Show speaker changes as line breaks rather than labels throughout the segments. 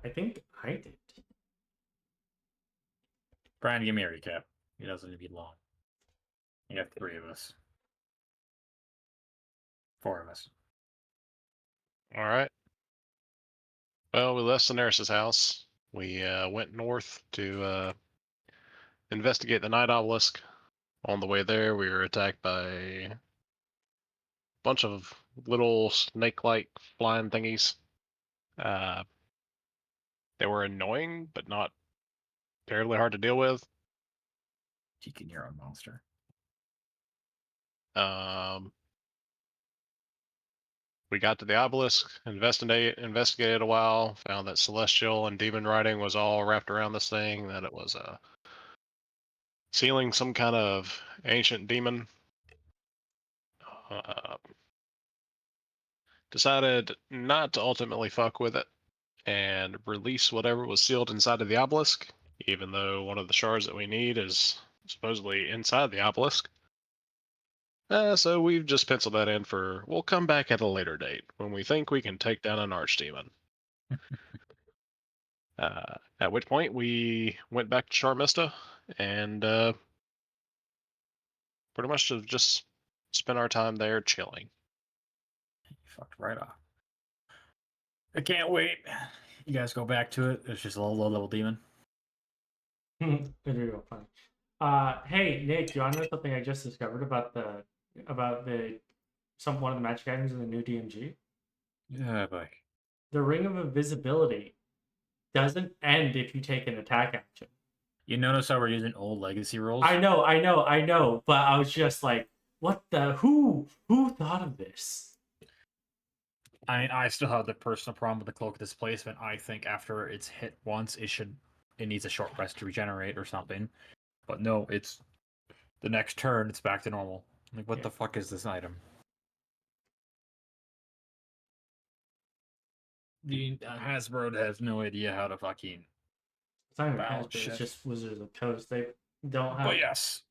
I think I did.
Brian, give me a recap. It doesn't need to be long. You got 3 of us. 4 of us.
All right. Well, we left Cineres' house. We went north to investigate the Night Obelisk. On the way there, we were attacked by a bunch of little snake-like flying thingies. They were annoying, but not terribly hard to deal with.
Deacon, your own monster.
We got to the obelisk, investigated a while, found that celestial and demon writing was all wrapped around this thing, that it was sealing some kind of ancient demon. Decided not to ultimately fuck with it and release whatever was sealed inside of the obelisk, even though one of the shards that we need is supposedly inside the obelisk. So we've just penciled that in for we'll come back at a later date when we think we can take down an archdemon. At which point we went back to Sharmista and pretty much just spent our time there chilling.
You fucked right off. I can't wait. You guys go back to it. It's just a low-level demon.
It'll be real fun. Hey Nick, you want to know something I just discovered about one of the magic items in the new DMG?
Yeah, boy.
The Ring of Invisibility doesn't end if you take an attack action.
You notice how we're using old legacy rules?
I know, but I was just like, what the who thought of this?
I mean, I still have the personal problem with the cloak displacement. I think after it's hit once, it needs a short rest to regenerate or something. But no, it's the next turn, it's back to normal. Like, what the fuck is this item? The Hasbro has no idea how to fucking.
It's not even Hasbro, it's just Wizards of the Coast. They don't have.
But yes,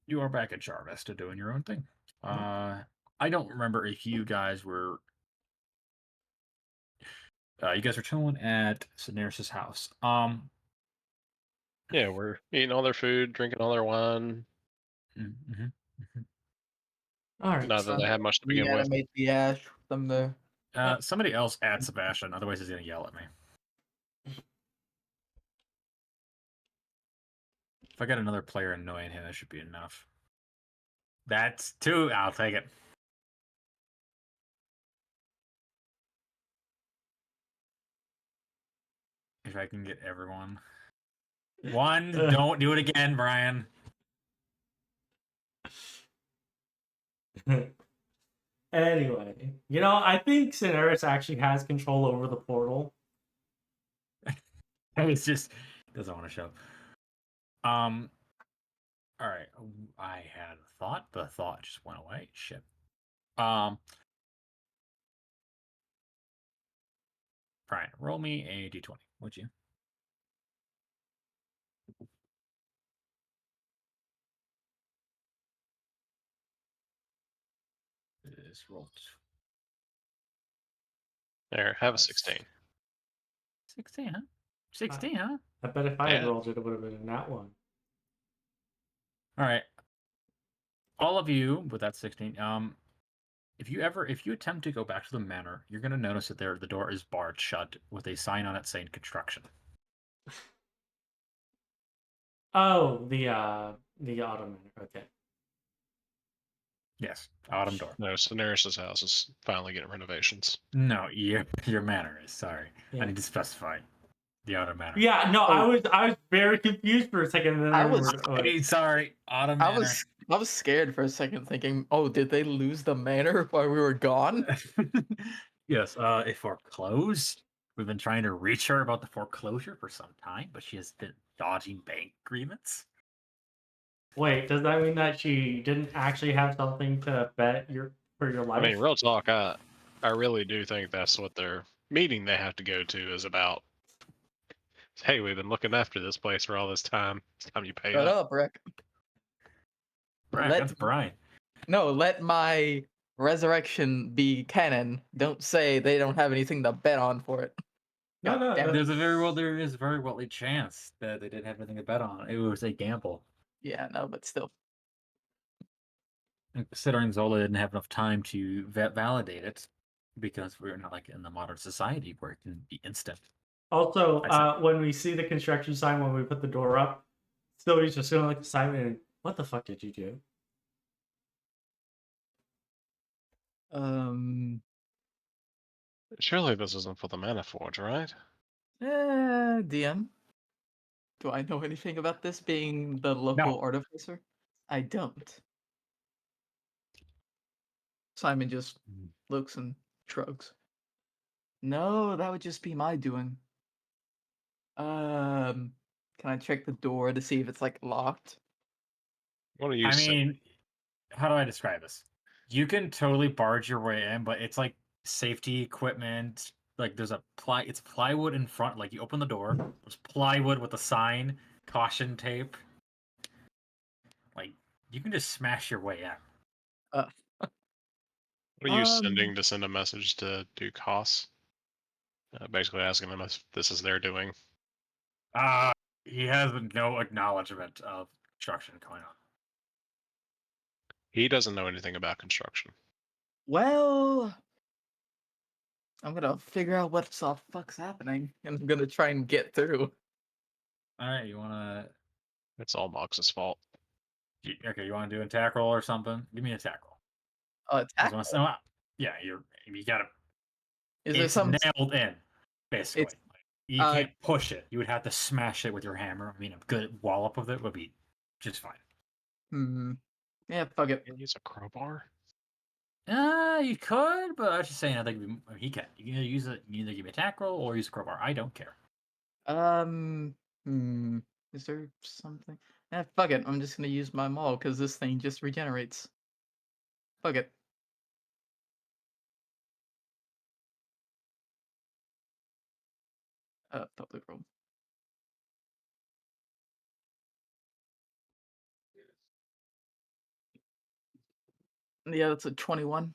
you are back at Jarvesta doing your own thing. I don't remember if you guys were. You guys were chilling at Cineres' house.
Yeah, we're eating all their food, drinking all their wine.
All right.
Not that they had much to begin with.
Reanimate the ash from the.
Somebody else add Sebastian, otherwise he's gonna yell at me. If I got another player annoying him, that should be enough. That's 2. I'll take it. If I can get everyone. 1, don't do it again, Brian.
Anyway, I think Cineres actually has control over the portal.
It's just doesn't want to show. All right. I had a thought. The thought just went away. Shit. Brian, roll me a d20, would you? This rolled.
There, have a 16.
16, huh? 16, huh?
I bet if I had rolled it, it would have been a nat 1.
All right. All of you with that 16, if you attempt to go back to the manor, you're gonna notice that the door is barred shut with a sign on it saying construction.
Oh, the autumn manor. Okay.
Yes, autumn door.
No, Cineres' house is finally getting renovations.
No, your manor is. Sorry,
Yeah.
I need to specify the autumn manor.
Yeah, no, I was very confused for a second. And then
sorry, autumn manor.
I was scared for a second, thinking, "Oh, did they lose the manor while we were gone?"
Yes, a foreclosed. We've been trying to reach her about the foreclosure for some time, but she has been dodging bank agreements.
Wait, does that mean that she didn't actually have something to bet for your life?
I mean, real talk, I really do think that's what their meeting they have to go to is about. Hey, we've been looking after this place for all this time. It's time you pay
Shut
up.
up, Rick.
Brian, that's Brian.
No, let my resurrection be canon. Don't say they don't have anything to bet on for it.
No,
God
no,
damn it.
There is a very well a chance that they didn't have anything to bet on. It was a gamble.
Yeah, no, but still.
And considering Zola didn't have enough time to validate it, because we're not like in the modern society where it can be instant.
Also,
I see.
when we see the construction sign when we put the door up, Sylvia's just gonna look at Simon and what the fuck did you do?
Surely this isn't for the Mana Forge, right?
DM. Do I know anything about this being the local artificer? I don't. Simon just looks and shrugs. No, that would just be my doing. Can I check the door to see if it's like locked?
What are you
I
saying?
mean, how do I describe this? You can totally barge your way in, but it's like safety equipment. Like there's it's plywood in front. Like you open the door, there's plywood with a sign, caution tape. Like you can just smash your way in.
What are you sending to send a message to Duke Haas? Basically asking them if this is their doing.
He has no acknowledgement of construction going on.
He doesn't know anything about construction.
Well, I'm gonna figure out what the fuck's happening, and I'm gonna try and get through.
All right, you wanna?
It's all Mox's fault.
Okay, you want to do an attack roll or something? Give me an attack roll.
Attack.
Yeah, you gotta.
Is there
It's
some?
nailed in, basically.
It's
You can't push it. You would have to smash it with your hammer. I mean, a good wallop of it would be just fine.
Yeah, fuck it.
Can you use a crowbar?
You could, but I was just saying, I think he can. You can either use it. You can either give me a attack roll or use a crowbar. I don't care.
Is there something? Yeah, fuck it. I'm just gonna use my maul because this thing just regenerates. Fuck it. Public roll. Yeah, that's a 21.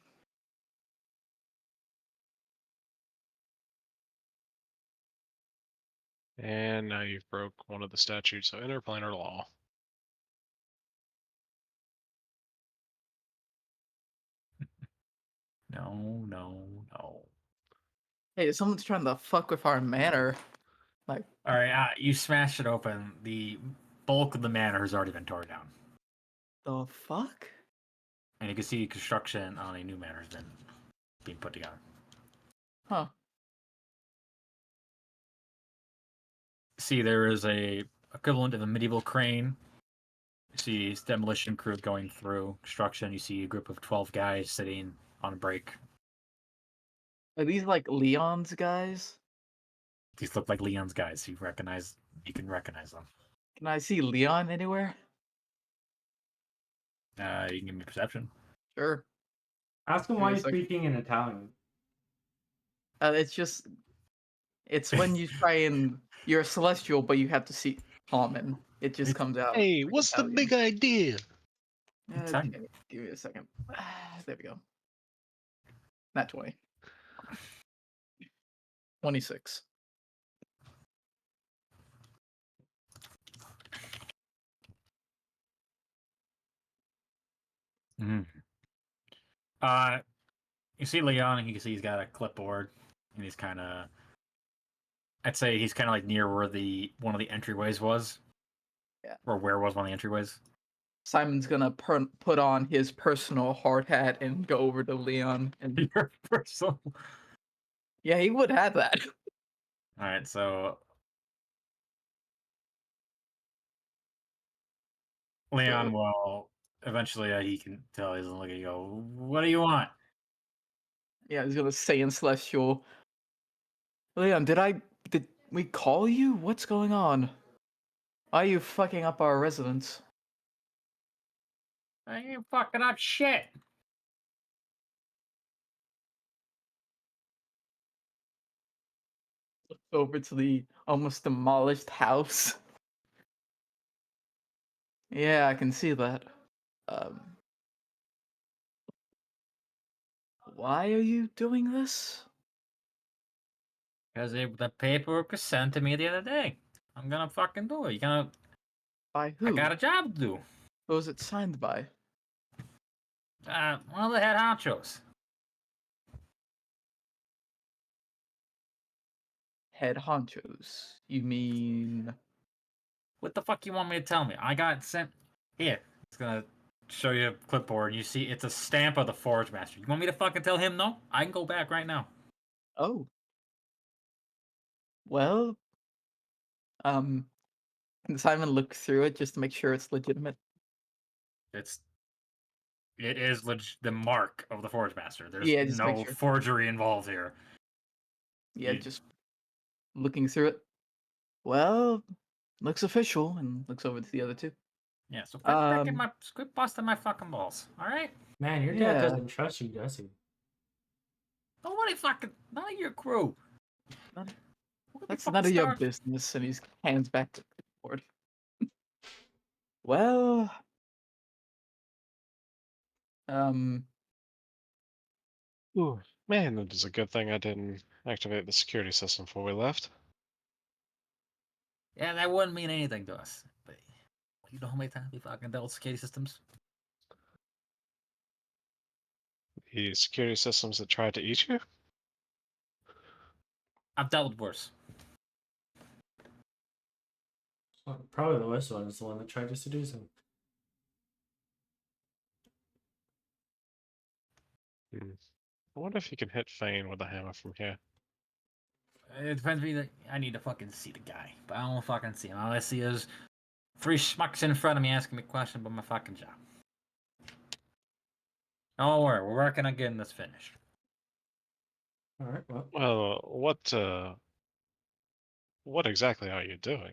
And now you've broke one of the statutes of interplanar law.
No.
Hey, someone's trying to fuck with our manor. Like,
All right, you smash it open. The bulk of the manor has already been torn down,
the fuck?
and you can see construction on a new manor has been being put together.
Huh.
See, there is a equivalent of a medieval crane. You see demolition crew going through construction. You see a group of 12 guys sitting on a break.
Are these like Leon's guys?
These look like Leon's guys. You can recognize them.
Can I see Leon anywhere?
You can give me perception.
Sure.
Ask him
Give
why
me a
he's
second.
speaking in Italian.
It's when you try and you're a celestial, but you have to see common. It just comes out.
Hey,
like
what's the
Italian.
big idea?
Okay, give me a second. There we go. Not 20. 26.
Mm-hmm. You see Leon, and you can see he's got a clipboard, and he's kind of. I'd say he's kind of like near where one of the entryways was.
Yeah.
Or where was one of the entryways?
Simon's gonna put on his personal hard hat and go over to Leon. And
Your personal.
yeah, he would have that.
All right, so Leon will eventually he can tell he's looking. You go, what do you want?
Yeah, he's gonna say in Celestial. Leon, did we call you? What's going on? Why are you fucking up our residence?
I ain't fucking up shit.
Over to the almost demolished house. Yeah, I can see that. Why are you doing this?
Because the paperwork was sent to me the other day. I'm gonna fucking do it.
By
I
who?
got a job to do.
Who was it signed by?
One of the head honchos.
Head honchos. You mean?
What the fuck you want me to tell me? I got sent here. It's gonna show you a clipboard. You see, it's a stamp of the Forge Master. You want me to fucking tell him no? I can go back right now.
Oh. Well. Can Simon look through it just to make sure it's legitimate?
It is the mark of the Forge Master. There's
Yeah, just make
no
sure.
forgery involved here.
Yeah,
You-
just looking through it. Well, looks official, and looks over to the other two.
Yeah, so quit busting my fucking balls. All right.
Man, your dad
Yeah.
doesn't trust you, does he?
Nobody fucking none of your crew.
None-
We're gonna be
That's
fucking
none of your
starved.
business, and he hands back to the board. Well,
Ooh, man, it is a good thing I didn't activate the security system before we left.
Yeah, that wouldn't mean anything to us. But you know how many times we fucking dealt with security systems?
The security systems that tried to eat you?
I've dealt with worse.
Well, probably the worst one is the one that tried to seduce him.
I wonder if you can hit Fane with a hammer from here.
It depends me. I need to fucking see the guy, but I don't fucking see him. All I see is 3 schmucks in front of me asking me questions about my fucking job. Don't worry, we're working on getting this finished.
All right, well,
Well, what exactly are you doing?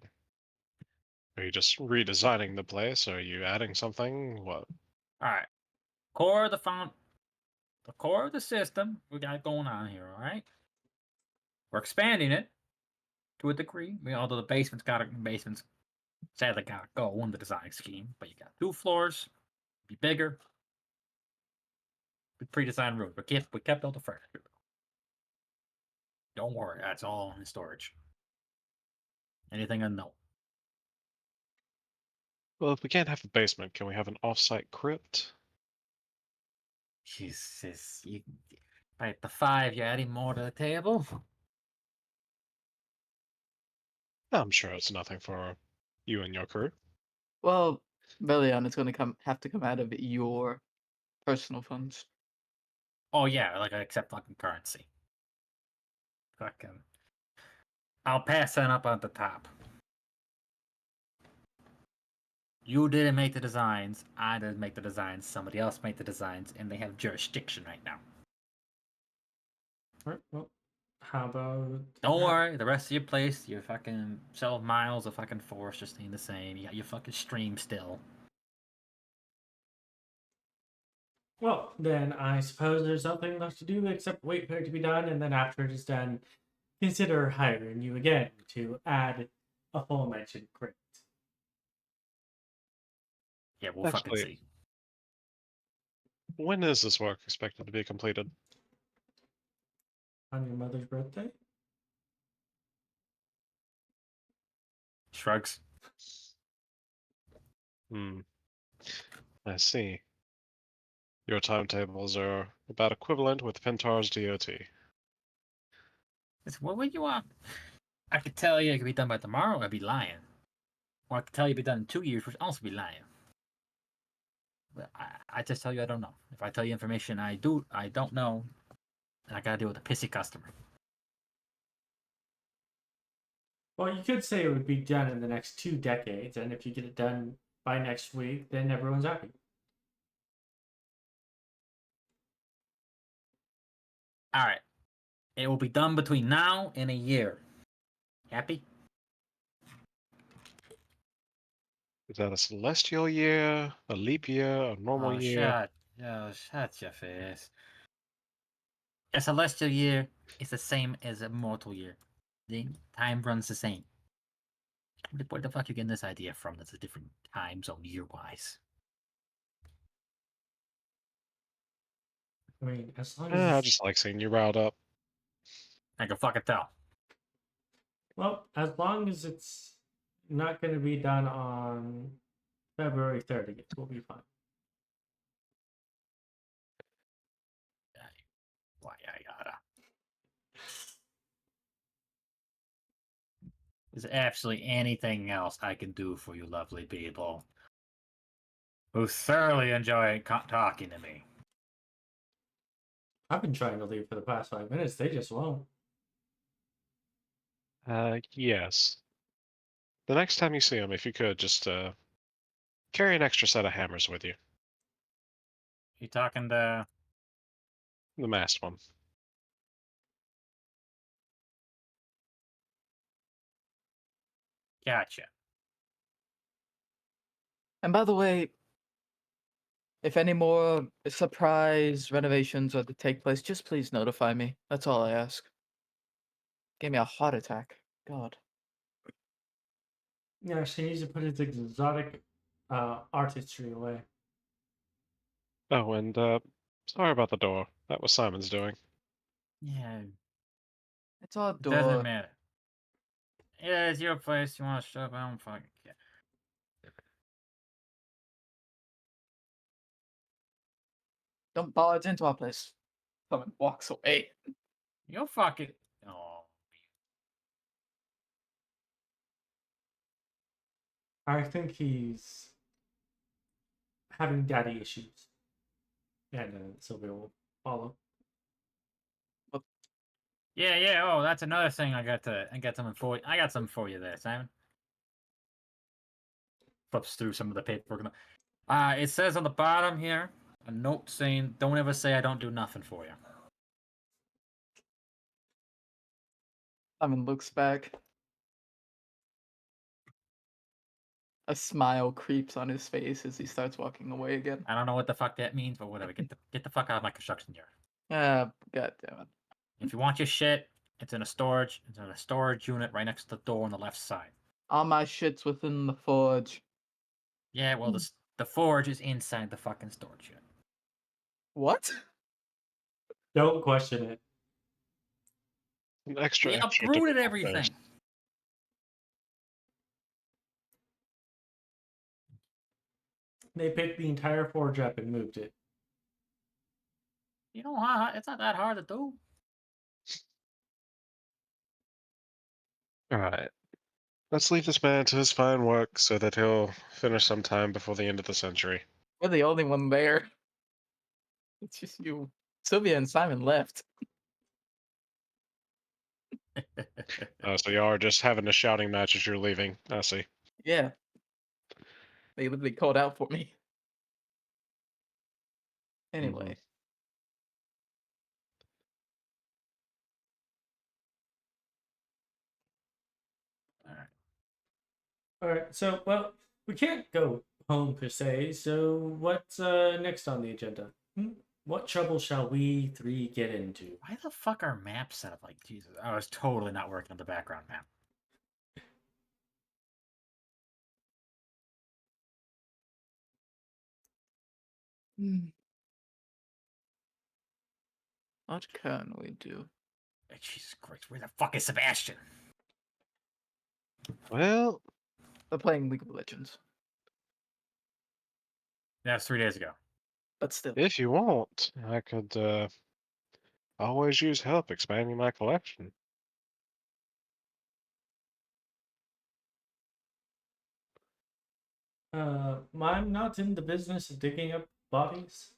Are you just redesigning the place? Are you adding something? What?
All right, core of the core of the system we got going on here. All right, we're expanding it to a degree. Although the basement's sadly gotta go in the design scheme, but you got 2 floors, be bigger. We pre-designed room, but we kept all the furniture. Don't worry, that's all in storage. Anything unknown.
Well, if we can't have a basement, can we have an off-site crypt?
Jesus, at the 5, you're adding more to the table.
I'm sure it's nothing for you and your crew.
well, Verleana is going to have to come out of your personal funds.
Oh yeah, like I accept fucking currency. Fucking, I'll pass that up on the top. You didn't make the designs. I didn't make the designs. Somebody else made the designs, and they have jurisdiction right now.
all right, well, how about...
Don't worry, the rest of your place, your fucking 12 miles of fucking forest are staying the same. You got your fucking stream still.
Well, then I suppose there's nothing left to do except wait for it to be done, and then after it is done, consider hiring you again to add a aforementioned crypt.
Yeah, we'll fucking
Actually-
see.
When is this work expected to be completed?
On your mother's birthday?
Shrugs.
I see. Your timetables are about equivalent with Pentar's DOT.
What would you want? I could tell you it could be done by tomorrow, I'd be lying. Or I could tell you it'd be done in 2 years, which would also be lying. But I just tell you I don't know. If I tell you information I don't know, then I gotta deal with a pissy customer.
Well, you could say it would be done in the next 2 decades, and if you get it done by next week, then everyone's happy.
Alright. It will be done between now and a year. Happy?
Is that a celestial year, a leap year, a normal year?
Shut your face. A celestial year is the same as a mortal year. The time runs the same. Where the fuck are you getting this idea from? That's a different time zone year-wise.
I mean, as long
I
as...
just like seeing you riled up.
I can fucking tell.
Well, as long as it's not going to be done on February 30th, we'll be fine.
Why I gotta. Is there absolutely anything else I can do for you lovely people who thoroughly enjoy talking to me?
I've been trying to leave for the past 5 minutes. They just won't.
Yes. The next time you see him, if you could, just carry an extra set of hammers with you.
You talking to...
The masked one.
Gotcha.
And by the way, if any more surprise renovations are to take place, just please notify me. That's all I ask. Gave me a heart attack. God.
Yeah, she needs to put his exotic artistry away.
Oh, and sorry about the door. That was Simon's doing.
Yeah,
It's our
it doesn't
door.
matter. Yeah, it's your place. You want to shut up? I don't fucking care.
Don't barge into our place. Someone walks away.
You fucking... Oh.
I think he's having daddy issues. And Sylvia will follow.
Yeah. Oh, that's another thing I got something for you. I got something for you there, Simon. Flips through some of the paperwork. It says on the bottom here a note saying, "Don't ever say I don't do nothing for you."
Simon looks back. A smile creeps on his face as he starts walking away again.
I don't know what the fuck that means, but whatever. Get the fuck out of my construction yard.
Ah, god damn it.
If you want your shit, it's in a storage. It's in a storage unit right next to the door on the left side.
All my shit's within the forge.
Yeah, well, the forge is inside the fucking storage unit.
What?
Don't question it.
An extra.
We
extra
uprooted
difficult
everything.
things.
They picked the entire forge up and moved it.
You know, it's not that hard to do.
All right. Let's leave this man to his fine work so that he'll finish sometime before the end of the century.
We're the only one there. It's just you. Sylvia and Simon left.
So you are just having a shouting match as you're leaving. I see.
Yeah. They literally called out for me. Anyway.
All right.
All right, so, well, we can't go home per se, so what's next on the agenda? What trouble shall we three get into?
Why the fuck are maps set up like Jesus? I was totally not working on the background map.
What can we do?
Jesus Christ, where the fuck is Sebastian?
Well,
We're playing League of Legends.
That was 3 days ago.
But still.
if you want, I could always use help expanding my collection.
I'm not in the business of digging up bodies.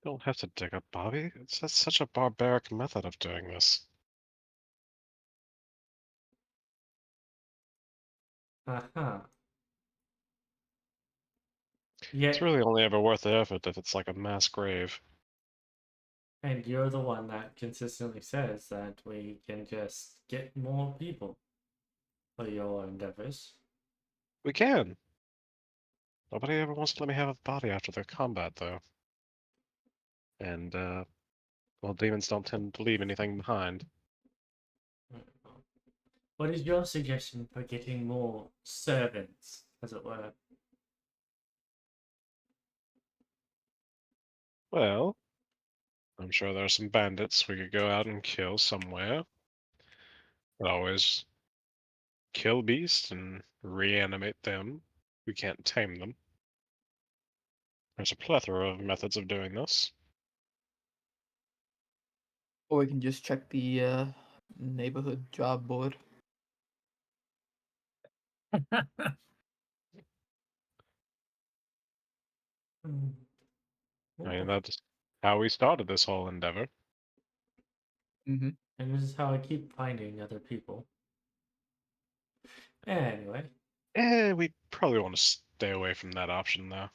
You don't have to dig up Bobby. That's such a barbaric method of doing this.
Uh-huh.
It's
Yet,
really only ever worth the effort if it's like a mass grave.
and you're the one that consistently says that we can just get more people for your endeavors.
We can. Nobody ever wants to let me have a body after their combat, though. And, well, demons don't tend to leave anything behind.
What is your suggestion for getting more servants, as it were?
Well, I'm sure there are some bandits we could go out and kill somewhere. Could always kill beasts and reanimate them. We can't tame them. There's a plethora of methods of doing this.
Or we can just check the neighborhood job board.
Hmm.
I mean, that's how we started this whole endeavor.
Mm-hmm.
And this is how I keep finding other people. Anyway,
We probably want to stay away from that option, though.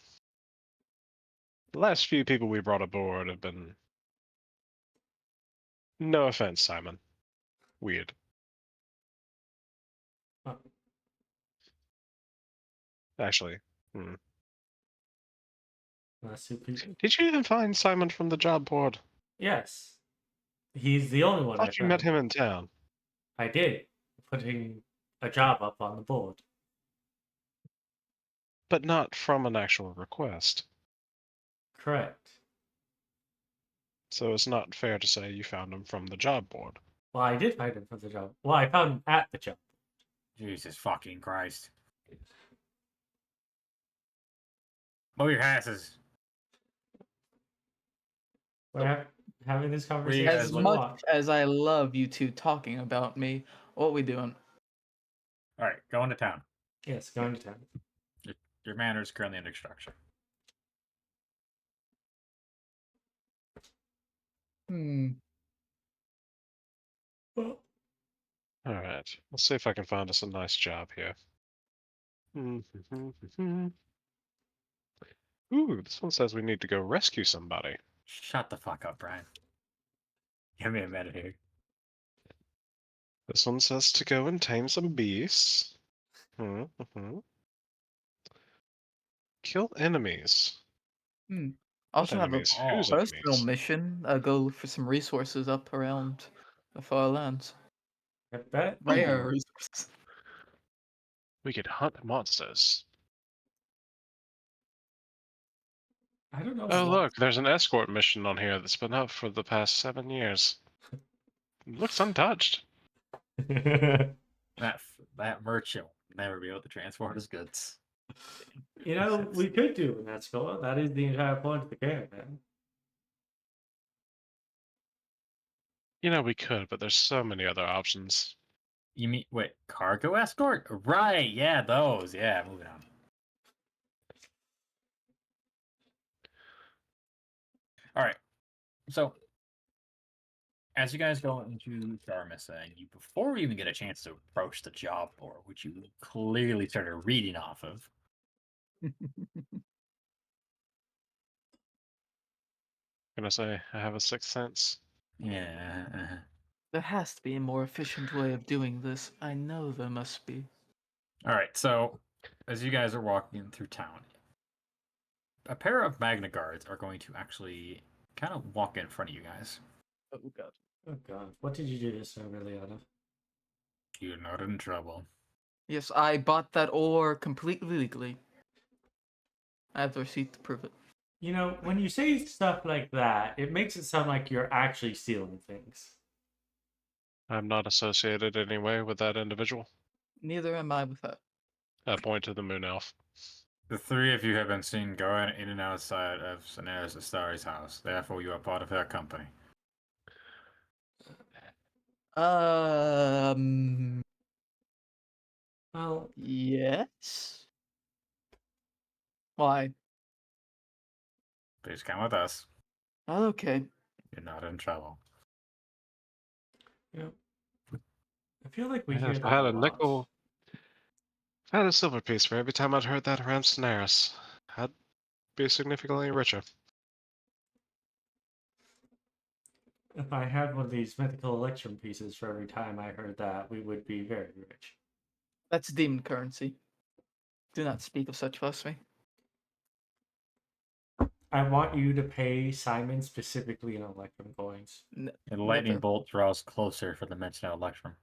The last few people we brought aboard have been, no offense, Simon, weird.
well,
Actually,
unless you people.
did you even find Simon from the job board?
Yes, he's the only
I
one I
thought you met
found.
him in town,
I did, putting a job up on the board.
but not from an actual request.
Correct.
So it's not fair to say you found him from the job board.
Well, I did find him for the job. Well, I found him at the job.
Jesus fucking Christ. Move your asses.
We're having this conversation.
guys
As
look-
much as I love you two talking about me, what we doing?
Alright, go into town.
Yes, going to town.
Your manor is currently under construction.
Well,
Alright, let's see if I can find us a nice job here. Ooh, this one says we need to go rescue somebody.
Shut the fuck up, Brian. Give me a minute here.
This one says to go and tame some beasts. Kill enemies.
Also
What
have a
enemies?
Oh,
Whose
personal
enemies?
mission. Go look for some resources up around the far lands.
I bet.
Rare resources.
We could hunt monsters.
I don't know.
Oh,
what-
look, there's an escort mission on here that's been up for the past 7 years. It looks untouched.
That merchant will never be able to transport his goods.
You know, we could do an escort. That is the entire point of the caravan.
You know, we could, but there's so many other options.
You mean wait, cargo escort? Right, yeah, those. Yeah, moving on. Alright. So as you guys go into Dharmasa, and you before we even get a chance to approach the job board, which you clearly started reading off of,
Gonna say, I have a sixth sense.
yeah.
There has to be a more efficient way of doing this. I know there must be.
Alright, so as you guys are walking through town, a pair of Magna Guards are going to actually kind of walk in front of you guys.
Oh god.
Oh god, what did you do this time, Verleana?
You're not in trouble.
Yes, I bought that ore completely legally. I have the receipt to prove it.
You know, when you say stuff like that, it makes it sound like you're actually stealing things.
I'm not associated in any way with that individual.
Neither am I with that.
I point to the moon elf.
The three of you have been seen going in and outside of Cineres Asteri's house. Therefore, you are part of her company.
Well,
Yes. Why?
Please come with us.
Okay.
You're not in trouble.
you know, I feel like we
Yeah,
hear
if
that
I had
a
a
lot.
nickel, if I had a silver piece for every time I'd heard that around Cineres, I'd be significantly richer.
If I had one of these mythical election pieces for every time I heard that, we would be very rich.
That's demon currency. Do not speak of such blasphemy.
I want you to pay Simon specifically in electrum coins.
A lightning
Never.
bolt draws closer for the mention of Electrum.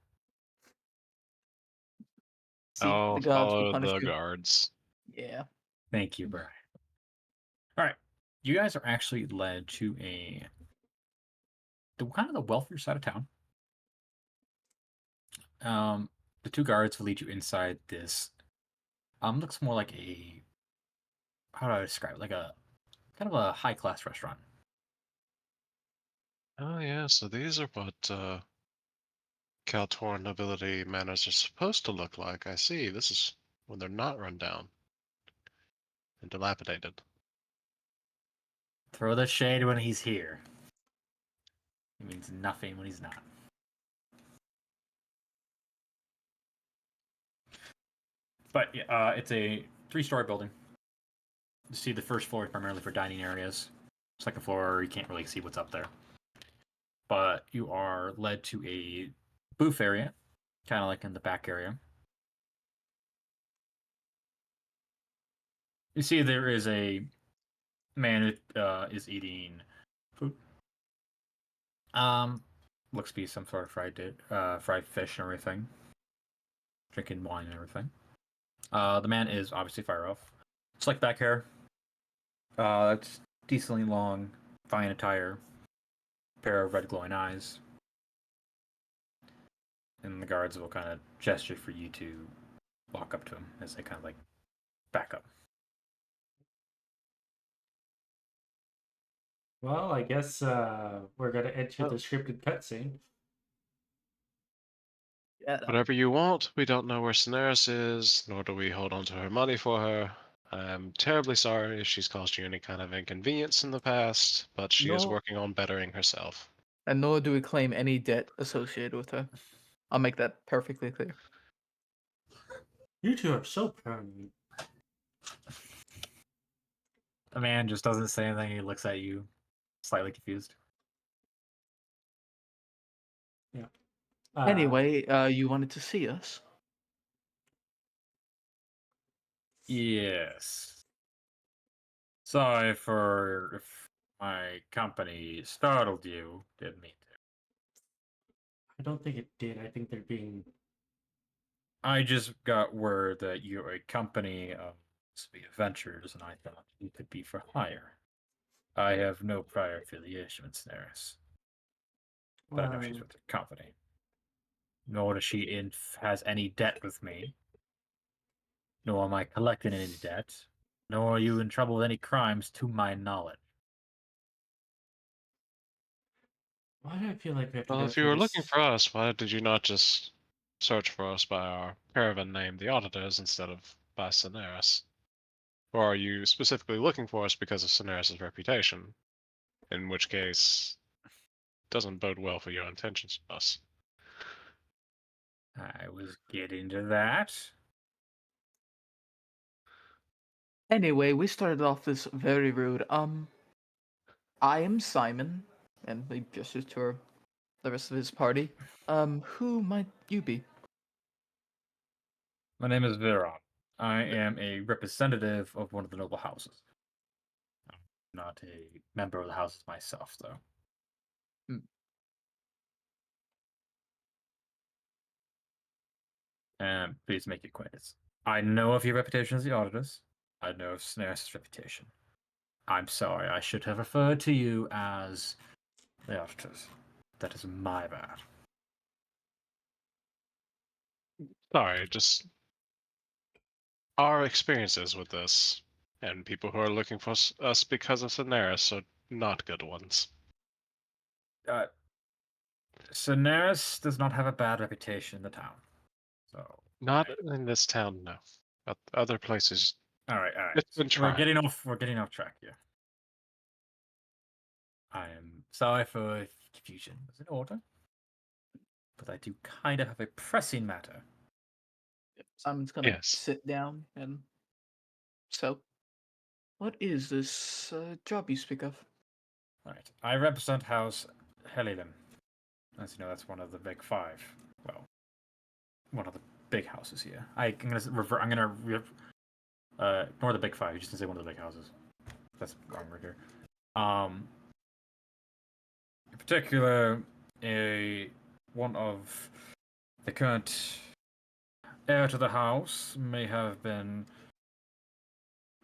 See,
I'll
the gods will
follow
punish
the
you.
guards.
Yeah.
Thank you, Brian. All right, you guys are actually led to the kind of the wealthier side of town. The two guards will lead you inside this. Looks more like a, how do I describe it? Like a kind of a high class restaurant.
Oh yeah, so these are what Kaltor nobility manners are supposed to look like. I see. This is when they're not run down and dilapidated.
Throw the shade when he's here. It means nothing when he's not. But yeah, it's a 3-story building. You see the first floor is primarily for dining areas. Second floor, you can't really see what's up there. But you are led to a booth area, kind of like in the back area. You see there is a man who is eating food. Looks to be some sort of fried fish and everything. Drinking wine and everything. The man is obviously fire elf. Slick back hair. It's decently long, fine attire. Pair of red glowing eyes. And the guards will kind of gesture for you to walk up to him as they kind of like back up.
Well, I guess we're gonna enter the scripted cutscene.
Yeah.
Whatever you want, we don't know where Cineres is, nor do we hold on to her money for her. I'm terribly sorry if she's caused you any kind of inconvenience in the past, but she is
No.
working on bettering herself.
And nor do we claim any debt associated with her. I'll make that perfectly clear.
You two are so paranoid.
The man just doesn't say anything. He looks at you, slightly confused.
Yeah.
Anyway, you wanted to see us?
Yes. Sorry for if my company startled you. Didn't mean to.
I don't think it did. I think they're being.
I just got word that you're a company of Sylvia Ventures, and I thought you could be for hire. I have no prior affiliation with Cineres, but I know she's with the company. Nor does she has any debt with me. Nor am I collecting any debt. Nor are you in trouble with any crimes to my knowledge.
Why do I feel like we have to
Well,
go
if you
through
were
this?
looking for us, why did you not just search for us by our caravan name, the Auditors, instead of by Cineres? Or are you specifically looking for us because of Cineres' reputation? In which case, doesn't bode well for your intentions with us.
I was getting to that.
Anyway, we started off this very rude. I am Simon, and he gestures to the rest of his party. Who might you be?
My name is Viron. I am a representative of one of the noble houses. I'm not a member of the houses myself, though.
Hmm.
And please make acquaintance. I know of your reputation as the auditors. I know of Cineres' reputation. I'm sorry, I should have referred to you as the auditors. That is my bad.
Sorry, just our experiences with this, and people who are looking for us because of Cineres are not good ones.
Cineres does not have a bad reputation in the town. So
Not in this town, no. But other places,
all right.
it's been
We're
tried.
getting off track here. I am sorry for confusion. Was in order, but I do kind of have a pressing matter.
Simon's gonna
Yes.
sit down and. So, what is this job you speak of?
Right. I represent House Helilem. As you know, that's one of the big five. Well, one of the big houses here. I'm gonna ignore the big five. You just say one of the big houses. That's wrong right here. In particular, one of the current heir to the house may have been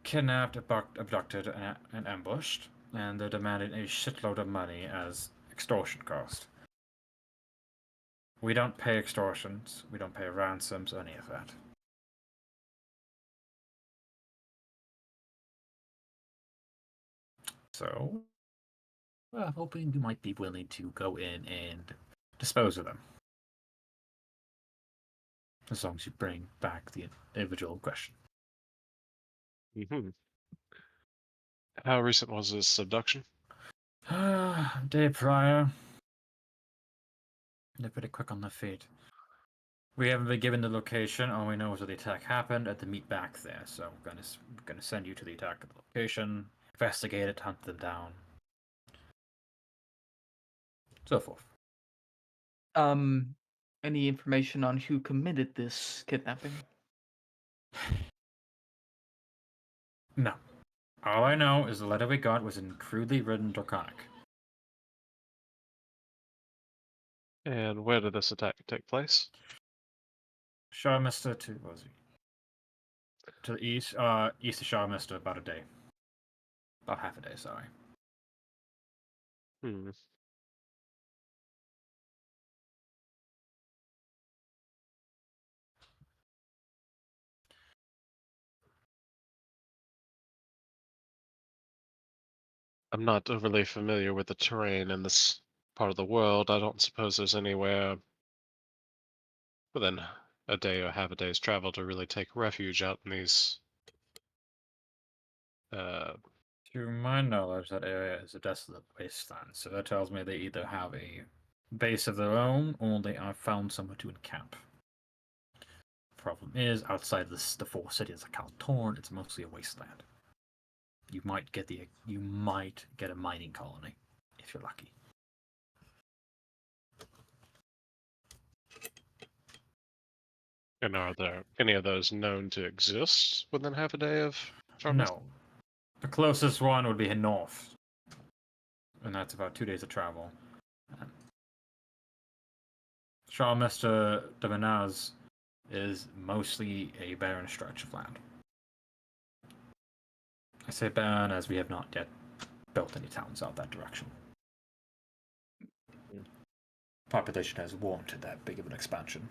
kidnapped, abducted, and ambushed, and they're demanding a shitload of money as extortion cost. We don't pay extortions. We don't pay ransoms, any of that. So, I'm hoping you might be willing to go in and dispose of them. As long as you bring back the individual in question.
Mm-hmm. How recent was this abduction?
Day prior. They're pretty quick on their feet. We haven't been given the location. All we know is that the attack happened at the meet back there. So we're gonna send you to the attack at the location, investigate it, hunt them down, so forth.
Any information on who committed this kidnapping?
No. All I know is the letter we got was in crudely written Draconic.
And where did this attack take place?
Sharmister to what was he? To the east, east of Sharmister, about a day. About half a day, sorry.
Hmm. I'm not overly familiar with the terrain in this part of the world. I don't suppose there's anywhere within a day or half a day's travel to really take refuge out in these.
To my knowledge, that area is a desolate wasteland, so that tells me they either have a base of their own or they have found somewhere to encamp. Problem is, outside the four cities of Kaltorn, it's mostly a wasteland. You might get a mining colony if you're lucky.
And are there any of those known to exist within half a day of Sharmister?
No. The closest one would be north. And that's about 2 days of travel. Sharmister de Menaz is mostly a barren stretch of land. I say barren as we have not yet built any towns out that direction. Population has warranted that big of an expansion.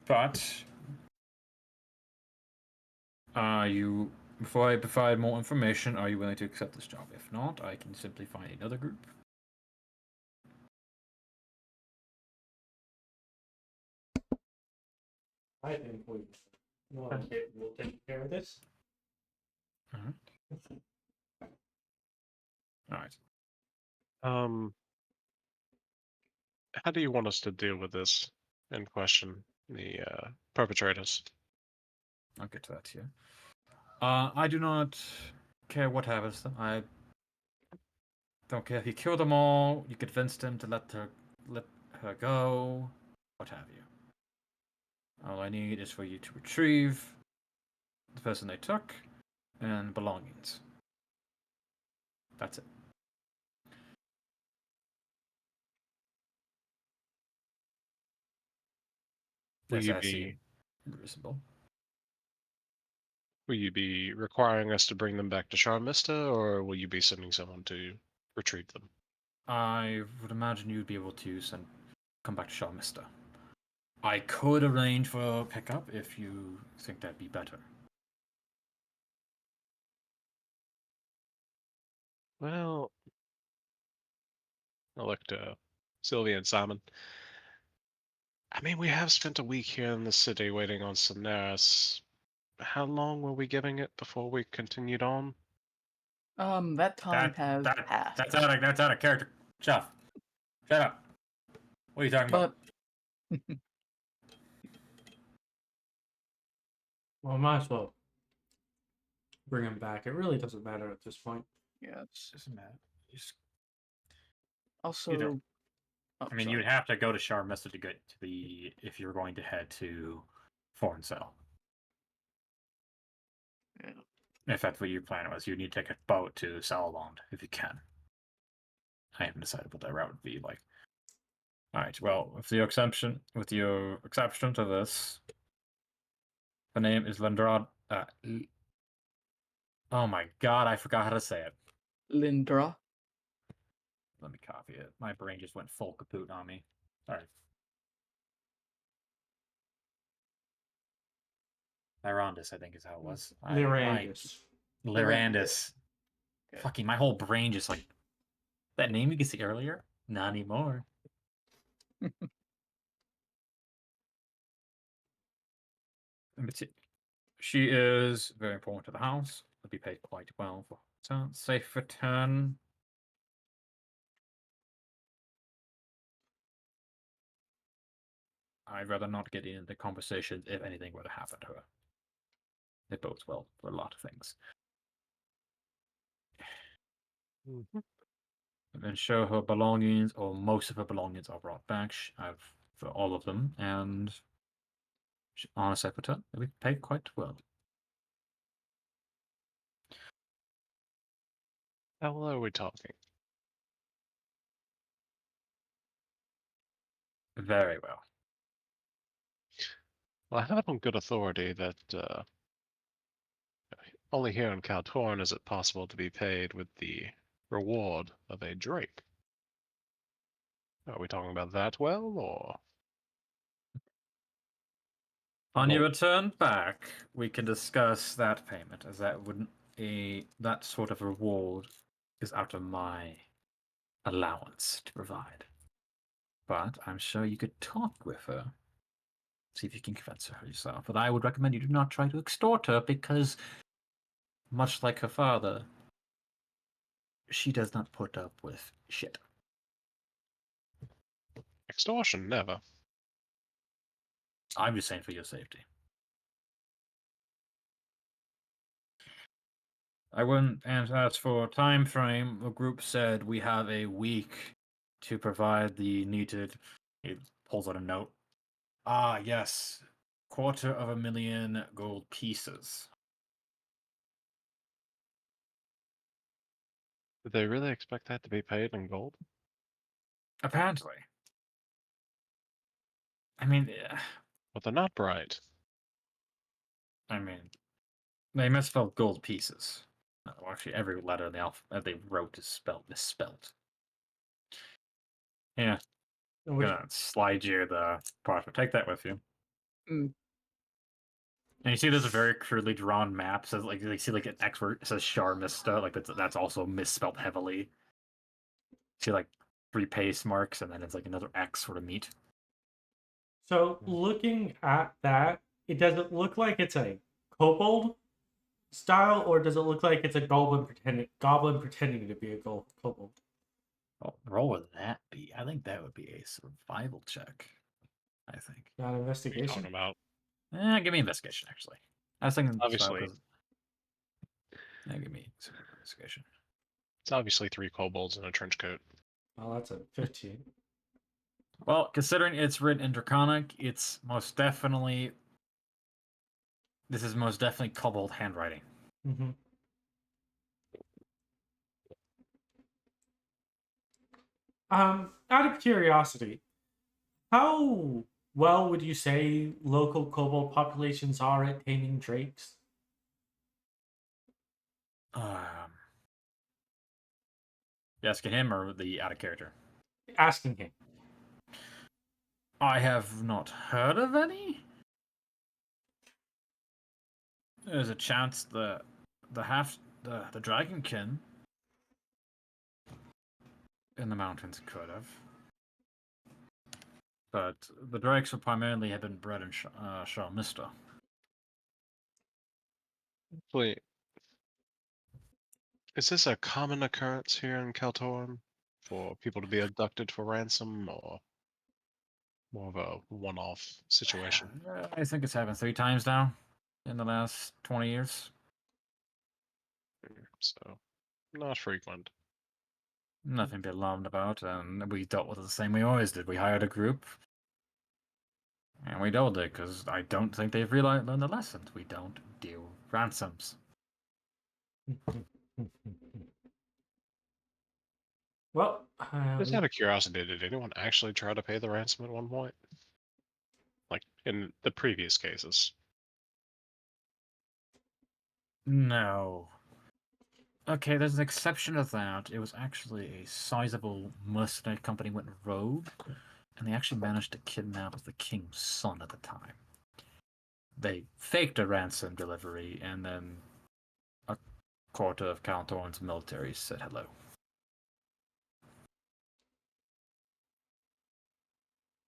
But before I provide more information, are you willing to accept this job? If not, I can simply find another group.
I think we'll take care of this.
Alright.
How do you want us to deal with this in question, the perpetrators?
I'll get to that here. I do not care what happens to them. I don't care if you kill them all, you convinced them to let her go, what have you. All I need is for you to retrieve the person they took and belongings. That's it.
Will
Yes,
you
I see.
be
Reasonable.
will you be requiring us to bring them back to Sharmister, or will you be sending someone to retrieve them?
I would imagine you'd be able to come back to Sharmister. I could arrange for a pickup if you think that'd be better.
Well, I look to Sylvia and Simon. I mean, we have spent a week here in the city waiting on Cineres. How long were we giving it before we continued on?
That time has passed.
That's out of character. Jeff, shut up. What are you talking about?
But
Well, might as well bring him back. It really doesn't matter at this point.
yeah,
It doesn't matter.
also.
You don't-
Oh,
I mean,
sorry.
you'd have to go to Sharmister to get to the if you're going to head to Foreign Cell.
Yeah.
If that's what your plan was, you need to take a boat to Salamond if you can. I haven't decided what that route would be like. All right. Well, with your exception to this, the name is Lendrad. Oh my God! I forgot how to say it.
Lindra.
Let me copy it. My brain just went full kaput on me. Sorry. Lyrandis, I think is how it was.
Lyrandis.
Lyrandis.
Okay.
Fucking, my whole brain just like... That name you could see earlier? Not anymore. She is very important to the house. Will be paid quite well for her safe return. I'd rather not get into the conversation if anything were to happen to her. It bodes well for a lot of things.
Mhm.
And then show her belongings, or most of her belongings are brought back. I've for all of them, and on a safe return, it'll be paid quite well.
How low are we talking?
Very well.
Well, I have it on good authority that only here in Kaltorn is it possible to be paid with the reward of a drake. Are we talking about that well, or
On your
gold?
return back, we can discuss that payment, as that wouldn't that sort of reward is out of my allowance to provide. But I'm sure you could talk with her, see if you can convince her yourself. But I would recommend you do not try to extort her, because, much like her father, she does not put up with shit.
Extortion? Never.
I'm just saying for your safety. I wouldn't, and as for time frame, the group said we have a week to provide the needed. He pulls out a note. Ah, yes, 250,000 gold pieces.
Did they really expect that to be paid in gold?
Apparently. I mean,
But they're not bright.
they misspelled gold pieces. Well, actually, every letter in the alphabet they wrote is spelled misspelled. Yeah, I'm
Which,
gonna slide you the parchment. Take that with you.
Mm.
And you see, there's a very crudely drawn map. Says like you see like an X where it says Sharmista, like that's also misspelled heavily. See like 3 paste marks, and then it's like another X for the meat.
so looking at that, it doesn't look like it's a kobold style, or does it look like it's a goblin pretending to be a kobold?
Well, roll would that be? I think that would be a survival check. I think.
Not
What are you
investigation.
talking about?
Give me investigation actually. I was thinking
Obviously.
give me investigation.
It's obviously 3 kobolds in a trench coat.
Well, that's a 15.
Well, considering it's written in Draconic, it's most definitely. This is most definitely kobold handwriting.
Mm-hmm. Out of curiosity, how well would you say local kobold populations are at taming drakes?
You asking him or the out of character?
Asking him.
I have not heard of any. There's a chance the dragonkin in the mountains could have, but the drakes would primarily have been bred in Sharmista.
Wait. Is this a common occurrence here in Kaltorn? For people to be abducted for ransom, or more of a one-off situation?
I think it's happened 3 times now in the last 20 years.
So, not frequent.
Nothing to be alarmed about, and we dealt with it the same way we always did. We hired a group, and we dealt with it, because I don't think they've learned the lesson. We don't do ransoms.
Well,
Just out of curiosity, did anyone actually try to pay the ransom at one point? Like in the previous cases?
No. Okay, there's an exception to that. It was actually a sizable mercenary company went rogue, and they actually managed to kidnap the king's son at the time. They faked a ransom delivery, and then a quarter of Kalthorn's military said hello.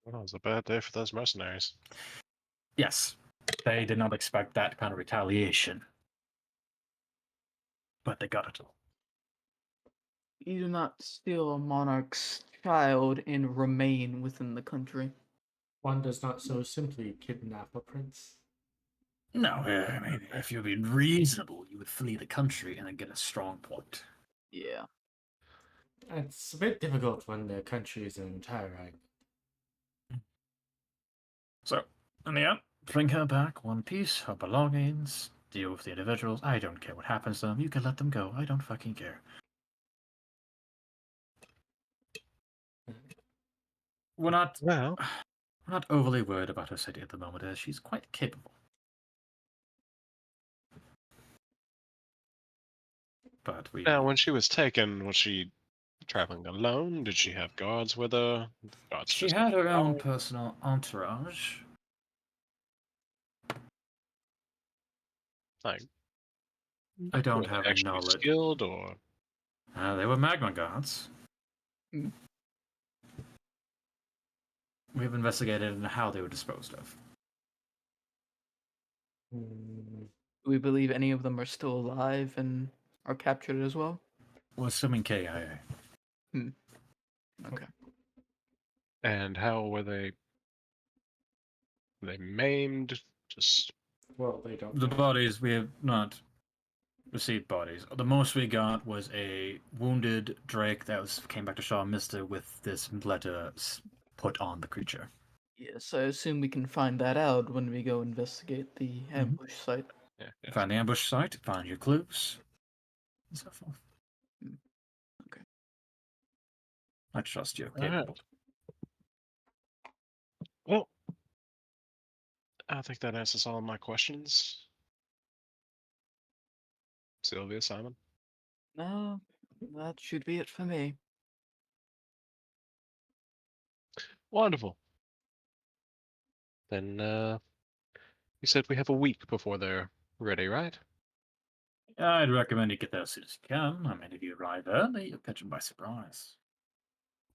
Well, it was a bad day for those mercenaries.
Yes, they did not expect that kind of retaliation, but they got it.
You do not steal a monarch's child and remain within the country.
One does not so simply kidnap a prince.
No, I mean, if you'd been reasonable, you would flee the country and then get a strong point.
Yeah.
It's a bit difficult when the country is an entire island.
So, in the end, bring her back, one piece, her belongings, deal with the individuals. I don't care what happens to them. You can let them go. I don't fucking care. We're not
Well,
we're not overly worried about her city at the moment, as she's quite capable. But we
now when she was taken, was she traveling alone? Did she have guards with her? Guards
she
just
had her own
Oh,
personal entourage.
like
I don't
were
have
they
any
actually
knowledge.
skilled or
They were magma guards.
Mm.
We've investigated into how they were disposed of.
Hmm.
Do we believe any of them are still alive and are captured as well?
We're assuming KIA.
Okay.
and how were they? They maimed? Just
Well, they don't
The
know.
bodies, we have not received bodies. The most we got was a wounded drake that came back to Shaw Mister with this letter put on the creature.
Yes, I assume we can find that out when we go investigate the ambush site.
yeah.
Find the ambush site, find your clues, and so forth.
Okay.
I trust you.
All right.
Capable.
Well, I think that answers all of my questions. Sylvia, Simon.
No, that should be it for me.
Wonderful. Then you said we have a week before they're ready, right?
I'd recommend you get there as soon as you can. I mean, if you arrive early, you'll catch them by surprise.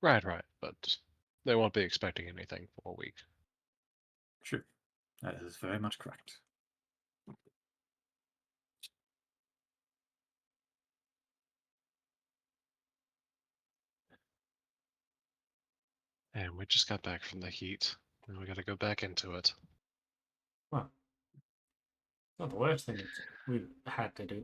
Right. But they won't be expecting anything for a week.
True. That is very much correct.
And we just got back from the heat. And we got to go back into it.
Well, not the worst thing we've had to do.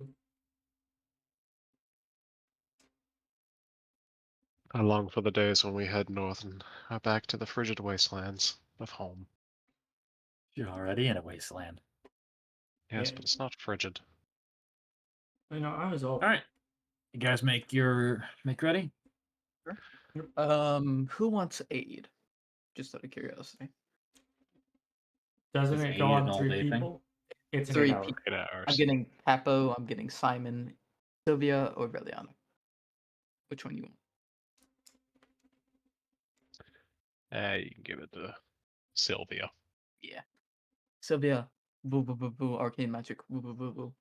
I long for the days when we head north and are back to the frigid wastelands of home.
You're already in a wasteland.
Yes,
Yeah.
but it's not frigid.
You know, I was all.
All right, you guys make ready.
Who wants aid? Just out of curiosity.
Doesn't
Is
it
aid
go
an
on
all
3
day thing?
people? It's an
3
8 hour.
people.
8 hours.
I'm getting Capo, I'm getting Simon, Sylvia, or Verleana. Which one you want?
You can give it to Sylvia.
Yeah. Sylvia, boo boo boo boo, arcane magic, boo boo boo boo.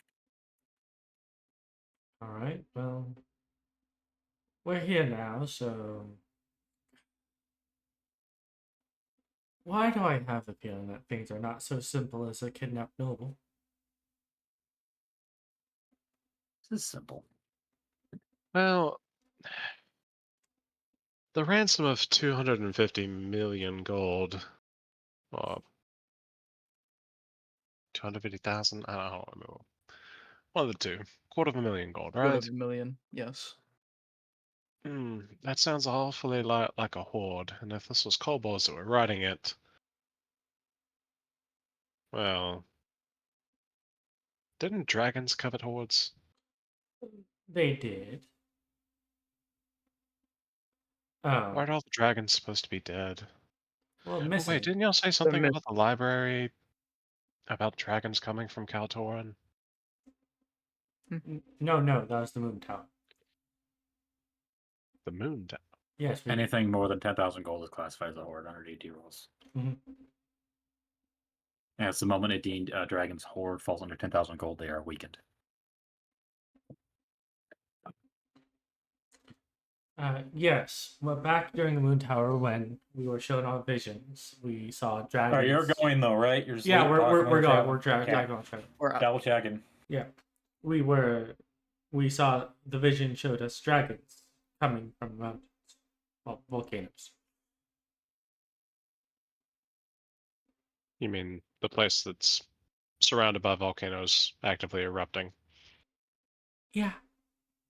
All right. Well, we're here now, so why do I have the feeling that things are not so simple as a kidnapped noble?
This is simple.
Well, the ransom of 250 million gold, or 250,000, I don't remember. One of the two. 250,000 gold, right?
250,000,000, yes.
That sounds awfully like a hoard, and if this was kobolds that were writing it, well, didn't dragons covet hoards?
They did.
Aren't all the dragons supposed to be dead?
Well,
Oh
missing.
wait, didn't y'all say
They're
something
miss-
about the library about dragons coming from Kaltoran?
No, that was the moon tower.
The moon tower.
Yes.
Anything more than 10,000 gold is classified as a horde under DD rules.
Mhm.
And it's the moment a dragon's horde falls under 10,000 gold, they are weakened.
Yes. Well, back during the moon tower when we were shown our visions, we saw dragons.
Alright, you're going though, right? You're
Yeah, we're going. We're
Okay.
dragging on track.
We're out.
Double checking.
Yeah, we saw the vision showed us dragons coming from mountains, well, volcanoes.
You mean the place that's surrounded by volcanoes actively erupting?
Yeah.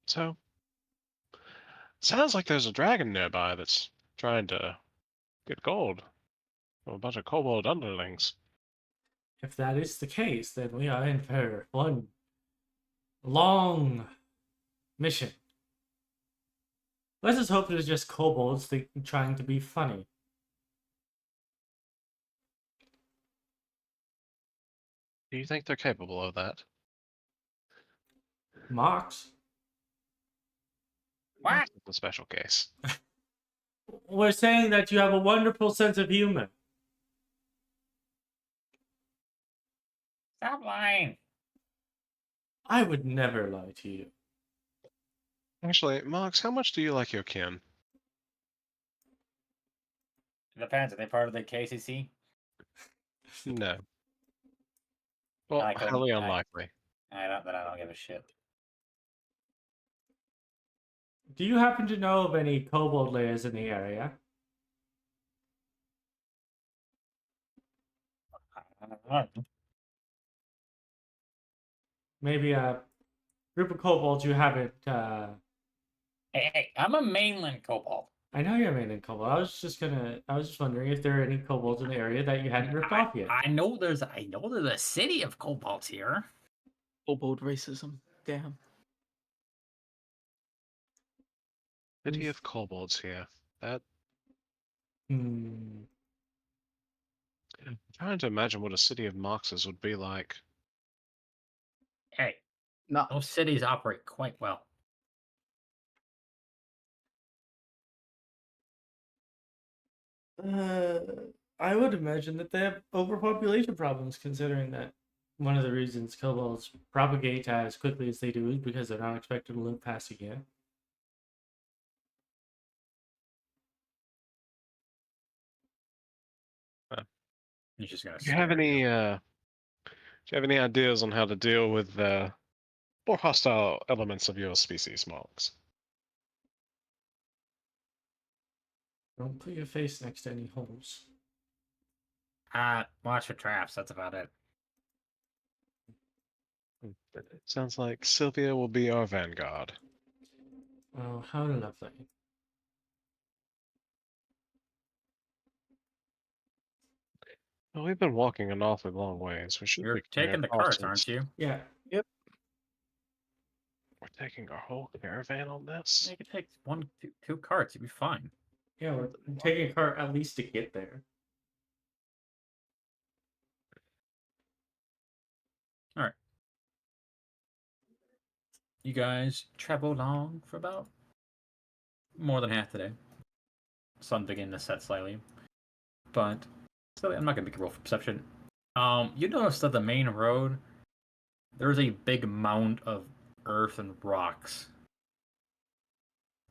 So, sounds like there's a dragon nearby that's trying to get gold from a bunch of kobold underlings.
If that is the case, then we are in for one long mission. Let's just hope it's just kobolds trying to be funny.
Do you think they're capable of that?
Mox,
What?
It's a special case.
we're saying that you have a wonderful sense of humor.
Stop lying.
I would never lie to you.
Actually, Mox, how much do you like your kin?
It depends. Are they part of the KCC?
No. Well,
I couldn't-
highly
I-
unlikely.
I don't give a shit.
Do you happen to know of any kobold layers in the area? Maybe a group of kobolds you haven't.
Hey, I'm a mainland kobold.
I know you're mainland kobold. I was just wondering if there are any kobolds in the area that you hadn't ripped off yet.
I know there's a city of kobolds here.
Kobold racism. Damn.
City of kobolds here. That
Hmm.
I'm trying to imagine what a city of Moxes would be like.
Hey,
No.
those cities operate quite well.
I would imagine that they have overpopulation problems, considering that one of the reasons kobolds propagate as quickly as they do is because they're not expected to live past a year.
You're just gonna.
Do you have any ideas on how to deal with the more hostile elements of your species, Mox?
Don't put your face next to any holes.
Watch for traps. That's about it.
Sounds like Sylvia will be our vanguard.
Oh, how lovely.
Well, we've been walking an awfully long ways. We should
You're
be
taking the carts, aren't you?
Yeah.
We're taking our whole caravan on this.
You can take two carts. You'll be fine.
Yeah, we're taking a cart at least to get there.
All right. You guys travel along for about more than half the day. Sun beginning to set slightly, but so I'm not gonna make a roll for perception. You notice that the main road there's a big mound of earth and rocks,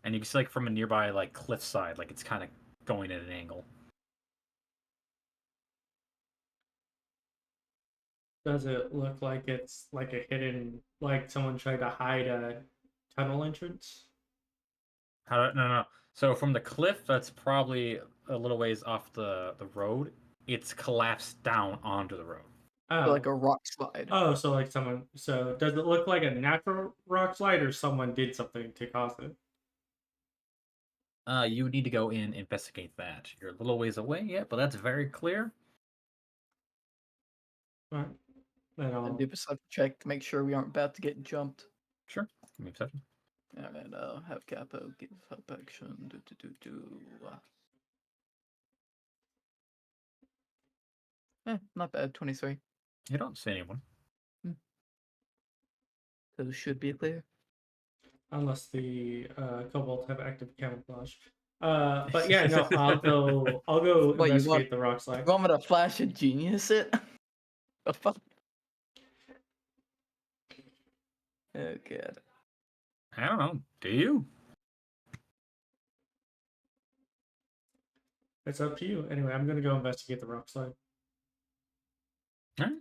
and you can see like from a nearby like cliffside, like it's kind of going at an angle.
Does it look like it's like a hidden, like someone tried to hide a tunnel entrance?
No. So from the cliff, that's probably a little ways off the road. It's collapsed down onto the road.
Oh,
Like a rock slide.
oh, so like someone. So does it look like a natural rock slide, or someone did something to cause it?
You would need to go in and investigate that. You're a little ways away yet, but that's very clear.
Right. Then I'll...
And do a perception check to make sure we aren't about to get jumped.
Sure. Give me a perception.
Alright, I'll have Capo give help action. Not bad, 23.
You don't see anyone.
Those should be clear.
Unless the kobolds have active camouflage. But yeah, no, I'll go
What, you want-
investigate the rock slide.
You want me to flash a genius it? The fuck? Oh god.
I don't know. Do you?
It's up to you. Anyway, I'm gonna go investigate the rock slide.
Alright.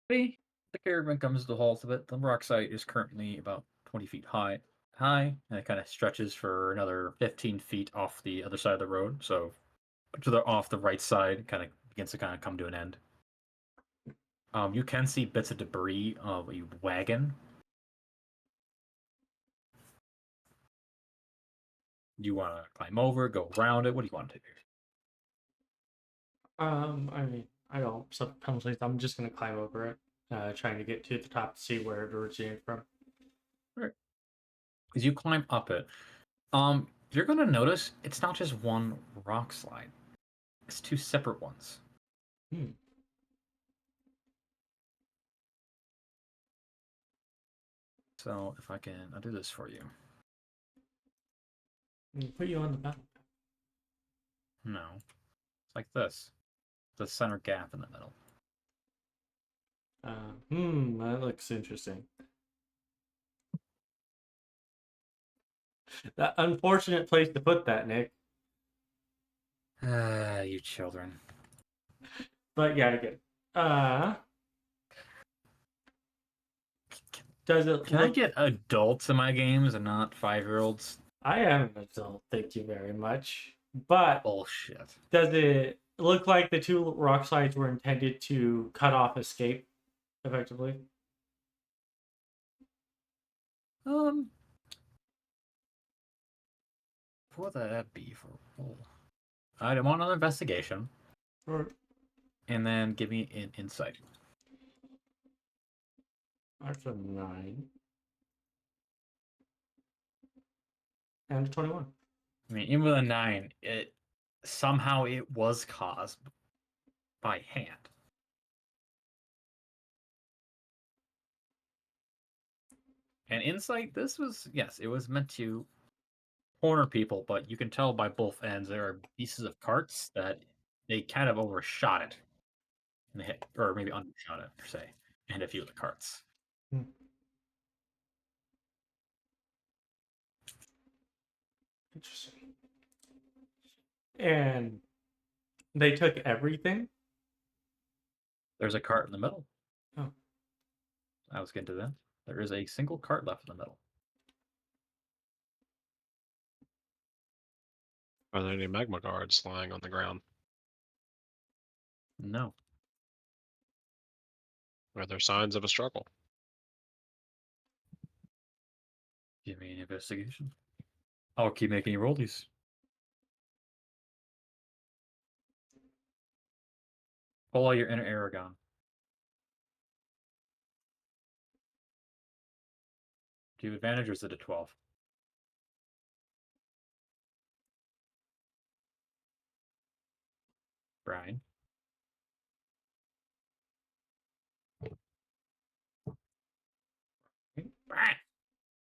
The caravan comes to a halt a bit. The rock site is currently about 20 feet high, and it kind of stretches for another 15 feet off the other side of the road. So, off the right side, kind of begins to kind of come to an end. You can see bits of debris of a wagon. You want to climb over, go around it? What do you want to do?
I mean, I don't. Sometimes I'm just gonna climb over it, trying to get to the top to see where it originated from.
Right. As you climb up it, you're gonna notice it's not just one rock slide; it's two separate ones.
Hmm.
So if I'll do this for you.
Put you on the battle.
No, it's like this. The center gap in the middle.
That looks interesting. That unfortunate place to put that, Nick.
You children.
But yeah, I get it. Does it
Can I
look...
get adults in my games and not 5-year-olds?
I am an adult, thank you very much. But
Bullshit.
does it look like the two rock slides were intended to cut off escape, effectively?
What would that be for a roll? I want another investigation,
Or
and then give me an insight.
that's a 9. And a 21.
I mean, even with a 9, it was caused by hand. And insight, it was meant to corner people, but you can tell by both ends there are pieces of carts that they kind of overshot it. And they hit, or maybe undershot it, per se, and a few of the carts.
Interesting. And they took everything?
There's a cart in the middle.
Oh.
I was getting to that. There is a single cart left in the middle.
Are there any magma guards lying on the ground?
No.
Are there signs of a struggle?
Give me an investigation. I'll keep making you roll these. Pull out your inner Aragon. Do you have advantage or is it a 12? Brian.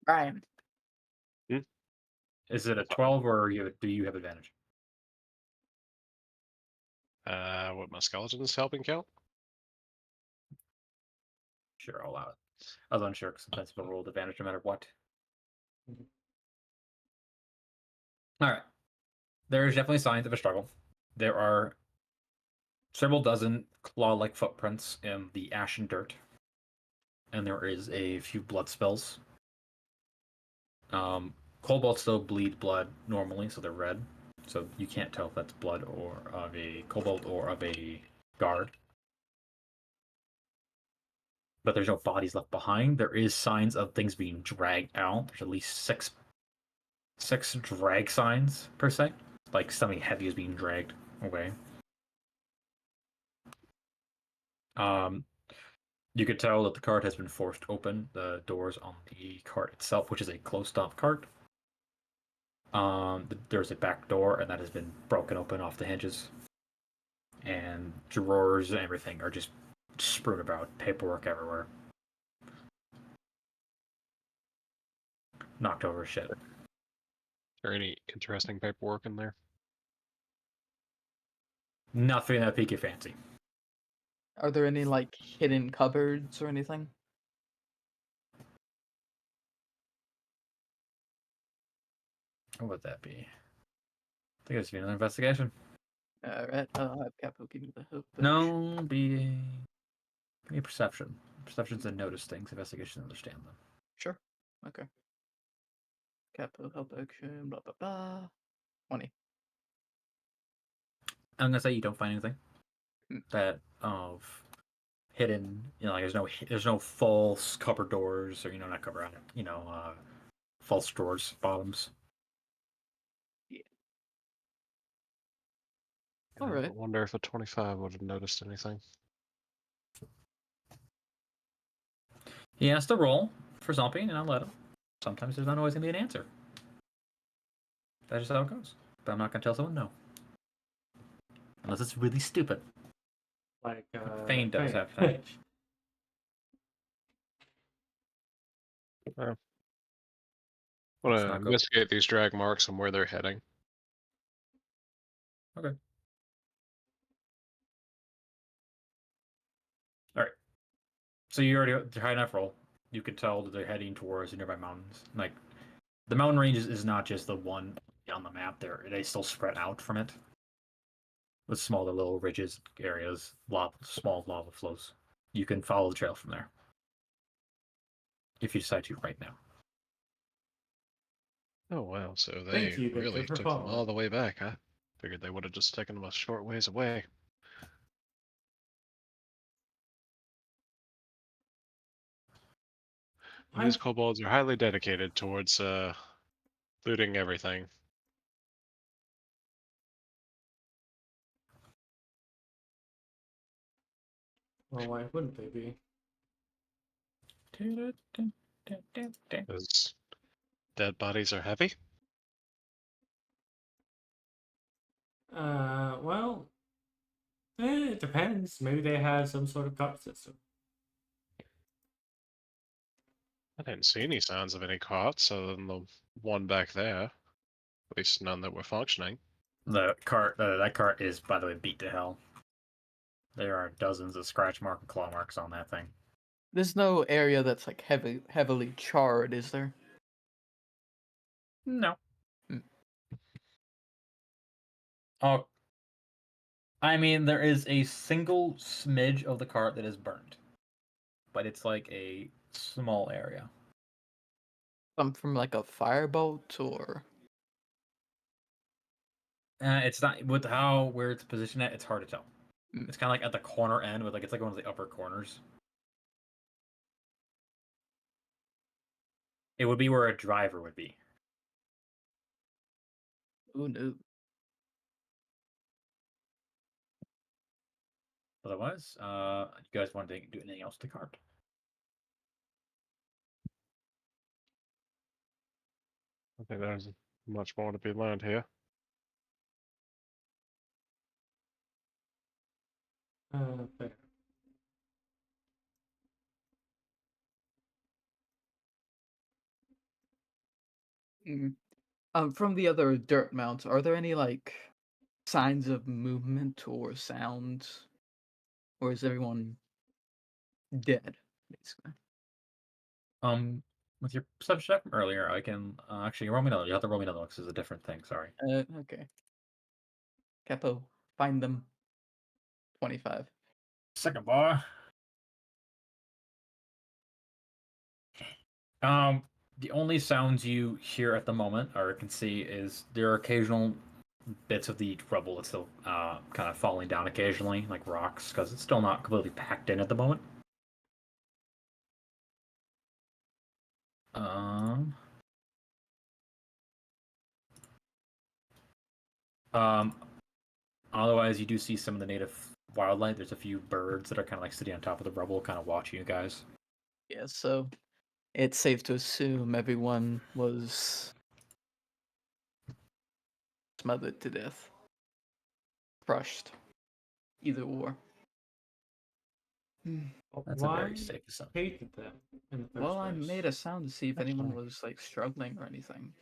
Brian.
Is it a 12 or do you have advantage?
What my skeletons helping count?
Sure, I'll allow it. I was unsure because sometimes people roll advantage no matter what. Alright. There's definitely signs of a struggle. There are several dozen claw-like footprints in the ashen dirt. And there is a few blood spills. Kobolds still bleed blood normally, so they're red. So you can't tell if that's blood or of a kobold or of a guard. But there's no bodies left behind. There is signs of things being dragged out. There's at least six drag signs per se. Like something heavy is being dragged away. You could tell that the cart has been forced open. The doors on the cart itself, which is a closed-off cart. There's a back door, and that has been broken open off the hinges. and drawers and everything are just strewn about, paperwork everywhere. Knocked over shit.
Is there any interesting paperwork in there?
Nothing that pique your fancy.
Are there any like hidden cupboards or anything?
What would that be? I think it's another investigation.
Alright, I'll have Capo give me the hope.
No, be a perception. Perception's to notice things. Investigation to understand them.
Sure. Okay. Capo help action, blah blah blah. 20.
I'm gonna say you don't find anything
Hmm.
that of hidden. You know, like there's no false cupboard doors or not cupboard. False drawers bottoms.
All right.
I wonder if a 25 would have noticed anything.
He has to roll for something, and I'll let him. Sometimes there's not always gonna be an answer. That's just how it goes. But I'm not gonna tell someone no, unless it's really stupid.
Like
Fane does have that.
I want
Let's
to
not go.
investigate these drag marks and where they're heading.
Okay. All right. So you already high enough roll. You could tell that they're heading towards the nearby mountains. Like the mountain range is not just the one on the map. They still spread out from it with smaller little ridges, areas, small lava flows. You can follow the trail from there if you decide to right now.
Oh wow, so they
Thank you, Victor,
really
for
took them all
following.
the way back, huh? Figured they would have just taken them a short ways away. These kobolds are highly dedicated towards looting everything.
Well, why wouldn't they be?
Because dead bodies are heavy.
Well, it depends. Maybe they have some sort of cart system.
I didn't see any signs of any carts other than the one back there. At least none that were functioning.
That cart is, by the way, beat to hell. There are dozens of scratch mark and claw marks on that thing.
There's no area that's like heavily charred, is there?
No.
Hmm.
Oh, I mean, there is a single smidge of the cart that is burned, but it's like a small area.
Some from like a firebolt or
It's not with where it's positioned at. It's hard to tell.
Hmm.
It's kind of like at the corner end, with it's like one of the upper corners. It would be where a driver would be.
oh no.
Otherwise, you guys want to do anything else to the cart?
I think there's much more to be learned here.
Fair.
From the other dirt mounts, are there any like signs of movement or sounds, or is everyone dead, basically?
With your perception check from earlier, I can actually roll me another. You have to roll me another one because it's a different thing. Sorry.
Okay. Capo, find them. 25.
Second bar. The only sounds you hear at the moment, or can see, is there are occasional bits of the rubble that's still kind of falling down occasionally, like rocks, because it's still not completely packed in at the moment. Um, um, Otherwise, you do see some of the native wildlife. There's a few birds that are kind of like sitting on top of the rubble, kind of watching you guys.
Yeah, so it's safe to assume everyone was smothered to death. Crushed. either or.
But
That's a
why
very safe assumption.
hated them in the first
Well, I
place?
made a sound to see if
That's
anyone
fine.
was like struggling or anything.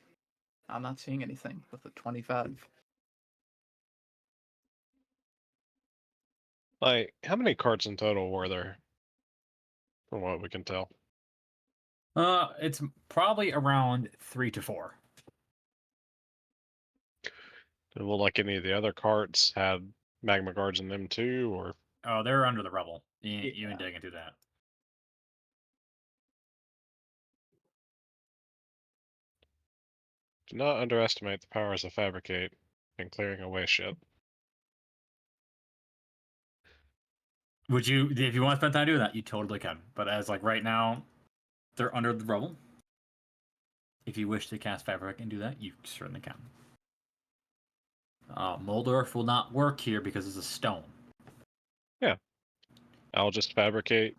I'm not seeing anything with a 25.
Like, how many cards in total were there? From what we can tell.
It's probably around 3 to 4.
Will like any of the other cards had magma guards in them too, or
Oh, they're under the rubble. You ain't
Yeah.
digging through that.
do not underestimate the powers of fabricate and clearing away shit.
Would you, if you want to spend time doing that, you totally can. But as like right now, they're under the rubble. If you wish to cast fabric and do that, you certainly can. Moldorf will not work here because it's a stone.
I'll just fabricate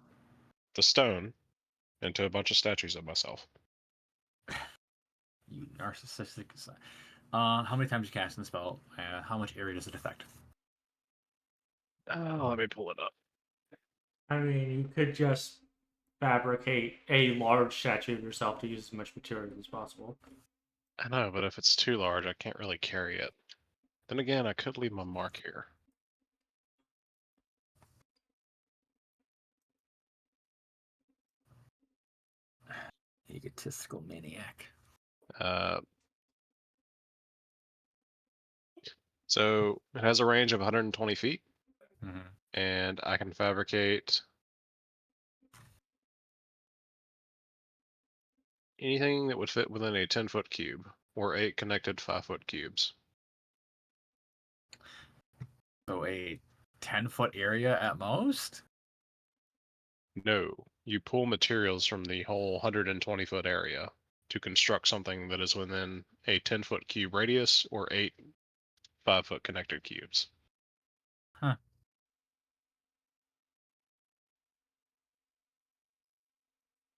the stone into a bunch of statues of myself.
You narcissistic. How many times you cast the spell? How much area does it affect?
Let me pull it up.
I mean, you could just fabricate a large statue of yourself to use as much material as possible.
I know, but if it's too large, I can't really carry it. Then again, I could leave my mark here.
Egotistical maniac.
So it has a range of 120 feet,
Mm-hmm.
and I can fabricate anything that would fit within a 10-foot cube, or 8 connected 5-foot cubes.
So a 10-foot area at most?
No, you pull materials from the whole 120-foot area to construct something that is within a 10-foot cube radius, or 8 5-foot connected cubes.
Huh.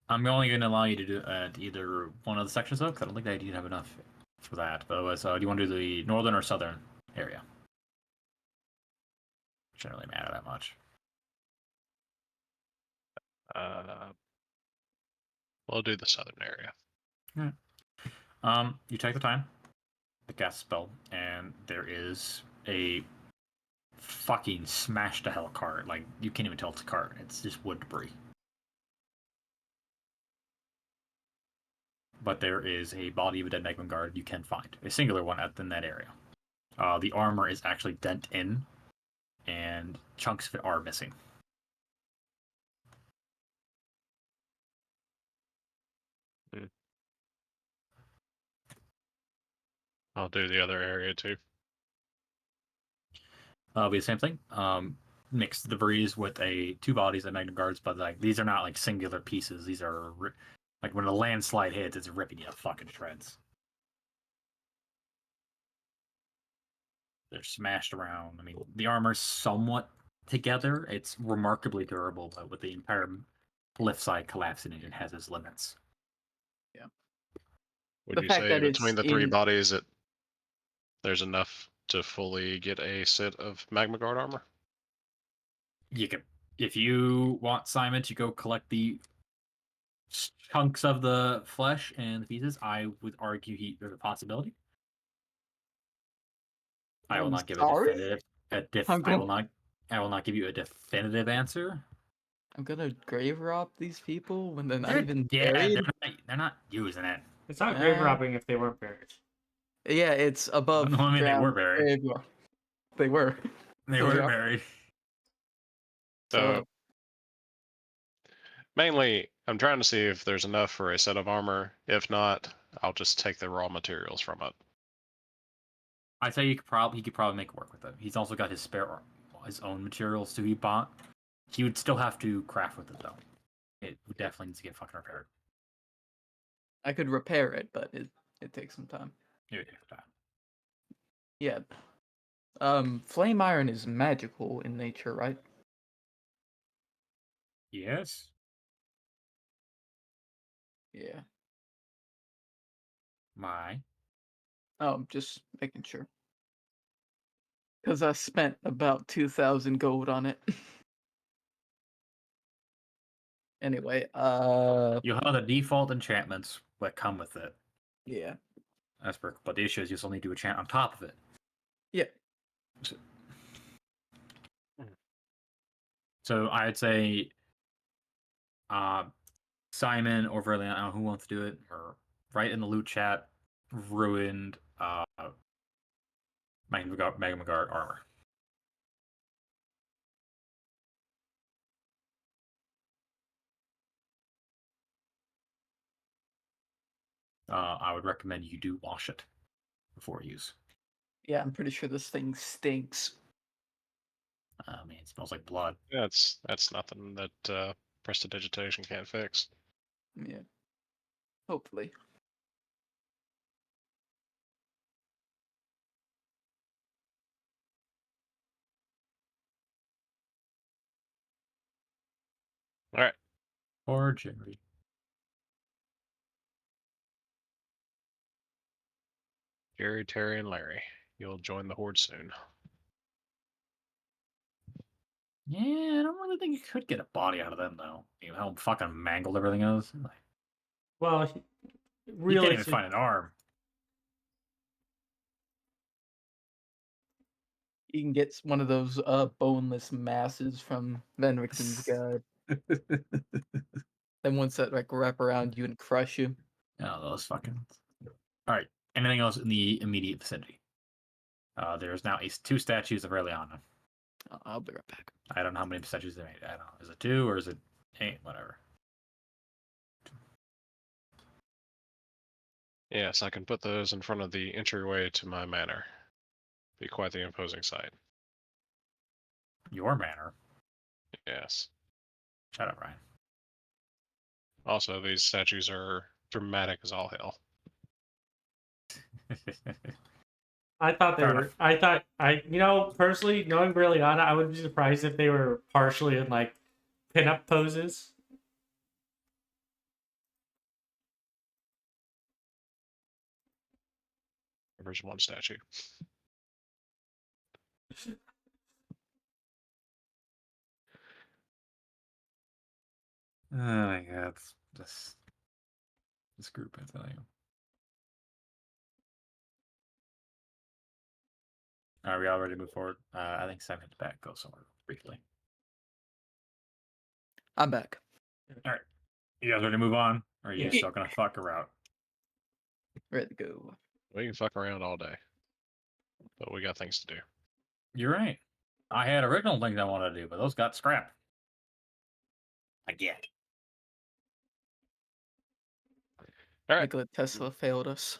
I'm only going to allow you to do either one of the sections though, because I don't think that you have enough for that. But otherwise, do you want to do the northern or southern area? Shouldn't really matter that much.
We'll do the southern area.
You take the time to cast a spell, and there is a fucking smashed to hell cart. Like, you can't even tell it's a cart. It's just wood debris. But there is a body of a dead Magman guard you can find. A singular one in that area. The armor is actually dent in, and chunks of it are missing.
I'll do the other area too.
It'll be the same thing. Mix the debris with two bodies of Magna Guards, but like these are not like singular pieces. These are like when a landslide hits, it's ripping you to fucking shreds. They're smashed around. I mean, the armor's somewhat together. It's remarkably durable, but with the entire left side collapsing, it has its limits.
Would
The
you
fact
say
that it's
between the three
in-
bodies that there's enough to fully get a set of Magma Guard armor?
You can, if you want, Simon, to go collect the chunks of the flesh and the pieces. I would argue there's a possibility. I will
I'm
not give
sorry?
I will not give you a definitive answer.
I'm gonna grave rob these people when they're not
They're
even
dead.
buried.
They're not using it.
It's not grave
Eh.
robbing if they weren't buried.
Yeah, it's above
No, I mean, they
ground.
were buried.
They were.
They
So
were
they are-
buried.
So
So
mainly, I'm trying to see if there's enough for a set of armor. If not, I'll just take the raw materials from it.
I'd say he could probably make it work with it. He's also got his own materials to be bought. He would still have to craft with it though. It would definitely needs to get fucking repaired.
I could repair it, but it takes some time.
It would take time.
Yeah. Flame iron is magical in nature, right?
Yes.
Yeah.
My.
Oh, just making sure. Because I spent about 2,000 gold on it. Anyway,
You have the default enchantments that come with it.
yeah.
But the issue is you still need to enchant on top of it.
Yeah.
So I'd say Simon or Verleana, I don't know who wants to do it, or write in the loot chat, ruined Magma-Guard armor. I would recommend you do wash it before use.
Yeah, I'm pretty sure this thing stinks.
I mean, it smells like blood.
Yeah, that's nothing that prestidigitation can't fix.
Yeah. Hopefully.
All right.
Or Jerry.
Jerry, Terry, and Larry. You'll join the horde soon.
Yeah, I don't really think you could get a body out of them, though. You know how fucking mangled everything is?
Well,
You
really,
can't even find an arm.
You can get one of those boneless masses from Venrixen's guide. Then ones that like wrap around you and crush you.
Oh, those fucking. Alright, anything else in the immediate vicinity? There's now 2 statues of Verleana.
I'll be right back.
I don't know how many statues they made. I don't know. Is it 2 or is it 8? Whatever.
Yes, I can put those in front of the entryway to my manor. Be quite the imposing sight.
Your manor.
Yes.
Shut up, Ryan.
Also, these statues are dramatic as all hell.
I thought they
Fair
were.
enough.
I thought personally, knowing Verleana, I would be surprised if they were partially in like pinup poses.
There's one statue.
Oh my god, this group, I tell you. Are we all ready to move forward? I think Simon's back. Go somewhere briefly.
I'm back.
All right, you guys ready to move on? Or are you
Yeah.
still gonna fuck around?
Ready to go.
We can fuck around all day, but we got things to do.
You're right. I had original things I wanted to do, but those got scrapped. Again.
All right.
Nikola Tesla failed us.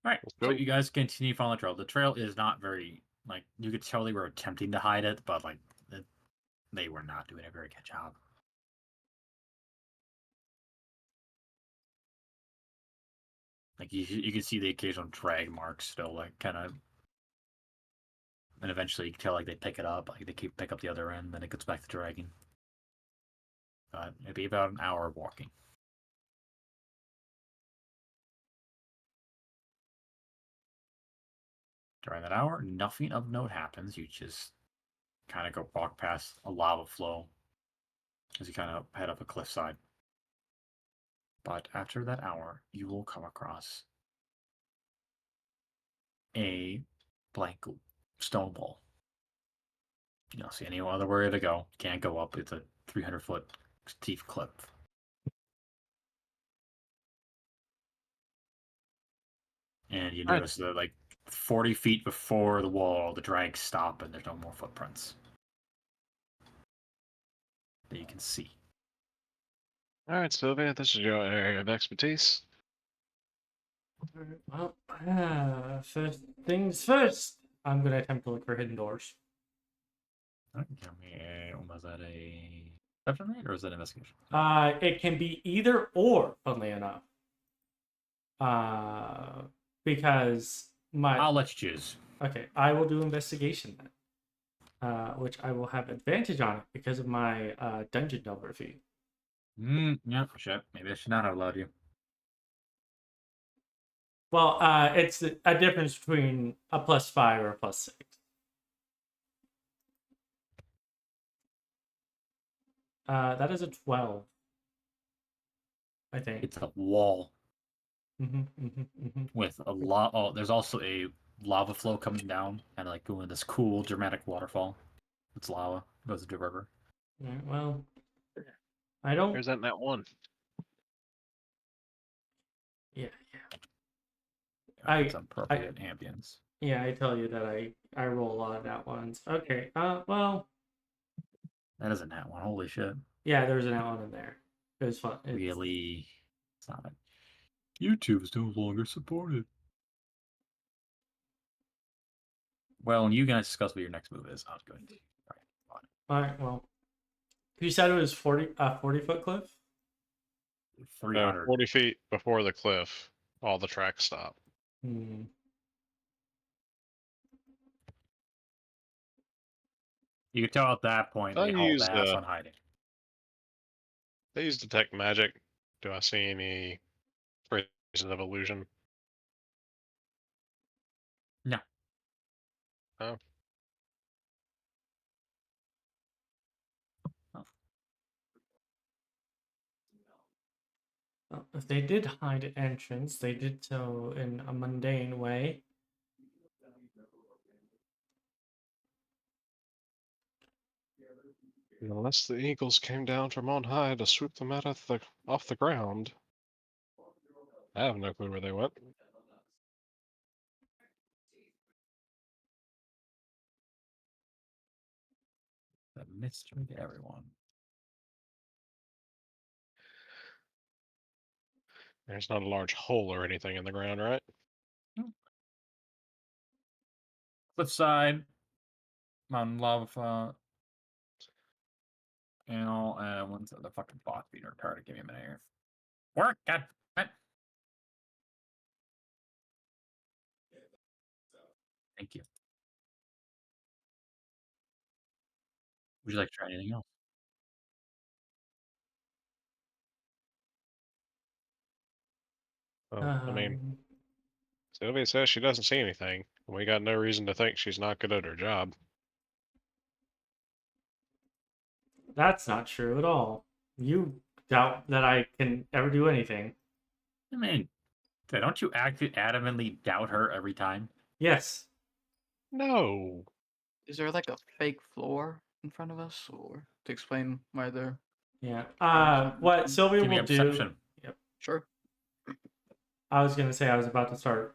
All right,
Let's
so
go.
you guys continue following the trail. The trail is not very, like, you could tell they were attempting to hide it, but, like, they were not doing a very good job. Like, you can see the occasional drag marks still, like, kind of. And eventually you can tell, like, they pick it up, like, they pick up the other end, then it gets back to dragging. But it'd be about an hour of walking. During that hour, nothing of note happens. You just kind of walk past a lava flow as you kind of head up a cliffside. But after that hour, you will come across a blank stone wall. You don't see any other way to go. You can't go up. It's a 300-foot steep cliff. And you notice that, like, 40 feet before the wall, the drags stop and there's no more footprints that you can see.
All right, Sylvia, this is your area of expertise.
Well, first things first. I'm gonna attempt to look for hidden doors.
Give me was that a perception rate or is that investigation?
It can be either or, funnily enough. Because
I'll let you choose.
Okay, I will do investigation then. Which I will have advantage on it because of my dungeon delver feat.
Yeah, shit. Maybe I should not have allowed you.
Well, it's a difference between a +5 or a +6. That is a 12. I think.
It's a wall
Mm-hmm.
with a lot. Oh, there's also a lava flow coming down and like going this cool dramatic waterfall. It's lava. Goes into a river.
Yeah, well, I don't.
Here's that one.
Yeah.
It's appropriate ambience.
Yeah, I tell you that I roll a lot of that ones. Okay. Well.
That isn't that one. Holy shit.
Yeah, there's an one in there. It was fun.
Really? It's not it. YouTube is no longer supported. Well, you guys discuss what your next move is. I was going to.
All right. Well, you said it was 40-foot cliff.
300.
40 feet before the cliff, all the tracks stop.
Hmm.
You can tell at that point
I
they hauled
use,
ass on hiding.
They use detect magic. Do I see any traces of illusion?
No.
Oh.
Well, if they did hide an entrance, they did so in a mundane way.
Unless the eagles came down from on high to swoop them out of off the ground. I have no clue where they went.
The mystery to everyone.
There's not a large hole or anything in the ground, right?
Cliffside, mountain lava, and one's the fucking bot being retarded. Give me a minute here. Work, God. Thank you. Would you like to try anything else?
Well, I mean, Sylvia says she doesn't see anything. And we got no reason to think she's not good at her job.
That's not true at all. You doubt that I can ever do anything.
I mean, don't you actually adamantly doubt her every time?
Yes.
No.
Is there like a fake floor in front of us, or to explain why they're
Yeah. What Sylvia
Give me
will
a
do.
perception.
Yep.
sure?
I was gonna say I was about to start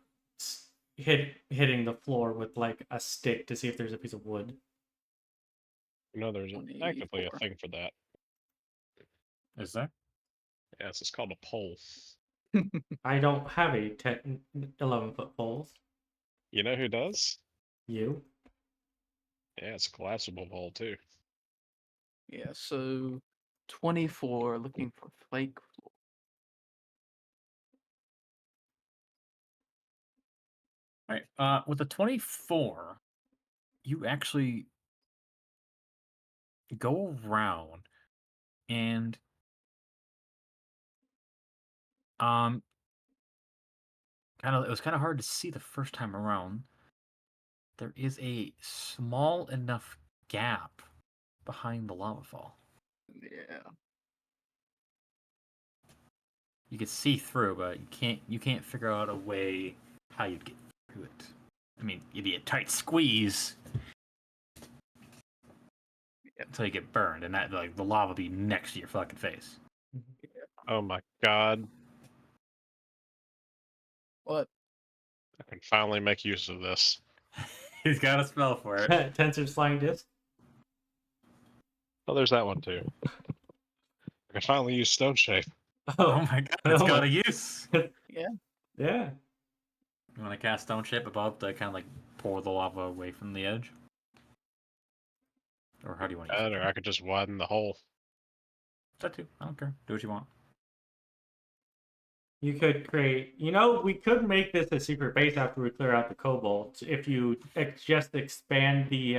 hitting the floor with like a stick to see if there's a piece of wood.
You know, there's actively a
24.
thing for that.
Is there?
Yes, it's called a pole.
I don't have a 11-foot poles.
You know who does?
You.
Yeah, it's a collapsible pole too.
Yeah, so 24, looking for flake floor.
All right. With the 24, you actually go around and it was kind of hard to see the first time around. There is a small enough gap behind the lava fall.
Yeah.
You can see through, but you can't figure out a way how you'd get through it. I mean, it'd be a tight squeeze until you get burned, and that like the lava be next to your fucking face.
Oh my god.
What?
I can finally make use of this.
He's got a spell for it.
Tensor flying disc.
Oh, there's that one too. I can finally use Stone Shape.
Oh my god, it's got a use.
Yeah.
Yeah.
You want to cast Stone Shape above to kind of like pour the lava away from the edge? Or how do you want to use it?
Or I could just widen the hole.
That too. I don't care. Do what you want.
You could create. We could make this a secret base after we clear out the kobolds. If you just expand the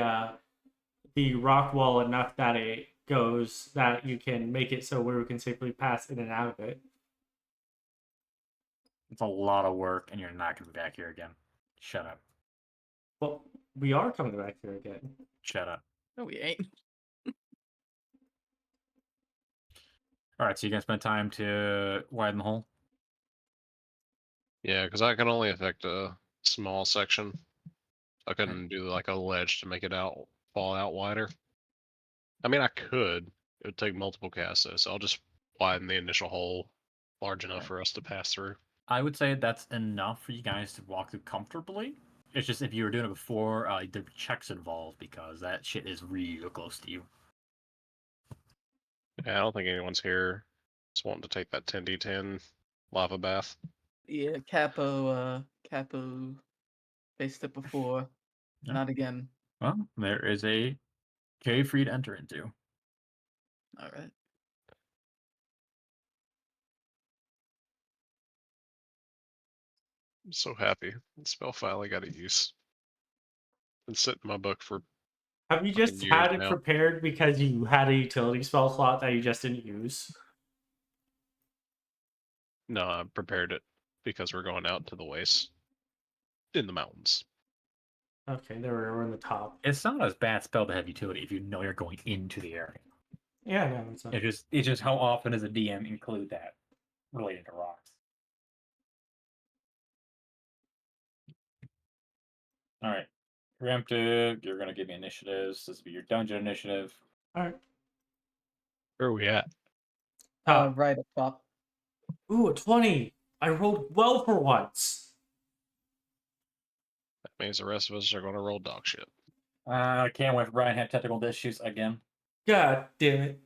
rock wall enough that it goes that you can make it so where we can safely pass in and out of it.
It's a lot of work, and you're not going to be back here again. Shut up.
Well, we are coming back here again.
Shut up.
No, we ain't.
All right, so you can spend time to widen the hole.
Yeah, because I can only affect a small section. I couldn't do like a ledge to make it fall out wider. I mean, I could. It would take multiple casts, though, so I'll just widen the initial hole large enough for us to pass through.
I would say that's enough for you guys to walk through comfortably. It's just if you were doing it before, there were checks involved because that shit is real close to you.
Yeah, I don't think anyone's here is wanting to take that 10d10 lava bath.
Yeah, Capo faced it before.
Yeah.
Not again.
Well, there is a cave for you to enter into.
All right.
I'm so happy. The spell finally got a use. Been sitting in my book for
Have you
fucking
just
years
had it
now.
prepared because you had a utility spell slot that you just didn't use?
No, I prepared it because we're going out to the waste in the mountains.
Okay, we're in the top.
It's not as bad spell to have utility if you know you're going into the area.
Yeah, no, it's not.
It's just how often does a DM include that related to rocks? All right, preemptive. You're gonna give me initiatives. This will be your dungeon initiative.
All right.
Where are we at?
Right up top.
Ooh, a 20. I rolled well for once.
That means the rest of us are going to roll dog shit.
I can't wait for Brian to have technical issues again.
God damn it.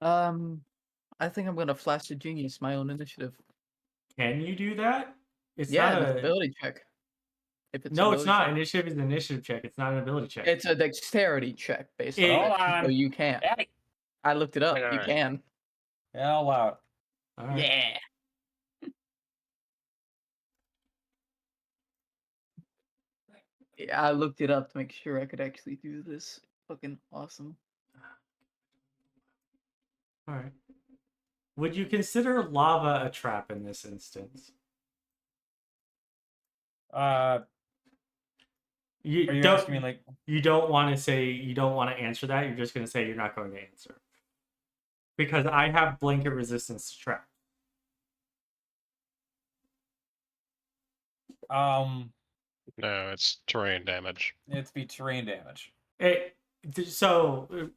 I think I'm gonna flash the genius my own initiative.
Can you do that? It's
Yeah,
not
it's
a
ability check. If it's
No, it's
ability
not.
check.
Initiative is an initiative check. It's not an ability check.
It's a dexterity check based
It-
on
Hold
it.
on.
So you can't.
Hey,
I looked it up. You
Alright.
can.
hell out.
All right.
Yeah. Yeah, I looked it up to make sure I could actually do this. Fucking awesome.
All right. Would you consider lava a trap in this instance?
Are
You
you
don't.
asking me like?
You don't want to say. You don't want to answer that. You're just going to say you're not going to answer. Because I have blanket resistance to trap.
No, it's terrain damage.
It'd be terrain damage.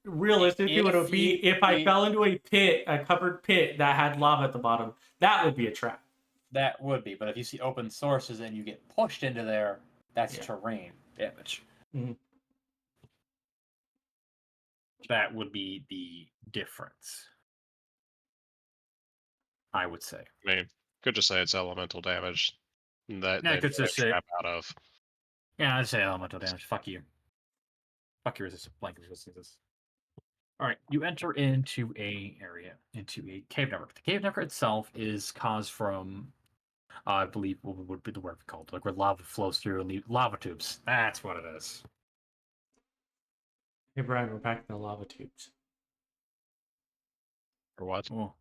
Realistically, what it would be if I
you-
fell into a pit, a covered pit that had lava at the bottom, that would be a trap.
That would be, but if you see open sources and you get pushed into there, that's
Yeah.
terrain damage.
Mhm.
That would be the difference, I would say.
I mean, could just say it's elemental damage. That
Yeah, I
they
could
made a
just say-
trap out of.
Yeah, I'd say elemental damage. Fuck you. Fuck your blanket resistances. All right, you enter into a cave network. The cave network itself is caused from, I believe, what would be the word called, like where lava flows through and leave lava tubes. That's what it is.
Hey, Brian, we're back in the lava tubes.
Or what?
Oh,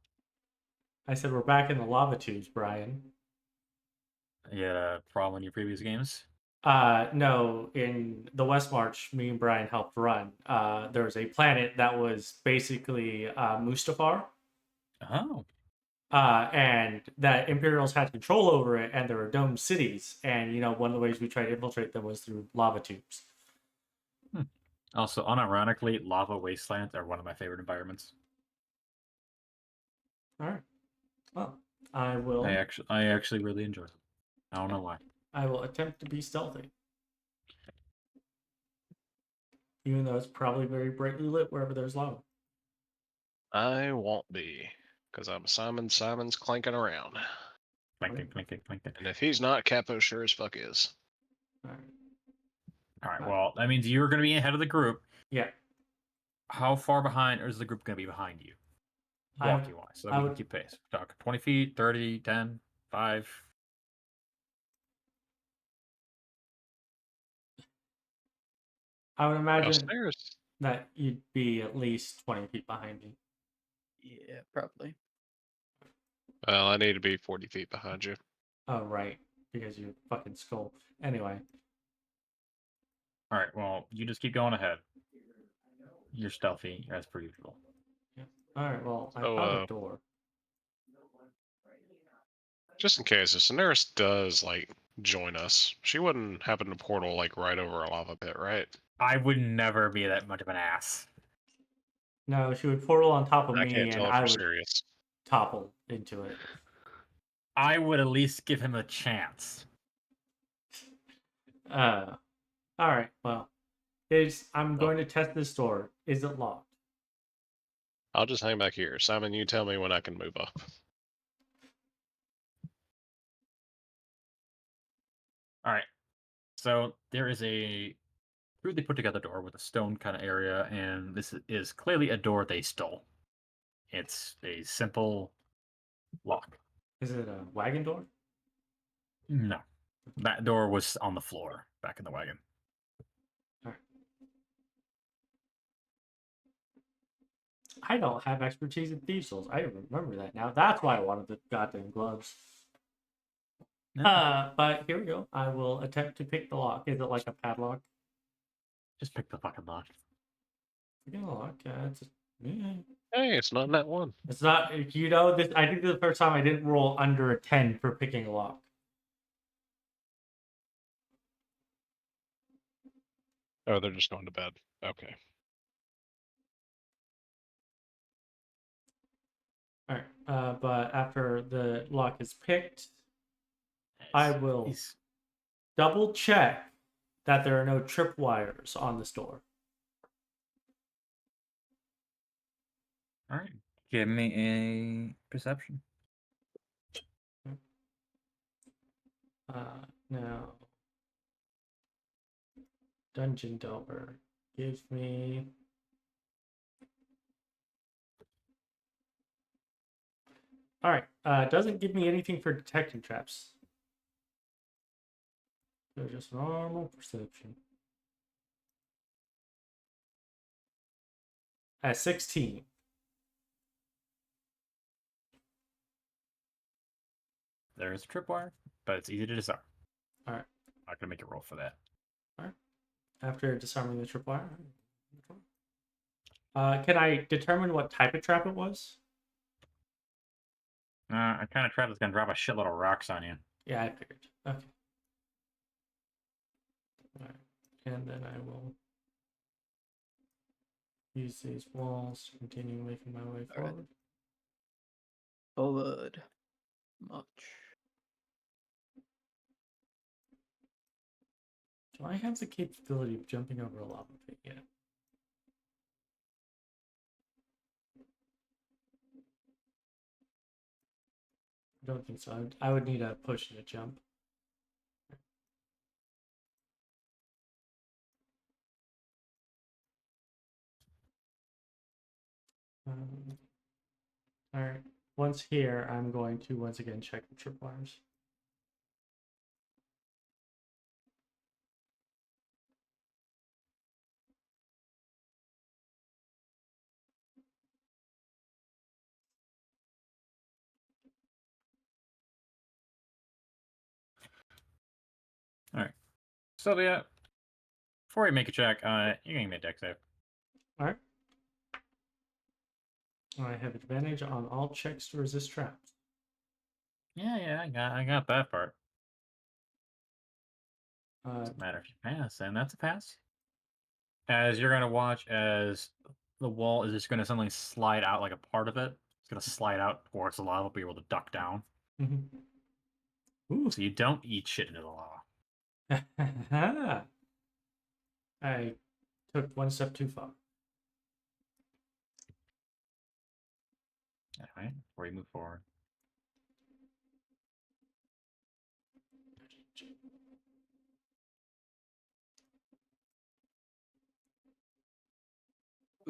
I said we're back in the lava tubes, Brian.
you had a problem in your previous games?
No, in the West March, me and Brian helped run. There was a planet that was basically Mustafar.
Oh.
And that Imperials had control over it, and there were domed cities. And, one of the ways we tried to infiltrate them was through lava tubes.
Also, unironically, lava wastelands are one of my favorite environments.
All right. Well, I will.
I actually really enjoy them. I don't know why.
I will attempt to be stealthy. Even though it's probably very brightly lit wherever there's lava.
I won't be, because I'm Simon. Simon's clanking around.
Clanking.
And if he's not, Capo sure as fuck is.
All right.
All right, well, that means you're going to be ahead of the group.
Yeah.
How far behind is the group going to be behind you? Walking wise, so that we can keep pace. Talk 20 feet, 30, 10, 5.
I would imagine
Upstairs.
that you'd be at least 20 feet behind me.
Yeah, probably.
Well, I need to be 40 feet behind you.
Oh, right. Because you fucking skull. Anyway.
All right. Well, you just keep going ahead. You're stealthy as per usual.
Alright, well, I
So,
found a door.
just in case, if Cineres does, like, join us, she wouldn't happen to portal, like, right over a lava pit, right?
I would never be that much of an ass.
No, she would portal on top of
I
me,
can't
and
tell if
I
you're
would
serious.
topple into it.
I would at least give him a chance.
Alright, well. I'm going to test this door. Is it locked?
I'll just hang back here. Simon, you tell me when I can move up.
All right. So there is a crudely put together door with a stone kind of area, and this is clearly a door they stole. It's a simple lock.
Is it a wagon door?
No. That door was on the floor back in the wagon.
I don't have expertise in thieves' tools. I remember that now. That's why I wanted the goddamn gloves.
No,
But here we go. I will attempt to pick the lock. Is it like a padlock?
just pick the fucking lock.
Picking the lock.
Hey, it's not that one.
It's not. You know this. I think this is the first time I didn't roll under a 10 for picking a lock.
Oh, they're just going to bed. Okay.
All right. But after the lock is picked, I will
He's-
double check that there are no tripwires on this door.
All right. Give me a perception.
Now, Dungeon Delver, give me. All right. Doesn't give me anything for detecting traps. So just normal perception. At 16.
There is a tripwire, but it's easy to disarm.
All right.
I'm not gonna make a roll for that.
After disarming the tripwire. Can I determine what type of trap it was?
I kind of trap that's gonna drop a shitload of rocks on you.
Yeah, I figured. Okay. All right. And then I will use these walls to continue making my way
All right.
forward.
Forward. Much.
Do I have the capability of jumping over a lava pit yet? I don't think so. I would need a push and a jump. All right. Once here, I'm going to once again check the tripwires.
All right. Sylvia, before you make a check, you can make a dex save.
All right. I have advantage on all checks to resist traps.
Yeah, I got that part. Doesn't matter if you pass, and that's a pass. As you're gonna watch as the wall is just gonna suddenly slide out, like a part of it. It's gonna slide out towards the lava, be able to duck down.
Ooh.
So you don't eat shit into the lava.
I took one step too far.
Alright, before you move forward.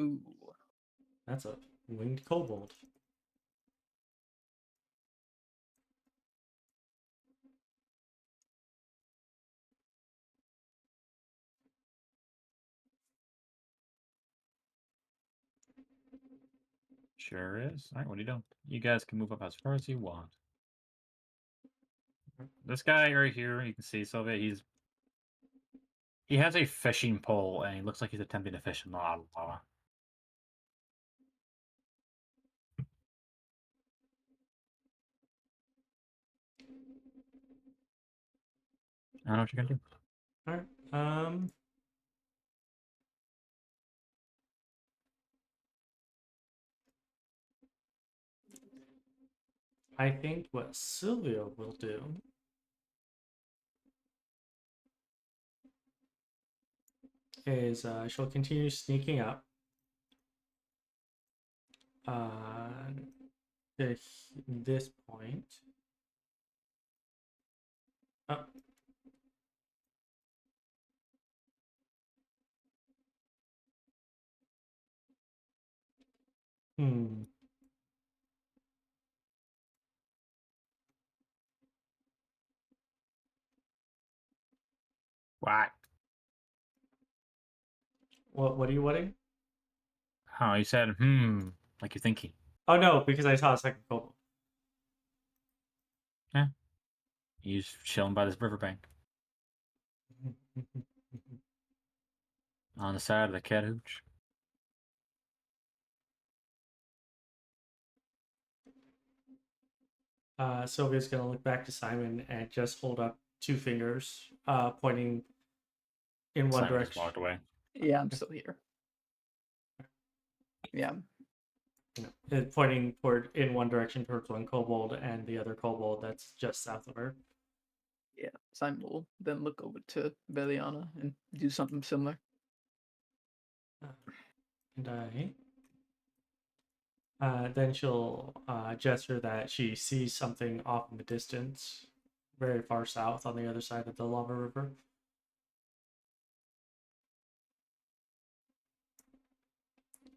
Ooh.
That's a winged kobold.
Sure is. All right, what are you doing? You guys can move up as far as you want. This guy right here, you can see Sylvia. He has a fishing pole, and he looks like he's attempting to fish in the lava. I don't know what you're gonna do.
All right. I think what Sylvia will do is she'll continue sneaking up to this point. Oh. Hmm.
What?
What are you wanting?
Oh, you said, like you're thinking.
Oh no, because I saw a second kobold.
Yeah. He's chilling by this riverbank on the side of the cat hooch.
Sylvia's gonna look back to Simon and just hold up two fingers, pointing in one
Simon just
direction.
walked away.
Yeah, I'm still here. Yeah.
Pointing toward in one direction towards one kobold and the other kobold that's just south of her.
Yeah. Simon will then look over to Verleana and do something similar.
And then she'll gesture that she sees something off in the distance, very far south on the other side of the lava river.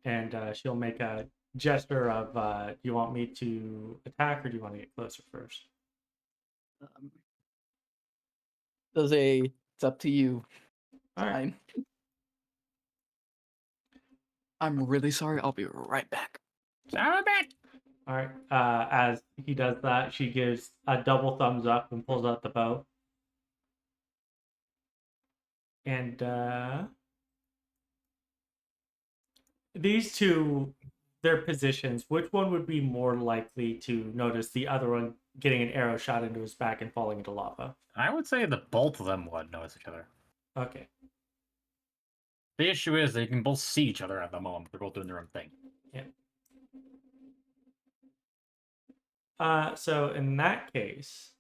And she'll make a gesture of, do you want me to attack or do you want to get closer first?
It's up to you.
All right.
I'm really sorry. I'll be right back.
I'm back.
All right. As he does that, she gives a double thumbs up and pulls out the bow. And these two, their positions, which one would be more likely to notice the other one getting an arrow shot into his back and falling into lava?
I would say that both of them would notice each other.
Okay.
The issue is they can both see each other at the moment. They're both doing their own thing.
Yeah. So in that case,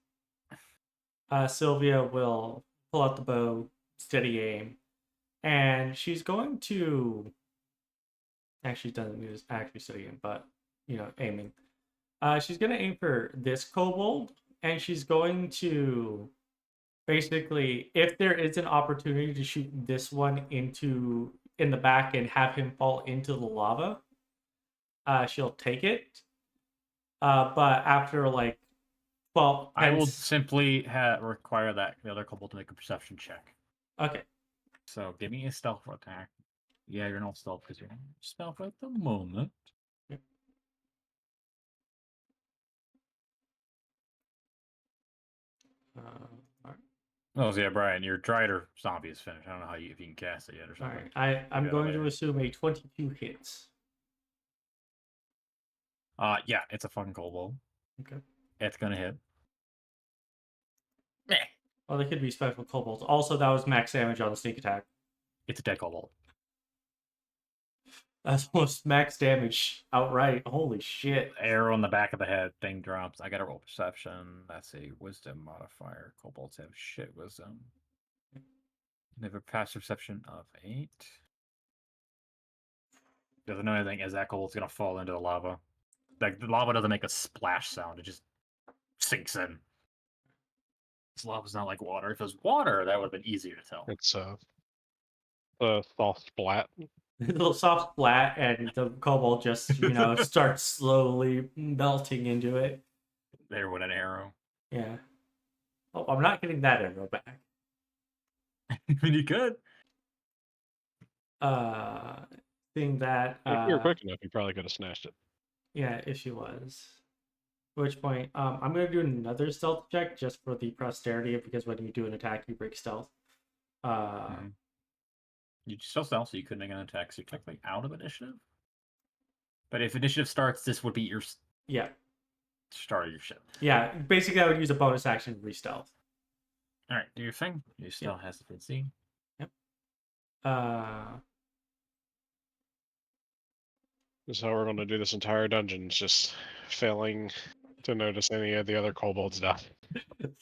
Sylvia will pull out the bow, steady aim, and she's going to. Actually, doesn't need to actually steady aim, but aiming. She's going to aim for this kobold, and she's going to basically, if there is an opportunity to shoot this one in the back and have him fall into the lava, she'll take it. But after like, well,
I will simply require that the other kobold to make a perception check.
Okay.
So give me a stealth attack. Yeah, you're not stealth because you're not stealth at the moment.
Yep. All right.
Oh, so yeah, Brian, your Drider zombie is finished. I don't know if you can cast it yet or
All
something.
right. I'm going to assume a 22 hits.
Yeah, it's a fucking kobold.
Okay.
It's gonna hit.
Well, they could be special kobolds. Also, that was max damage on the sneak attack.
It's a dead kobold.
That's almost max damage outright. Holy shit.
Arrow in the back of the head, thing drops. I gotta roll perception. That's a wisdom modifier. Kobolds have shit wisdom. They have a passive perception of 8. Doesn't know anything as that kobold's gonna fall into the lava. Like, the lava doesn't make a splash sound, it just sinks in. This lava's not like water. If it was water, that would have been easier to tell.
It's a soft splat.
A little soft splat, and the kobold just, starts slowly melting into it.
There went an arrow.
Yeah. Oh, I'm not getting that arrow back.
I mean, you could.
Seeing that.
If you were quick enough, you probably could have snatched it.
Yeah, if she was. At which point, I'm gonna do another stealth check just for the posterity, because when you do an attack, you break stealth.
You still stealth, so you couldn't make an attack, so you're technically out of initiative. But if initiative starts, this would be your
Yeah,
start of your ship.
yeah. Basically, I would use a bonus action to re-stealth.
All right, do your thing. You still has to see.
Yep.
This is how we're going to do this entire dungeon. It's just failing to notice any of the other kobolds now.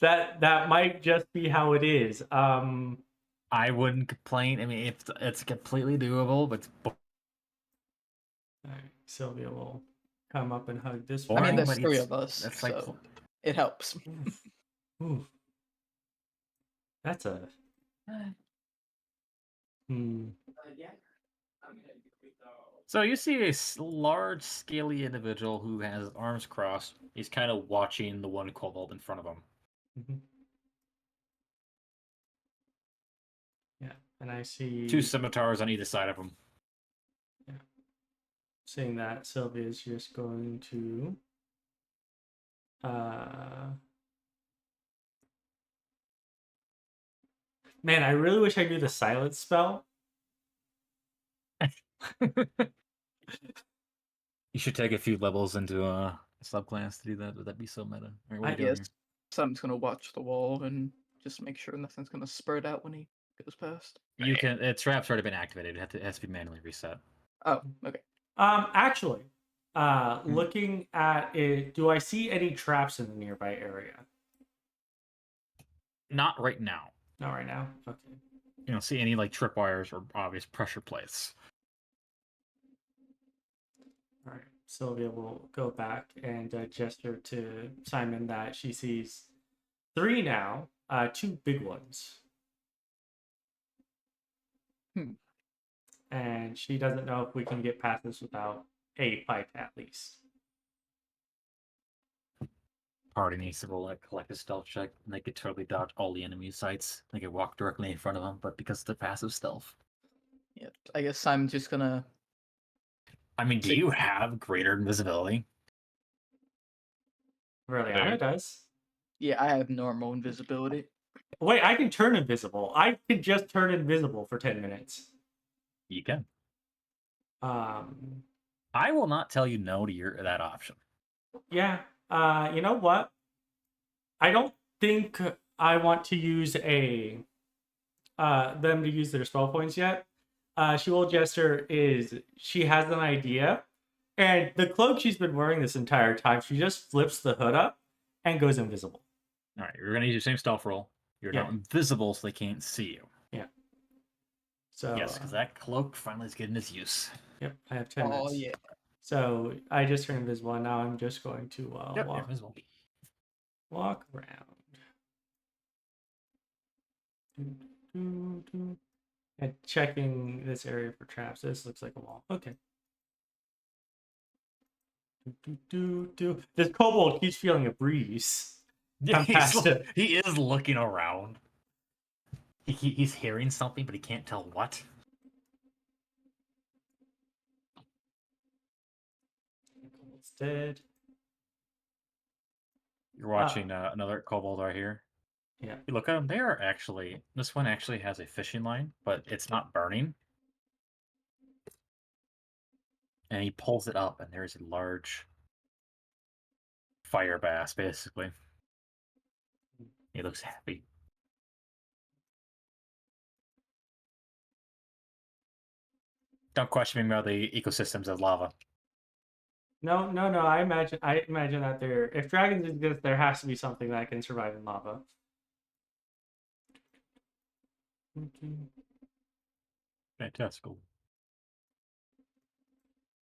That might just be how it is.
I wouldn't complain. I mean, it's completely doable, but it's
Alright, Sylvia will come up and hug this
I
one.
mean,
boring,
there's
but
3
it's-
of us,
that's like
so it helps.
Ooh. That's a
So you see a large, scaly individual who has arms crossed. He's kind of watching the one kobold in front of him.
Mhm. Yeah, and I see
2 scimitars on either side of him.
seeing that Sylvia is just going to man, I really wish I knew the silence spell.
You should take a few levels into a subclass to do that. Would that be so meta? Or what are you doing
Yes.
here?
Sam's gonna watch the wall and just make sure nothing's gonna spurt out when he goes past.
You can. Trap's already been activated. It has to be manually reset.
Oh, okay.
Actually, looking at it, do I see any traps in the nearby area?
Not right now.
Not right now. Okay.
You don't see any like tripwires or obvious pressure plates.
All right. Sylvia will go back and gesture to Simon that she sees 3 now, 2 big ones. And she doesn't know if we can get past this without a fight at least.
Party needs to roll a collective stealth check, and they could totally dodge all the enemy sights. They could walk directly in front of them, but because of the passive stealth.
Yeah, I guess Simon's just gonna.
I mean, do you have greater invisibility?
Verleana does.
Yeah, I have normal invisibility.
Wait, I can turn invisible. I can just turn invisible for 10 minutes.
You can.
Um,
I will not tell you no to that option.
Yeah. You know what? I don't think I want to use them to use their spell points yet. She will gesture she has an idea, and the cloak she's been wearing this entire time, she just flips the hood up and goes invisible.
All right, you're gonna use your same stealth roll. You're now invisible, so they can't see you.
Yeah. So
yes, because that cloak finally is getting its use.
Yep, I have 10 minutes.
Oh yeah.
So I just turned invisible, and now I'm just going to
Yep, you're invisible.
walk around. And checking this area for traps. This looks like a wall. Okay. This kobold keeps feeling a breeze.
Yeah,
I'm past it.
he is looking around. He's hearing something, but he can't tell what.
Kobold's dead.
You're watching another kobold right here.
Yeah.
You look at them. They are actually. This one actually has a fishing line, but it's not burning. And he pulls it up, and there's a large fire bass, basically. He looks happy. Don't question me about the ecosystems of lava.
No. I imagine that if dragons exist, there has to be something that can survive in lava.
Fantastical.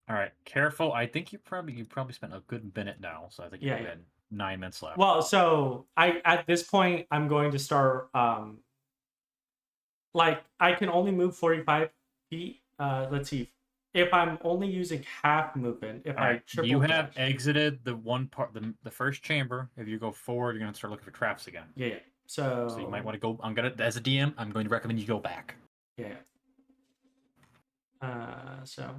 All right, careful. I think you probably spent a good minute now, so I think you had 9 minutes left.
Well, so at this point I'm going to start. Like I can only move 45 feet. Let's see. If I'm only using half movement, if I triple
you have
dash.
exited the one part, the first chamber. If you go forward, you're gonna start looking for traps again.
Yeah. So
you might want to go. As a DM, I'm going to recommend you go back.
Yeah. So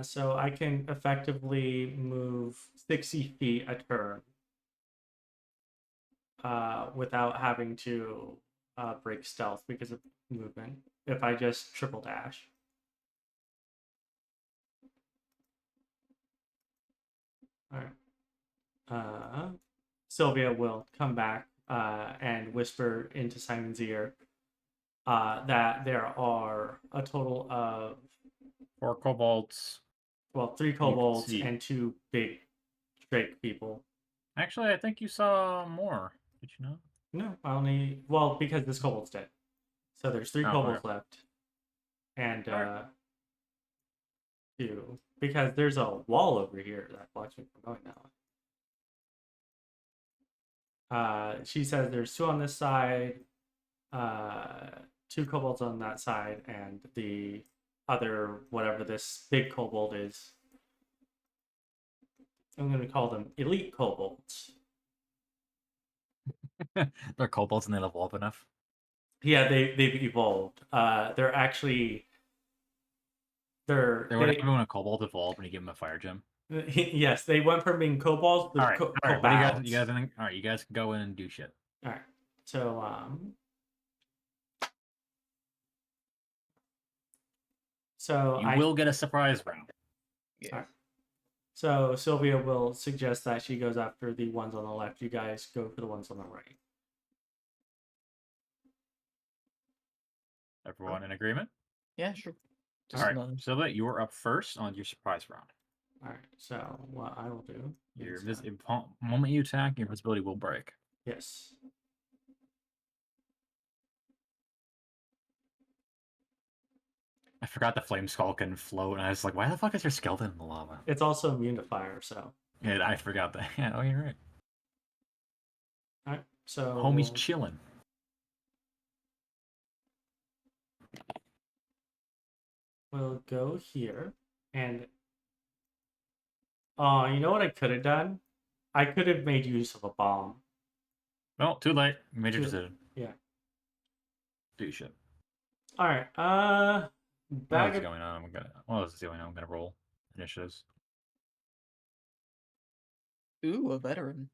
So I can effectively move 60 feet a turn without having to break stealth because of movement if I just triple dash. All right. Sylvia will come back and whisper into Simon's ear that there are a total of
4 kobolds.
3
can
kobolds
see.
and 2 big drake people.
Actually, I think you saw more. Did you know?
No, I only because this kobold's dead. So there's 3
Oh,
kobolds
okay.
left, and
Alright.
2 because there's a wall over here that blocks me from going now. She says there's 2 on this side, 2 kobolds on that side, and the other whatever this big kobold is. I'm going to call them elite kobolds.
They're kobolds and they level up enough.
Yeah, they've evolved. They're actually
They're what happens when a kobold evolve when you give them a fire gem.
Yes, they went from being kobolds to
All right.
kobolds.
What do you guys think? All right, you guys can go in and do shit.
All right. So
you will get a surprise round.
Yeah.
All right. So Sylvia will suggest that she goes after the ones on the left. You guys go for the ones on the right.
Everyone in agreement?
Yeah, sure.
All right. Sylvia, you are up first on your surprise round.
All right. So what I will do is
moment you attack, your invisibility will break.
Yes.
I forgot the flame skull can float, and I was like, why the fuck is your skeleton in the lava?
It's also immune to fire, so.
Yeah, I forgot that. Yeah, oh, you're right.
All right. So
Homie's chilling.
We'll go here and you know what I could have done? I could have made use of a bomb.
Well, too late. Major decision.
Yeah.
Do shit.
All right.
What's going on? What is going on? I'm gonna roll initiatives.
Ooh, a veteran.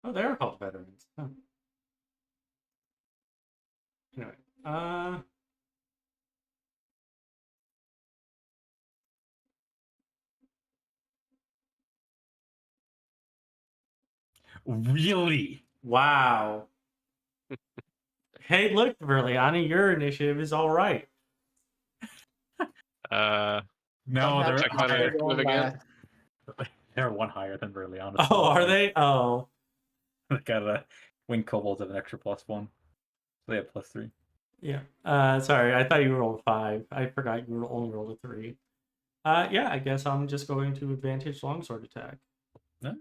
Oh, they're called veterans. Huh. Anyway,
Really?
Wow. Hey, look, Verleana, your initiative is all right.
No, they're
check my
higher.
initiative again.
They're 1 higher than Verleana.
Oh, are they? Oh.
They got a wing kobolds have an extra +1. So they have +3.
Yeah. Sorry, I thought you rolled 5. I forgot you only rolled a 3. Yeah, I guess I'm just going to advantage longsword attack.
No?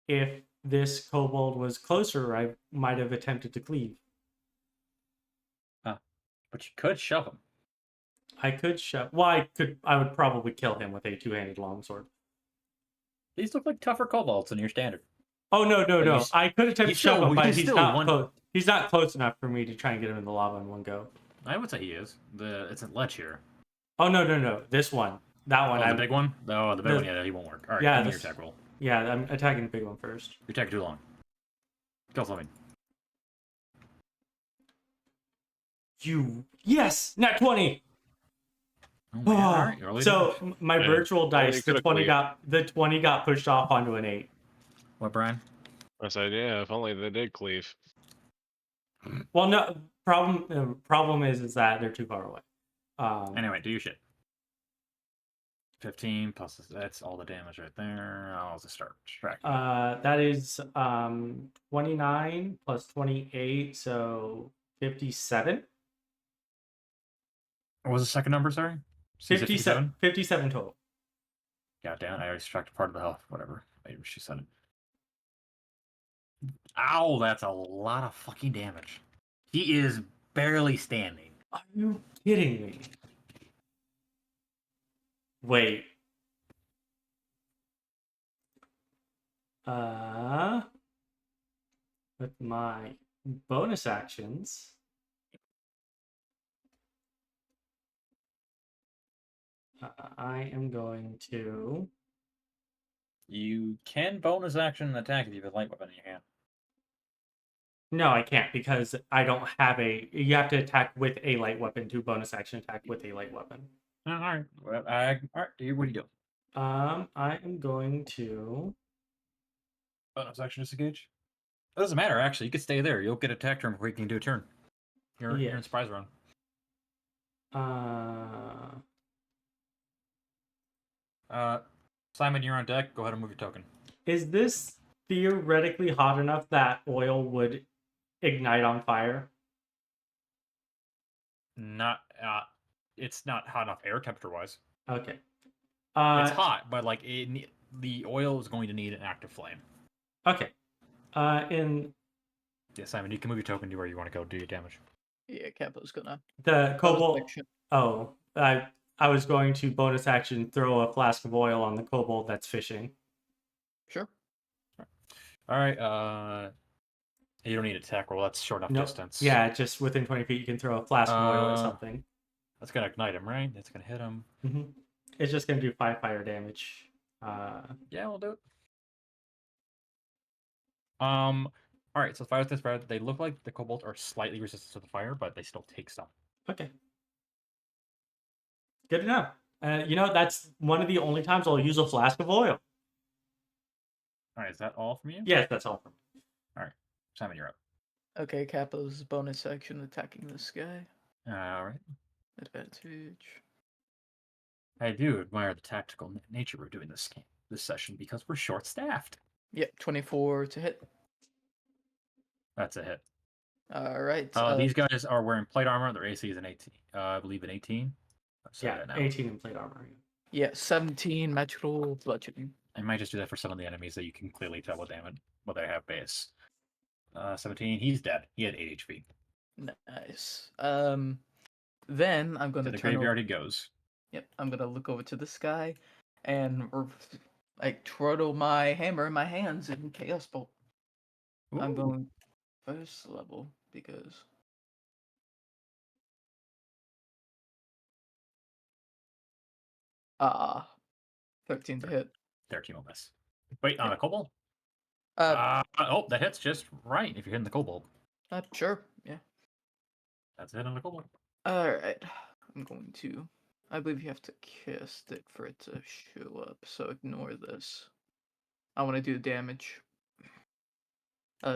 If this kobold was closer, I might have attempted to cleave.
But you could shove him.
I could shove. Well, I would probably kill him with a 2-handed longsword.
These look like tougher kobolds than your standard.
Oh no! I could attempt to shove him, but he's not close enough for me to try and get him in the lava in one go.
I would say he is. It's a ledge here.
Oh no! This one, that one.
Oh, the big one. Oh, the big one. Yeah, he won't work. All right,
yeah,
give me your attack roll.
Yeah, I'm attacking the big one first.
You're taking too long. Kill something.
Yes, nat 20.
Oh my God. All right,
so my virtual dice, the 20 got pushed off onto an 8.
What, Brian?
I said, yeah, if only they did cleave.
Well, no. Problem is that they're too far away.
Anyway, do your shit. 15 plus that's all the damage right there. I'll just start subtracting.
That is 29 plus 28, so 57.
What was the second number, sorry?
57 total.
God damn, I already subtracted part of the health, whatever. Maybe she said it. Ow, that's a lot of fucking damage. He is barely standing.
Are you kidding me? Wait. With my bonus actions, I am going to.
You can bonus action an attack if you have a light weapon in your hand.
No, I can't because I don't have a. You have to attack with a light weapon to bonus action attack with a light weapon.
All right. Well, all right. What are you doing?
I am going to.
Bonus action disengage. It doesn't matter, actually. You can stay there. You'll get attack turn before you can do a turn. You're
Yeah.
in surprise round. Simon, you're on deck. Go ahead and move your token.
Is this theoretically hot enough that oil would ignite on fire?
Not. It's not hot enough air temperature wise.
Okay.
It's hot, but like the oil is going to need an active flame.
Okay. In
Yeah, Simon, you can move your token to where you want to go do your damage.
Yeah, Capo's gonna.
the kobold.
section.
Oh, I was going to bonus action throw a flask of oil on the kobold that's fishing.
Sure.
All right. You don't need attack roll. That's short enough
Nope.
distance.
Yeah, just within 20 feet, you can throw a flask of oil or something.
That's gonna ignite him, right? That's gonna hit him.
Mm-hmm. It's just gonna do 5 fire damage.
Yeah, we'll do it. All right. So fire with this fire. They look like the kobolds are slightly resistant to the fire, but they still take some.
Okay. Good enough. That's one of the only times I'll use a flask of oil.
All right. Is that all from you?
Yes, that's all from me.
All right. Simon, you're up.
Okay, Capo's bonus action attacking this guy.
All right.
Advantage.
I do admire the tactical nature we're doing this session because we're short-staffed.
Yep, 24 to hit.
That's a hit.
All right.
These guys are wearing plate armor. Their AC is an 18. I believe an 18.
Yeah, 18 in plate armor.
Yeah, 17 magical bludgeoning.
I might just do that for some of the enemies that you can clearly tell what damage, what they have base. 17. He's dead. He had 8 HP.
Nice. Then I'm going
To
to
the
turn
graveyard
over.
he goes.
Yep, I'm gonna look over to this guy, and like twirl my hammer in my hands in Chaos Bolt. I'm
Ooh.
going first level because 13 to hit.
13 will miss. Wait, on a kobold? Oh, that hits just right if you're hitting the kobold.
Sure, yeah.
That's a hit on the kobold.
All right, I'm going to. I believe you have to cast it for it to show up, so ignore this. I want to do damage.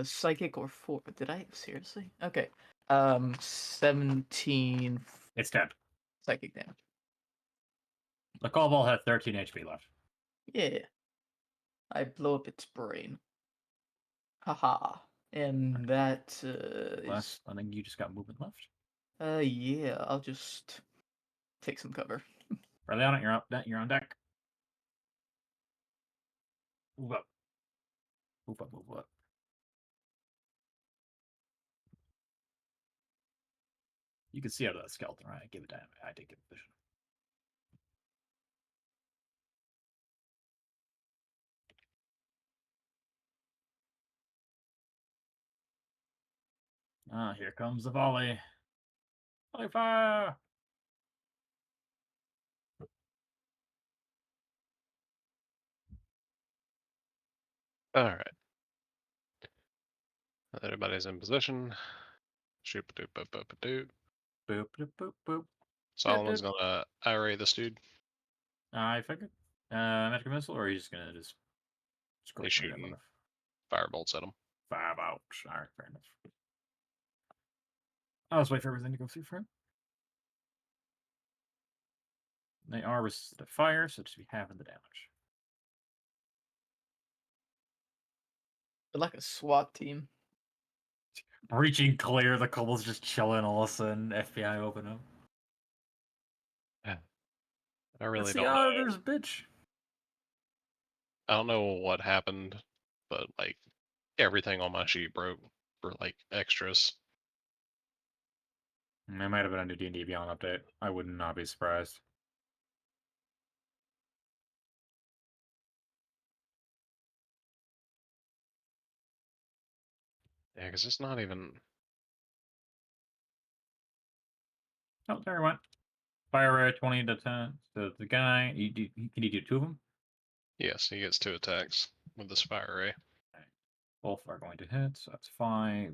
Psychic or 4. Did I seriously? Okay. 17
It's dead.
psychic damage.
The kobold had 13 HP left.
Yeah. I blow up its brain. Haha. And that
Last, I think you just got movement left.
yeah, I'll just take some cover.
Verleana, you're up. You're on deck. Move up. Move up, move up. You can see out of that skeleton, right? I did give it vision. Here comes the volley. Volley fire!
All right. Everybody's in position. Shoop doop boop boop doop.
Boop, boop, boop, boop.
Solomon's gonna irate this dude.
I figured. Magic missile, or are you just gonna just
He's shooting firebolts at him.
5 out. Alright, fair enough. I'll just wait for everything to go through for him. They are resistant to fire, so just be having the damage.
They're like a SWAT team.
Reaching clear, the kobold's just chilling, all of a sudden, FBI open up.
I really
It's
don't
the
know.
auditors, bitch.
I don't know what happened, but like everything on my sheet broke for like extras.
It might have been a new D&D Beyond update. I would not be surprised.
Yeah, because it's not even.
Oh, there he went. Fire ray 20 to 10. So the guy, can you do 2 of them?
Yes, he gets 2 attacks with the Spire Ray.
Both are going to hit, so that's 5.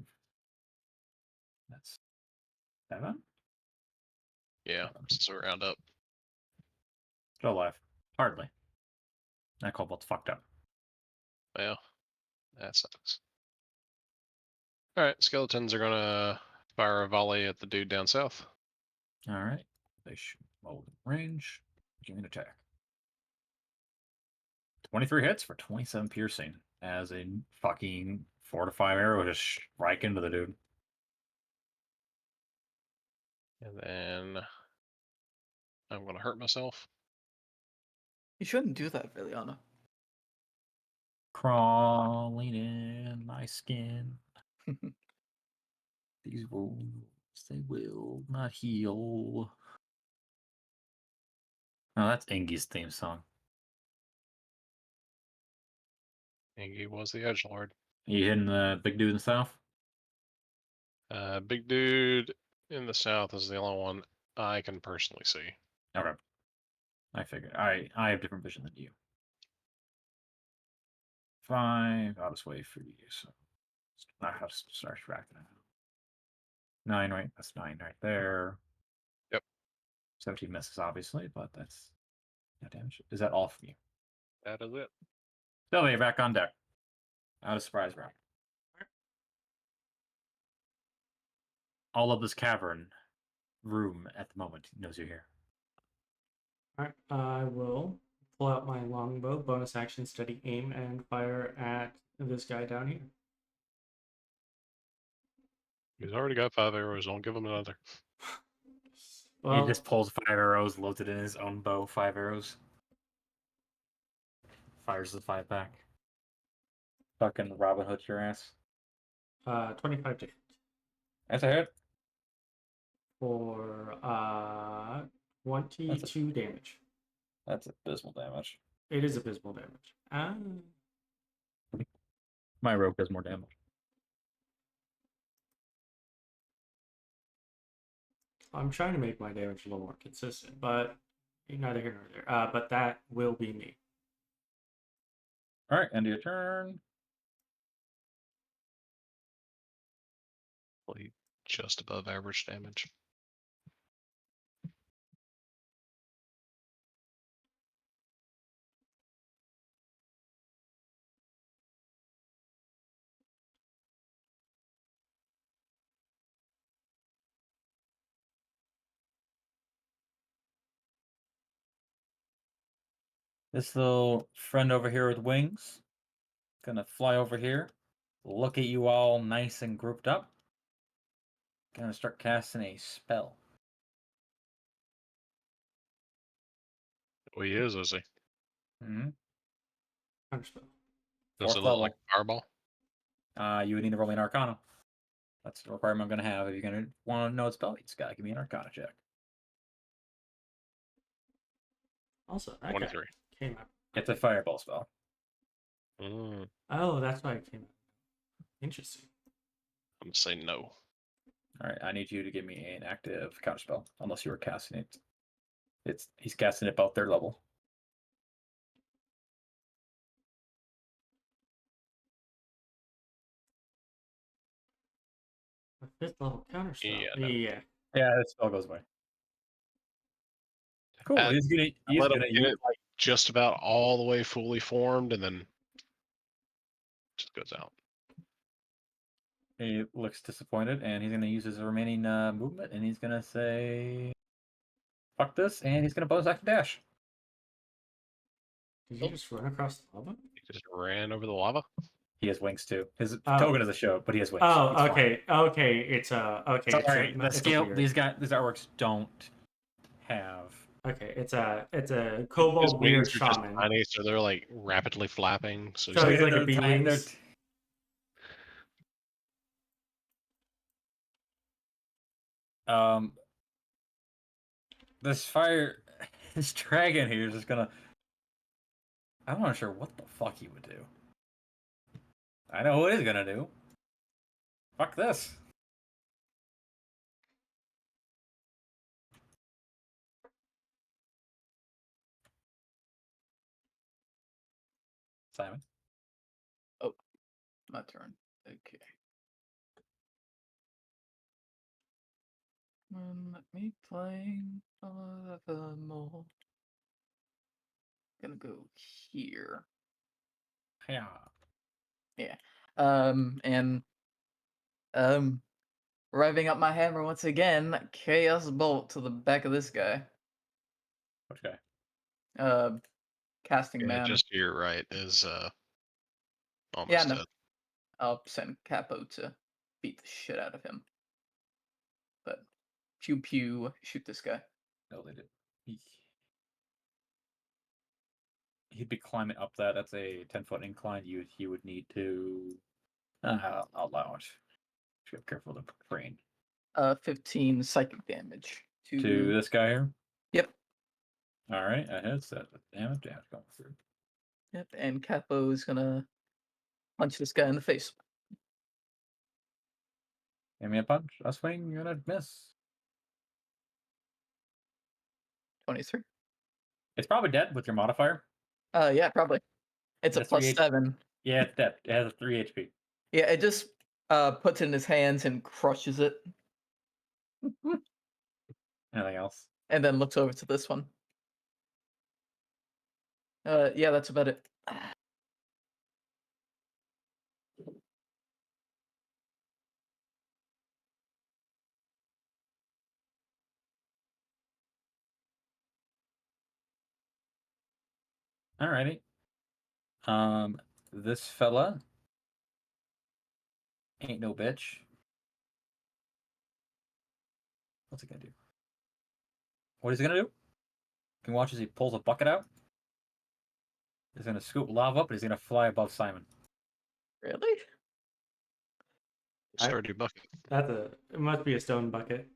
That's 7.
Yeah, since we round up.
Still alive. Hardly. That kobold's fucked up.
Well, that sucks. Alright, skeletons are gonna fire a volley at the dude down south.
Alright. They should roll in range. Give me an attack. 23 hits for 27 piercing. As a fucking 4 to 5 arrow just strike into the dude.
And then I'm gonna hurt myself.
You shouldn't do that, Verleana.
Crawling in my skin. These wounds, they will not heal. Oh, that's Engi's theme song.
Angie was the edgelord.
You hitting the big dude in the south?
Big dude in the south is the only one I can personally see.
Okay. I figured. I have different vision than you. 5. I'll just wait for you. So I have to start tracking it. 9, right? That's 9 right there.
Yep.
17 misses, obviously, but that's no damage. Is that all from you?
That is it.
Sylvia, back on deck. Out of surprise round. All of this cavern room at the moment knows you're here.
Alright, I will pull out my longbow, bonus action, steady aim, and fire at this guy down here.
He's already got 5 arrows. Don't give him another.
He just pulls 5 arrows, loads it in his own bow, 5 arrows. Fires the 5 back. Fucking Robin Hood your ass.
25 to hit.
That's a hit.
For 22 damage.
That's abysmal damage.
It is abysmal damage.
My rogue does more damage.
I'm trying to make my damage a little more consistent, but neither here nor there. But that will be me.
Alright, end of your turn.
Probably just above average damage.
This little friend over here with wings gonna fly over here, look at you all nice and grouped up. Gonna start casting a spell.
Oh, he is he?
Mm-hmm.
Counterspell.
Does
Fourth
it look
level.
like a fireball?
You would need to roll me an Arcana. That's the requirement I'm gonna have. If you're gonna want to know its spell, you just gotta give me an Arcana check.
Also, that
23.
guy came out.
It's a fireball spell.
Mm,
Oh, that's why it came out. Interesting.
I'm gonna say no.
Alright, I need you to give me an active counterspell, unless you were casting it. He's casting it about third level.
A 5th level counterspell.
Yeah, no.
Yeah.
Yeah, that spell goes away. Cool.
Uh,
He's gonna
Let him
use
get it like just about all the way fully formed, and then just goes out.
He looks disappointed, and he's gonna use his remaining movement, and he's gonna say, "Fuck this!" and he's gonna bonus action dash.
Did you just run across the lava?
He just ran over the lava.
He has wings too. His
Oh.
token is a show, but he has wings.
Oh,
It's fine.
okay. Okay, it's okay.
Sorry, the
it's
scale.
weird.
These artworks don't have.
Okay, it's a
His
kobold weird
wings are just
shaman.
tiny, so they're like rapidly flapping. So
So
he's
he's like a
They're
bee
tiny-
wings.
This fire, this dragon here is just gonna. I'm not sure what the fuck he would do. I know what he's gonna do. Fuck this. Simon.
My turn. Okay. Let me play more. Gonna go here.
Yeah.
Yeah. And revving up my hammer once again, Chaos Bolt to the back of this guy.
Which guy?
Casting
Yeah,
man.
just to your right is
Yeah,
almost
no.
dead.
I'll send Capo to beat the shit out of him. But pew pew, shoot this guy.
No, they did. He'd be climbing up that. That's a 10-foot incline. He would need to. I'll allow it. Just be careful to crane.
15 psychic damage
To this guy here.
Yep.
All right, a hit set. Damage going through.
Yep, and Capo is gonna punch this guy in the face.
Give me a punch, a swing, and a miss.
23.
It's probably dead with your modifier.
Yeah, probably. It's a
That's
plus
3
7.
Yeah, it's dead. It has a 3 HP.
Yeah, it just puts it in his hands and crushes it,
Anything else?
and then looks over to this one. Yeah, that's about it.
Alrighty. This fella ain't no bitch. What's he gonna do? What is he gonna do? You can watch as he pulls a bucket out. He's gonna scoop lava up, and he's gonna fly above Simon.
Really?
Sturdy bucket.
It must be a stone bucket.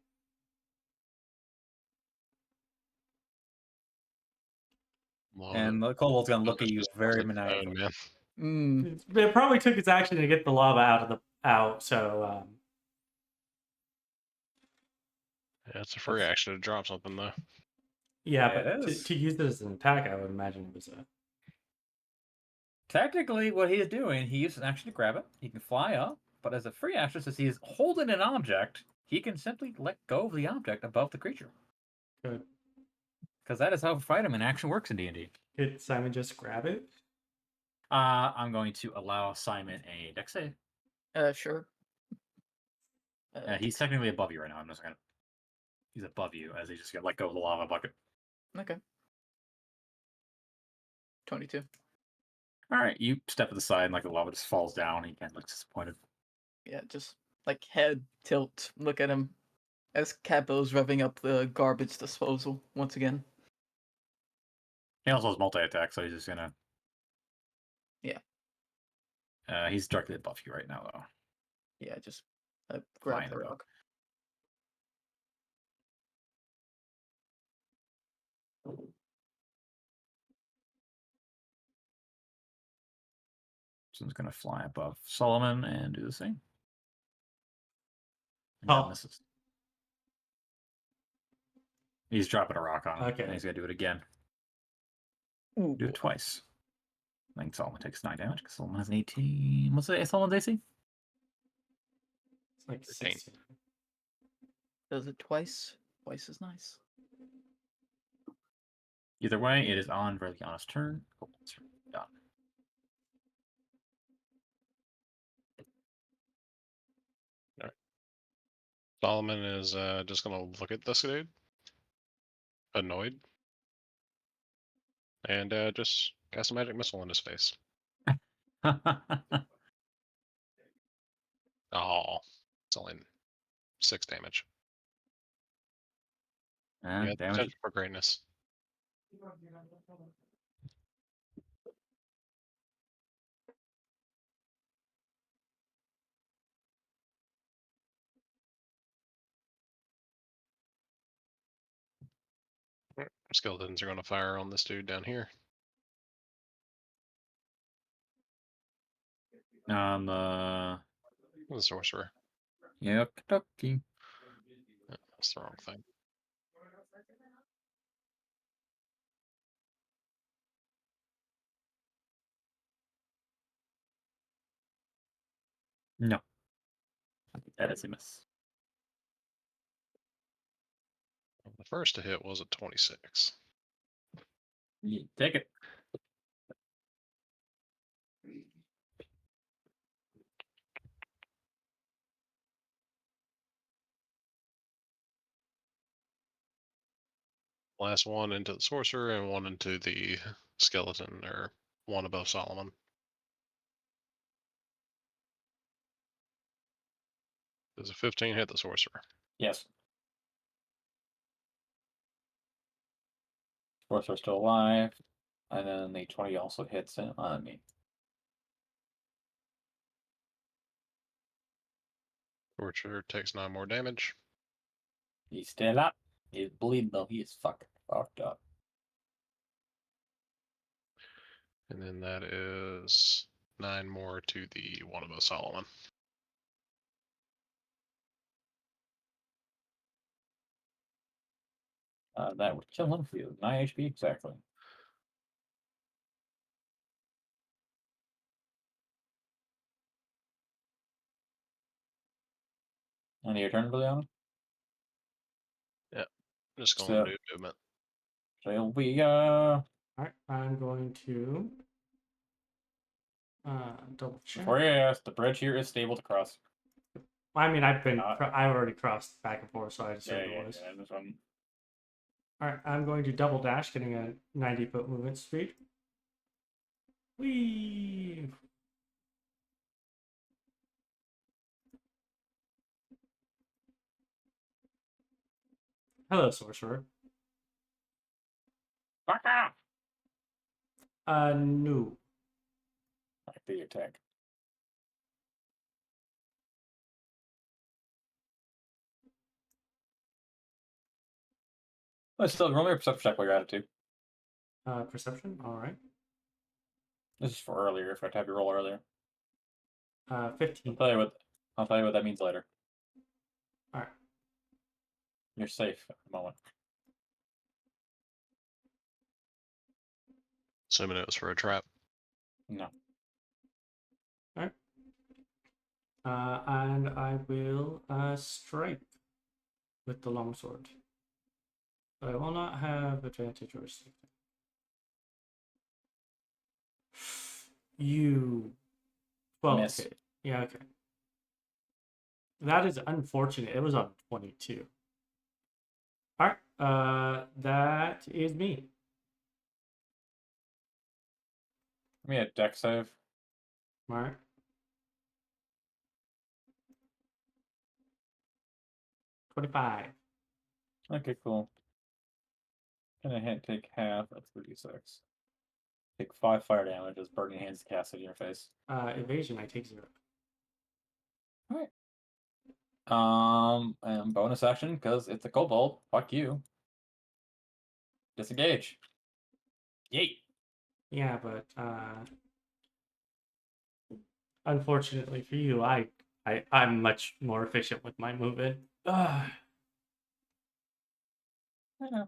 Love
And
it.
the kobold's gonna look
It's
at you
just
very
melted stone,
maniacally.
man.
It probably took its action to get the lava out. So
Yeah, it's a free action to drop something though.
yeah,
Yeah,
but
it is.
to use it as an attack, I would imagine it was a.
Technically, what he is doing, he uses an action to grab it. He can fly up, but as a free action, since he is holding an object, he can simply let go of the object above the creature.
Good.
Because that is how fight him in action works in D&D.
Could Simon just grab it?
I'm going to allow Simon a dex save.
Sure.
He's technically above you right now. I'm just gonna. He's above you as he's just gonna let go of the lava bucket.
Okay. 22.
All right, you step to the side, and like the lava just falls down. He kind of looks disappointed.
Yeah, just like head tilt, look at him as Capo's revving up the garbage disposal once again.
He also has multi-attack, so he's just gonna.
Yeah.
He's directly above you right now, though.
Yeah, just
Flying
grab the
above.
rock.
So he's gonna fly above Solomon and do the same. And
Oh.
that misses. He's dropping a rock on him.
Okay.
And he's gonna do it again.
Ooh.
Do it twice. I think Solomon takes 9 damage because Solomon has an 18. What's the Solomon's AC?
It's like
13.
16.
Does it twice? Twice is nice.
Either way, it is on Verleana's turn. Cool. Done.
Solomon is just gonna look at this dude, annoyed, and just cast a magic missile in his face. Oh, it's only 6 damage.
And
Yeah,
damage.
potential for greatness. Skeletons are gonna fire on this dude down here.
The
The sorcerer.
Yucky.
Yeah, that's the wrong thing.
No. That is a miss.
The first to hit was a 26.
You take it.
Last one into the sorcerer and one into the skeleton, or one above Solomon. Does a 15 hit the sorcerer?
Yes. Sorcerer's still alive. And then the 20 also hits him on me.
Sorcerer takes 9 more damage.
He's still up. He's bleeding though. He is fucking fucked up.
And then that is 9 more to the one above Solomon.
That would kill him for you. 9 HP exactly. And your turn, Verleana?
Just going
So-
to do movement.
Sylvia.
Alright, I'm going to double check.
Before you ask, the bridge here is stable to cross.
I mean, I've
Uh,
already crossed back and forth, so I assumed it was.
this one.
Alright, I'm going to double dash, getting a 90-foot movement speed. Whee! Hello, sorcerer.
Fuck off!
No.
I the attack. Let's still roll me a perception check while you're at it too.
Perception. All right.
This is for earlier. If I have you roll earlier,
15.
I'll tell you what that means later.
All right.
You're safe at the moment.
Assuming it was for a trap.
No.
And I will strike with the longsword. But I will not have advantage or something. You. Well,
Miss.
okay. Yeah, okay. That is unfortunate. It was on 22. Alright, that is me.
Give me a deck save.
Alright. $25.
Okay, cool. Gonna take half of 36. Take 5 fire damage as burning hands cast in your face.
Evasion, I take 0.
And bonus action, because it's a kobold. Fuck you. Disengage. Yeet.
Yeah, but unfortunately for you, I'm much more efficient with my movement. Ugh.
Yeah.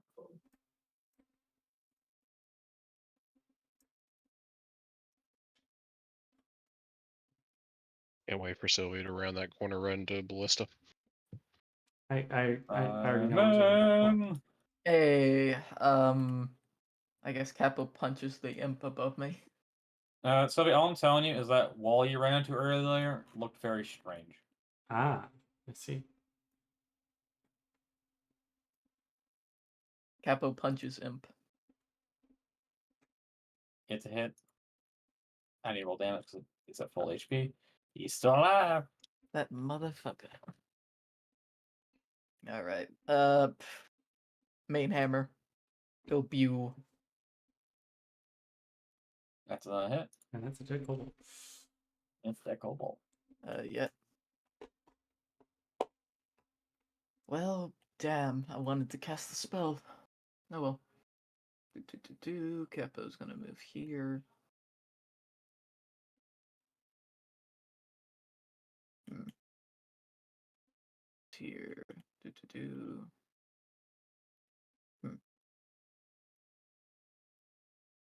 Can't wait for Sylvia to round that corner run to Ballista.
I already know I'm doing
Hey, I guess Capo punches the imp above me.
Sylvia, all I'm telling you is that wall you ran into earlier looked very strange.
Let's see.
Capo punches imp.
It's a hit. I need to roll damage because it's at full HP. He's still alive.
That motherfucker. All right. Main hammer. Go Bew.
That's a hit.
And that's a dead kobold.
It's that kobold.
Yeah. Well, damn. I wanted to cast the spell. Oh well. Capo's gonna move here. Here.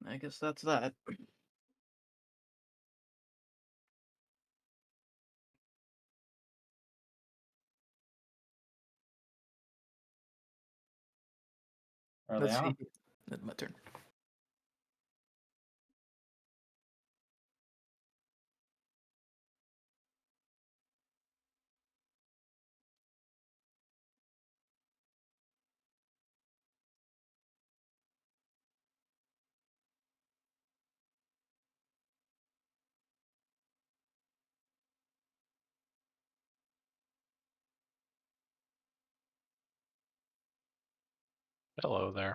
I guess that's that. Let's
Verleana?
see. That's my turn.
Hello there.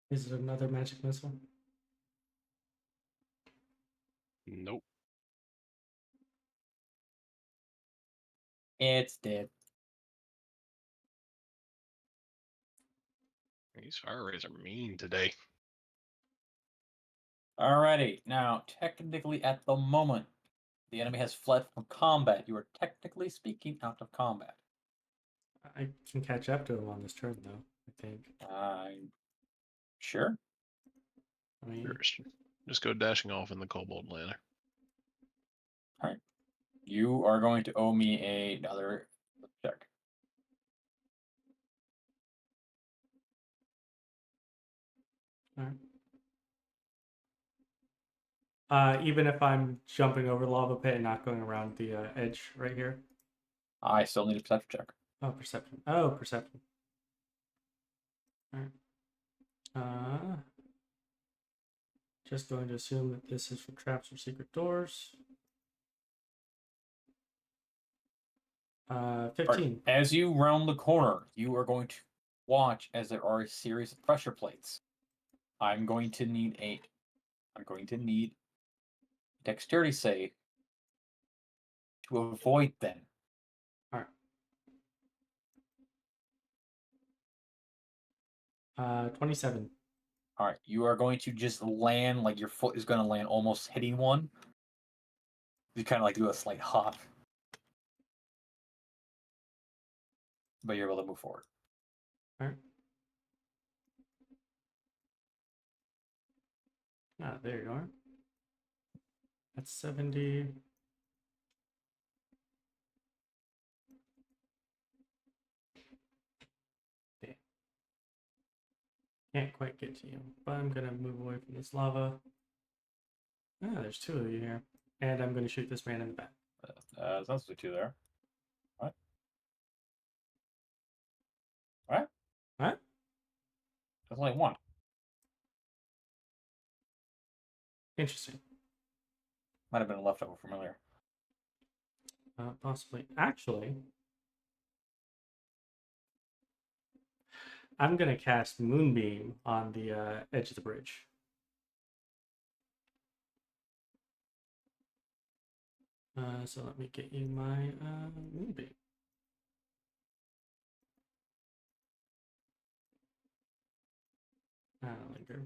Is it another magic missile?
Nope.
It's dead.
These fire rays are mean today.
Alrighty. Now, technically, at the moment, the enemy has fled from combat. You are technically speaking out of combat.
I can catch up to him on this turn, though. I think.
I'm sure.
I mean,
Just go dashing off in the Kobold ladder.
You are going to owe me another check.
even if I'm jumping over the lava pit and not going around the edge right here.
I still need a perception check.
Oh, perception. Oh, perception. All right. Just going to assume that this is for traps or secret doors. 15.
As you round the corner, you are going to watch as there are a series of pressure plates. I'm going to need a dexterity save to avoid them.
All right. 27.
All right, you are going to just land like your foot is going to land almost hitting one. You kind of like do a slight hop, but you're able to move forward.
All right. Ah, there you are. That's 70. Damn. Can't quite get to you, but I'm gonna move away from this lava. Ah, there's two of you here. And I'm gonna shoot this man in the back.
Sounds like two there. What? What?
What?
There's only one.
Interesting.
Might have been a leftover from earlier.
Possibly. Actually, I'm gonna cast Moonbeam on the edge of the bridge. So let me get you my Moonbeam. Linger.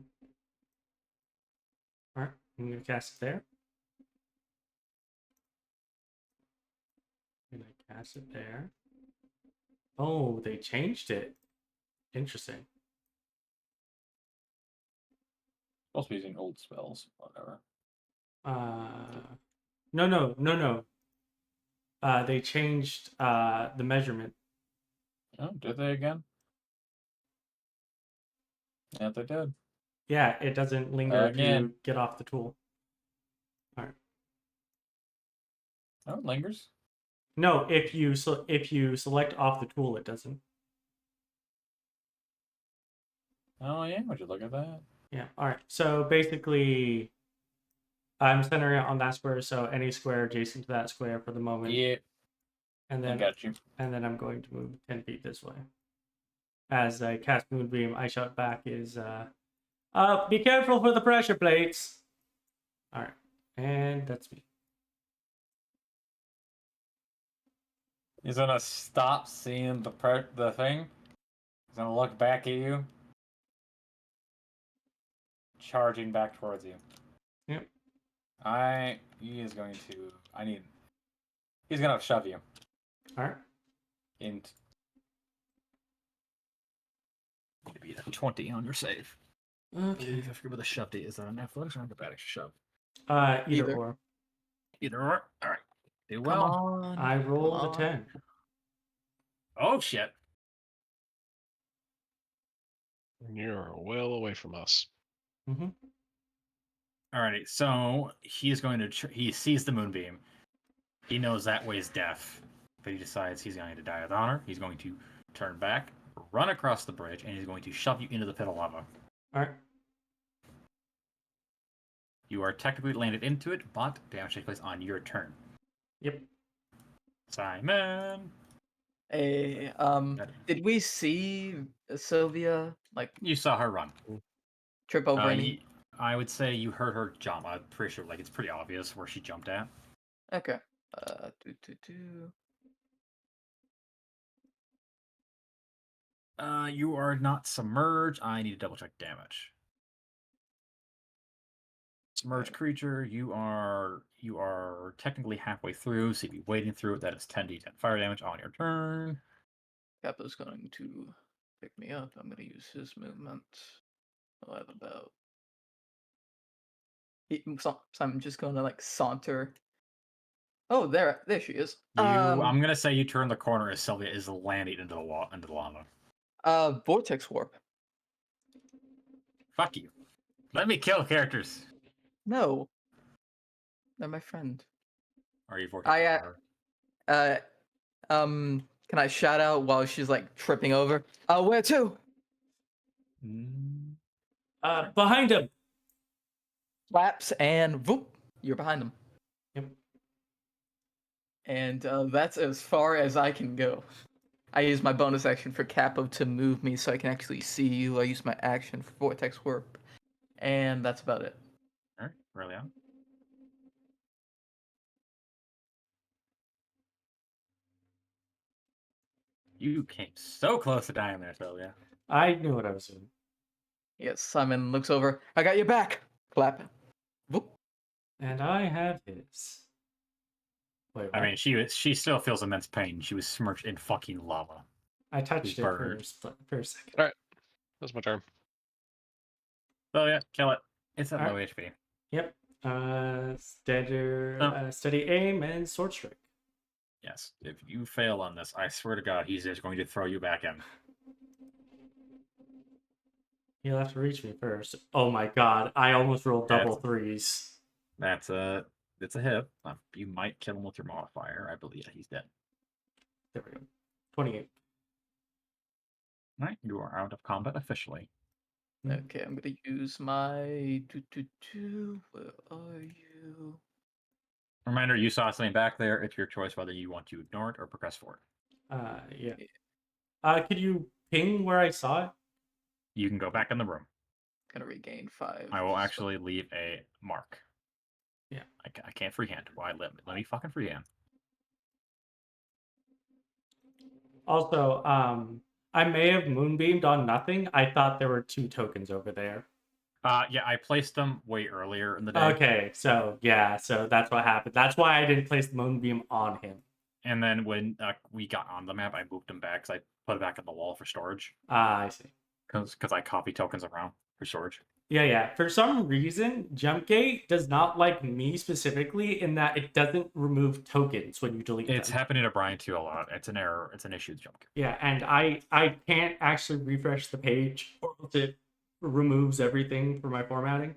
Alright, I'm gonna cast it there. I'm gonna cast it there. Oh, they changed it. Interesting.
Supposed to be using old spells, whatever.
No. They changed the measurement.
Oh, did they again? Yeah, they did.
Yeah, it doesn't linger if you
Again.
get off the tool. Alright.
Oh, it lingers.
No, if you select off the tool, it doesn't.
Oh yeah, would you look at that?
Yeah. All right. So basically, I'm centering it on that square, so any square adjacent to that square for the moment.
Yeah,
And
I
then
got you.
and then I'm going to move 10 feet this way. As I cast Moonbeam, I shout back is be careful for the pressure plates. All right. And that's me.
He's gonna stop seeing the thing. He's gonna look back at you, charging back towards you.
Yep.
He's gonna shove you.
All right.
Need to beat a 20 on your save.
Okay.
I forget what the shove is. That an athletics or an acrobatics shove?
Either or.
Either or. All right. Do
Come
well.
on.
I rolled
come
a 10.
Oh shit!
You're well away from us.
Mm-hmm.
Alrighty, so he's going to. He sees the moonbeam. He knows that way's death, but he decides he's going to die with honor. He's going to turn back, run across the bridge, and he's going to shove you into the pit of lava.
All right.
You are technically landed into it, but damage takes place on your turn.
Yep.
Simon,
Hey, did we see Sylvia like
you saw her run.
trip over any?
I would say you heard her jump. I'm pretty sure, like, it's pretty obvious where she jumped at.
Okay.
You are not submerged. I need to double check damage. Submerged creature, you are technically halfway through, so you'd be wading through it. That is 10d10 fire damage on your turn.
Kappa's going to pick me up. I'm going to use his movement. I'll have about. So I'm just going to like saunter. Oh, there she is.
I'm gonna say you turn the corner as Sylvia is landing into the lava.
Vortex warp.
Fuck you. Let me kill characters.
No, they're my friend.
Are you vortex?
Can I shout out while she's like tripping over? Where to?
Behind him.
Flaps and whoop, you're behind them.
Yep.
And that's as far as I can go. I use my bonus action for Capo to move me so I can actually see you. I use my action for Vortex Warp. And that's about it.
Alright, Verleana. You came so close to dying there, Sylvia.
I knew what I was doing.
Yes, Simon looks over. I got your back. Clap. Whoop.
And I have his. Wait,
I
what?
mean, she still feels immense pain. She was submerged in fucking lava.
I touched it
Bird.
for a second.
All right, that's my turn.
So yeah, kill it. It's at
All
low HP.
Yep. Steady aim and sword strike.
Yes. If you fail on this, I swear to God, he's just going to throw you back in.
He'll have to reach me first. Oh my god, I almost rolled double threes.
It's a hit. You might kill him with your modifier. I believe he's dead.
There we go. 28.
Right, you are out of combat officially.
Okay, I'm gonna use my Where are you?
Reminder, you saw something back there. It's your choice whether you want to ignore it or progress forward.
Yeah. Could you ping where I saw it?
You can go back in the room.
Gonna regain 5.
I will actually leave a mark.
Yeah.
I can't freehand. Why let me fucking freehand?
Also, I may have moonbeamed on nothing. I thought there were 2 tokens over there.
Yeah, I placed them way earlier in the day.
Okay, so yeah, so that's what happened. That's why I didn't place the moonbeam on him.
And then when we got on the map, I moved them back because I put it back on the wall for storage.
I see.
Because I copy tokens around for storage.
Yeah. For some reason, Jumpgate does not like me specifically in that it doesn't remove tokens when you delete
It's
them.
happening to Brian too a lot. It's an error. It's an issue with Jumpgate.
Yeah, and I can't actually refresh the page or else it removes everything for my formatting.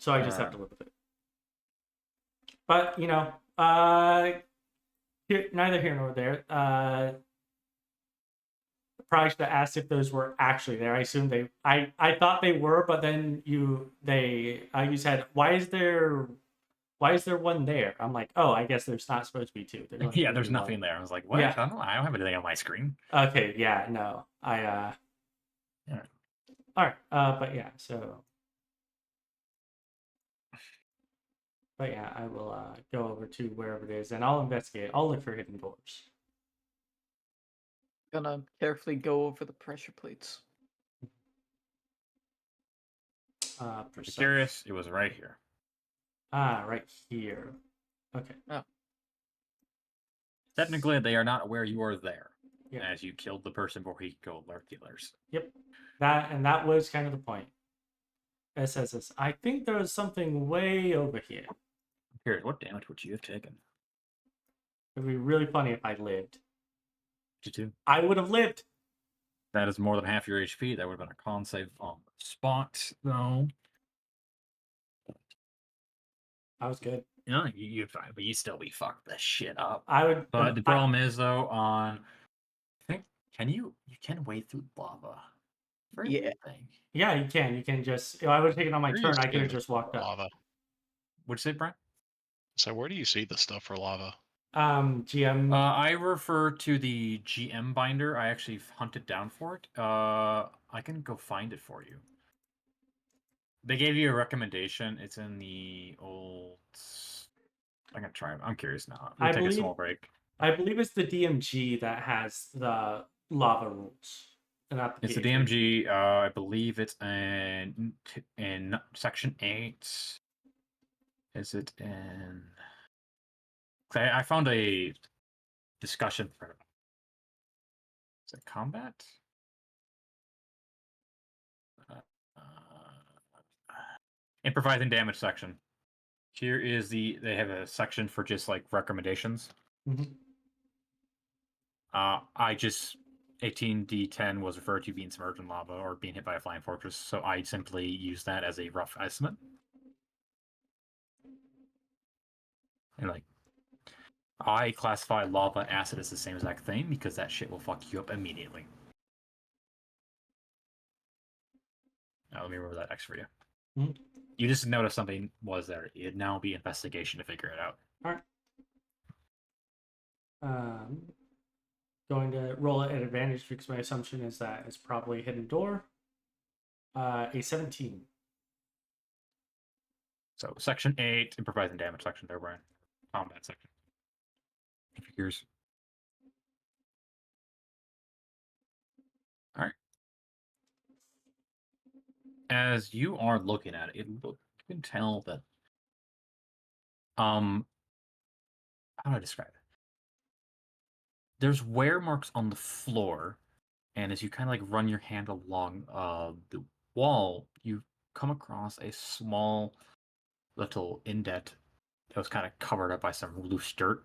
So I just have to live with it. But, neither here nor there. Probably should have asked if those were actually there. I assumed I thought they were, but then you said, why is there one there? I'm like, oh, I guess there's not supposed to be 2.
Yeah, there's nothing there. I was like, what?
Yeah.
I don't have anything on my screen.
Okay, yeah, no.
Yeah.
Alright, but yeah, so. But yeah, I will go over to wherever it is and I'll investigate. I'll look for hidden doors.
Gonna carefully go over the pressure plates.
Curious, it was right here.
Right here. Okay.
Oh.
Technically, they are not aware you are there,
Yeah.
as you killed the person before he could go alert the others.
Yep. That was kind of the point. It says this. I think there was something way over here.
Here, what damage would you have taken?
It'd be really funny if I lived.
You too.
I would have lived.
That is more than half your HP. That would have been a con save on the spot, though.
I was good.
You know, you'd fine, but you still be fucked the shit up.
I would.
But the problem is, though, I think, you can wade through lava. For
Yeah.
anything.
Yeah, you can. You can just. If I would have taken on my
Where do you
turn, I
see
could have
it
just walked
for
up.
lava?
What'd you say, Brian?
So where do you see the stuff for lava?
GM.
I refer to the GM binder. I actually hunted down for it. I can go find it for you. They gave you a recommendation. It's in the old. I'm gonna try. I'm curious now. We'll take a small break.
I believe it's the DMG that has the lava rules. And not the
It's the
PhD.
DMG. I believe it's in section 8. Is it in? I found a discussion for it. Is it combat? Improvising damage section. Here is they have a section for just like recommendations.
Mhm.
I just 18d10 was referred to being submerged in lava or being hit by a flying fortress, so I simply use that as a rough estimate. And like, I classify lava acid as the same exact thing because that shit will fuck you up immediately. Now, let me remember that X for you.
Mm-hmm.
You just noticed something was there. It'd now be investigation to figure it out.
All right. Going to roll it at advantage because my assumption is that it's probably a hidden door. A 17.
So section 8, improvising damage section there, Brian. Combat section. Figures. All right. As you are looking at it, you can tell that how do I describe it? There's wear marks on the floor, and as you kind of like run your hand along the wall, you come across a small little indent that was kind of covered up by some loose dirt.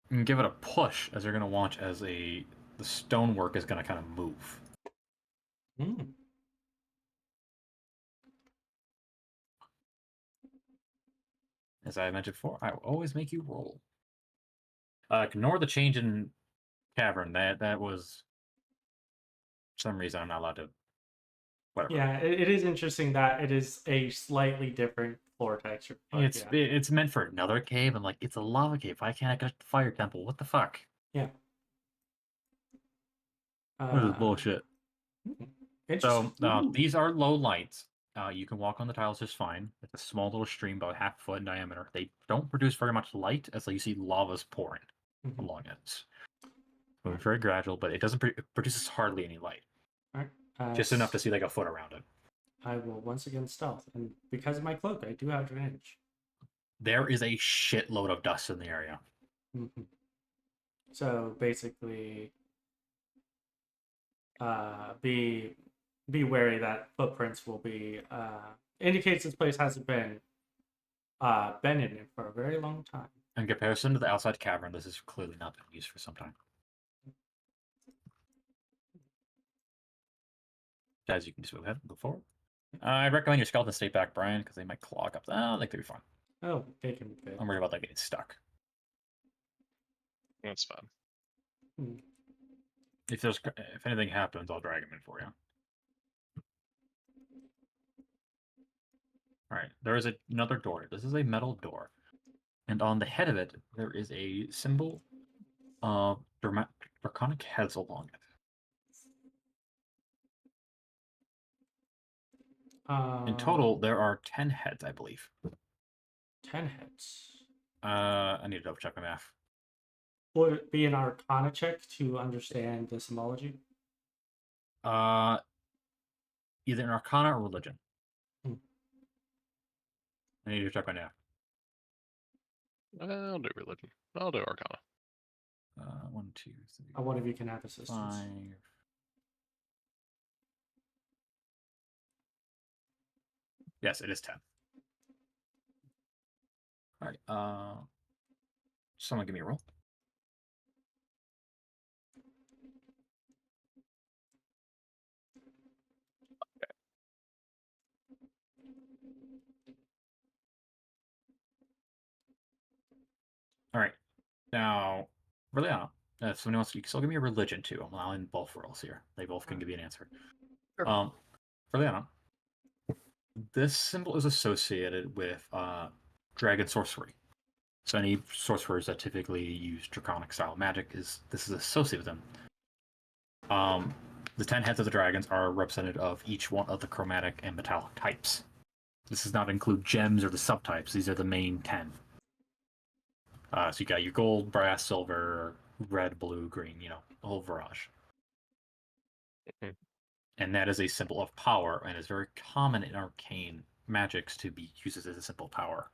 You can give it a push as you're going to watch as the stonework is going to kind of move.
Mm.
As I mentioned before, I will always make you roll. Ignore the change in cavern. That was for some reason I'm not allowed to. Whatever.
Yeah, it is interesting that it is a slightly different floor texture. But
It's meant for another cave. I'm like, it's a lava cave. Why can't I get a fire temple? What the fuck?
Yeah.
What is bullshit?
Interesting.
So these are low lights. You can walk on the tiles just fine. It's a small little stream about half a foot in diameter. They don't produce very much light, as you see lava's pouring along it. So it's very gradual, but it doesn't it produces hardly any light.
All right.
Just enough to see like a foot around it.
I will once again stealth, and because of my cloak, I do have advantage.
There is a shitload of dust in the area.
Mm-hmm. So basically, be wary that footprints will be indicates this place hasn't been in it for a very long time.
In comparison to the outside cavern, this has clearly not been used for some time. Guys, you can just move ahead and go forward. I recommend your skeleton stay back, Brian, because they might clog up. I think they'll be fine.
Oh, they can be good.
I'm worried about that getting stuck.
That's fine.
Hmm.
If anything happens, I'll drag them in for you. All right, there is another door. This is a metal door, and on the head of it, there is a symbol of draconic heads along it. In total, there are 10 heads, I believe.
10 heads.
I need to double check my math.
Would it be an Arcana check to understand the symbology?
Either an Arcana or religion.
Hmm.
I need to check my math.
I'll do religion. I'll do Arcana.
1, 2, 3.
One of you can have assistance.
5. Yes, it is 10. All right. Someone give me a roll. Now, Verleana, if somebody wants, you can still give me a religion too. I'm allowing both rolls here. They both can give you an answer.
Sure.
Verleana, this symbol is associated with dragon sorcery. So any sorcerers that typically use draconic style magic this is associated with them. The 10 heads of the dragons are representative of each one of the chromatic and metallic types. This does not include gems or the subtypes. These are the main 10. So you got your gold, brass, silver, red, blue, green, the whole barrage.
Mhm.
And that is a symbol of power, and is very common in arcane magics to be used as a symbol of power.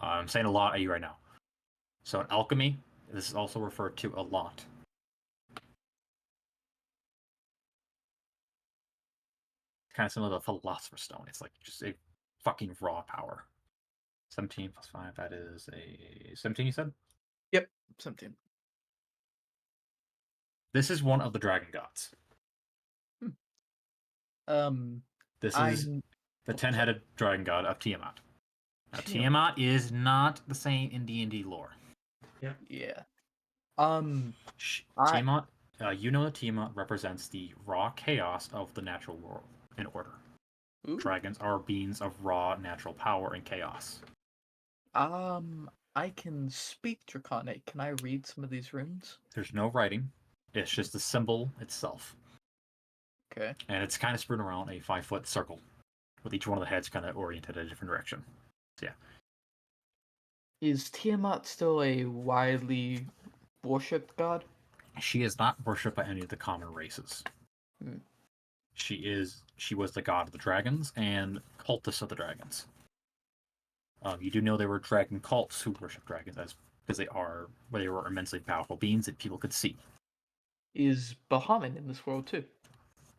I'm saying a lot at you right now. So in alchemy, this is also referred to a lot. Kind of similar to the Philosopher's Stone. It's like just a fucking raw power. 17 plus 5, that is a 17, you said?
Yep, 17.
This is one of the dragon gods. This is
I'm
the 10-headed dragon god of Tiamat. Now,
Tiamat.
Tiamat is not the same in D&D lore.
Yeah.
Tiamat, you know that Tiamat represents the raw chaos of the natural world and order.
Ooh.
Dragons are beings of raw natural power and chaos.
I can speak Draconic. Can I read some of these runes?
There's no writing. It's just the symbol itself.
Okay.
And it's kind of spread around a 5-foot circle, with each one of the heads kind of oriented in a different direction. So yeah.
Is Tiamat still a widely worshipped god?
She is not worshipped by any of the common races.
Hmm.
She was the god of the dragons and cultists of the dragons. You do know there were dragon cults who worship dragons because they were immensely powerful beings that people could see.
Is Bahamut in this world too?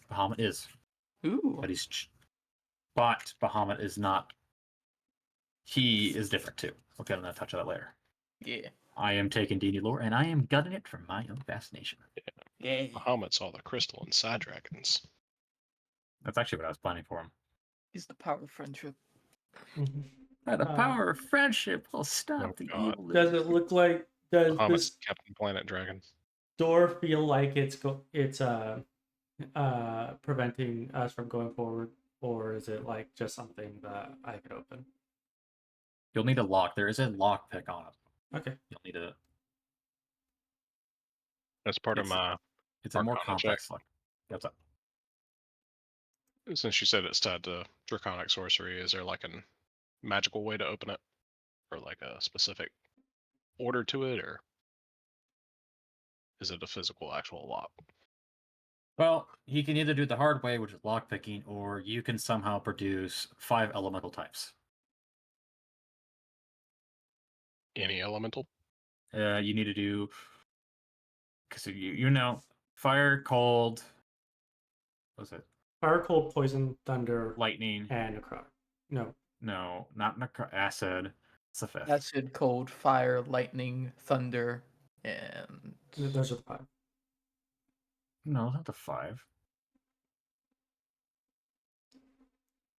Bahamut is,
Ooh.
but Bahamut is not. He is different too. We'll get on that touch of that later.
Yeah.
I am taking D&D lore and I am gutting it for my own fascination.
Yeah.
Bahamut's all the crystal inside dragons.
That's actually what I was planning for him.
He's the power of friendship.
The power of friendship will stop
Oh,
the
God.
evil.
Does it look like does
Bahamut's
this
Captain Planet Dragon.
door feel like it's preventing us from going forward, or is it like just something that I could open?
You'll need a lock. There is a lock pick on it.
Okay.
You'll need a.
That's part of my.
It's a more
Arcana check.
complex lock. What's up?
Since you said it's tied to draconic sorcery, is there like a magical way to open it, or like a specific order to it, or is it a physical actual lock?
Well, you can either do it the hard way, which is lock picking, or you can somehow produce 5 elemental types.
Any elemental?
You need to do because you know fire, cold. What's it?
Fire, cold, poison, thunder,
Lightning.
and necrotic. No,
Not acid. It's the 5th.
Acid, cold, fire, lightning, thunder, and
those are the 5.
No, not the 5.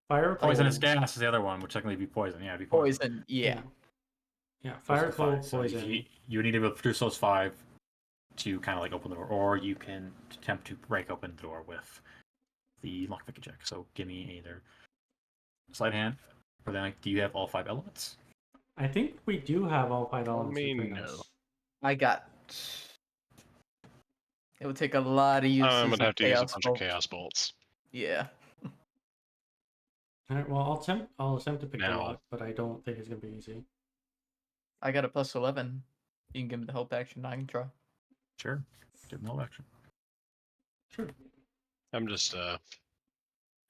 Fire, cold,
Poisonous gas is the other one, which technically would be poison. Yeah, it'd be poison.
poison. Yeah.
Yeah,
Those are
fire,
the
cold,
5. So
poison.
you need to be able to produce those 5 to kind of like open the door, or you can attempt to break open the door with the lockpicking check. So give me either sleight of hand, or then do you have all 5 elements?
I think we do have all 5 elements between
no.
us.
I got. It would take a lot of uses.
I'm gonna have to use a
Chaos
bunch
Bolt.
of chaos bolts.
Yeah.
All right, well, I'll attempt to pick the
Now-
lock, but I don't think it's gonna be easy.
I got a plus 11. You can give me the help action. I can try.
Sure. Give them all action.
Sure.
I'm just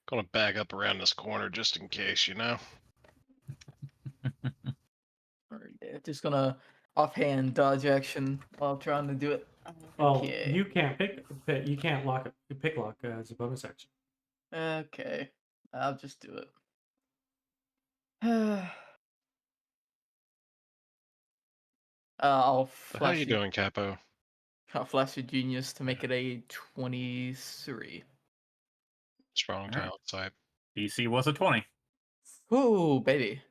gonna back up around this corner just in case, you know.
Alright, yeah, just gonna offhand dodge action while trying to do it.
Well,
Okay.
you can't you can't lock it. You pick lock as a bonus action.
Okay. I'll just do it. I'll
So how
flash
you doing, Capo?
I'll flash a genius to make it a 23.
Strong
Alright.
talent type.
DC was a 20.
Ooh, baby.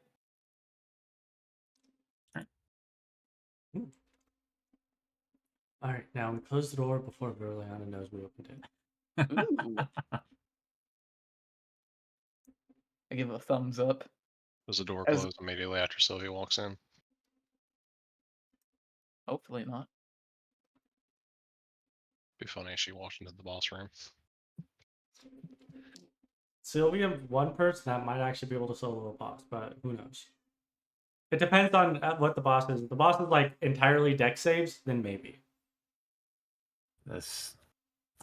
All right, now we close the door before Verleana knows we opened it.
Ooh. I give a thumbs up.
Does the door
As-
close immediately after Sylvia walks in?
Hopefully not.
Be funny if she walked into the boss room.
Sylvia, one person that might actually be able to solo a boss, but who knows? It depends on what the boss is. If the boss is like entirely deck saves, then maybe.
This,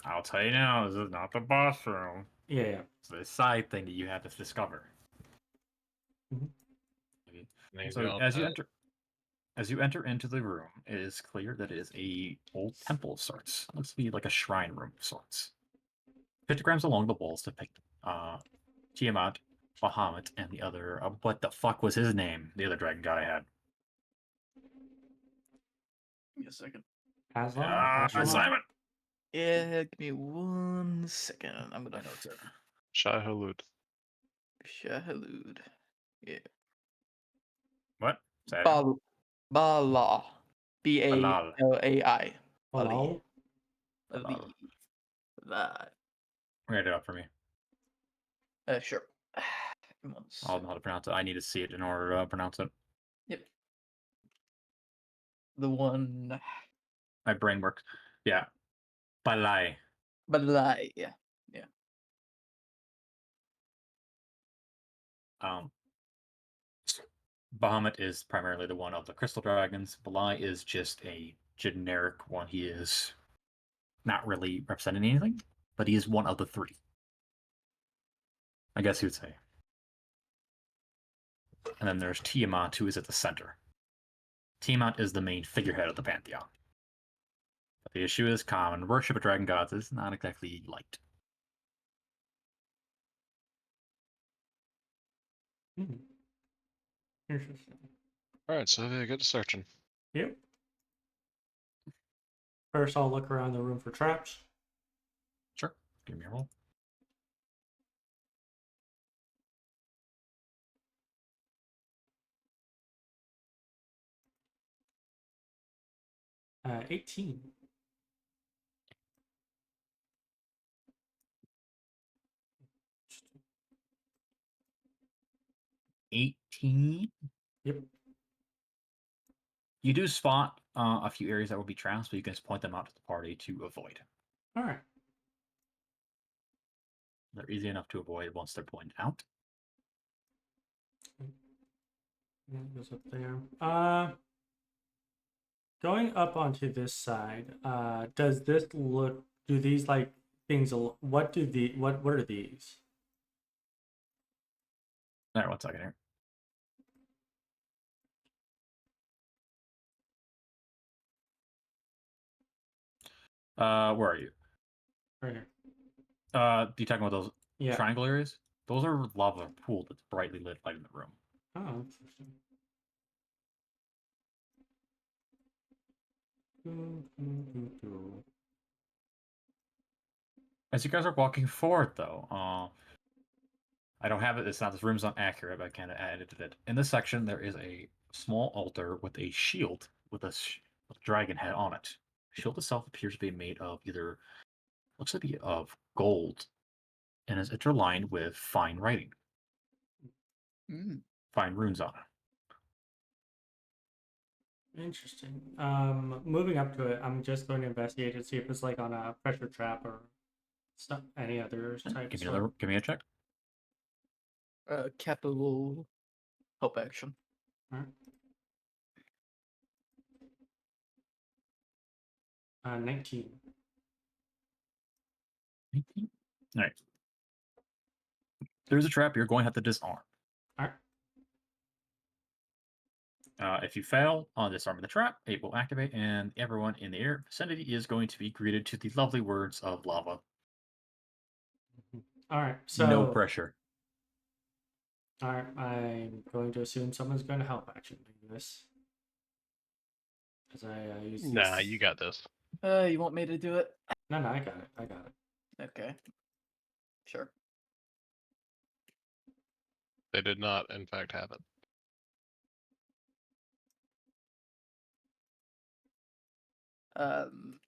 I'll tell you now, this is not the boss room.
Yeah.
It's the side thing that you have to discover.
Mhm.
Maybe
So
I'll
as you
bet.
enter into the room, it is clear that it is a old temple of sorts. Looks to be like a shrine room of sorts. Pictograms along the walls depict Tiamat, Bahamut, and the other. What the fuck was his name? The other dragon god I had.
Give me a second.
Aslan?
Simon.
Yeah, give me 1 second. I'm
I
gonna
know it's a
Shai Hulud.
Shahalood. Yeah.
what? Say it.
Bala. Balai.
Hello?
Ali. That.
Write it up for me.
Sure. Give me 1
I'll
second.
know how to pronounce it. I need to see it in order to pronounce it.
Yep. The one.
My brain works. Yeah. Balai.
Balai. Yeah.
Um, Bahamut is primarily the one of the crystal dragons. Balai is just a generic one. He is not really representing anything, but he is one of the three. I guess you would say. And then there's Tiamat, who is at the center. Tiamat is the main figurehead of the pantheon. But the issue is common worship of dragon gods is not exactly liked.
Interesting.
Alright, Sylvia, get to searching.
Yep. First, I'll look around the room for traps.
Sure. Give me a roll.
18.
$18.
Yep.
You do spot a few areas that will be traps, but you can just point them out to the party to avoid.
All right.
They're easy enough to avoid once they're pointed out.
Yeah, it goes up there. Going up onto this side, does this look? Do these like things? What are these?
All right, 1 second here. Where are you?
Right here.
You talking about those
Yeah.
triangle areas? Those are lava pool that's brightly lit light in the room.
Oh, interesting.
As you guys are walking forward, though, I don't have it. It's not. This room's not accurate, but I kind of edited it. In this section, there is a small altar with a shield with a dragon head on it. The shield itself appears to be made of either looks to be of gold, and is interlined with fine writing, fine runes on it.
Interesting. Moving up to it, I'm just going to investigate to see if it's like on a pressure trap or stuff, any other type of stuff.
Give me a check.
Capital help action.
All right. 19.
19? All right. There's a trap you're going to have to disarm.
All right.
If you fail on disarming the trap, it will activate, and everyone in the air vicinity is going to be greeted to the lovely words of lava.
All right. So
No pressure.
All right. I'm going to assume someone's going to help action do this. As I use these...
Nah, you got this.
You want me to do it?
No, I got it. I got it.
Okay. Sure.
They did not, in fact, have it.
Um,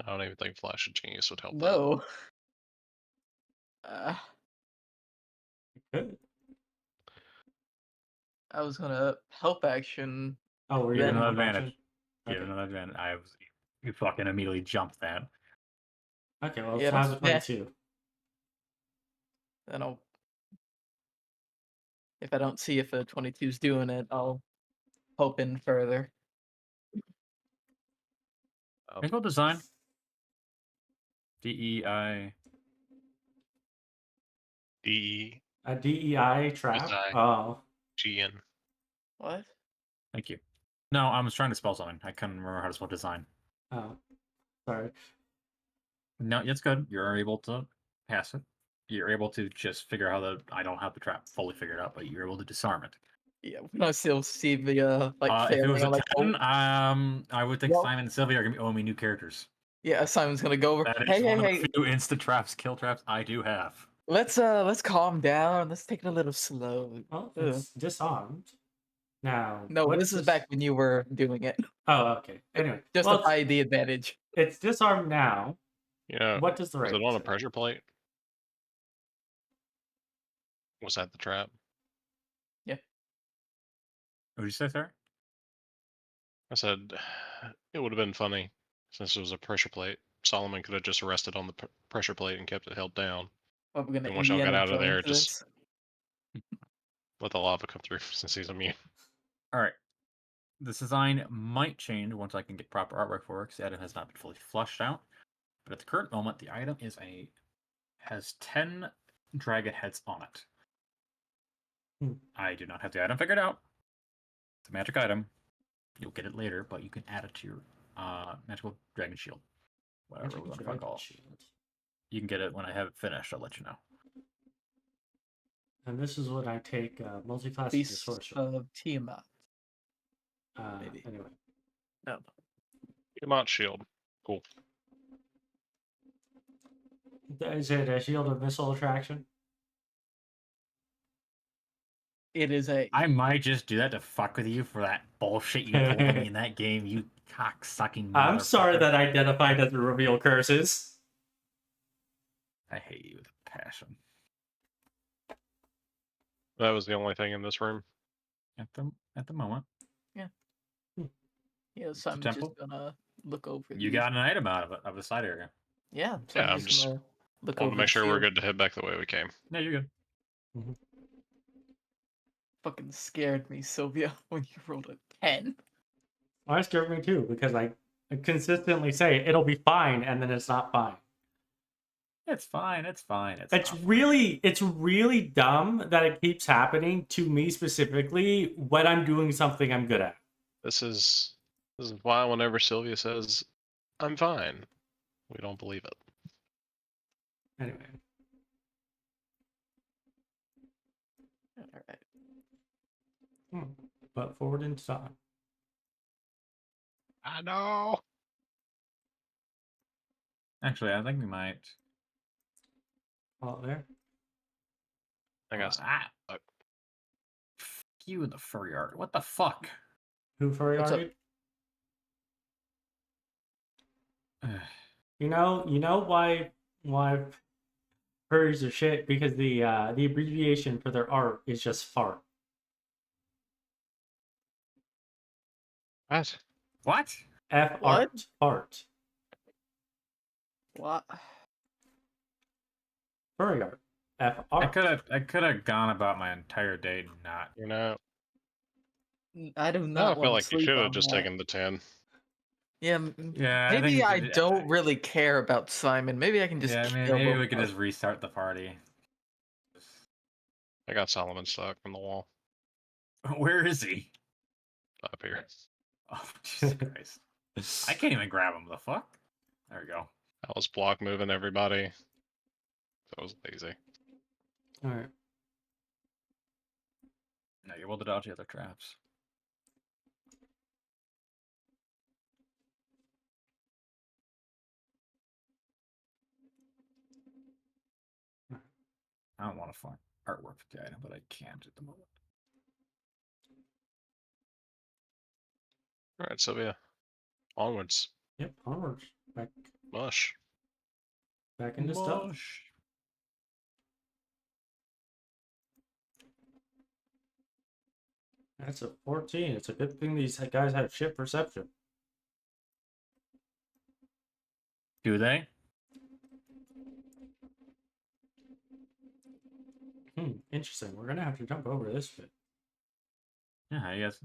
I don't even think Flash of Genius would help that.
no.
Good.
I was gonna help action.
Oh, we're
Give it
getting
another
help
advantage.
action?
Give it
Okay.
another advantage. You fucking immediately jumped that.
Okay, well,
Yeah,
it's time
that's-
to 22.
Then I'll. If I don't see if a 22's doing it, I'll hope in further.
Think about design. DEI.
DE,
A DEI trap?
SI.
Oh.
GN.
What?
Thank you. No, I was trying to spell something. I couldn't remember how to spell design.
Oh. Sorry.
No, it's good. You're able to pass it. You're able to just figure out how I don't have the trap fully figured out, but you're able to disarm it.
Yeah, when I still see the like
If it
failing,
was a
I'm like,
10,
oh,
I would think
Well-
Simon and Sylvia are gonna be owing me new characters.
yeah, Simon's gonna go over.
That is
Hey,
one
hey,
of the few instant traps, kill traps I do have.
let's calm down. Let's take it a little slow.
Well,
Ugh.
it's disarmed. Now.
No,
what's
this is back when you were doing it.
Oh, okay. Anyway. Well,
Justify the advantage.
it's disarmed now.
You know,
What does the
was
rating
it on a
say?
pressure plate? Was that the trap?
What did you say, sir?
I said it would have been funny since it was a pressure plate. Solomon could have just rested on the pressure plate and kept it held down.
What, we're gonna
And once y'all got
Indiana
out of there,
Jones
just
this?
let the lava come through since he's immune.
All right. This design might change once I can get proper artwork for it, because the item has not been fully flushed out. But at the current moment, the item has 10 dragon heads on it. I do not have the item figured out. It's a magic item. You'll get it later, but you can add it to your magical dragon shield. Whatever we want to call it. You can get it when I have it finished. I'll let you know.
And this is when I take multi-class to
Beast
sorcerer.
of Tiamat. maybe.
Anyway.
No.
Tiamat shield. Cool.
Is it a shield of missile attraction?
It is a.
I might just do that to fuck with you for that bullshit you told me in that game, you cock-sucking
I'm sorry
motherfucker.
that identified as the reveal curses.
I hate you with a passion.
That was the only thing in this room.
At the moment.
Yeah, so I'm
temple?
just gonna look over.
You
these.
got an item out of the side area.
Yeah, so
Yeah,
I'm
I'm
just
just
gonna look
Wanted
over.
to make
the
sure we're
shield.
good to head back the way we came.
No, you're good.
Fucking scared me, Sylvia, when you rolled a 10.
Well, that scared me too, because I consistently say it'll be fine, and then it's not fine.
It's fine. It's fine.
It's really dumb that it keeps happening to me specifically when I'm doing something I'm good at.
This is why whenever Sylvia says, "I'm fine," we don't believe it.
Anyway.
Alright.
But forward in time.
I know.
Actually, I think we might.
Oh, there.
I guess.
Fuck you in the furry art. What the fuck?
Who furry
What's up?
argued? You know why furries are shit? Because the abbreviation for their art is just fart.
What?
What?
F
What?
art fart.
What?
Furry art. F
I
art.
could have gone about my entire day not.
You know,
I do
now I
not
feel
want
like
to
you
sleep
should
on
have just
that.
taken the 10.
Yeah,
Yeah,
maybe I
think
don't really care about Simon. Maybe I can just.
Yeah,
kill
maybe
him.
we could just restart the party.
I got Solomon stuck from the wall
Where is he?
up here.
Oh, Jesus Christ. I can't even grab him. The fuck? There we go.
I was block moving everybody. That was lazy.
Alright.
No, you're able to dodge the other traps. I don't want to find artwork for the item, but I can't at the moment.
All right, Sylvia. Onwards.
Yep, onwards.
Mush.
Back into stuff.
Mush.
That's a 14. It's a good thing these guys have shit perception.
Do they?
Interesting. We're gonna have to jump over this bit.
Yeah, I guess.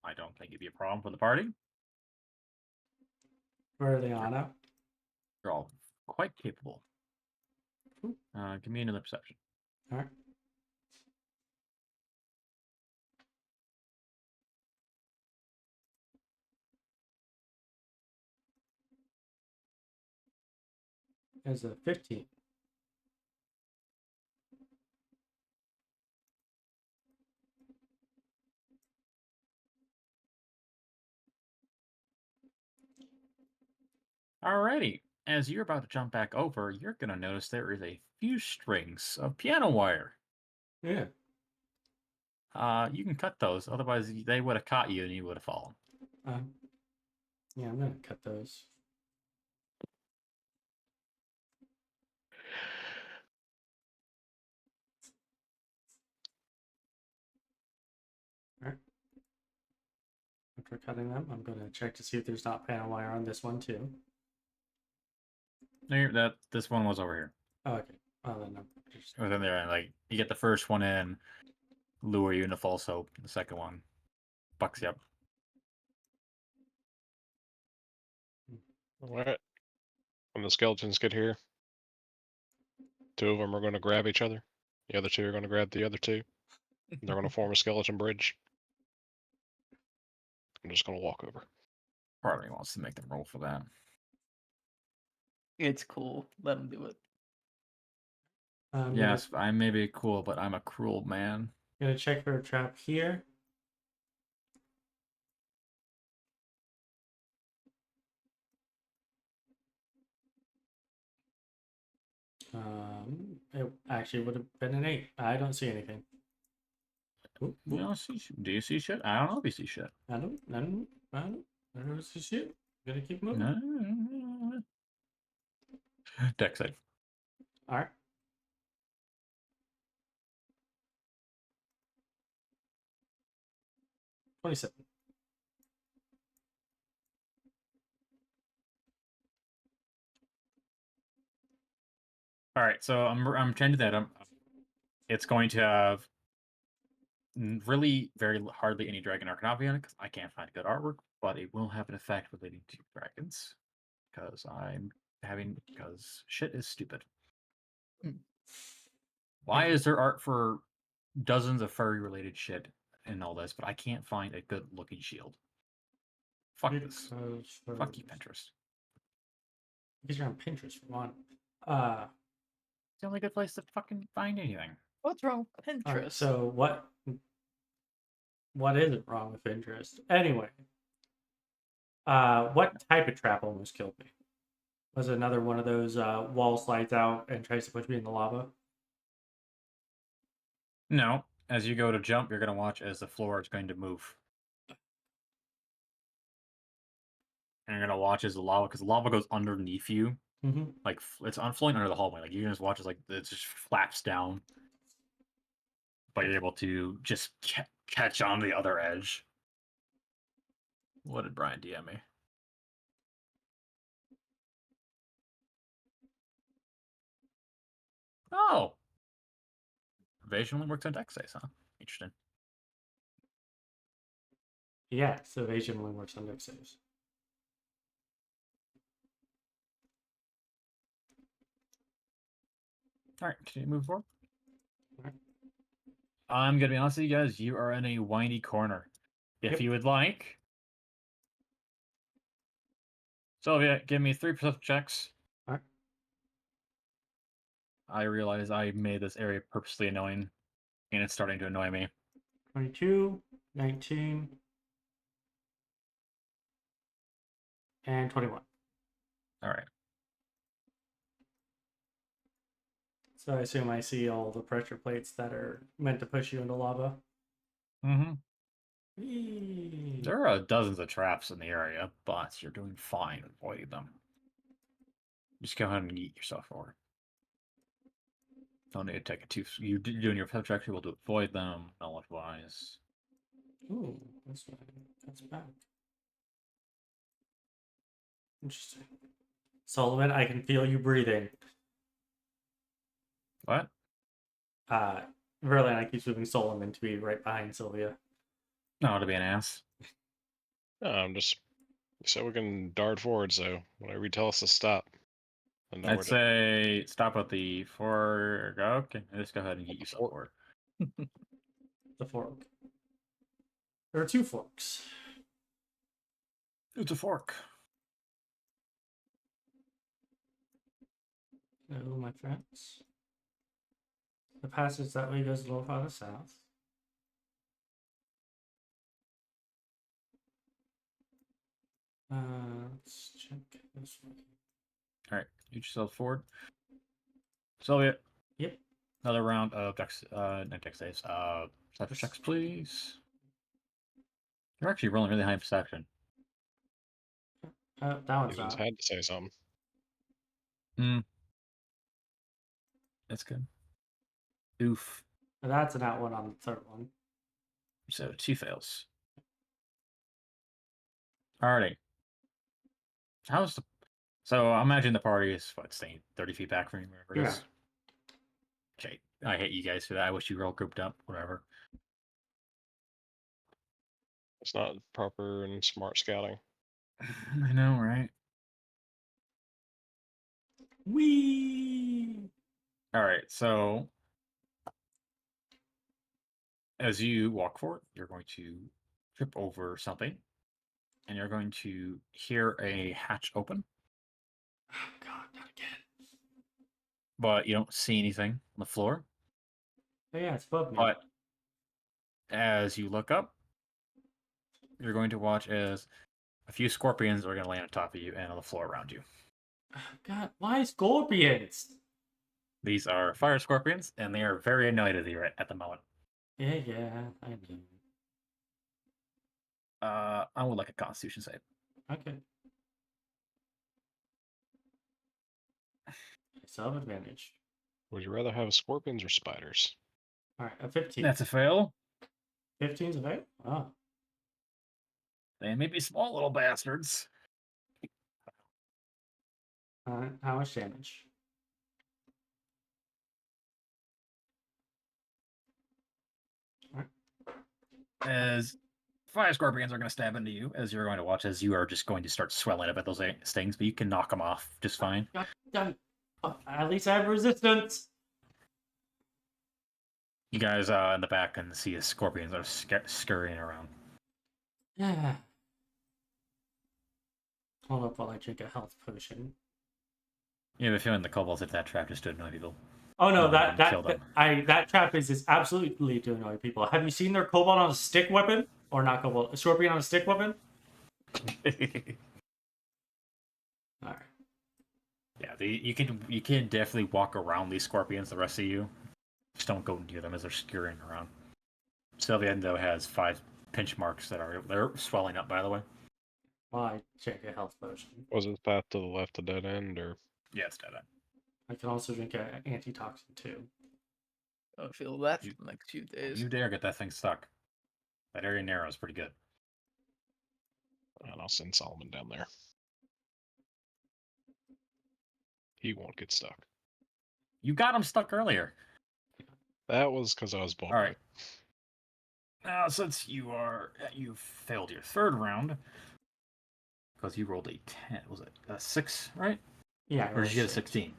I don't think it'd be a problem for the party.
Verleana.
They're all quite capable.
Cool.
Give me another perception.
All right. There's a 15.
Alrighty. As you're about to jump back over, you're going to notice there is a few strings of piano wire.
Yeah.
You can cut those, otherwise they would have caught you and you would have fallen.
Yeah, I'm gonna cut those. All right. After cutting them, I'm gonna check to see if there's not panel wire on this one too.
No, this one was over here.
Oh, okay. Well, then I'm just...
It was in there, and like you get the first one in, lure you into false hope. The second one bucks you up.
Alright. When the skeletons get here, 2 of them are going to grab each other. The other 2 are going to grab the other 2. They're going to form a skeleton bridge. I'm just going to walk over.
Part of me wants to make them roll for that.
It's cool. Let him do it.
Yes, I may be cool, but I'm a cruel man.
Gonna check for a trap here. It actually would have been an 8. I don't see anything. Oop,
You
oop.
don't see, do you see shit? I don't know if you see shit.
I don't see shit. Gonna keep moving.
No. Deck save.
All right. $27.
All right, so I'm trying to do that. It's going to have really very hardly any dragon iconography on it because I can't find good artwork, but it will have an effect relating to dragons because shit is stupid.
Mm.
Why is there art for dozens of furry related shit and all this, but I can't find a good looking shield? Fuck this. Fuck you, Pinterest.
Because you're on Pinterest for one.
It's the only good place to fucking find anything.
What's wrong with Pinterest?
all right, so what isn't wrong with Pinterest? Anyway. What type of trap almost killed me? Was it another one of those wall slides out and tries to push me in the lava?
No. As you go to jump, you're going to watch as the floor is going to move. And you're going to watch as the lava, because the lava goes underneath you.
Mm-hmm.
Like, it's flowing under the hallway. Like, you can just watch as, like, it just flaps down. But you're able to just catch on the other edge. What did Brian DM me? Oh! Evasion only works on deck saves, huh? Interesting.
Yeah, so evasion only works on dex saves.
Alright, can you move forward?
Alright.
I'm going to be honest with you guys, you are in a windy corner. If
Yep.
you would like... Sylvia, give me 3 perception checks.
Alright.
I realize I made this area purposely annoying, and it's starting to annoy me.
22, 19, and 21.
Alright.
So I assume I see all the pressure plates that are meant to push you into lava.
Mm-hmm.
Whee!
There are dozens of traps in the area, but you're doing fine avoiding them. Just go ahead and yeet yourself forward. Don't need to take it too. You doing your subtraction, will do avoid them, knowledge wise.
Ooh, that's right. That's back. Interesting. Solomon, I can feel you breathing.
What?
Verleana keeps moving Solomon to be right behind Sylvia.
No, to be an ass.
No, I'm just so we can dart forward. So whenever you tell us to stop, I know where
I'd
to.
say stop at the fork. Okay, just go ahead and yeet yourself
fork.
forward.
The fork. There are 2 forks.
It's a fork.
Hello, my friends. The passage that way goes a little farther south. Let's check this way.
All right, yeet yourself forward. Sylvia.
Yep.
Another round of dex, not dex saves. Perception checks, please. You're actually rolling really high in perception.
That
You
one's
just
not.
had to say something.
That's good. Oof.
That's an out one on the third one.
So 2 fails. Alrighty. How's the? So I imagine the party is what, staying 30 feet back from you, wherever it is. Okay. I hate you guys for that. I wish you were all grouped up. Whatever.
It's not proper and smart scouting.
I know, right?
Whee!
All right. So as you walk forward, you're going to trip over something, and you're going to hear a hatch open,
Oh god, not again.
but you don't see anything on the floor.
Oh yeah, it's above me.
But as you look up, you're going to watch as a few scorpions are going to land on top of you and on the floor around you.
Oh god, why scorpions?
These are fire scorpions, and they are very annoyed at you right at the moment.
Yeah, I know.
I would like a Constitution save.
Okay. I still have advantage.
Would you rather have scorpions or spiders?
Alright, a 15.
That's a fail.
15's a fail? Oh.
They may be small little bastards.
How much damage?
As fire scorpions are going to stab into you, as you're going to watch, as you are just going to start swelling up at those stings, but you can knock them off just fine.
God damn. Oh, at least I have resistance.
You guys in the back can see the scorpions are scurrying around.
Yeah. Hold up while I drink a health potion.
You have a feeling the kobolds hit that trap just to annoy people.
Oh no,
Kill them.
that trap is absolutely to annoy people. Have you seen their kobold on a stick weapon? Or not kobold, a scorpion on a stick weapon? Alright.
Yeah, you can definitely walk around these scorpions. The rest of you just don't go near them as they're scurrying around. Sylvia though has 5 pinch marks they're swelling up. By the way,
Well, I drink a health potion.
Was it path to the left a dead end, or
yeah, it's dead end.
I can also drink an antitoxin too.
I don't feel that
You-
for the next few days.
You dare get that thing stuck. That area narrows pretty good.
and I'll send Solomon down there. He won't get stuck.
You got him stuck earlier.
That was because I was bulky.
All right. Now, since you failed your 3rd round because you rolled a 10, was it a 6, right?
Yeah.
Or did you get a 16?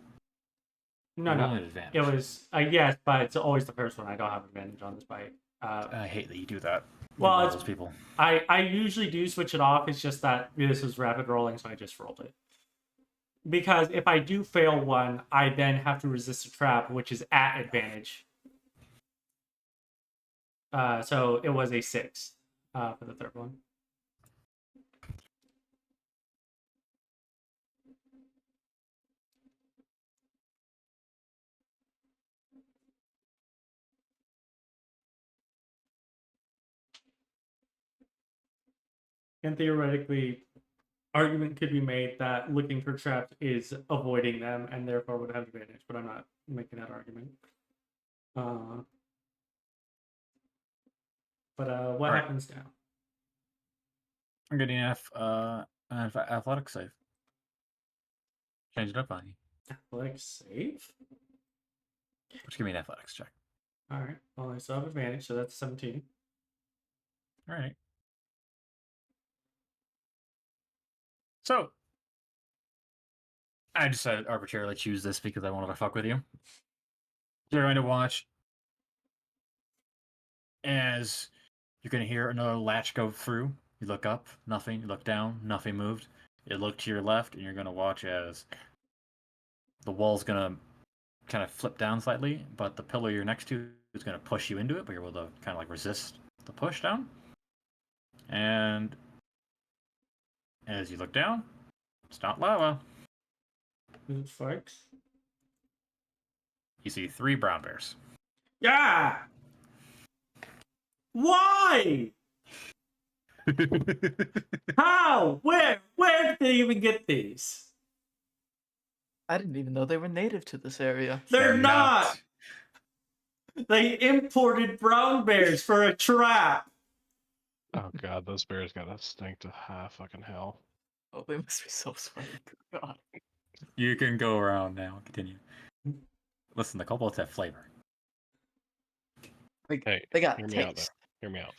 No,
You
no.
rolled an advantage.
It was yes, but it's always the first one. I don't have advantage on this fight.
I hate that you do that.
Well,
You're one of
it's-
those people.
I usually do switch it off. It's just that this was rapid rolling, so I just rolled it. Because if I do fail one, I then have to resist a trap, which is at advantage. So it was a 6 for the 3rd one. And theoretically, argument could be made that looking for traps is avoiding them and therefore would have advantage, but I'm not making that argument. What
Alright.
happens now?
I'm getting an athletics save. Change it up on you.
Athletics save?
Just give me an athletics check.
Alright, well, I still have advantage, so that's 17.
Alright. So, I decided to arbitrarily choose this because I wanted to fuck with you. You're going to watch as you're going to hear another latch go through. You look up, nothing. You look down, nothing moved. You look to your left, and you're going to watch as the wall's going to kind of flip down slightly, but the pillar you're next to is going to push you into it, but you're able to kind of like resist the push down. And as you look down, it's not lava.
It spikes.
You see 3 brown bears.
Yeah! Why? How? Where? Where did they even get these?
I didn't even know they were native to this area.
They're not! They imported brown bears for a trap.
Oh god, those bears gotta stink to high fucking hell.
Oh, they must be so sweaty. Good God.
You can go around now. Continue. Listen, the kobolds have flavor.
Hey,
They got
hear me out there.
taste.
Hear me out.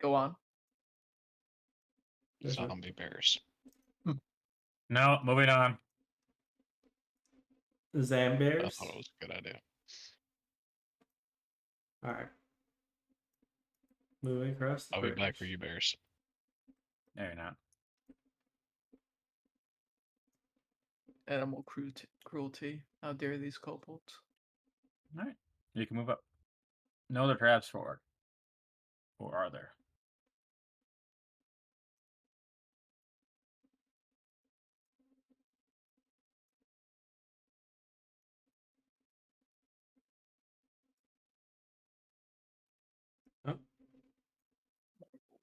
Go on.
There's a-
Zombie bears.
No, moving on.
I
Zambears.
thought it was a good idea.
Alright. Moving across the
I'll be back
bridge.
for you bears.
No, you're not.
Animal cruelty. How dare these kobolds?
Alright. You can move up. No other traps forward. Or are there?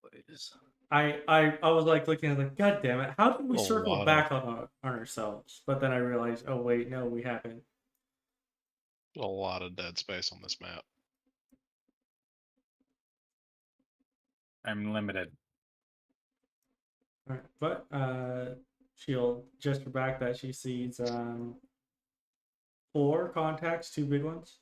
Boys.
I was like looking at it like, God damn it, how did we
A
circle
lot
back on ourselves? But then I realized, oh wait, no, we haven't.
A lot of dead space on this map.
I'm limited.
Alright, but she'll gesture back that she sees 4 contacts, 2 big ones.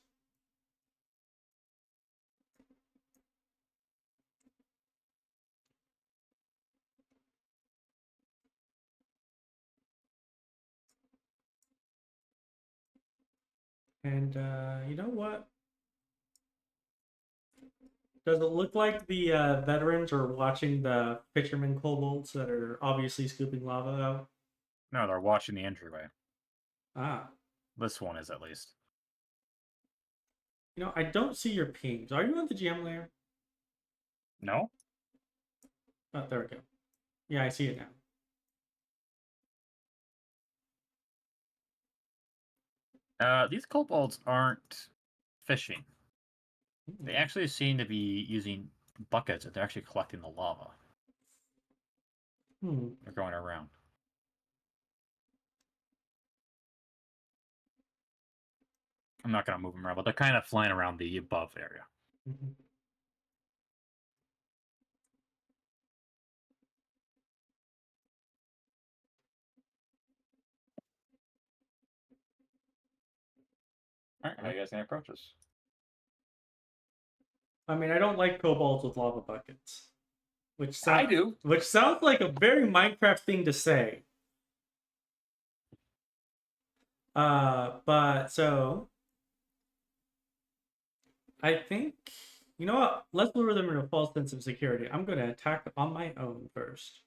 And you know what? Does it look like the veterans are watching the fisherman kobolds that are obviously scooping lava out?
No, they're watching the entryway.
Ah.
This one is, at least.
You know, I don't see your pings. Are you on the GM layer?
No?
Oh, there we go. Yeah, I see it now.
These kobolds aren't fishing.
Hmm.
They actually seem to be using buckets and they're actually collecting the lava.
Hmm.
They're going around. I'm not going to move them around, but they're kind of flying around the above area.
Mhm.
Alright, how you guys going to approach this?
I mean, I don't like kobolds with lava buckets. Which
I do.
Which sounds like a very Minecraft thing to say. But so I think, you know what? Let's lure them into a false sense of security. I'm gonna attack on my own first.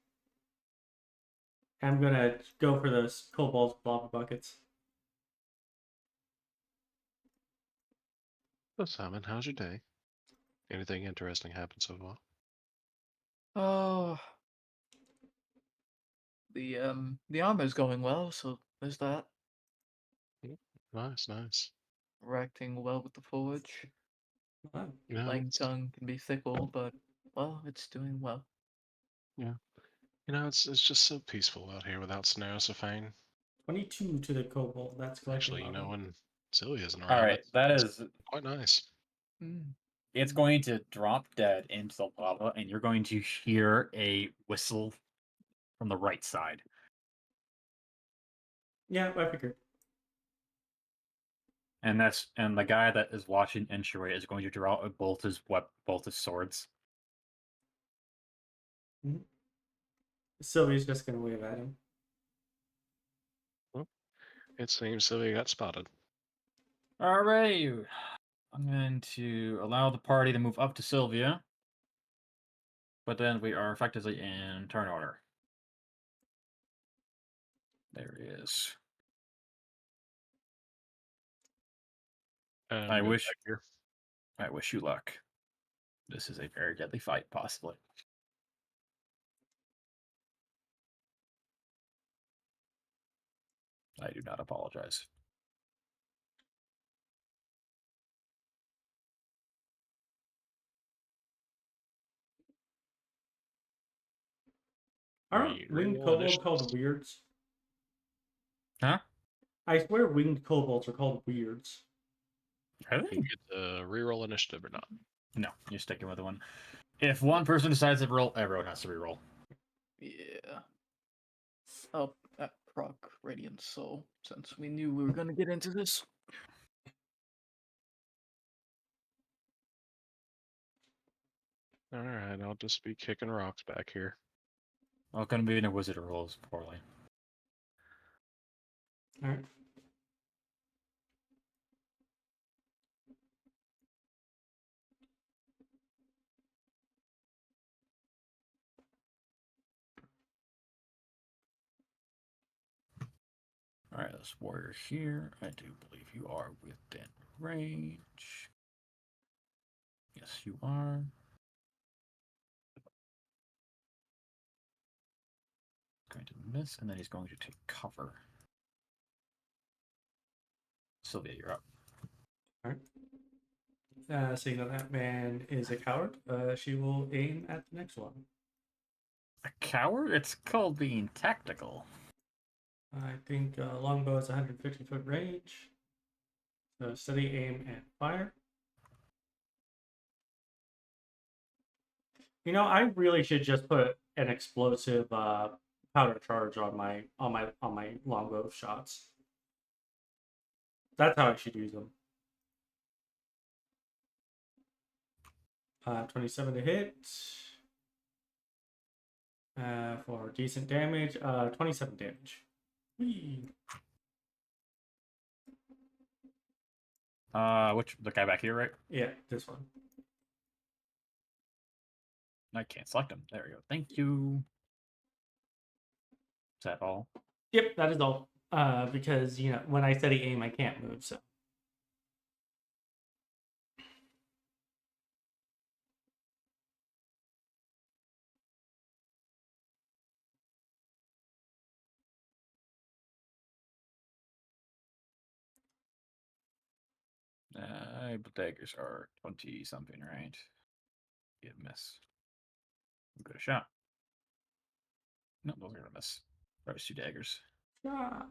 I'm gonna go for those kobolds with lava buckets.
So Simon, how's your day? Anything interesting happened so far?
Oh. The armor's going well, so there's that.
Nice, nice.
Reacting well with the forge.
Wow.
You know,
Flying
it's,
tongue can be fickle, but well, it's doing well.
it's just so peaceful out here without Cineres or Fane.
22 to the Kobold. That's collecting
Actually,
level.
when Sylvia isn't
All
around,
right, that
it's
is.
quite nice.
Mm.
It's going to drop dead into the lava, and you're going to hear a whistle from the right side.
Yeah, I figured.
And the guy that is watching Entryway is going to draw both his swords.
Sylvia's just gonna wave at him.
It seems Sylvia got spotted.
All right, I'm going to allow the party to move up to Sylvia, but then we are effectively in turn order. There he is. I wish you luck. This is a very deadly fight, possibly. I do not apologize.
Aren't winged
Reroll
kobolds
initiatives.
called weirds?
Huh?
I swear winged kobolds are called weirds.
You
Really?
get to reroll initiative or not.
No, you're sticking with the one. If one person decides to roll, everyone has to reroll.
Yeah. Oh, that proc Radiant Soul, since we knew we were gonna get into this.
Alright, I'll just be kicking rocks back here.
Well, going to be in a wizard rolls poorly.
Alright.
All right, this warrior here. I do believe you are within range. Yes, you are. Going to miss, and then he's going to take cover. Sylvia, you're up.
Seeing that man is a coward, she will aim at the next one.
A coward? It's called being tactical.
I think longbow is 150-foot range. So steady aim and fire. You know, I really should just put an explosive powder charge on my longbow shots. That's how I should use them. 27 to hit. For decent damage, 27 damage. Whee.
Which the guy back here, right?
Yeah, this one.
I can't select him. There we go. Thank you. Is that all?
Yep, that is all. Because you know, when I steady aim, I can't move. So
Daggers are 20 something, right? You miss. Good shot. No, those are gonna miss. There's 2 daggers.
ah.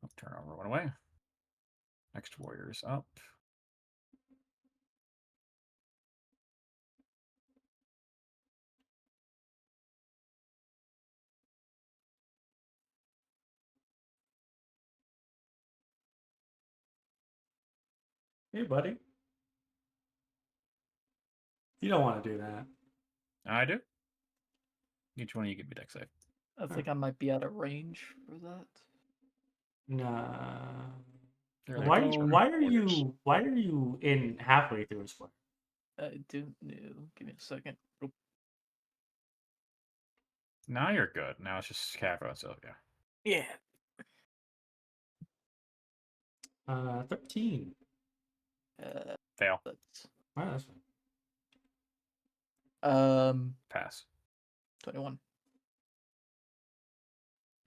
Oh, turn over one away. Next warrior is up.
Hey, buddy. You don't want to do that.
I do. Each one of you give me deck save.
I think I might be out of range for that.
Nah.
There
Why?
they go.
Why are you in halfway through a square?
I do know. Give me a second. Oop.
Now you're good. Now it's just Cavro and Sylvia.
Yeah.
13.
Fail.
That's
Wow, that's fine.
Pass.
21.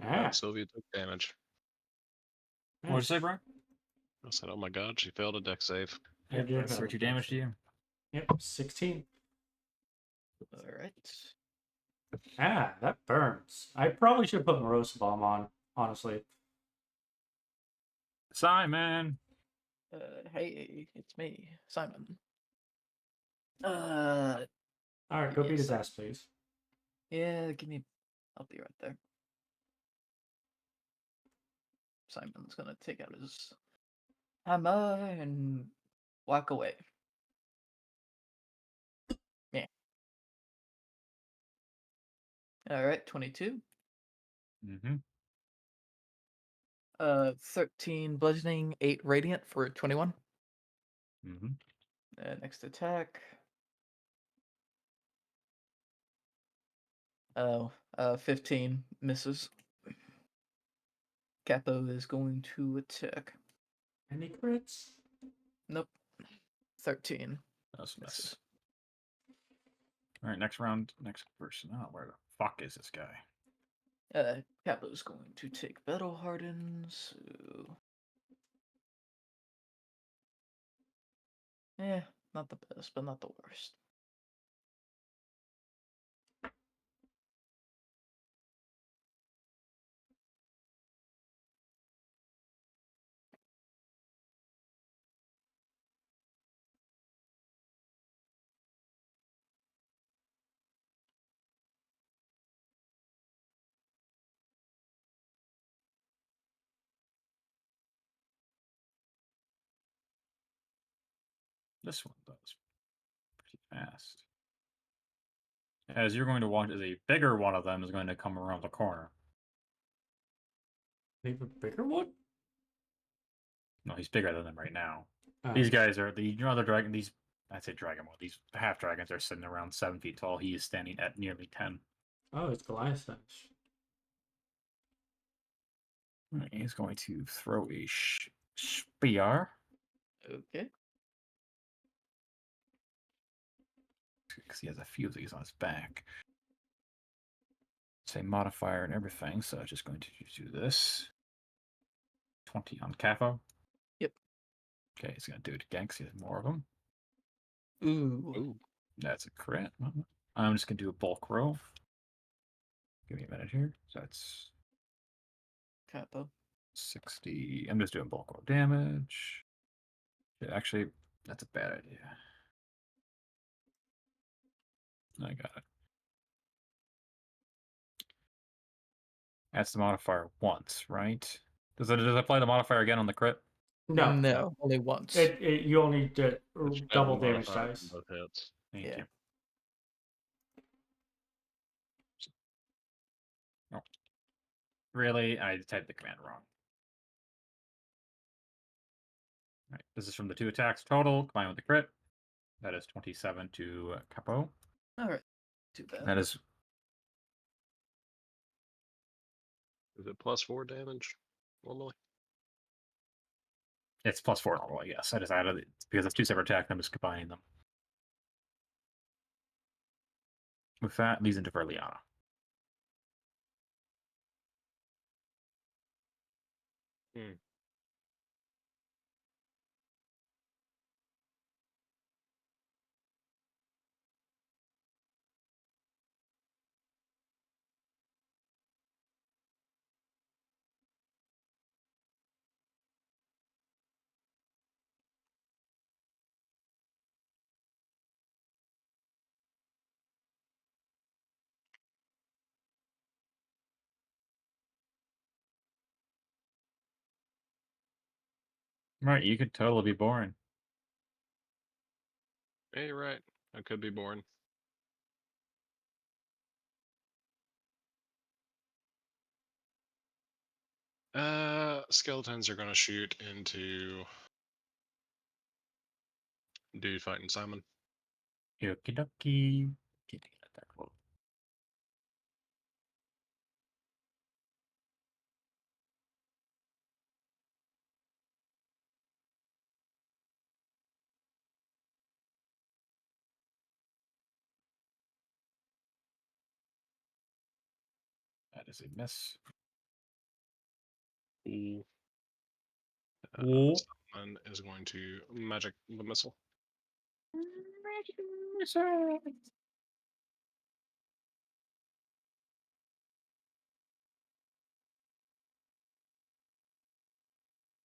Ah,
Sylvia took damage.
What'd you say, Brian?
I said, oh my god, she failed a deck save.
I
Yep,
did
that's
have
32
a
damage to
potion.
you.
Yep, 16.
All right.
Ah, that burns. I probably should put Morosa Bomb on, honestly.
Simon!
Hey, it's me, Simon.
Alright, go beat his ass, please.
Yeah, give me. I'll be right there. Simon's gonna take out his hammer and walk away. Yeah. All right, 22.
Mm-hmm.
13 bludgeoning, 8 radiant for 21.
Mm-hmm.
Next attack. Oh, 15 misses. Capo is going to attack.
Any crits?
Nope. 13.
That's a miss.
Misses.
Alright, next round. Next person. Oh, where the fuck is this guy?
Capo's going to take Battle Harden, so... Yeah, not the best, but not the worst.
This one does pretty fast. As you're going to watch as a bigger one of them is going to come around the corner.
Leave a bigger one?
No, he's bigger than them right now.
Oh.
These guys are the other dragon. These I'd say dragon. Well, these half dragons are sitting around 7 feet tall. He is standing at nearly 10.
Oh, it's Goliath size.
He's going to throw a spear.
Okay.
Because he has a few of these on his back. Say modifier and everything, so I'm just going to do this. 20 on Capo.
Yep.
Okay, he's going to do it again because he has more of them.
Ooh.
Ooh.
That's a crit. I'm just going to do a bulk roll. Give me a minute here. So that's
Capo.
60. I'm just doing bulk roll damage. Yeah, actually, that's a bad idea. I got it. That's the modifier once, right? Does it apply the modifier again on the crit?
No.
No, only once.
You only did
It's been
double damage
modified on
dice.
both hits.
Thank
Yeah.
you. Oh. Really? I typed the command wrong. All right. This is from the 2 attacks total, combined with the crit. That is 27 to Capo.
All right. Too bad.
That is
Is it +4 damage normally?
it's +4 normally, yes. I just added it because it's 2 separate attacks, I'm just combining them. With that, leads into Verleana.
Hmm.
Right, you could totally be boring.
Yeah, you're right. I could be boring. Skeletons are gonna shoot into dude fighting Simon.
Okie dokie. That is a miss.
Ooh.
Ooh.
and is going to magic the missile.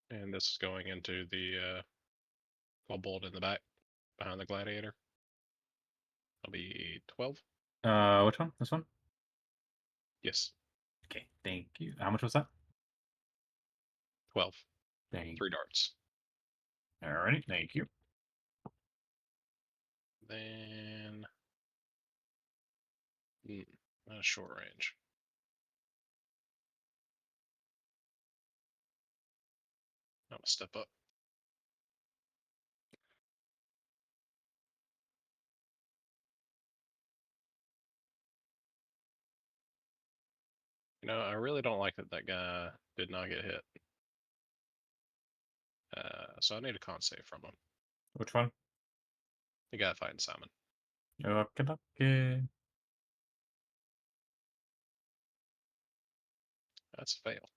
And this is going into the kobold in the back, behind the gladiator. That'll be 12.
Which one? This one?
Yes,
Okay, thank you. How much was that?
12.
Thank
3 darts.
Alrighty, thank you.
Then not a short range. I'm gonna step up. You know, I really don't like that guy did not get hit. So I need a con save from him.
Which one?
The guy fighting Simon.
Okay.
That's a fail.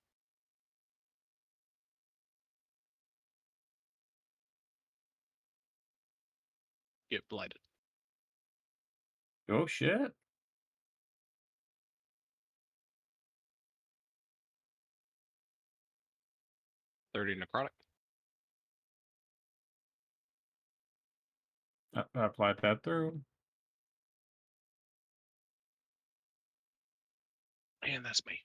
Get blighted.
Oh shit.
.30 necrotic.
I applied that through.
And that's me.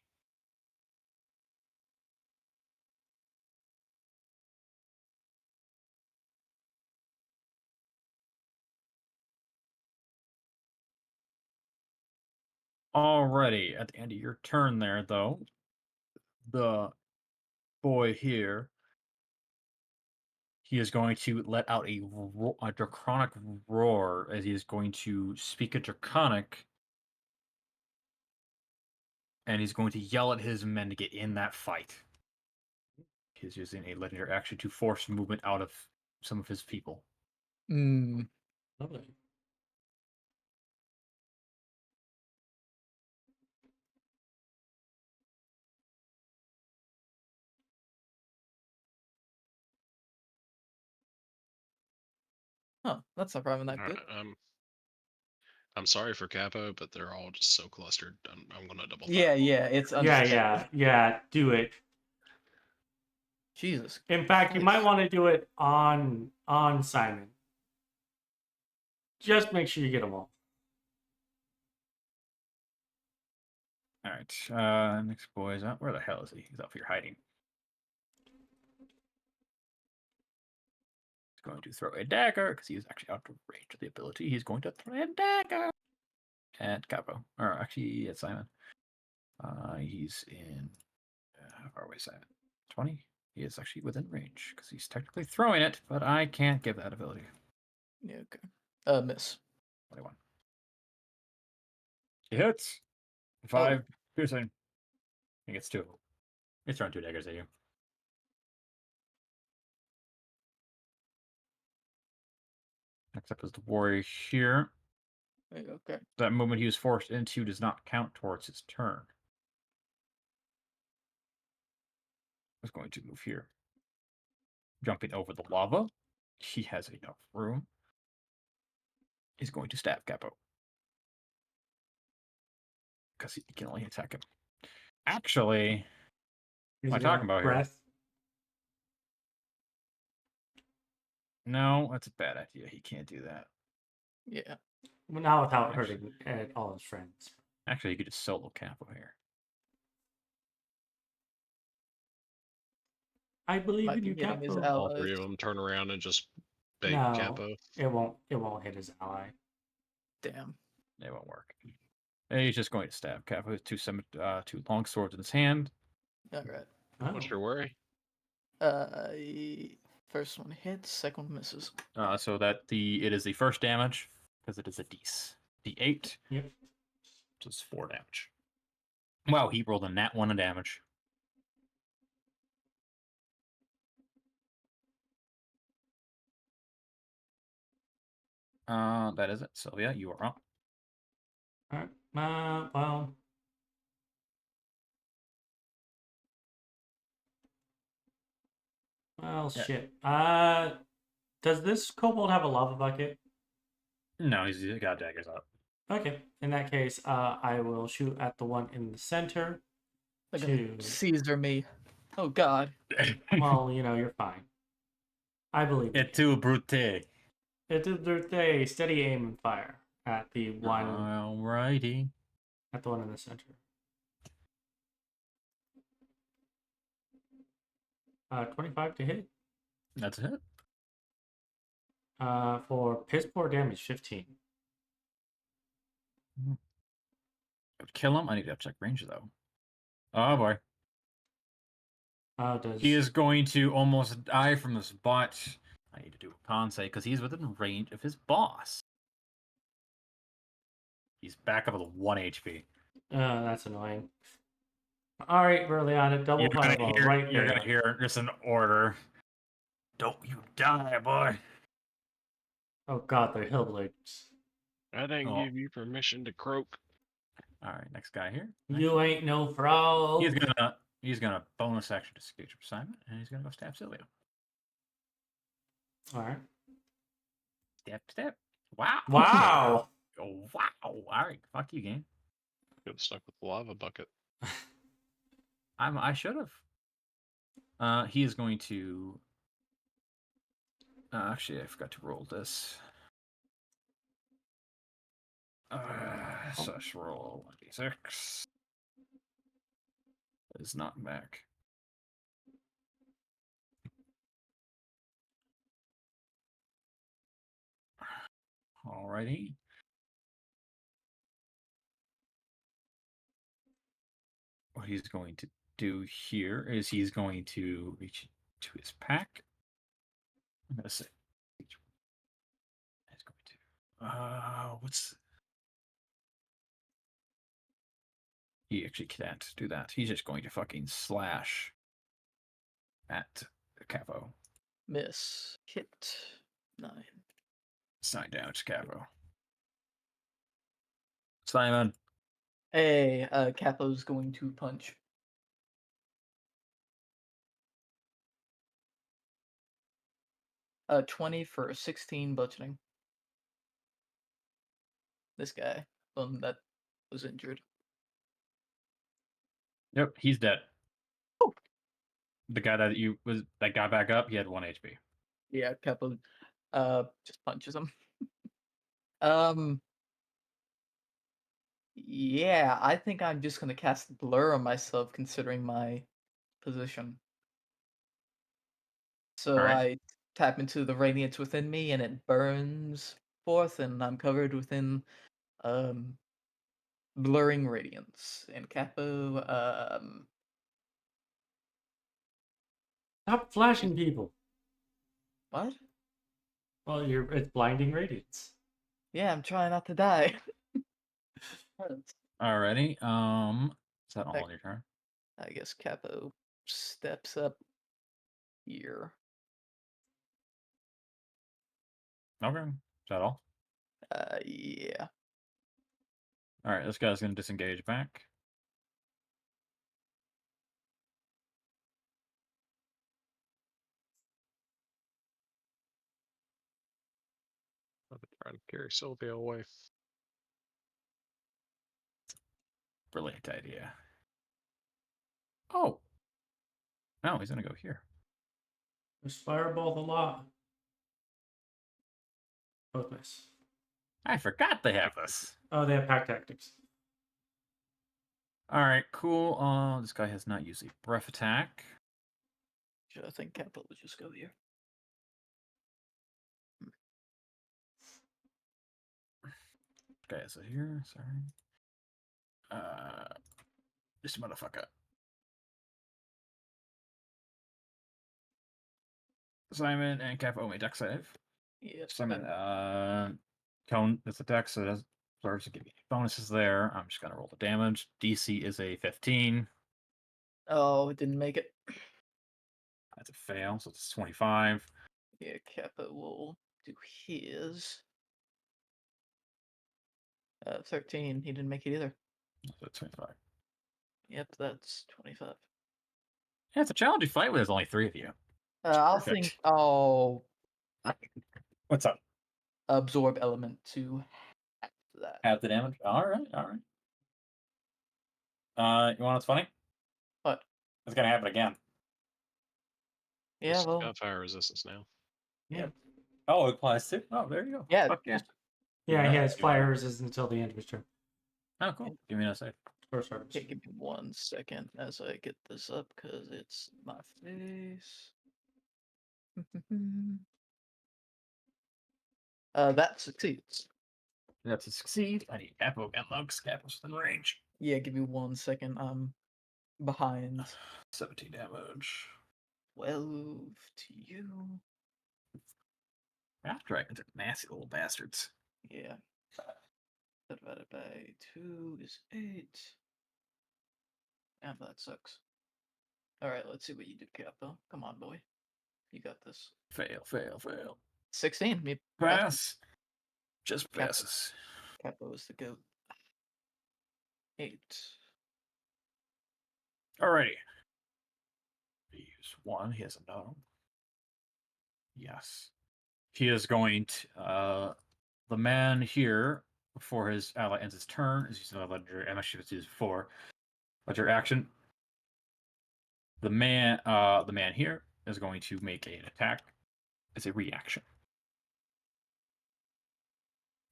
Already at the end of your turn there, though, the boy here, he is going to let out a draconic roar as he is going to speak a draconic, and he's going to yell at his men to get in that fight. He's using a legendary action to force movement out of some of his people.
Lovely.
Huh, that's not probably that good.
I'm sorry for Capo, but they're all just so clustered. I'm gonna double.
Yeah,
fireball.
yeah, it's
Yeah. Do it.
Jesus.
In fact, you might
Christ.
want to do it on Simon. Just make sure you get them all.
All right, next boy is out. Where the hell is he? He's up here hiding. He's going to throw a dagger because he is actually out of range of the ability. He's going to throw a dagger at Capo, or actually at Simon. He's in how far away is Simon? 20. He is actually within range because he's technically throwing it, but I can't give that ability.
Yeah, okay. Miss.
21. He hits. 5 piercing. He gets 2. He's throwing 2 daggers at you. Next up is the warrior here.
Okay.
That movement he was forced into does not count towards his turn. He's going to move here. Jumping over the lava. He has enough room. He's going to stab Capo. Because he can only attack him. Actually, what am I talking about here? No, that's a bad idea. He can't do that.
Yeah.
Well, not without hurting all his friends.
Actually, you could just solo Capo here.
I believe
Might
in
be
you,
hitting his
Capo.
All 3 of
allies.
them turn around and just bait
No,
Capo.
it won't hit his ally.
Damn.
It won't work. And he's just going to stab Capo with two long swords in his hand.
Alright.
Oh.
What's your worry?
First one hits, second one misses.
So that it is the first damage because it is a D8.
Yep.
So it's 4 damage. Wow, he rolled a nat 1 of damage. That is it. Sylvia, you are up.
Alright. Well. Well,
Yeah.
shit. Does this kobold have a lava bucket?
No, he's got daggers up.
Okay. In that case, I will shoot at the one in the center.
They're gonna
Two.
Caesar me. Oh God.
Well, you're fine. I believe in
Et
you.
tu, brute.
They steady aim and fire at the one
Alrighty.
in the center. 25 to hit.
That's a hit.
For piss poor damage, 15.
Would kill him. I need to check range though. Oh boy.
Does
He is going to almost die from this bot. I need to do a con save because he's within range of his boss. He's back up with 1 HP.
That's annoying. All right, Verleana, double fireball right
You're
there.
gonna hear just an order. Don't you die, boy.
Oh God, they're hillblades.
I didn't
Oh.
give you permission to croak.
All right, next guy here.
You ain't no frog.
He's gonna bonus action to scourge assignment, and he's gonna go stab Sylvia.
All right.
Step. Wow.
Wow.
Oh, wow. All right, fuck you, game.
Could have stuck with the lava bucket.
I should have. He is going to. Actually, I forgot to roll this. So I should roll 1d6. Is not back. Alrighty. What he's going to do here is he's going to reach to his pack. I'm gonna say he's going to what's he actually can't do that. He's just going to fucking slash at Capo.
Miss. Hit. 9.
Sign down to Capo. Simon.
Hey, Capo's going to punch. Uh, 20 for 16 bludgeoning. This guy, one that was injured.
Yep, he's dead.
Oh.
The guy that got back up, he had 1 HP.
Yeah, Capo, just punches him. Yeah, I think I'm just gonna cast Blur on myself, considering my position. So
Alright.
I tap into the radiance within me, and it burns forth, and I'm covered within blurring radiance. And Capo,
Stop flashing people.
what?
Well, it's blinding radiance.
Yeah, I'm trying not to die.
Alrighty. Is that all on your turn?
I guess Capo steps up here.
Okay. Is that all?
Yeah.
Alright, this guy's gonna disengage back.
I've been trying to carry Sylvia away.
Brilliant idea. Oh. No, he's gonna go here.
There's fireballs a lot. Both miss.
I forgot they have this.
Oh, they have pack tactics.
Alright, cool. This guy has not used a breath attack.
I think Capo would just go here.
This guy is here, sorry. Just a motherfucker. Simon and Cap owe me deck save.
Yes.
Simon, Cone, it's a deck, so it does deserves to give you bonuses there. I'm just gonna roll the damage. DC is a 15.
Oh, it didn't make it.
That's a fail, so it's 25.
Yeah, Capo will do his. 13. He didn't make it either.
So 25.
Yep, that's 25.
Yeah, it's a challenging fight when there's only 3 of you.
I'll
Perfect.
think I'll
What's up?
absorb element to after that.
Half the damage. All right. You want what's funny?
What?
It's gonna happen again.
Yeah,
It's
well,
got fire resistance now.
Yeah.
Oh, it applies too. Oh, there you go.
yeah,
Fuck yeah.
Yeah, he
Yeah,
has
you wanna-
fire resistance until the end of his turn.
Oh, cool. Give me a sec.
Or starts.
okay, give me 1 second as I get this up because it's my face. That succeeds.
That's a succeed. I need Capo and Lux. Capo's in range.
Yeah, give me 1 second. I'm behind.
17 damage.
12 to you.
Wrath dragons are nasty little bastards.
Yeah. Divided by 2 is 8. And that sucks. Alright, let's see what you do, Capo. Come on, boy. You got this.
Fail.
16. Me
Pass. Just
Capo.
passes.
Capo is the goat. 8.
Alrighty. Use 1. He has a no. Yes. He is going to. The man here, before his ally ends his turn, is using a legendary. I'm actually going to use 4. Legendary action. The man here is going to make an attack. It's a reaction.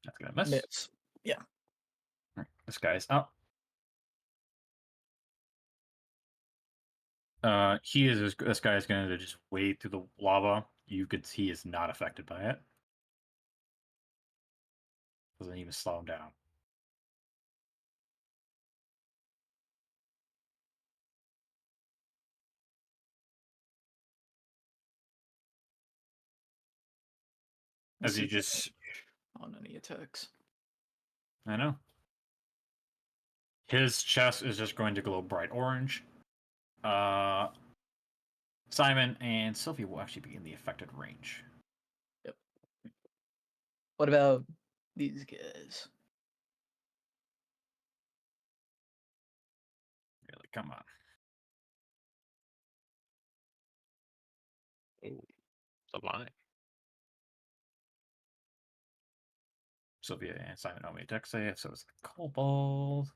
That's gonna miss.
Miss. Yeah.
Alright, this guy's up. This guy is going to just wade through the lava. You could see he is not affected by it. Doesn't even slow him down. As he just,
on any attacks.
I know. His chest is just going to glow bright orange. Simon and Sylvia will actually be in the affected range.
Yep. What about these guys?
Really, come on.
Oh, the line.
Sylvia and Simon owe me a dex save, so it's the Kobold.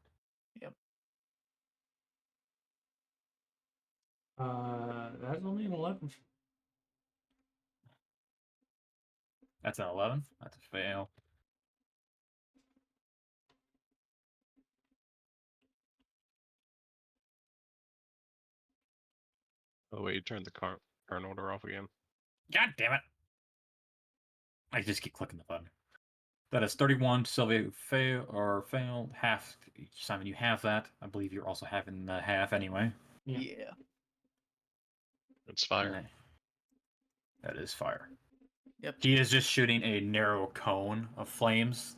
That's only an 11.
That's an 11. That's a fail.
Oh wait, you turned the current order off again.
God damn it. I just keep clicking the button. That is 31. Sylvia failed. Half. Simon, you have that. I believe you're also having the half anyway.
Yeah.
It's fire.
That is fire.
Yep.
He is just shooting a narrow cone of flames,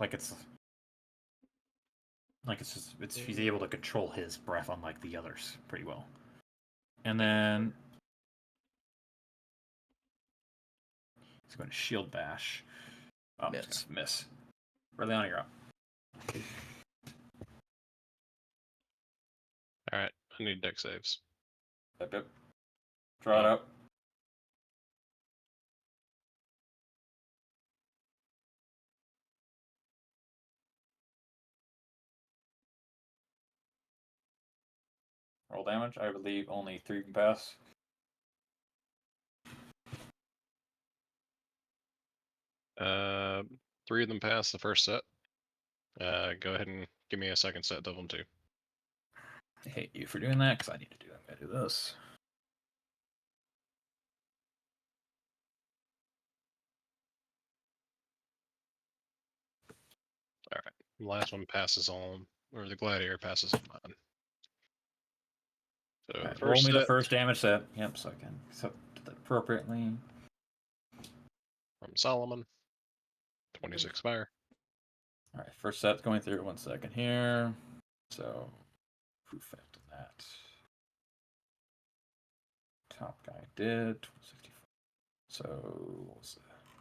he's able to control his breath unlike the others pretty well. And then he's going to shield bash. Oh,
Miss.
he's gonna miss. Verleana, you're up.
Alright, I need deck saves.
Yep. Draw it up. Roll damage. I believe only 3 can pass.
Three of them passed the first set. Go ahead and give me a second set of them too.
I hate you for doing that because I'm gonna do this.
Alright. The last one passes on, or the gladiator passes on mine. So
Right,
the
roll
first
me the
set
first damage set. Yep, so I can set that appropriately.
from Solomon. 26 fire.
All right, first set's going through. 1 second here. So, proof effect of that. Top guy did 65. So, what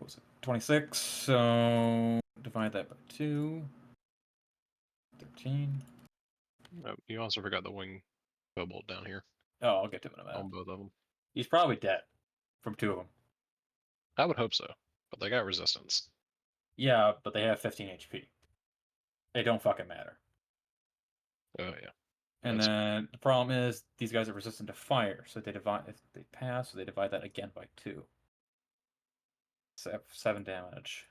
was it? 26. So, divide that by 2. 13.
Oh, you also forgot the wing kobold down here
Oh, I'll get to him in a minute.
on both of them.
He's probably dead. from 2 of them.
I would hope so, but they got resistance.
Yeah, but they have 15 HP. They don't fucking matter.
Oh yeah.
And
That's-
then the problem is these guys are resistant to fire, so they divide. If they pass, so they divide that again by 2. 7 damage.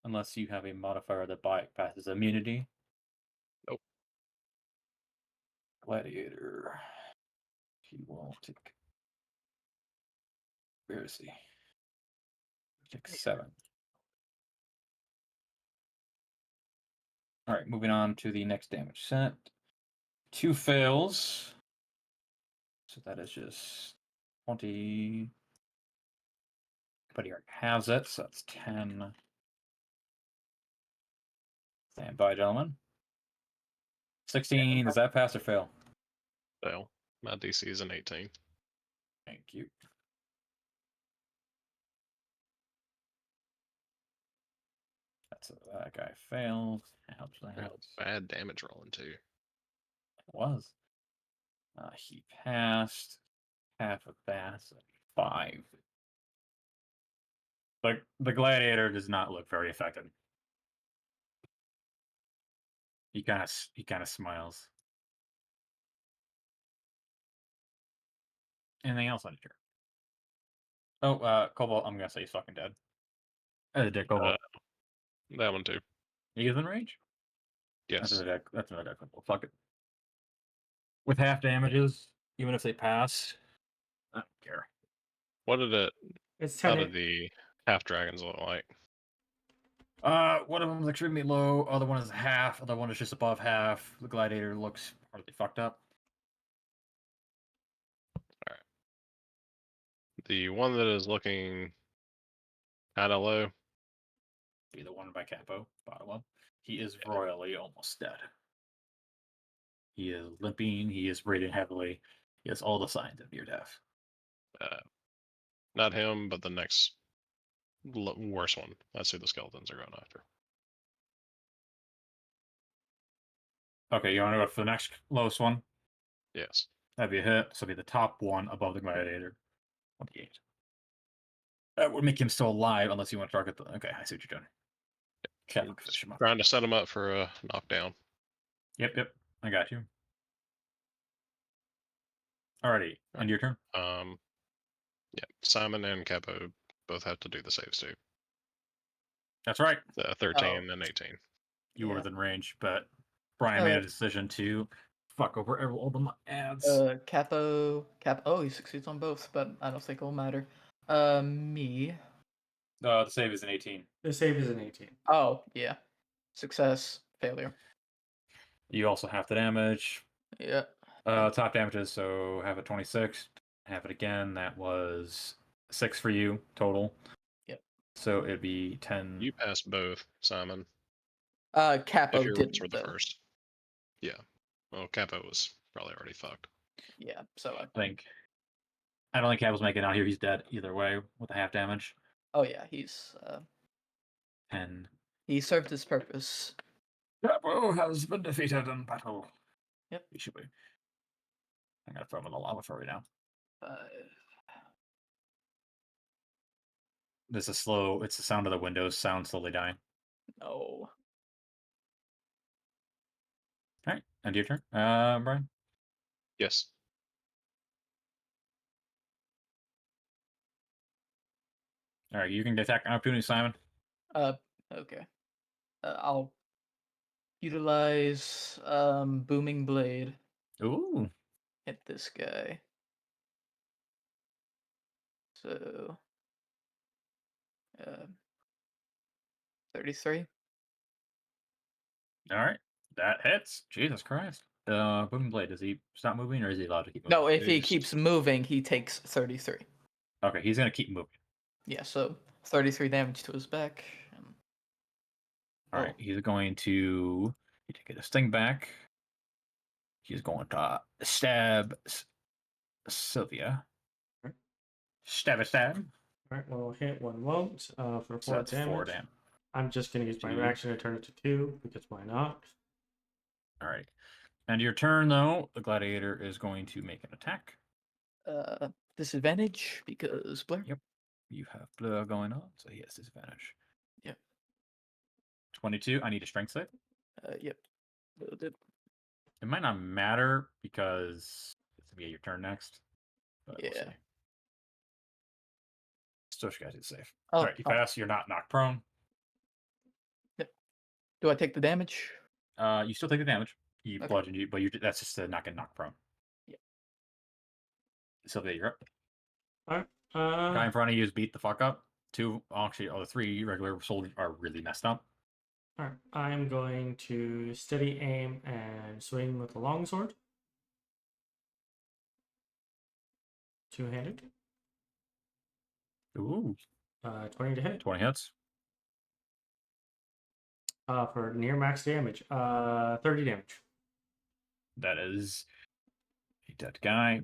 Unless you have a modifier that bypasses immunity.
Nope.
Gladiator. He will take. Where is he? Take 7. All right, moving on to the next damage set. 2 fails. So that is just 20. But he already has it, so that's 10. Stand by, gentlemen. 16, does that pass or fail?
Fail. My DC is an 18.
Thank you. That guy failed. Helps that.
Real bad damage rolling too.
It was. He passed. Half of that, so 5. But the gladiator does not look very affected. He kind of smiles. Anything else on your turn? Oh, Kobold, I'm gonna say he's fucking dead. Dick Kobold.
That one too.
He is in range?
Yes.
That's another deck Kobold. Fuck it. With half damages, even if they pass, I don't care.
What did it?
It's
How
10.
did the half dragons look like?
One of them is extremely low, other one is half, other one is just above half. The gladiator looks hardly fucked up.
The one that is looking kind of low.
Be the one by Capo, bottom up. He is royally almost dead. He is limping, he is breathing heavily. He has all the signs of near death.
Not him, but the next worst one. That's who the skeletons are going after.
Okay, you want to go for the next lowest one?
Yes.
That'd be a hit, so it'd be the top one above the gladiator. 28. That would make him still alive unless you want to target the. Okay, I see what you're doing. Check, finish him up.
Trying to set him up for a knockdown.
Yep, I got you. Alrighty, end your turn.
Yeah. Simon and Capo both have to do the saves too.
That's right.
13 and 18.
You were
Yeah.
within range, but Brian made a decision to fuck over all the ads.
Capo. Oh, he succeeds on both, but I don't think it'll matter. Me.
The save is an 18.
The save is an 18.
Oh, yeah. Success, failure.
You also have the damage.
Yeah.
Top damages, so have a 26. Have it again. That was 6 for you total.
Yep.
So it'd be 10.
You passed both, Simon.
Capo
If your rolls
didn't.
were the
though.
first. Yeah. Well, Capo was probably already fucked.
Yeah. So.
I don't think Capo's making it out here. He's dead either way with the half damage.
Oh yeah, he's.
10.
He served his purpose.
Capo has been defeated in battle.
Yep.
He should be. I'm gonna throw him in the lava for right now. This is slow. It's the sound of the windows sound slowly dying.
No.
All right, end your turn, Brian.
Yes.
All right, you can attack opportunity, Simon.
Okay. I'll utilize booming blade.
Ooh.
Hit this guy. So. 33.
All right, that hits. Jesus Christ. Booming blade. Does he stop moving, or is he allowed to keep moving?
No, if he
Boost.
keeps moving, he takes 33.
Okay, he's gonna keep moving.
Yeah, so 33 damage to his back.
All right, he's going to take a sting back. He's going to stab Sylvia. Stab.
Alright, one will hit, one won't. For 4
So that's
damage.
4 damage.
I'm just going to use my
2.
reaction to turn it to 2, because why not?
All right. And your turn, though, the gladiator is going to make an attack.
Disadvantage because Blair.
Yep. You have blur going on, so he has disadvantage.
Yep.
22. I need a strength save.
Yep. Did.
It might not matter because it's gonna be your turn next. But we'll
Yeah.
see. Still, you guys is safe.
Oh,
All right, you pass. You're not knocked prone.
Do I take the damage?
You still take the damage. You
Okay.
bludgeon you, but that's just not getting knocked prone.
Yep.
Sylvia, you're up.
All right.
Guy in front of you is beat the fuck up. Two, actually, the 3 regular soldiers are really messed up.
All right. I'm going to steady aim and swing with the longsword. Two-handed.
Ooh,
20 to hit.
20 hits.
For near max damage. 30 damage.
That is a dead guy.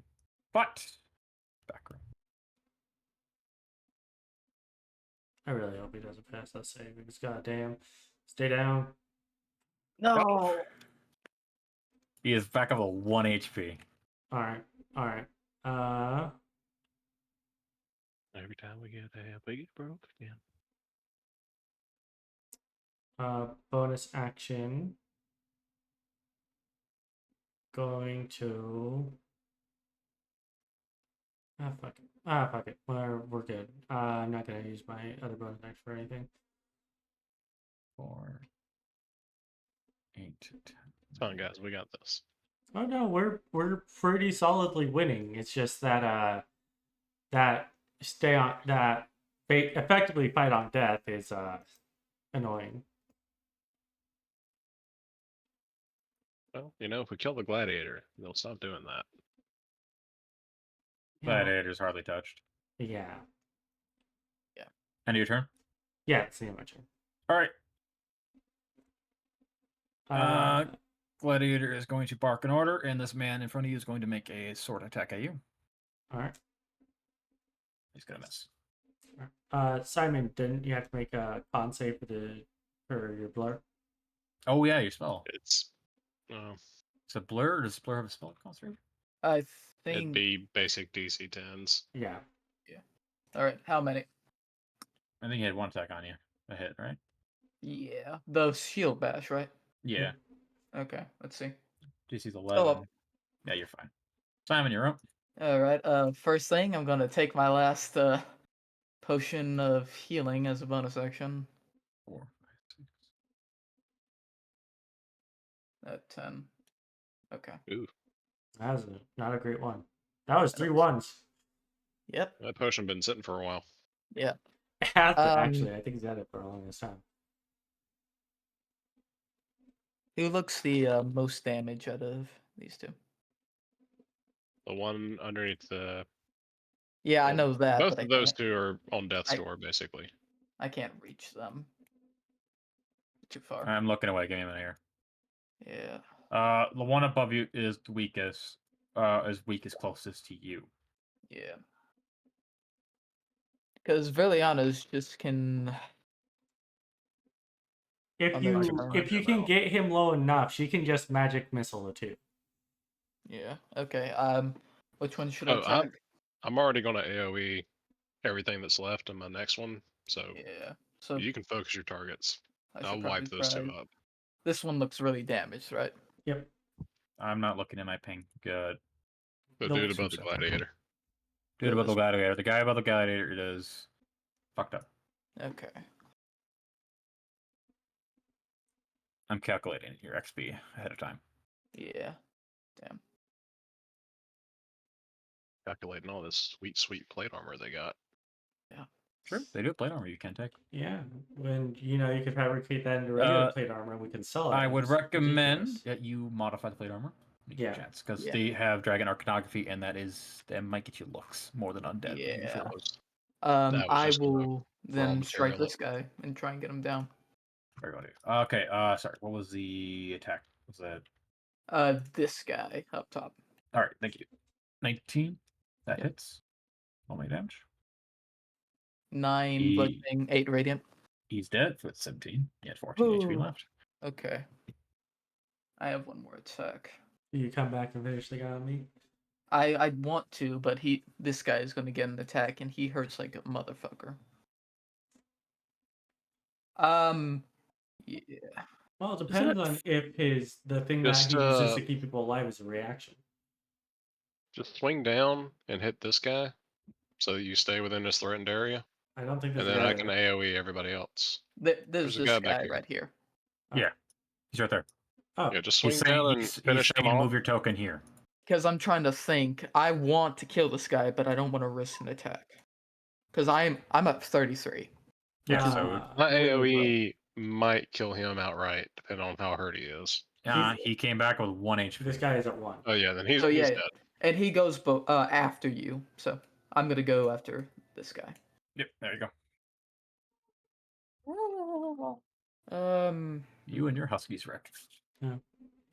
But back row.
I really hope he doesn't pass that save because goddamn, stay down.
No.
He is back up to 1 HP.
All right.
Every time we get a we get broke again.
Bonus action. Going to. Fuck it. Fuck it. We're good. I'm not gonna use my other bonus action for anything.
4, 8, 10.
It's fine, guys. We got this.
Oh no, we're pretty solidly winning. It's just that effectively fight on death is annoying.
Well, if we kill the gladiator, they'll stop doing that.
Gladiator's hardly touched.
Yeah.
End of your turn.
Yeah, it's the end of my turn.
All right. Gladiator is going to bark an order, and this man in front of you is going to make a sword attack at you.
All right.
He's gonna miss.
Simon, didn't you have to make a con save for your blur?
Oh yeah, your spell.
It's
It's a blur. Or does blur have a spell concentration?
I
it'd
think.
be basic DC 10s.
Yeah.
All right. How many?
I think he had 1 attack on you. A hit, right?
Yeah. The shield bash, right?
Yeah.
Okay. Let's see.
DC's 11.
Oh,
Yeah, you're fine. Simon, you're up.
all right. First thing, I'm gonna take my last potion of healing as a bonus action
4, 5, 6.
at 10. Okay.
Ooh,
That was not a great one. That was 3
was-
ones.
Yep.
that potion been sitting for a while.
Yeah.
Actually, I think he's had it for a long time.
Who looks the most damage out of these two?
The one underneath the.
Yeah, I
well,
know that.
Both
but
of those two are on death's
I-
door, basically.
I can't reach them. Too far.
I'm looking away. Give me a minute here.
Yeah.
The one above you is the weakest. Is weakest closest to you.
Yeah. Because Verleana's just can.
If
On
you
the turn.
if you can get him low enough, she can just magic missile it too.
Yeah. Okay. Which one should I
Oh,
attack?
I'm already going to AoE everything that's left in my next one, so
Yeah. So
you can focus your targets.
I should
I'll
probably
wipe those two
try-
up.
This one looks really damaged, right?
Yep.
I'm not looking at my ping. Good.
So
Nope.
do it about the gladiator.
Do it about the gladiator. The guy about the gladiator is fucked up.
Okay.
I'm calculating your XP ahead of time.
Yeah. Damn.
Calculating all this sweet, sweet plate armor they got.
Sure, they do have plate armor you can take.
Yeah. When you could fabricate that into regular plate armor, we can sell it.
I would
It's
recommend
ridiculous.
that you modify the plate armor.
Yeah.
Because
Yeah.
they have dragon iconography, and that might get you looks more than undead.
Yeah.
Usually.
That was
I
just
will then strike
material.
this guy and try and get him down.
Very good. Okay. Sorry. What was the attack? Was that?
This guy up top.
All right. Thank you. 19. That
Yep.
hits. How many damage?
9
He-
bludgeoning, 8 radiant.
He's dead for 17. He had 14 HP
Ooh.
left.
Okay. I have one more attack.
You come back and finish the guy on me.
I want to, but this guy is gonna get an attack, and he hurts like a motherfucker. Yeah.
Well, it
Isn't
depends
it
on if the thing that
Just
he uses to keep people alive is a reaction.
just swing down and hit this guy, so you stay within this threatened area,
I don't think
and
there's
then
a
I
guy
can
there.
AOE everybody else.
There's
There's a
this
guy back
guy
here.
right here.
Yeah, he's right there.
Oh,
Yeah, just
He's
swing down
saying
and
he's
finish him
saying
off.
move your token here.
Because I'm trying to think. I want to kill this guy, but I don't want to risk an attack. Because I'm at 33.
Yeah, so
My
wait,
AOE might kill him outright, depending on how hurt he is.
he came back with 1 HP.
this guy is at 1.
Oh yeah, then he's
So yeah,
dead.
and he goes after you. So I'm gonna go after this guy.
Yep, there you go. You and your huskies wreck.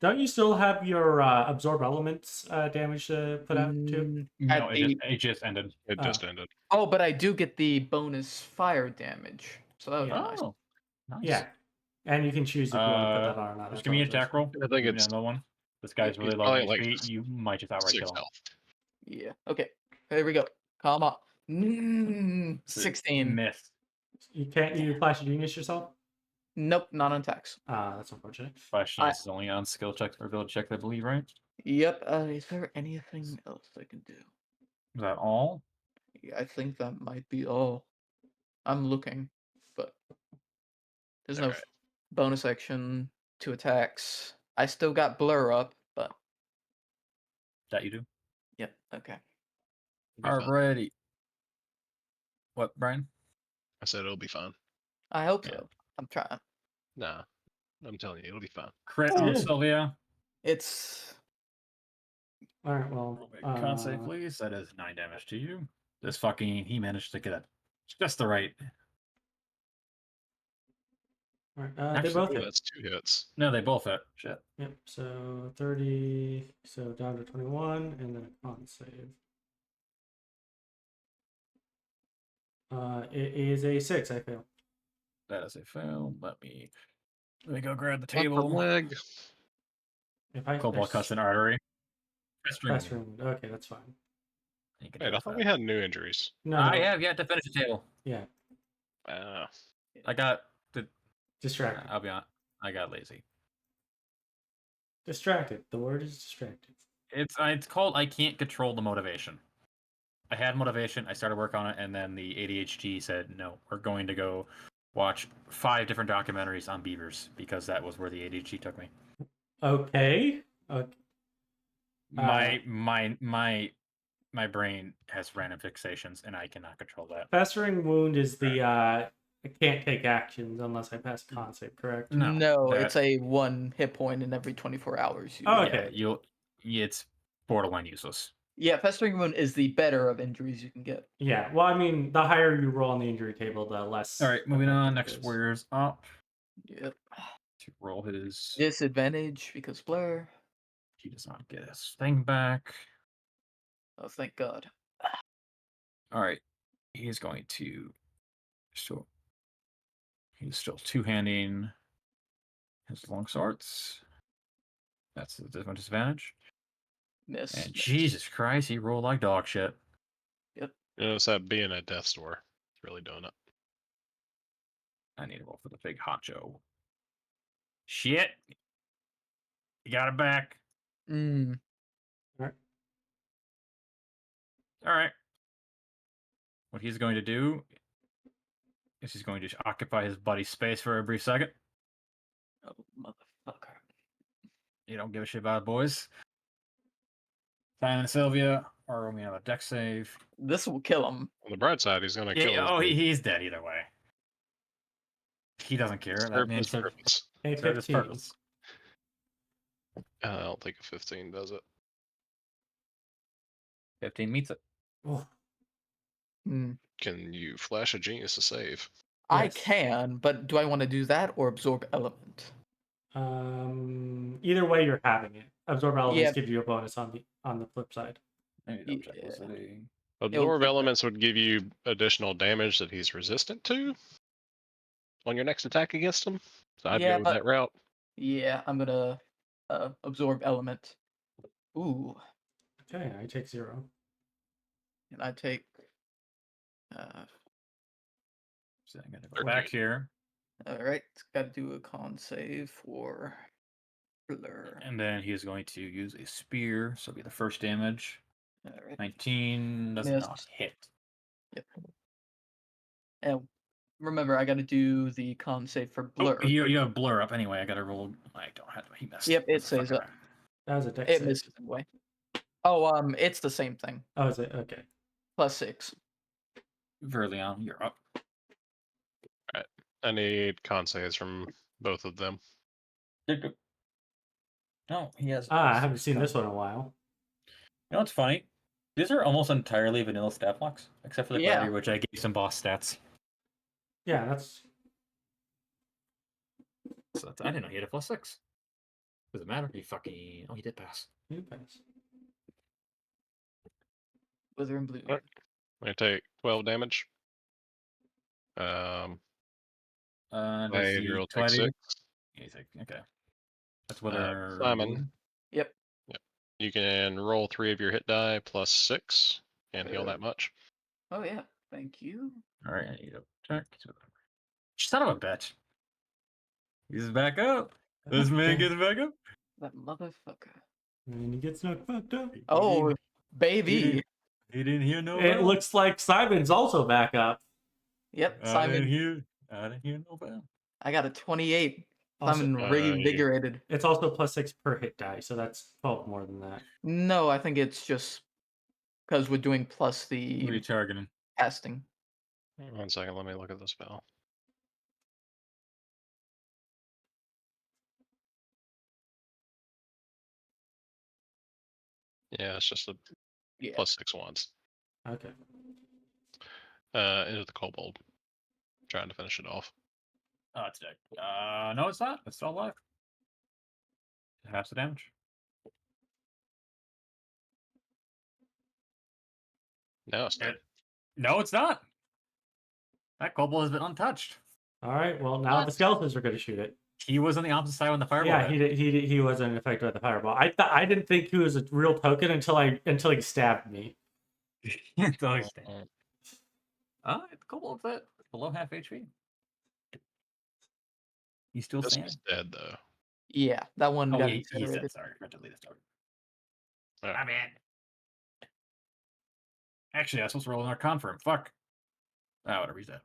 Don't you still have your absorb elements damage to put out too?
No,
At
it just ended.
It
Oh.
just ended.
Oh, but I do get the bonus fire damage. So that would be nice.
Oh, nice.
Yeah, and you can choose if you want to put that on or not.
Just
That's
give me
all
an
it says.
attack roll.
I think
Give me
it's
another one. This guy's really
he's
low
probably
on
like
HP. You might just outright
6
kill him.
health.
Yeah. Okay. Here we go. Come on. 16.
Missed.
You can't you flash genius yourself?
Nope, not on attacks.
That's unfortunate.
Flash Genius is only on skill checks or ability checks, I believe, right?
Yep. Is there anything else I can do?
Is that all?
Yeah, I think that might be all. I'm looking, but there's no
Alright.
bonus action, 2 attacks. I still got blur up, but
That you do?
yep. Okay.
It'll be fine.
Alrighty. What, Brian?
I said it'll be fine.
I hope
Yeah.
so. I'm trying.
Nah, I'm telling you, it'll be fine.
Crit on Sylvia.
It's
All right, well,
Roll a con save, please. That is 9 damage to you. He managed to get it just the right.
all right, they
Actually,
both
Ooh,
hit.
that's 2 hits.
No, they both hit. Shit.
Yep. So 30. So down to 21, and then a con save. It is a 6. I fail.
That is a fail. Let me go grab the
Upper
table.
leg.
If I
Kobold cuts an artery.
Festering. Okay, that's fine.
You can
Wait,
deal
I
with
thought
that.
we had new injuries.
No,
I
no,
have yet to finish the table.
yeah,
I got the.
distracted.
I'll be honest. I got lazy.
Distracted. The word is distracted.
It's called I can't control the motivation. I had motivation. I started work on it, and then the ADHD said, "No, we're going to go watch 5 different documentaries on beavers because that was where the ADHD took me."
Okay. Okay.
My brain has random fixations, and I cannot control that.
Festering wound is the I can't take actions unless I pass con save, correct?
no, it's a 1 hit point in every 24 hours.
Oh,
Yeah,
okay.
it's borderline useless.
Yeah, festering wound is the better of injuries you can get.
Yeah. Well, I mean, the higher you roll on the injury table, the less.
All right, moving on.
effective it
Next
is.
warrior's up
Yep.
to roll his.
Disadvantage because blur.
He does not get his thing back.
Oh, thank God.
All right, he's going to. So he's still two-handing his long swords. That's the disadvantage.
Miss.
And Jesus Christ, he rolled like dog shit.
You know, it's that being at death's door. It's really doing it.
I need to roll for the big honcho. Shit. You got it back.
Mm.
All right. What he's going to do is he's going to occupy his buddy's space for a brief second.
Oh, motherfucker.
You don't give a shit about it, boys. Fane and Sylvia are rolling out a deck save.
This will kill him.
On the bright side, he's gonna kill.
Oh,
his
he's dead either way. He doesn't care. That
serve
man
his
served
purpose.
A
served his
15.
purpose.
I don't think a 15 does it.
15 meets it.
Oh,
Hmm.
Can you flash a genius to save?
I
Yes.
can, but do I want to do that or absorb element?
either way, you're having it. Absorb elements
Yeah.
give you a bonus on the flip side.
I need to double check
Yeah.
this.
Absorb
take
elements would give you additional damage that he's resistant to on your next attack against him. So I'd
Yeah,
go with
but-
that route.
Yeah, I'm gonna absorb element. Ooh.
Okay, I take 0.
And I take.
So I'm gonna go back
13.
here,
All right, got to do a con save for Blur.
and then he is going to use a spear. So it'll be the first damage.
All right.
19 does
Miss.
not hit.
Yep. And remember, I got to do the con save for Blur.
Oh, you have blur up anyway. I gotta roll. I don't have to. He missed.
Yep, it
That's a
says
fucking
it.
That was a dex
It
save.
misses anyway. Oh, it's the same thing.
Oh, is it? Okay.
+6.
Verleana, you're up.
I need con saves from both of them.
No, he has.
I haven't seen this one in a while.
You know what's funny? These are almost entirely vanilla stat blocks, except for the
Yeah.
gladiator, which I gave some boss stats.
Yeah, that's.
So I didn't know he had a +6. Doesn't matter. He fucking. Oh, he did pass.
You pass.
Wither and blue.
Alright. I take 12 damage.
Does
Gladiator
he
will take
gladiator?
6.
He's like, okay. That's whether.
Simon.
Yep.
You can roll 3 of your hit die plus 6 and heal that much.
Oh yeah. Thank you.
All right, I need to check. Son of a bitch. He's back up. This man gets back up.
That motherfucker.
And he gets knocked fucked up.
Oh, baby.
He didn't hear no
It
bell.
looks like Simon's also back up.
Yep,
I
Simon.
didn't hear no bell.
I got a 28.
Also,
Simon reinvigorated.
it's also +6 per hit die, so that's 12 more than that.
No, I think it's just because we're doing plus
What are you
the
targeting?
casting.
1 second, let me look at the spell. Yeah, it's just a
Yeah.
+6 once.
Okay.
Into the kobold. Trying to finish it off.
Oh, it's dead. No, it's not. It's still alive. Half the damage.
No, it's dead.
No, it's not. That kobold has been untouched.
All right. Well, now the
What?
skeletons are going to shoot it.
He was on the opposite side when the fireball
Yeah,
hit.
he wasn't affected by the fireball. I didn't think he was a real token until he stabbed me.
Don't understand. The kobold's at below half HP. He's still
This
standing.
one's dead though.
Yeah, that one
Oh,
got
yeah, he's
incinerated.
dead. Sorry, I forgot to leave this dog.
Alright.
I'm in. Actually, I was supposed to roll another con for him. Fuck. Ah, whatever, he's dead.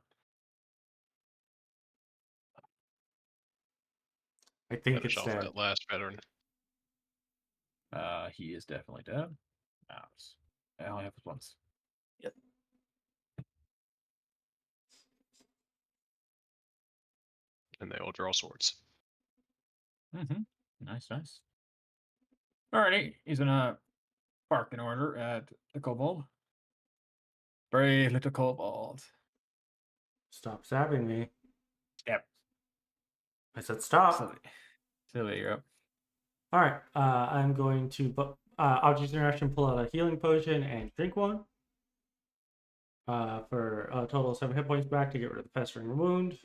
I think
Finish
it's
off
dead.
that last veteran.
He is definitely dead. I only have this once.
And they all draw swords.
Mm-hmm. Nice. Alrighty, he's gonna bark in order at the kobold. Brave little kobold.
Stop stabbing me.
Yep.
I said stop.
Sylvia, you're up.
All right. I'm going to object interaction, pull out a healing potion and drink one. For a total of 7 hit points back to get rid of the festering wound.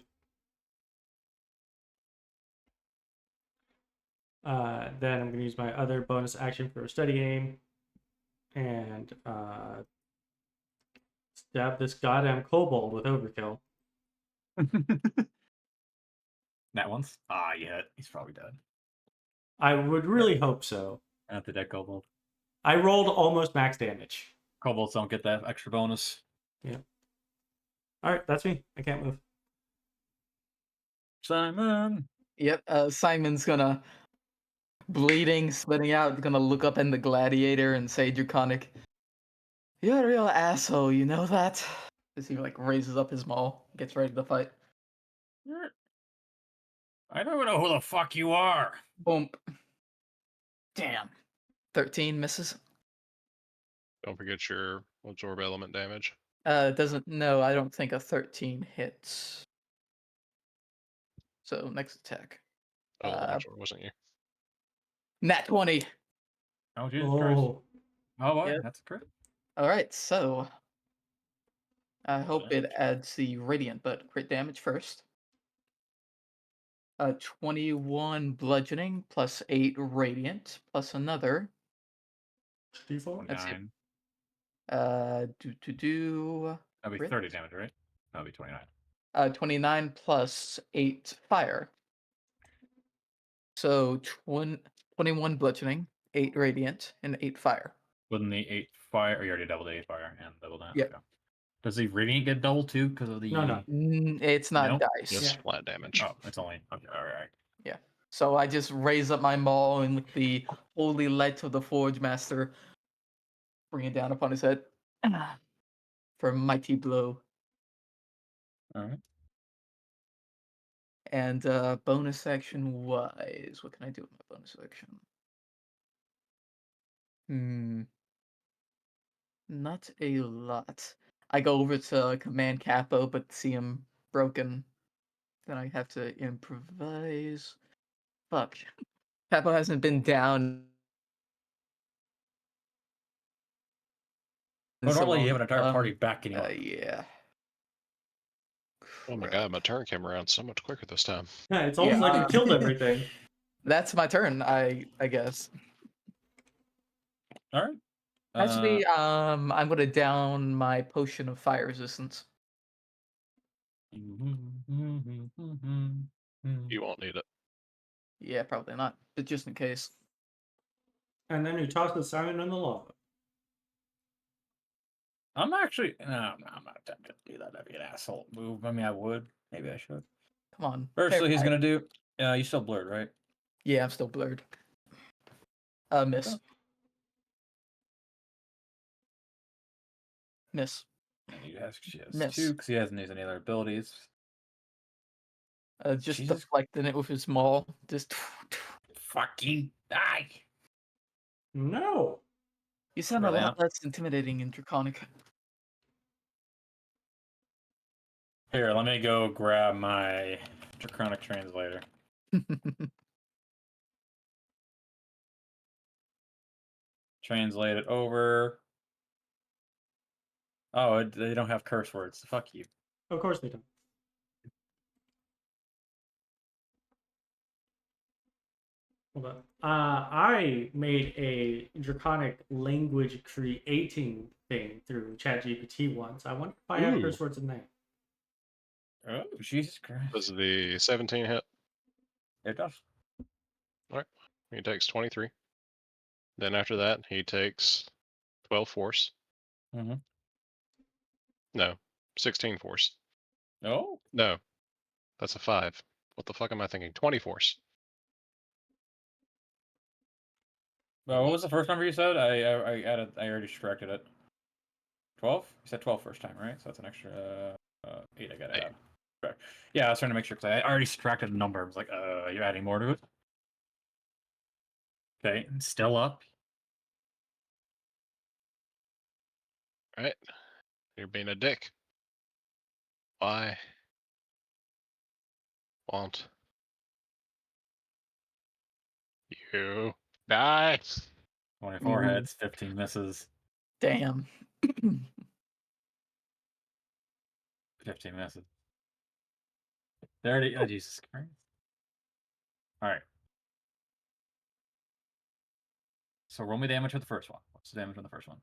Then I'm going to use my other bonus action for a steady aim and stab this goddamn kobold with overkill.
That once? Yeah, he's probably dead.
I would really hope so.
Not the dead kobold.
I rolled almost max damage.
Kobolds don't get that extra bonus.
Yeah. All right, that's me. I can't move.
Simon.
Yep, Simon's gonna bleeding, spitting out, gonna look up in the gladiator and say draconic, "You're a real asshole, you know that?" As he like raises up his maul, gets ready to fight.
I don't know who the fuck you are.
Boom. Damn. 13 misses.
Don't forget your absorb element damage.
Doesn't no, I don't think a 13 hits. So next attack.
Oh, it wasn't you.
Nat 20.
Oh, Jesus Christ.
Oh,
Oh, what?
Yep.
That's a crit.
Alright, so I hope it adds the radiant, but crit damage first. 21 bludgeoning plus 8 radiant plus another
D4?
Let's see.
29. That'd be
crit?
30 damage, right? That'd be 29.
29 plus 8 fire. So 21 bludgeoning, 8 radiant, and 8 fire.
Wouldn't the 8 fire? Or you already doubled the 8 fire and doubled that?
Yep.
Okay. Does the radiant get doubled too because of the.
No.
It's not
No?
dice.
Just
Yeah.
flat damage.
Oh, it's only. Okay, alright.
So I just raise up my maul and with the holy light of the Forge Master, bring it down upon his head for a mighty blow.
Alright.
And bonus action wise, what can I do with my bonus action? Not a lot. I go over to command Capo, but see him broken. Then I have to improvise. Fuck. Capo hasn't been down. in
Well,
so
normally you have
long.
an entire party backing you up.
Yeah.
Oh my
Crap.
god, my turn came around so much quicker this time.
Yeah, it's almost like
Yeah.
you killed everything.
That's my turn, I guess.
Alright.
Actually, I'm gonna down my potion of fire resistance.
You won't need it.
Yeah, probably not, but just in case.
And then you toss the Simon in the lava.
I'm actually. No, I'm not tempted to do that. That'd be an asshole move. I mean, I would. Maybe I should.
Come on.
Firstly, he's
fair
going to do. You still blurred, right?
Yeah, I'm still blurred. Miss.
Oh.
Miss.
And he has, she has
Miss.
2 because he hasn't used any other abilities.
Just
Jesus.
deflecting it with his maul. Just.
Fucking die.
No.
You sound a
Verleana.
lot less intimidating and draconic.
Here, let me go grab my Draconic Translator. Translate it over. Oh, they don't have curse words. Fuck you.
Of course they don't. Hold on. I made a draconic language creating thing through ChatGPT once. I wonder if I have
Ooh.
curse words in there.
Oh, Jesus Christ.
Does the 17 hit?
It does.
He takes 23. Then after that, he takes 12 force.
Mhm.
No, 16 force.
No?
No, that's a 5. What the fuck am I thinking? 20 force.
Well, what was the first number you said? I added. I already subtracted it. 12? You said 12 first time, right? So that's an extra 8 I gotta
8.
add. Correct. Yeah, I was trying to make sure because I already subtracted a number. I was like, you're adding more to it? Okay, still up.
Right? You're being a dick. Why won't you die?
24 heads, 15 misses.
Damn.
15 misses. 30. Oh, Jesus Christ. Alright. So roll me damage for the first one. What's the damage on the first one?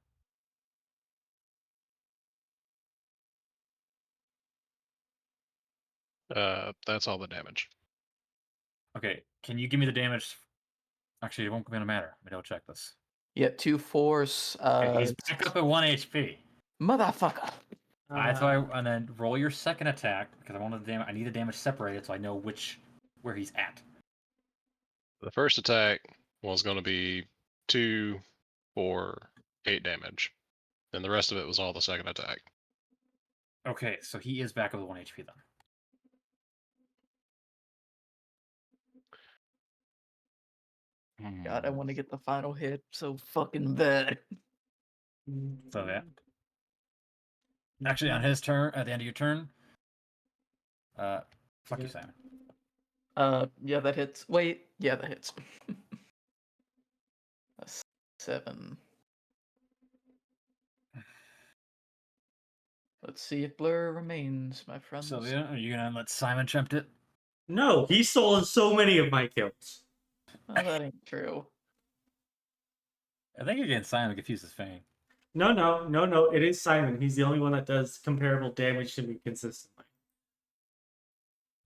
That's all the damage.
Okay, can you give me the damage? Actually, it won't gonna matter. Let me double check this.
Yeah, 2 force.
Okay, he's back up at 1 HP.
Motherfucker.
That's why. And then roll your second attack because I want the damage. I need the damage separated so I know where he's at.
The first attack was going to be 2 for 8 damage. Then the rest of it was all the second attack.
Okay, so he is back up at 1 HP then.
God, I want to get the final hit so fucking bad.
So yeah. Actually, on his turn, at the end of your turn, fuck you, Simon.
Yeah, that hits. Wait, yeah, that hits. That's 7. Let's see if blur remains, my friends.
Sylvia, are you gonna let Simon attempt it?
No, he's stolen so many of my kills.
Oh, that ain't true.
I think you're getting Simon confused as Fane.
No. It is Simon. He's the only one that does comparable damage to me consistently.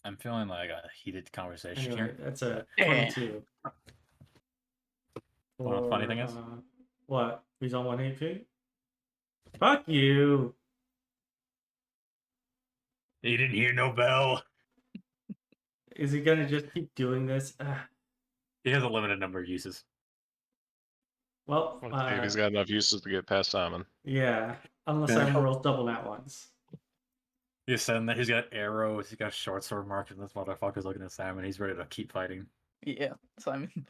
I'm feeling like a heated conversation
Anyway,
here.
that's a
Yeah.
22.
Well, the funny thing is?
What? He's on 1 HP? Fuck you!
You didn't hear no bell.
Is he gonna just keep doing this?
He has a limited number of uses.
Well,
Let's see if he's got enough uses to get past Simon.
yeah. Unless
Yeah.
Simon rolls double nat ones.
He's saying that he's got arrows, he's got short sword marked, and this motherfucker's looking at Simon. He's ready to keep fighting.
Yeah, Simon.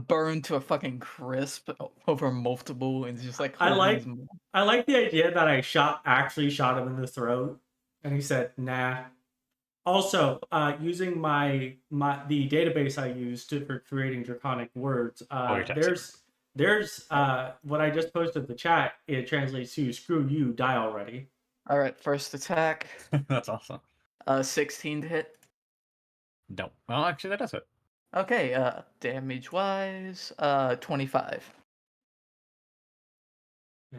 Burned to a fucking crisp over multiple, and it's just like
I
holding his
I like the idea that I actually shot him in the throat, and he said, "Nah." Also, using the database I used for creating draconic words,
you're texting.
there's what I just posted in the chat. It translates to "screw you, die already."
All right, first attack,
That's awesome.
16 to hit.
No. Well, actually, that does it.
Okay, damage wise, 25.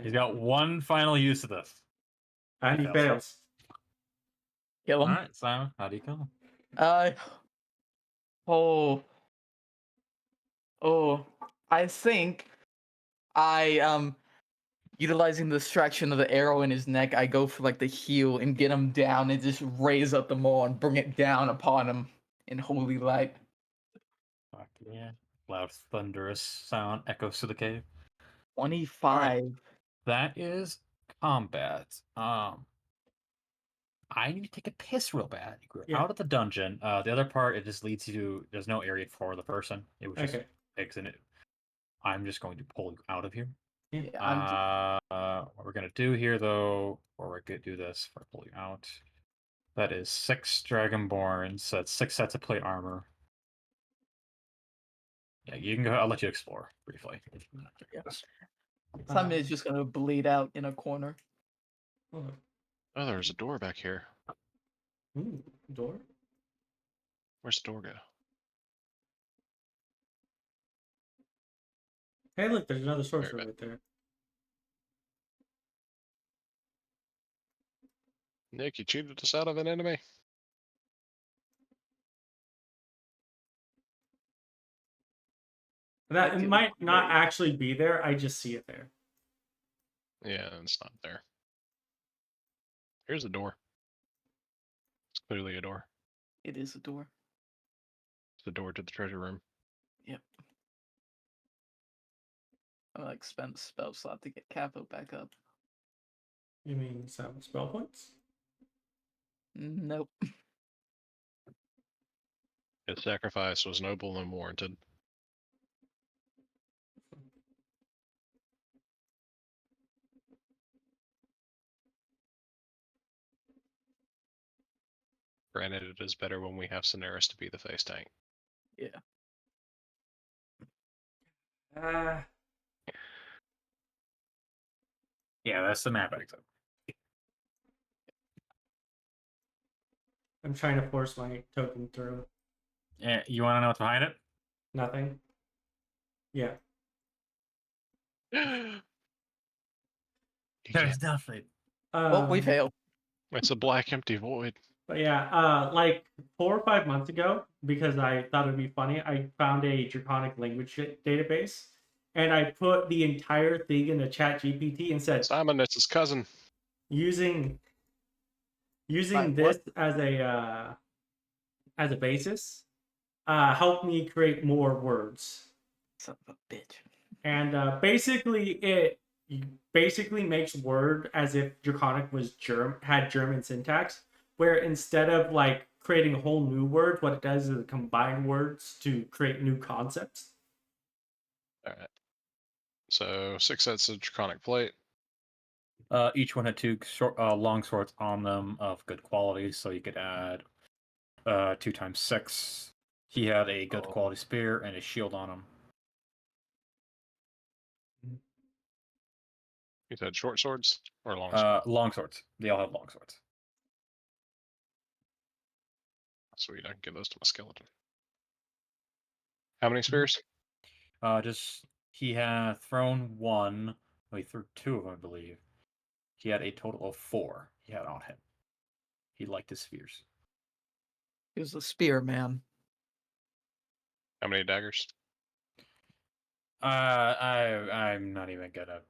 He's got one final use of this.
And he fails.
Kill him.
Alright, Simon, how do you kill him?
Oh, I think I utilizing the distraction of the arrow in his neck, I go for like the heel and get him down and just raise up the maul and bring it down upon him in holy light.
Fuck yeah. Loud, thunderous sound echoes through the cave.
25.
That is combat. I need to take a piss real bad. We're
Yeah.
out of the dungeon. The other part, it just leads you to. There's no area for the person. It was just
Okay.
exiting it. I'm just going to pull you out of here.
Yeah,
What we're gonna do here, though, or we're gonna do this for pull you out. That is 6 Dragonborns. So that's 6 sets of plate armor. Yeah, you can go. I'll let you explore briefly.
Simon is just gonna bleed out in a corner.
Oh, there's a door back here.
Ooh, door.
Where's the door go?
Hey, look, there's another sorcerer
Very
right there.
Nick, you cheated us out of an enemy?
That it
Like,
might not
great.
actually be there. I just see it there.
Yeah, it's not there. Here's the door. It's clearly a door.
It is a door.
It's the door to the treasure room.
Yep. I'm like spend a spell slot to get Capo back up.
You mean some spell points?
Nope.
His sacrifice was noble and warranted. Granted, it is better when we have Cineres to be the face tank.
Yeah.
Yeah, that's the map exit.
I'm trying to force my token through.
Yeah, you want to know what's behind it?
Nothing. Yeah.
There's nothing.
Well, we failed.
It's a black empty void.
But yeah, like 4 or 5 months ago, because I thought it'd be funny, I found a draconic language database, and I put the entire thing in a chat GPT and said,
Simon, it's his cousin.
using
What?
this as a basis, help me create more words.
Son of a bitch.
And basically it basically makes word as if draconic was had German syntax, where instead of like creating a whole new word, what it does is it combine words to create new concepts.
All right. So 6 sets of draconic plate.
Each one had 2 short, long swords on them of good quality, so you could add 2 times 6. He had a good quality spear and a shield on him.
You said short swords or long swords?
Long swords. They all have long swords.
Sweet, I can give those to my skeleton. How many spears?
Just He had thrown one. Oh, he threw two of them, I believe. He had a total of 4 he had on him. He liked his spheres.
He was the spear man.
How many daggers?
I'm not even gonna.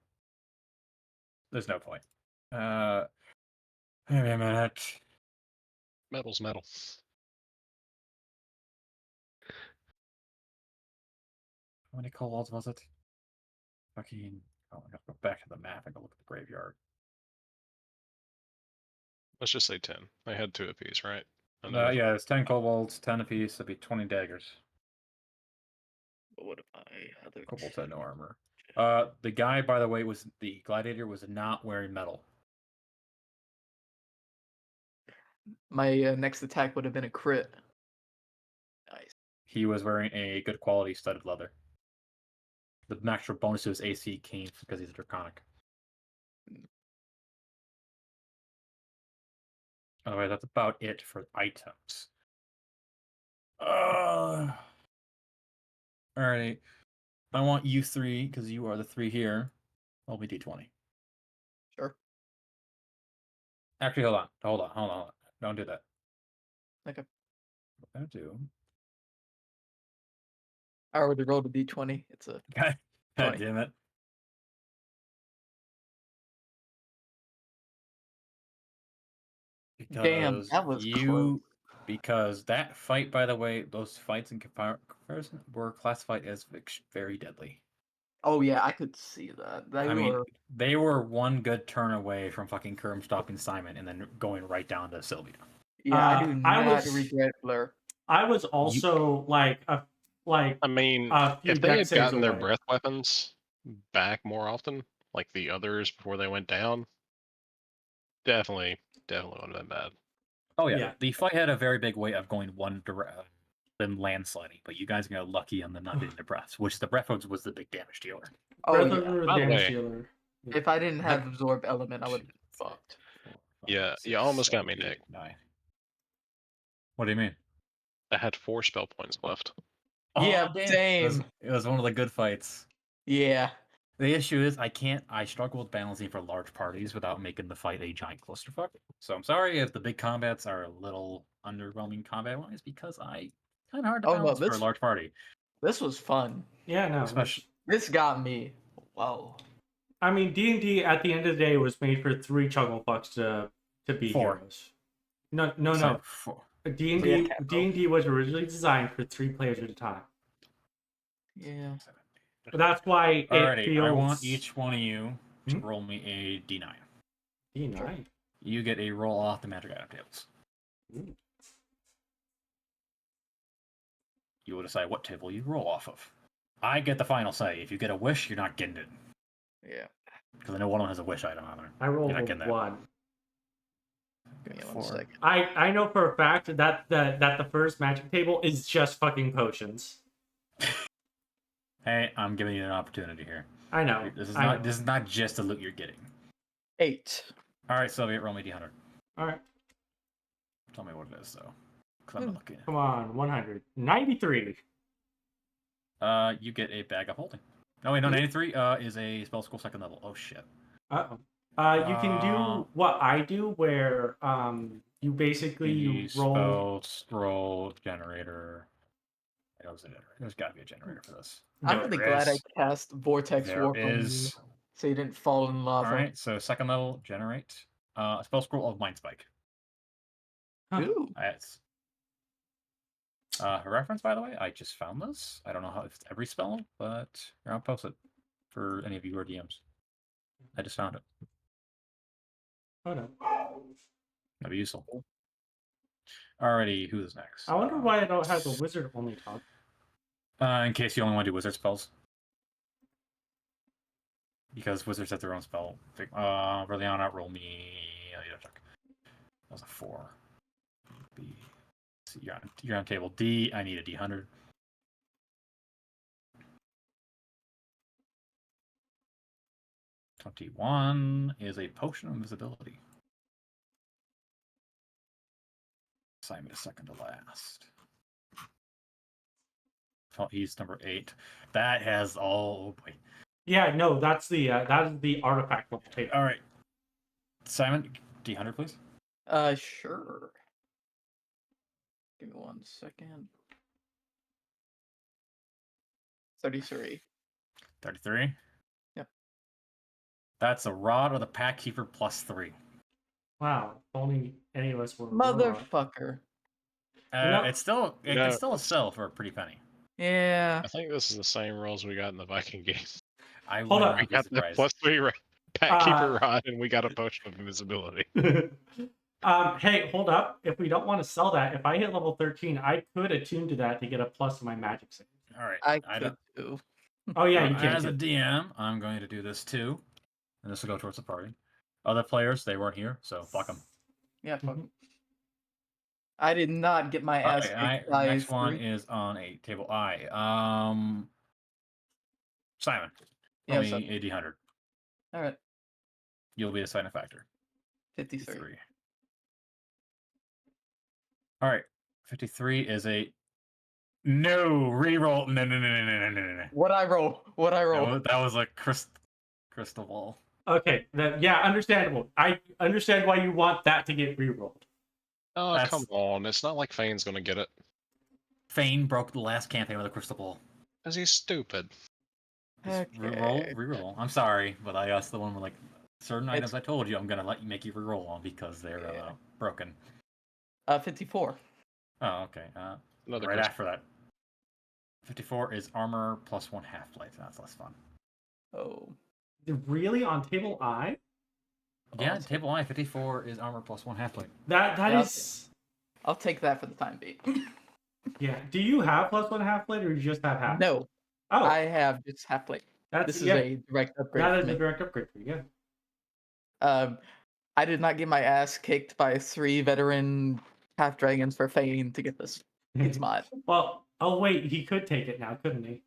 There's no point. Wait a minute.
Metal's metal.
How many kobolds was it? Fucking. Oh, I gotta go back to the map and go look at the graveyard.
Let's just say 10. I had 2 apiece, right? And then
Yeah, it's 10 kobolds, 10 apiece. That'd be 20 daggers.
But what if my other
Kobolds had no armor. The guy, by the way, was the gladiator was not wearing metal.
My next attack would have been a crit. Nice.
He was wearing a good quality studded leather. The extra bonus to his AC came because he's a draconic. Alright, that's about it for items. Alright. I want you 3, because you are the 3 here. Roll me d20.
Sure.
Actually, hold on. Don't do that.
Okay.
What I'm gonna do.
I already rolled a d20. It's a
God
20.
damn it.
Damn, that was close.
Because that fight, by the way, those fights in comparison were classified as very deadly.
Oh yeah, I could see that.
They were one good turn away from fucking Kerm stopping Simon and then going right down to Sylvia.
Yeah, I do
I
not
was-
regret Blur.
I was also
I mean,
a few
if they
deck
had
saves
gotten their
away.
breath weapons back more often, like the others before they went down, definitely wouldn't have been bad.
Oh yeah.
Yeah.
The fight had a very big way of going one direction, then landsliding. But you guys got lucky on the not getting the breaths, which the breath was the big damage dealer.
Oh
Breath
yeah.
of
By the
damage
way-
dealer.
If I didn't have absorb element, I would have been fucked.
Yeah, you almost got me, Nick.
9. What do you mean?
I had 4 spell points left.
Yeah,
damn.
same.
It was one of the good fights.
Yeah.
The issue is I struggle with balancing for large parties without making the fight a giant clusterfuck. So I'm sorry if the big combats are a little underwhelming combat-wise, because I kind of hard to
Oh, no,
balance for a
this-
large party.
This was fun.
Yeah, no.
Especially
This got me. Whoa.
I mean, D&D at the end of the day was made for 3 chugglefucks to be
4.
heroes. No.
Yeah, Capo.
D&D was originally designed for 3 players at a time.
Yeah.
But that's why it
Alrighty,
feels.
I want each one of you to
Hmm?
roll me a d9.
D9.
You get a roll off the magic item tables.
Ooh.
You will decide what table you roll off of. I get the final say. If you get a wish, you're not getting it.
Yeah.
Because I know one of them has a wish item on there.
I rolled
You're not
a
getting that.
1.
Give me 1
4.
second.
I know for a fact that the first magic table is just fucking potions.
Hey, I'm giving you an opportunity here.
I know.
This is
I
not
know.
this is not just the loot you're getting.
8.
Alright, Sylvia, roll me d100.
All right,
Tell me what it is though. Because I'm not looking.
come on, 193.
You get a bag of holding. No wait, no, 93 is a spell school 2nd level. Oh shit.
Uh-oh. You can do what I do, where you basically you roll.
Scroll generator. There's gotta be a generator for this.
I'm
There
really glad I
is.
cast Vortex
There
Warp on you,
is.
so you didn't fall in lava.
Alright, so 2nd level, generate. A spell scroll of Mind Spike.
Huh.
Ooh.
That's a reference, by the way. I just found this. I don't know how if it's every spell, but here, I'll post it for any of you who are DMs. I just found it.
Oh no.
That'd be useful. Alrighty, who's next?
I wonder why I don't have the wizard only talk.
In case you only want to do wizard spells. Because wizards have their own spell. Verleana, roll me. Check. That was a 4. B. C, you're on table D. I need a D100. $21 is a potion of invisibility. Assign me a second to last. He's number 8. That has oh boy.
Yeah, no, that is the artifact level table.
All right, Simon, D100, please.
Sure. Give me 1 second. 33.
33.
Yep.
That's a rod or the pack keeper +3.
Wow, if only any of us were
Motherfucker.
know-
It's still
You know,
it's still a sell for a pretty penny.
Yeah.
I think this is the same rolls we got in the Viking game.
I
Hold
would
up.
We
not be
got the
surprised.
+3 Pack Keeper Rod, and we got a potion of invisibility.
Hey, hold up. If we don't want to sell that, if I hit level 13, I could attune to that to get a plus to my magic save.
All right.
I
don't-
could too.
Oh yeah, you can.
As a
too.
DM, I'm going to do this too, and this will go towards the party. Other players, they weren't here, so fuck them.
Yeah, fuck.
Mhm.
I did not get my ass kicked by
Next one
3.
is on a table I. Simon,
Yeah,
roll
so-
me a D100.
All right.
You'll be a sign factor.
53.
53. All right, 53 is a no reroll. No.
What I roll?
That was a crystal ball.
Okay, yeah, understandable. I understand why you want that to get rerolled.
Oh,
That's-
come on. It's not like Fane's going to get it.
Fane broke the last campaign with a crystal ball.
Because he's stupid.
Just
Okay.
reroll. I'm sorry, but I asked the one with like certain items I told you I'm gonna make you reroll on because they're
Yeah.
broken.
54.
Oh, okay.
Another
Right
crystal.
after that. 54 is armor plus 1 half plate. That's less fun.
Oh.
Really, on table I?
Yeah,
Awesome.
table I 54 is armor plus 1 half plate.
That
Yeah,
is.
I'll take that for the time being.
Yeah. Do you have plus 1 half plate, or you just have half?
No,
Oh,
I have just half plate.
that's
This is
yeah.
a direct upgrade
That
for
is
me.
a direct upgrade for you. Yeah.
I did not get my ass kicked by 3 veteran half dragons for Fane to get this. It's mine.
Well, oh wait, he could take it now, couldn't he?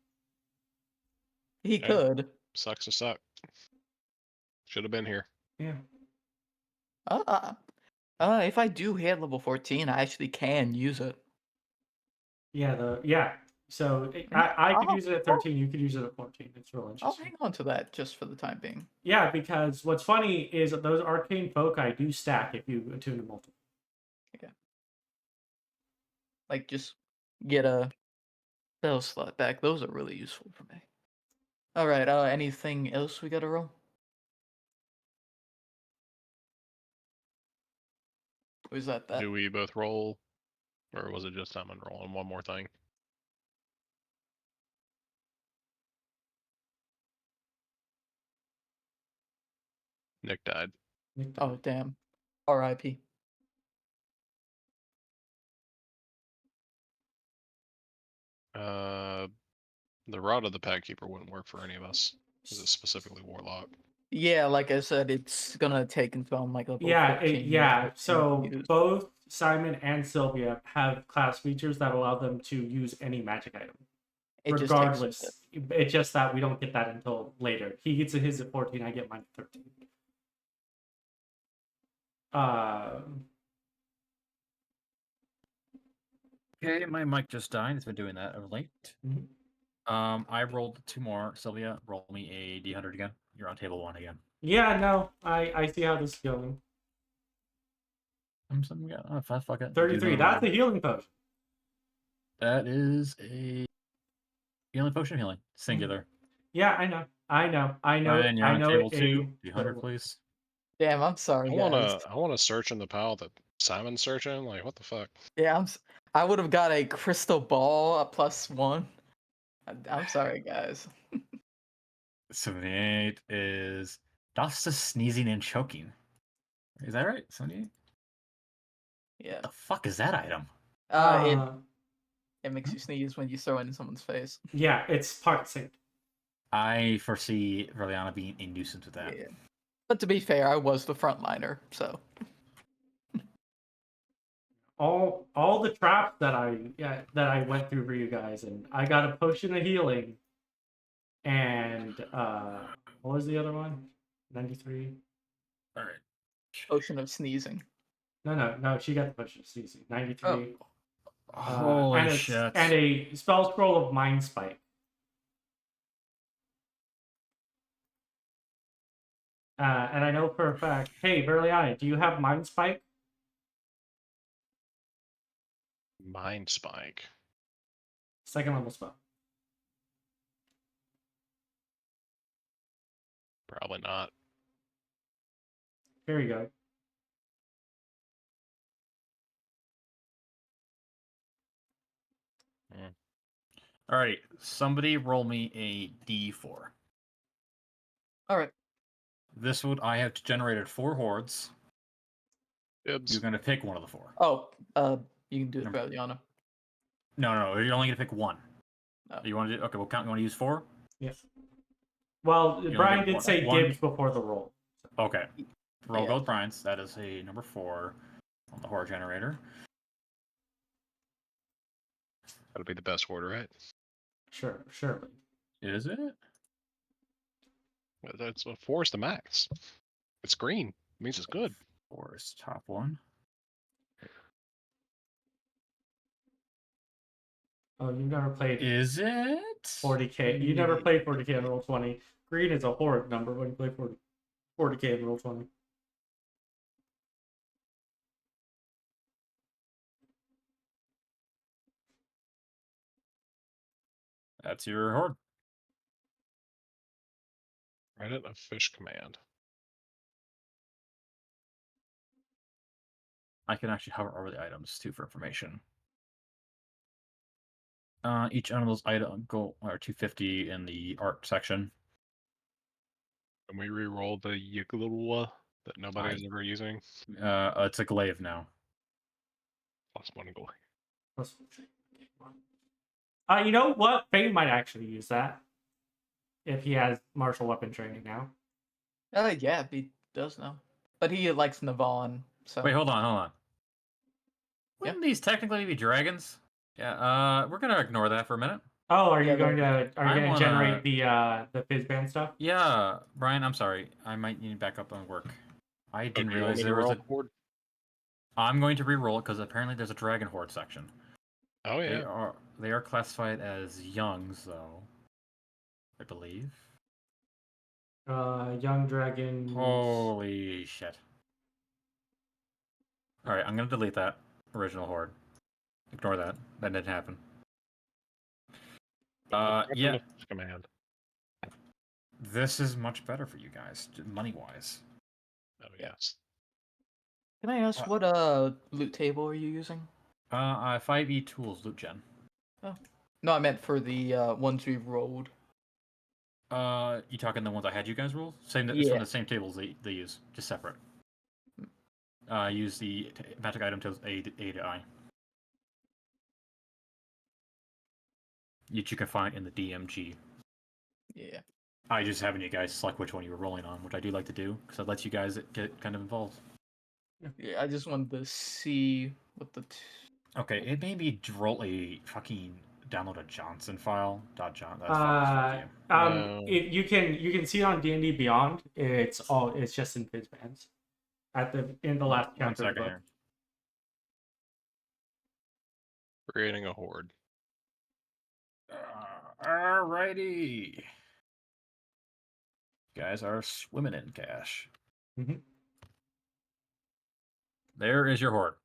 He
Okay.
could.
Sucks to suck. Should have been here.
Yeah.
If I do hit level 14, I actually can use it.
Yeah. So I could
I'll-
use it at 13. You could use it at 14. It's real
I'll
interesting.
hang on to that just for the time being.
Yeah, because what's funny is that those arcane foci do stack if you attune to multiple.
Like, just get a spell slot back. Those are really useful for me. All right. Anything else we gotta roll? Was that?
Do we both roll? Or was it just Simon rolling one more thing? Nick died.
Oh, damn. R.I.P.
The Rod of the Pack Keeper wouldn't work for any of us. Because it's specifically Warlock.
Yeah, like I said, it's gonna take until I'm like level
Yeah,
15
yeah.
to
So
use.
both Simon and Sylvia have class features that allow them to use any magic item,
It just takes
regardless. It's just that we don't get that until later. He gets his at 14. I get mine at 13.
Okay, my mic just died. It's been doing that of late.
Mhm.
I rolled 2 more. Sylvia, roll me a D100 again. You're on table 1 again.
Yeah, no, I see how this is going.
I'm something. Oh, fuck it.
33. That's a healing potion.
That is a healing potion healing. Singular.
Yeah, I know.
And you're
I
on
know
table
it,
2. D100, please.
Damn, I'm sorry, guys.
I wanna search in the pile that Simon's searching. Like, what the fuck?
Yeah, I would have got a crystal ball a +1. I'm sorry, guys.
78 is dust is sneezing and choking. Is that right? 78?
Yeah.
What the fuck is that item?
It makes you sneeze when you throw it in someone's face.
Yeah, it's part sync.
I foresee Verleana being a nuisance with that.
Yeah. But to be fair, I was the frontliner, so
All the traps that I went through for you guys, and I got a potion of healing, and what was the other one? 93.
All right.
potion of sneezing.
No, she got the potion of sneezing. 93.
Holy
and
shit.
And a spell scroll of Mind Spike. And I know for a fact. Hey, Verleana, do you have Mind Spike?
Mind Spike.
Second level spell.
Probably not.
Here you go.
Alrighty, somebody roll me a d4.
All right.
This would I have generated 4 hordes.
Dibs.
You're gonna pick one of the 4.
Oh, you can do it,
Number-
Verleana.
No, you're only gonna pick one.
Oh.
You want to do? Okay, we'll count. You want to use 4?
Yes. Well,
only
Brian
get
did
one-
say
one-
dibs before the roll.
Okay. Roll
Yeah.
go with Brian's. That is a number 4 on the horde generator.
That'll be the best order, right?
Sure, surely.
Is it?
That's what 4 is the max. It's green. It means it's good.
4 is top one.
Oh, you've never played
Is it?
40k. You never played 40k on Roll20. Green is a horde number when you play 40k on Roll20.
That's your horde.
Write it a fish command.
I can actually hover over the items too for information. Each animal's item go are 250 in the art section.
Can we re-roll the Yiglua that nobody's ever using?
It's a glaive now.
Plus 1 goal.
You know what? Fane might actually use that. If he has martial weapon training now.
Yeah, he does now. But he likes Navon, so.
Wait, hold on. Wouldn't these technically be dragons? Yeah, we're gonna ignore that for a minute.
Oh, are you
Yeah,
going to generate
wanna-
the Fizzband stuff?
Yeah, Brian, I'm sorry. I might need to back up on work. I didn't realize there was a...
Horde?
I'm going to re-roll it because apparently there's a dragon horde section.
Oh yeah.
They are classified as youngs, though. I believe.
Young dragon.
Holy shit. Alright, I'm gonna delete that original horde. Ignore that. That didn't happen. Yeah.
Fish command.
This is much better for you guys, money-wise.
Oh yes.
Can I ask what loot table are you using?
5e tools loot gen.
No, I meant for the ones we rolled.
You talking the ones I had you guys roll? It's from
Yeah.
the same tables they use, just separate. Use the magic item tables A to I. Which you can find in the DMG.
Yeah.
I just having you guys select which one you were rolling on, which I do like to do, because it lets you guys get kind of involved.
Yeah, I just wanted to see what the.
Okay, it made me roll a fucking download a Johnson file. .john. That's
No.
You can see it on D&D Beyond. It's just in Fizzbands. In the last
One
chapter of the
second
book.
here.
Creating a horde.
Alrighty. You guys are swimming in cash.
Mhm.
There is your horde.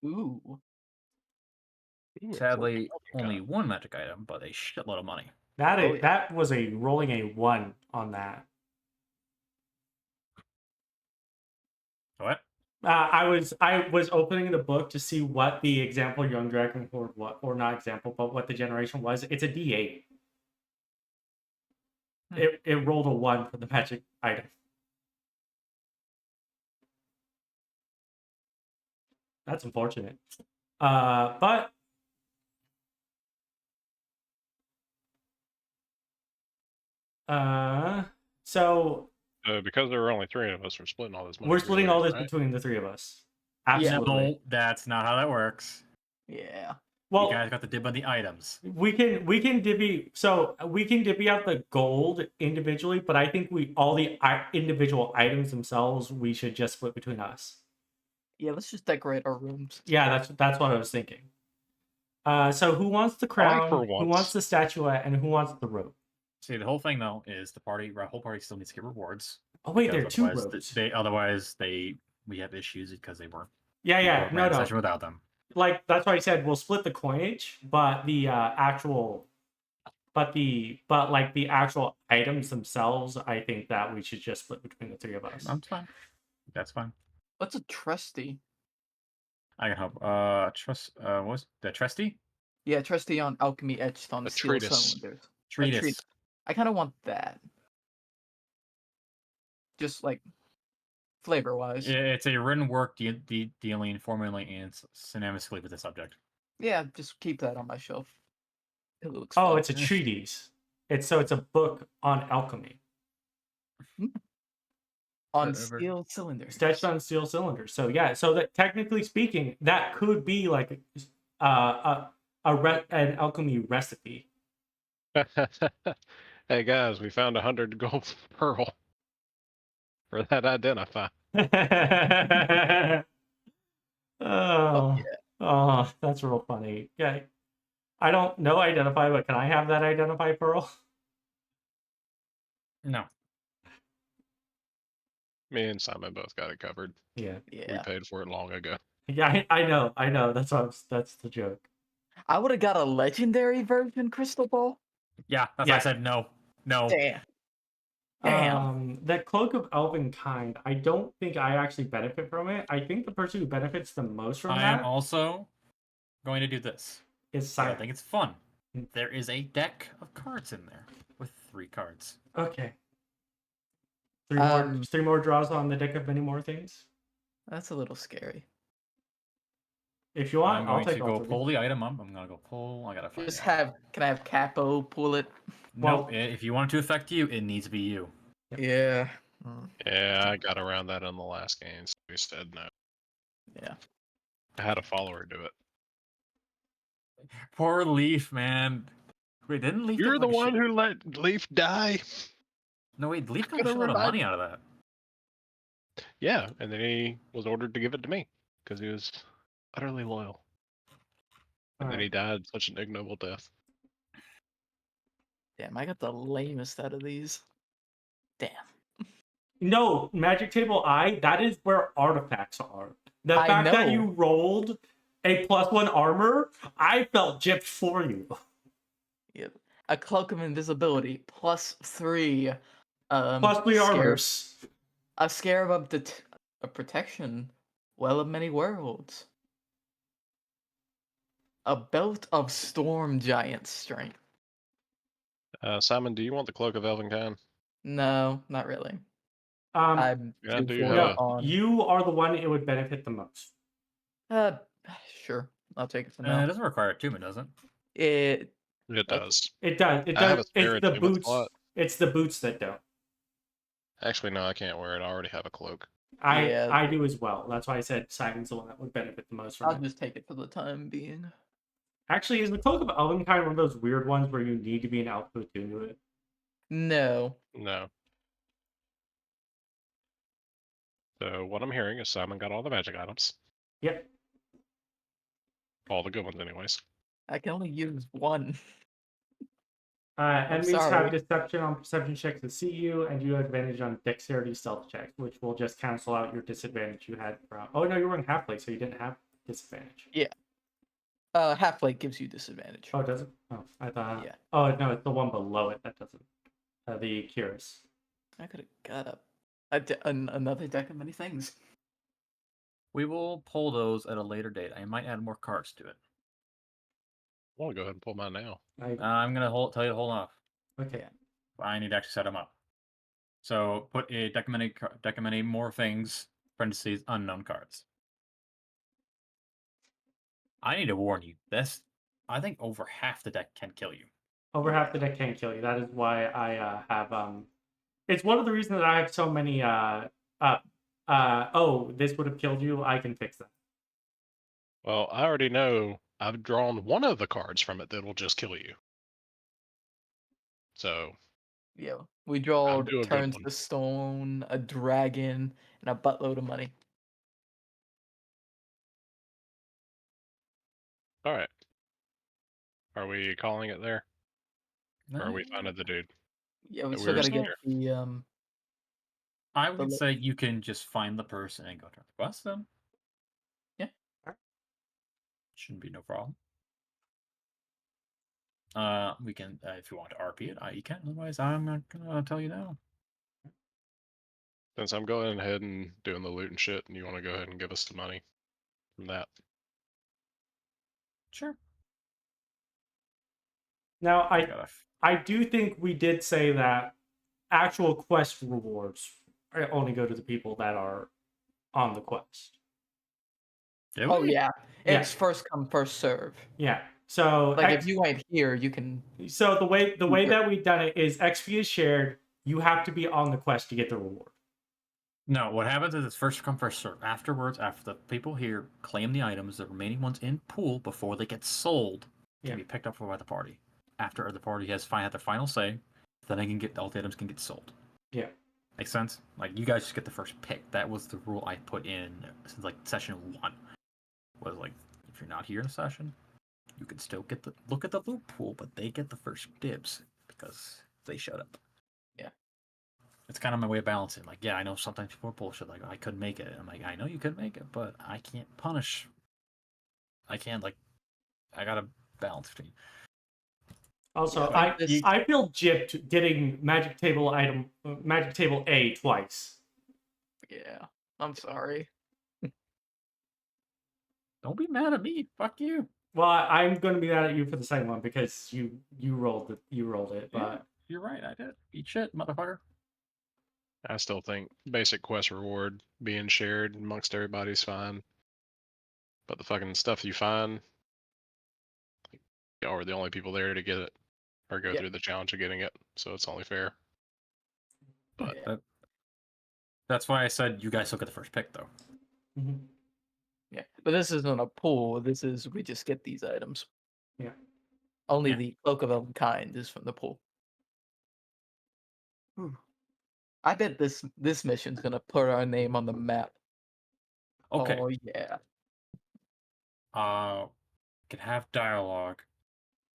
Ooh.
Ooh, a
Sadly,
full
only one magic item, but a shitload of money.
That was rolling a 1 on that.
What?
I was opening the book to see what the example Young Dragon Horde or not example, but what the generation was. It's a D8. It rolled a 1 for the magic item. That's unfortunate. But so
because there were only 3 of us, we're splitting all this money.
we're
3
splitting all
ways,
this
right?
between the 3 of us.
Yeah.
Absolutely.
No, that's not how that works.
Yeah.
Well,
You guys got the dib on the items.
we can divvy out the gold individually, but I think all the individual items themselves we should just split between us.
Yeah, let's just decorate our rooms.
Yeah, that's what I was thinking. So who wants the
I
crown?
like for
Who wants
once.
the statuette? And who wants the robe?
See, the whole thing though is the whole party still needs to get rewards.
Oh wait, there are
because
two
otherwise
robes.
we have issues because they weren't.
Yeah,
ran a
no.
session without them.
Like that's why I said we'll split the coinage, but the like the actual items themselves, I think that we should just split between the three of us.
That's fine. That's fine.
What's a trusty?
I can help. What's the trusty?
Yeah, trusty on alchemy etched on
A
steel
treatise.
cylinders.
Treatise.
I kind of want that. Just like flavor wise.
It's a written work dealing formally and synonymously with the subject.
Yeah, just keep that on my shelf. It looks
Oh,
fun.
it's a treatise. It's a book on alchemy.
On
Whatever.
steel cylinders.
Sketched on steel cylinders. So yeah, so that technically speaking, that could be like an alchemy recipe.
Hey guys, we found 100 gold pearl for that identify.
Oh, oh, that's real funny. Yeah, I don't know identify, but can I have that identify pearl?
No.
Me and Simon both got it covered.
Yeah,
We
Yeah.
paid for it long ago.
yeah, I know. That's the joke.
I would have got a legendary version crystal ball.
Yeah, that's
Yeah.
why I said no. No.
Damn. Damn.
That cloak of elven kind, I don't think I actually benefit from it. I think the person who benefits the most from
I
that
am also going to do this.
is
I
Simon.
think it's fun. There is a deck of cards in there with 3 cards.
Okay.
Um,
Three more draws on the deck of many more things.
That's a little scary.
If you want,
I'm
I'll
going to
take all
go
three.
pull the item up. I'm going to go pull. I got to find
Just
it.
can I have Capo pull it?
No,
Well-
if you want it to affect you, it needs to be you.
Yeah.
Yeah, I got around that in the last game, so we said no.
Yeah.
I had a follower do it.
Poor Leaf, man. Wait, didn't Leaf
You're
get
the
like a
one
shit-
who let Leaf die.
No, wait, Leaf got a
Could've
shitload of money
revived-
out of that.
Yeah, and then he was ordered to give it to me because he was utterly loyal. And then he died such an ignoble death.
Damn, I got the lamest out of these. Damn.
No, Magic Table I, that is where artifacts are. The
I
fact that
know.
you rolled a +1 armor, I felt gypped for you.
Yep. A cloak of invisibility +3.
+3 armors.
A scarab of protection. Well of many worlds. A belt of storm giant strength.
Simon, do you want the Cloak of Elvenkind?
No, not really.
Um,
I'm
Yeah,
too
do you
full
have
on.
you are the one it would benefit the most.
Sure. I'll take it for
It
now.
doesn't require attunement, does it?
It
Okay.
does.
It does.
I have a spare
It's the
attunement
boots.
slot.
It's the boots that don't.
Actually, no, I can't wear it. I already have a cloak.
Yeah.
I do as well. That's why I said Simon's the one that would benefit the most from
I'll
it.
just take it for the time being.
Actually, is the Cloak of Elvenkind one of those weird ones where you need to be an elf to attune to it?
No.
No. So what I'm hearing is Simon got all the magic items.
Yep.
All the good ones, anyways.
I can only use one.
Enemies
sorry.
have deception on perception checks to see you, and you have advantage on dexterity stealth checks, which will just cancel out your disadvantage you had from. Oh no, you were in half plate, so you didn't have disadvantage.
Half plate gives you disadvantage.
Oh, does it? Oh, I thought.
Yeah.
Oh no, it's the one below it that doesn't. The Curious.
I could have got another deck of many things.
We will pull those at a later date. I might add more cards to it.
I want to go ahead and pull mine now.
I'm gonna tell you to hold off.
Okay.
I need to actually set them up. So put a deck of many more things. Parentheses unknown cards. I need to warn you. I think over half the deck can kill you.
Over half the deck can't kill you. That is why I have It's one of the reasons that I have so many oh, this would have killed you. I can fix that.
Well, I already know I've drawn one of the cards from it that will just kill you. So
Yeah. We draw
do a good
turns
one.
to stone, a dragon, and a buttload of money.
All right. Are we calling it there? Or are we
Uh,
finding the dude?
Yeah, we
that
still
we were
gotta get
seeing?
the
I
the
would
lo-
say you can just find the person and go to the quest then.
Yeah.
Shouldn't be no problem. We can, if you want to RP it, you can. Otherwise, I'm not gonna tell you now.
Since I'm going ahead and doing the loot and shit, and you want to go ahead and give us the money from that.
Sure.
Now,
I gotta.
I do think we did say that actual quest rewards only go to the people that are on the quest.
Did
Oh
we?
yeah,
Yeah.
it's first come first serve.
Yeah. So
Like if you ain't here, you can.
so the way
Sure.
that we've done it is XP is shared. You have to be on the quest to get the reward.
No, what happens is it's first come, first serve. Afterwards, after the people here claim the items, the remaining ones in pool before they get sold can be picked up by the party. After the party has had their final say, then they can get all the items can get sold.
Yeah.
Makes sense? Like you guys just get the first pick. That was the rule I put in since like session 1. Was like if you're not here in a session, you can still get the look at the loot pool, but they get the first dibs because they showed up.
Yeah.
It's kind of my way of balancing. Like, yeah, I know sometimes people are bullshit. Like, I couldn't make it. I'm like, I know you couldn't make it, but I can't punish. I can't like. I gotta balance between.
Also,
Yeah,
I feel gypped getting magic table A twice.
Yeah, I'm sorry.
Don't be mad at me. Fuck you.
Well, I'm going to be mad at you for the second one because you rolled it. You rolled it,
Yeah,
but
you're right. I did. Eat shit, motherfucker.
I still think basic quest reward being shared amongst everybody's fine. But the fucking stuff you find, y'all are the only people there to get it or go
Yeah.
through the challenge of getting it, so it's only fair. But
That's why I said you guys still get the first pick, though.
Mhm.
Yeah, but this isn't a pool. This is we just get these items.
Yeah.
Only
Yeah.
the cloak of elvenkind is from the pool. Whew. I bet this mission's gonna put our name on the map.
Okay.
Oh yeah.
Can have dialogue.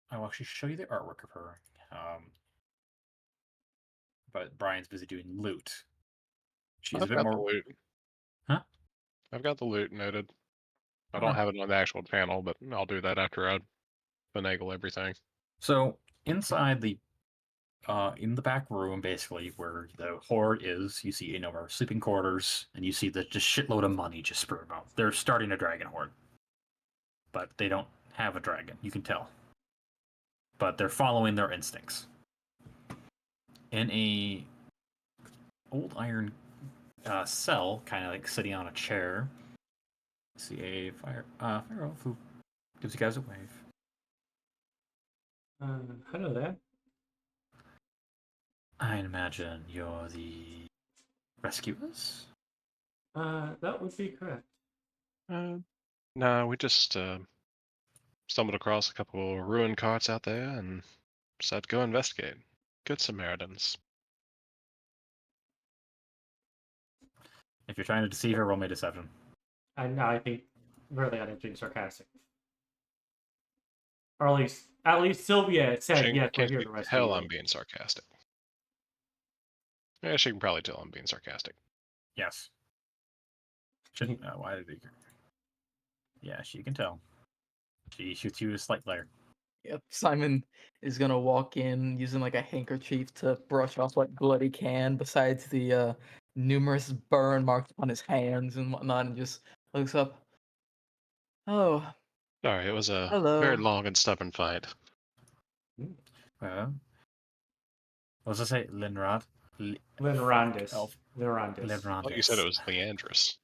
I will actually show you the artwork of her. But Brian's busy doing loot. She's a
I've
bit
got
more.
the loot.
Huh?
I've got the loot noted. I
Okay.
don't have it on the actual panel, but I'll do that after I finagle everything.
So inside in the back room, basically where the horde is, you see our sleeping quarters, and you see the just shitload of money just spread about. They're starting a dragon horde, but they don't have a dragon. You can tell, but they're following their instincts. In a old iron cell, kind of like sitting on a chair, see a fire elf who gives you guys a wave.
Hello there.
I imagine you're the rescuers?
That would be correct.
No, we just stumbled across a couple of ruined carts out there and decided to go investigate. Good Samaritans.
If you're trying to deceive her, roll me deception.
I think Verleana being sarcastic. Or at least Sylvia said, yes, we're
Can't
here
she
to rescue
tell
you.
I'm being sarcastic? Yeah, she can probably tell I'm being sarcastic.
Yes. Why did he? Yeah, she can tell. She shoots you a slight glare.
Yep. Simon is gonna walk in using like a handkerchief to brush off what blood he can, besides the numerous burn marks on his hands and whatnot, and just looks up. Oh,
Sorry, it was a very
hello.
long and stubborn fight.
Well, what does it say? Linrod?
Linrandis.
Elf.
Linrandis.
Oh, you said it was Leandrus.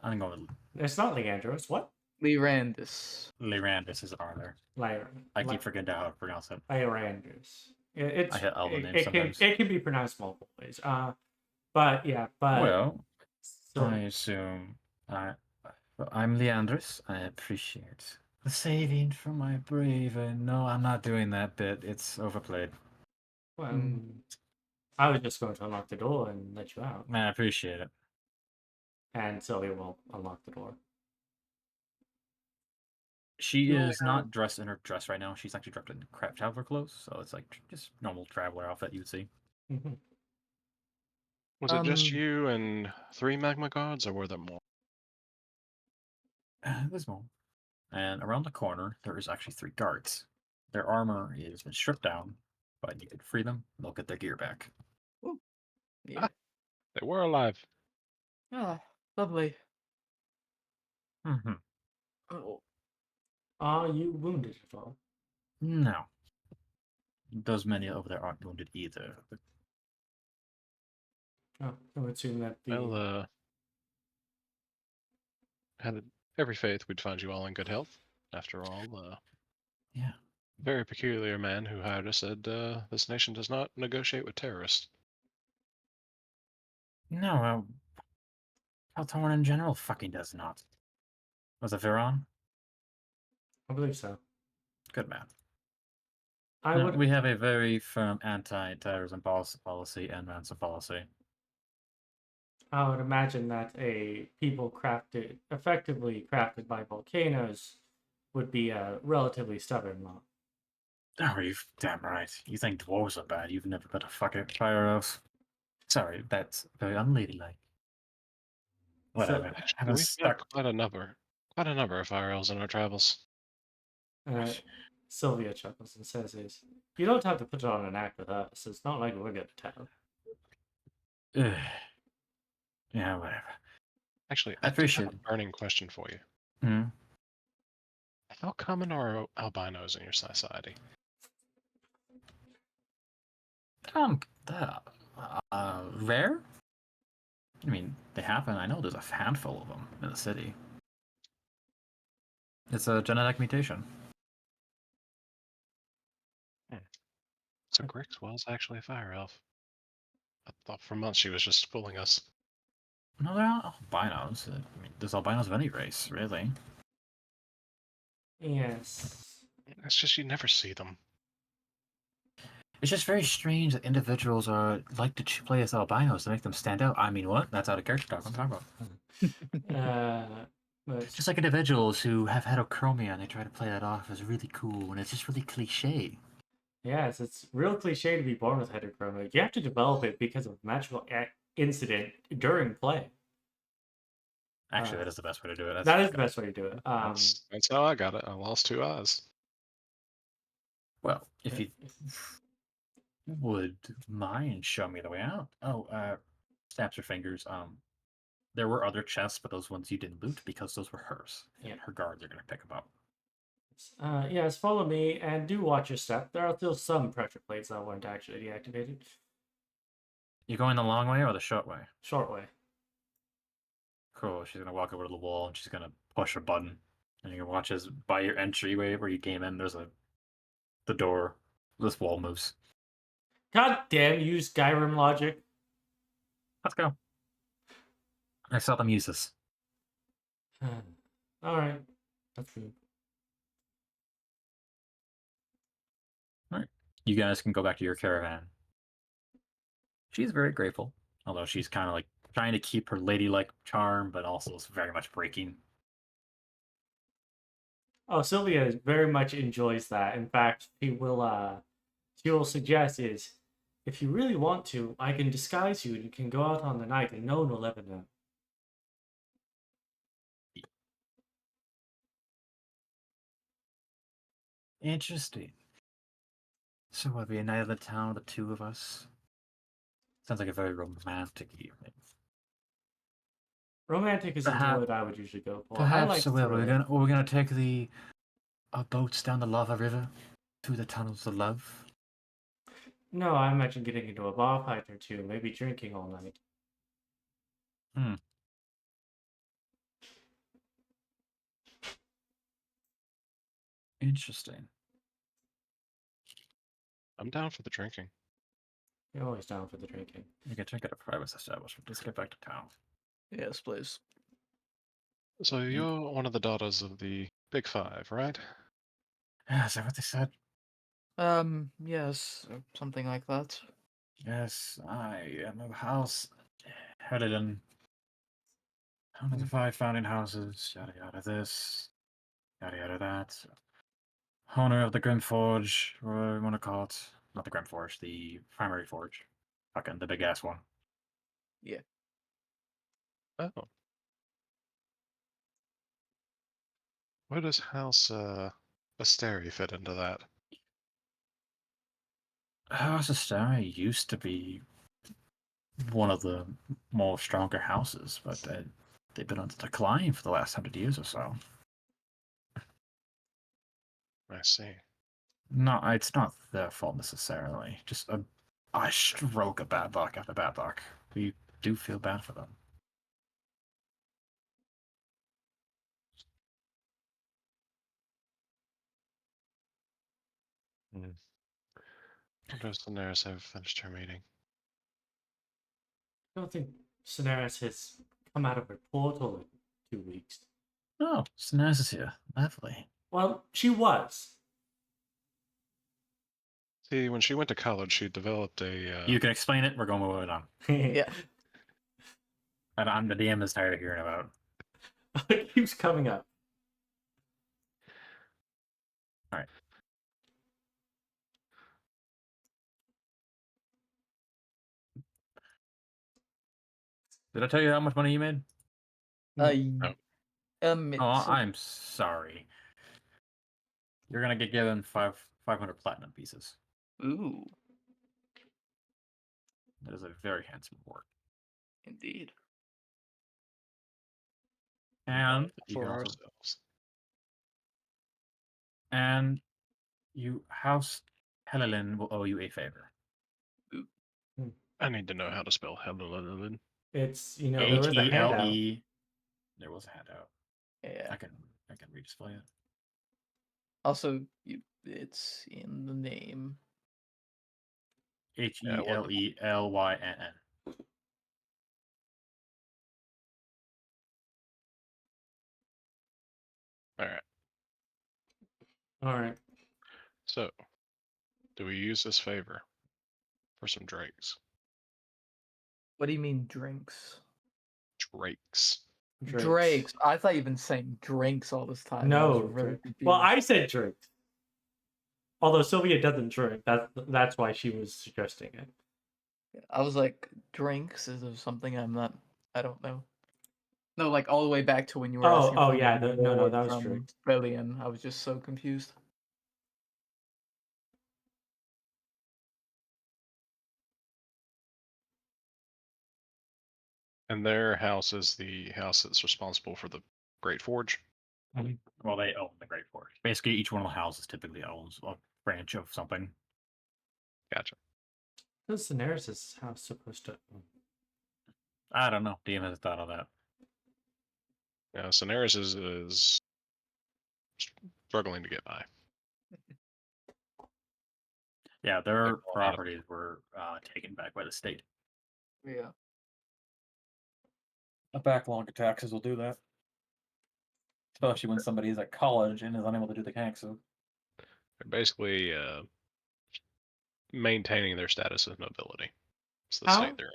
I'm going with
It's not Leandros. What?
Lyrandis.
Lyrandis is R there. I keep forgetting how to pronounce it.
Lyrandis.
I hit elven names sometimes.
It can be pronounced multiple ways. But yeah,
Well,
so,
I assume I'm Leandrus. I appreciate the saving from my brave. No, I'm not doing that bit. It's overplayed.
well, I was just going to unlock the door and let you out.
I appreciate it.
And Sylvia will unlock the door.
She
Do I
is not dressed in her dress right now. She's actually dressed in crap traveler clothes, so it's like just normal traveler outfit you would see.
Mhm.
Was it just you and 3 magma guards, or were there more?
There's more. And around the corner, there is actually 3 guards. Their armor has been stripped down, but you can free them. They'll get their gear back.
Yeah.
They were alive.
Ah, lovely.
Mm-hmm.
Oh,
Are you wounded at all?
No. Those many over there aren't wounded either.
Oh, I would assume that the
Well, had every faith we'd find you all in good health. After all,
Yeah.
very peculiar man who hired us said this nation does not negotiate with terrorists.
No, Altorn in general fucking does not. Was it Viron?
I believe so.
Good man.
I
No,
would
we have a very firm anti-terrorism policy and ransom policy.
I would imagine that a people crafted effectively crafted by volcanoes would be a relatively stubborn lot.
Oh, you damn right. You think dwarves are bad? You've never got a fucking fire elf. Sorry, that's very unladylike. Whatever.
So,
Have
Actually,
a
we've met
stuck.
quite a number of fire elves in our travels.
Sylvia chuckles and says, "Is you don't have to put on an act with us. It's not like we're gonna tell."
Ugh. Yeah, whatever.
Actually,
I
I do have
appreciate
a burning question for you.
Hmm.
How common are albinos in your society?
That, rare? I mean, they happen. I know there's a handful of them in the city. It's a genetic mutation.
So Grix was actually a fire elf. I thought for months she was just fooling us.
No, they're not albinos. I mean, there's albinos of any race, really.
Yes.
It's just you never see them.
It's just very strange that individuals are like to play as albinos to make them stand out. I mean, what? That's out of character talk. I'm talking about.
But
Just like individuals who have heterochromia and they try to play that off as really cool, and it's just really cliche.
yes, it's real cliche to be born with heterochromia. You have to develop it because of a magical incident during play.
Actually, that is the best way to do it.
That is the best way to do it.
That's how I got it. I lost 2 eyes.
Well, if you would mind show me the way out. Oh, snaps her fingers. There were other chests, but those ones you didn't loot because those were hers. And
Yeah.
her guards are gonna pick them up.
Yes, follow me and do watch your step. There are still some pressure plates that weren't actually deactivated.
You going the long way or the short way?
Short way.
Cool. She's gonna walk over to the wall and she's gonna push a button, and you can watch as by your entryway where you came in. There's the door. This wall moves.
God damn, you Skyrim logic.
Let's go. I saw them use this.
Alright. That's rude.
Alright. You guys can go back to your caravan. She's very grateful, although she's kind of like trying to keep her ladylike charm, but also is very much breaking.
Oh, Sylvia very much enjoys that. In fact, she will suggest is if you really want to, I can disguise you and you can go out on the night and no one will ever know.
Interesting. So will be a night of the town, the 2 of us? Sounds like a very romantic evening.
Romantic isn't
Perhaps-
what I would usually go for. I
Perhaps
like
we're gonna take the boats down the lava river to the tunnels of love.
No, I imagine getting into a bar fight or two, maybe drinking all night.
Interesting.
I'm down for the drinking.
You're always down for the drinking.
You can drink at a private establishment. Let's get back to town.
yes, please.
So you're one of the daughters of the Big Five, right?
Yeah, is that what they said?
Yes, or something like that.
Yes, I am a house headed in one of the 5 founding houses, yada yada this. yada yada that. Owner of the Grim Forge, or you want to call it. Not the Grim Forge, the primary forge. Fucking the big ass one.
Oh. Where does House Asteri fit into that?
House Asteri used to be one of the more stronger houses, but they've been on decline for the last 100 years or so.
I see.
No, it's not their fault necessarily. Just a stroke of bad luck after bad luck. We do feel bad for them.
Wonder if Cineres ever finished her meeting.
I don't think Cineres has come out of her portal in 2 weeks.
Oh, Cineres is here. Lovely.
Well, she was.
See, when she went to college, she developed a.
You can explain it. We're going to move it on.
Yeah.
I'm the DM is tired of hearing about.
It keeps coming up.
All right. Did I tell you how much money you made?
No.
Oh, I'm sorry. You're gonna get given 500 platinum pieces.
Ooh,
That is a very handsome reward.
indeed.
And you
For
can also,
ourselves.
and you House Helelin will owe you a favor.
I need to know how to spell Helen.
It's, there was a handout.
Hele. There was a handout.
Yeah.
I can redisplay it.
Also, it's in the name.
HELELYNN.
Alright.
All right.
So, do we use this favor for some drakes?
What do you mean drinks?
Drakes.
Drakes. I thought you've been saying drinks all this time. I was
No.
really
Drake.
confused.
Well, I said drinks. Although Sylvia doesn't drink. That's why she was suggesting it.
I was like, drinks? Is there something I don't know. No, like all the way back to when you were asking for
yeah.
the
No,
reward
that was
from
drinks.
Verleana. I was just so confused.
And their house is the house that's responsible for the Great Forge.
Well, they own the Great Forge. Basically, each one of the houses typically owns a branch of something.
Gotcha.
What's Cineres' house supposed to own?
I don't know. DM hasn't thought of that.
Now, Cineres is struggling to get by.
Yeah, their
Like, a lot of-
properties were taken back by the state.
Yeah.
A backlog of taxes will do that. Especially when somebody is at college and is unable to do the taxes.
They're basically maintaining their status of nobility. It's the
How?
state they're in.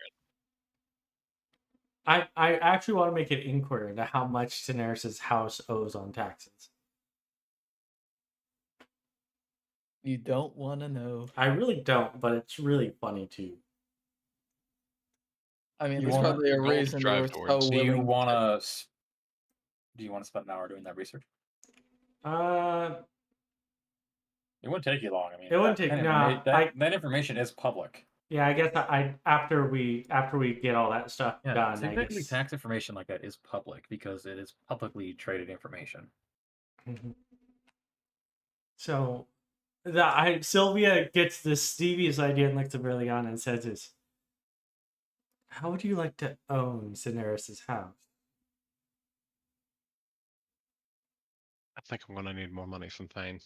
I actually want to make an inquiry into how much Cineres' house owes on taxes.
You don't want to know.
I really don't, but it's really funny too.
I mean,
You
there's
wanna-
probably a
goal to
reason they
drive
were
towards.
so
Do you
willing.
want to? Do you want to spend an hour doing that research? It wouldn't take you long. I mean,
It wouldn't take- nah,
that information is public.
Yeah, I guess after we get all that stuff
Yeah,
done, I
typically
guess.
tax information like that is public because it is publicly traded information.
Mhm. So, Sylvia gets this devious idea and looks at Verleana and says, "Is how would you like to own Cineres' house?"
I think I'm going to need more money from Fane.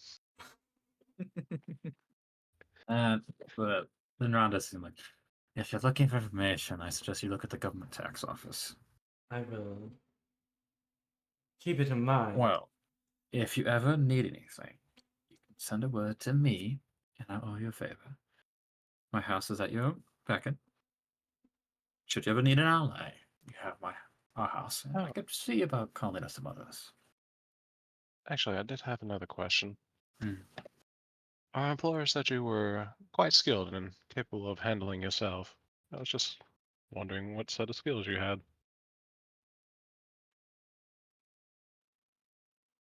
But then Ron does seem like, if you're looking for information, I suggest you look at the government tax office.
I will keep it in mind.
Well, if you ever need anything, you can send a word to me, and I'll owe you a favor. My house is at your beckon. Should you ever need an ally, you have our house. And I could see about calling us some others.
Actually, I did have another question.
Hmm.
Our employer said you were quite skilled and capable of handling yourself. I was just wondering what set of skills you had.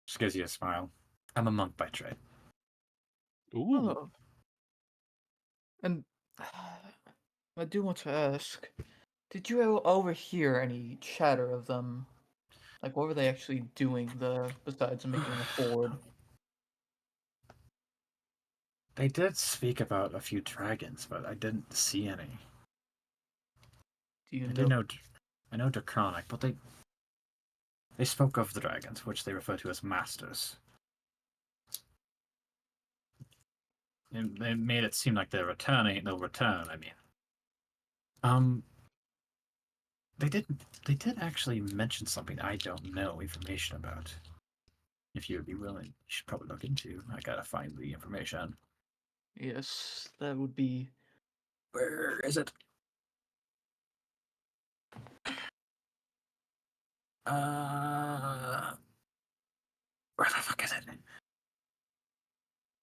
Just gives you a smile. I'm a monk by trade.
Ooh.
Oh. And I do want to ask, did you ever overhear any chatter of them? Like, what were they actually doing besides making a ford?
They did speak about a few dragons, but I didn't see any.
Do you
I
know?
did know, I know draconic, but they spoke of the dragons, which they refer to as masters. They made it seem like they're returning. They'll return. I mean, they did actually mention something I don't know information about. If you would be willing, you should probably look into. I gotta find the information.
Yes, that would be.
Where is it? Where the fuck is it?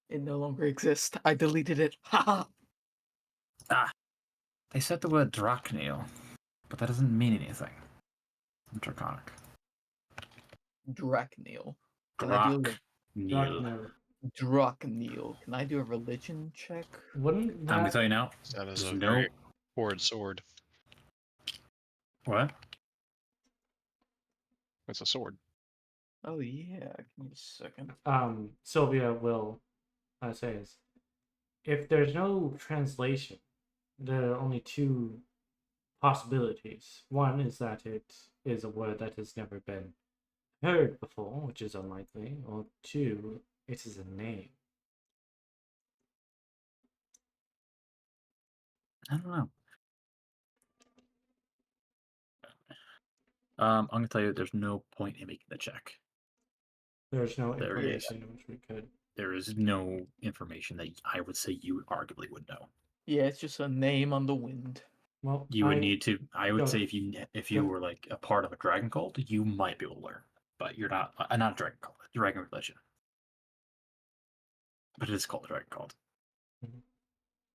It no longer exists. I deleted it. Haha.
They said the word Dracneil, but that doesn't mean anything. Draconic.
Drakneil. Can I do a
Dracneil.
Drakneil? Can I do a religion check?
Wouldn't
I'm gonna
that
tell you now.
That is
There's
a
no
very forward sword.
what?
It's a sword.
Oh yeah, give me a second.
Sylvia will say is, if there's no translation, there are only two possibilities. One is that it is a word that has never been heard before, which is unlikely, or two, it is a name.
I don't know. I'm gonna tell you there's no point in making the check.
There's no
There is.
information in which we could.
There is no information that I would say you arguably would know.
Yeah, it's just a name on the wind.
Well,
You would need to. I would
don't-
say if you were like a part of a dragon cult, you might be able to learn. But you're not. Not a dragon cult. A dragon religion. But it is called a dragon cult.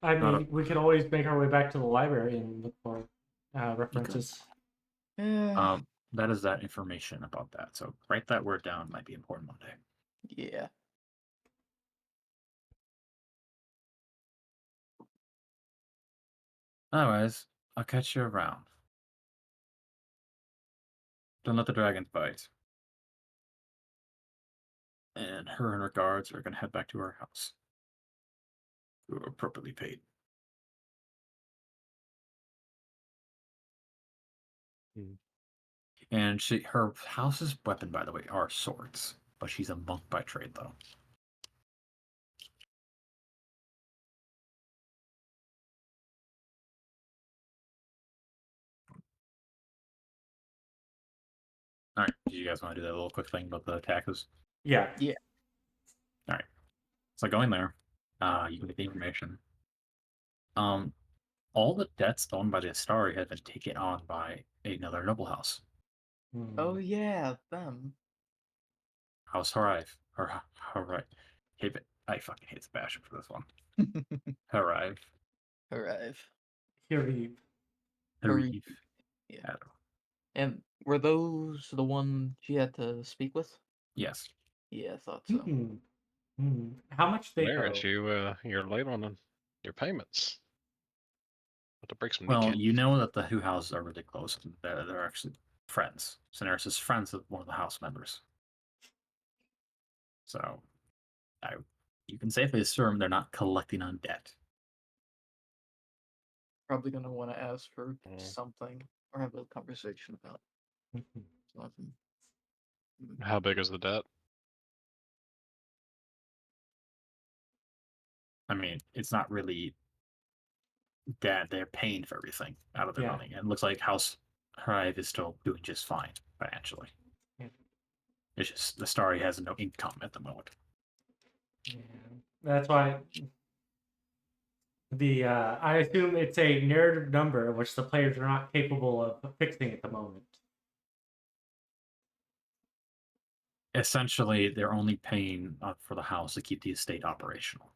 I
Not
mean, we could always make our way back to the library and look for references.
Yeah.
That is that information about that. So write that word down. Might be important one day.
Yeah.
Otherwise, I'll catch you around. Don't let the dragons bite. And her and her guards are going to head back to her house. Who are appropriately paid. And her house's weapon, by the way, are swords. But she's a monk by trade, though. All right. Do you guys want to do that little quick thing about the taxes?
Yeah.
Yeah.
All right. So going there, you can get the information. All the debts owned by the Astari have been taken on by another noble house.
Oh yeah, them.
House Harive. Or Harive. I fucking hate Sebastian for this one. Harive.
Arrive.
Here
Harive.
Yeah.
I don't know.
And were those the one she had to speak with?
Yes.
Yeah, I thought so.
How much they owe?
Barrett, you're late on your payments. Have to break some
Well,
kneecaps.
you know that the two houses are really close. And they're actually friends. Cineres is friends with one of the house members. So, you can safely assume they're not collecting on debt.
Probably gonna want to ask for
Mm.
something or have a conversation about something.
How big is the debt?
I mean, it's not really debt. They're paying for everything out of their
Yeah.
money. And it looks like House Hive is still doing just fine financially.
Yeah.
It's just the Starry has no income at the moment.
Yeah. That's why I assume it's a narrative number which the players are not capable of fixing at the moment.
essentially they're only paying for the house to keep the estate operational,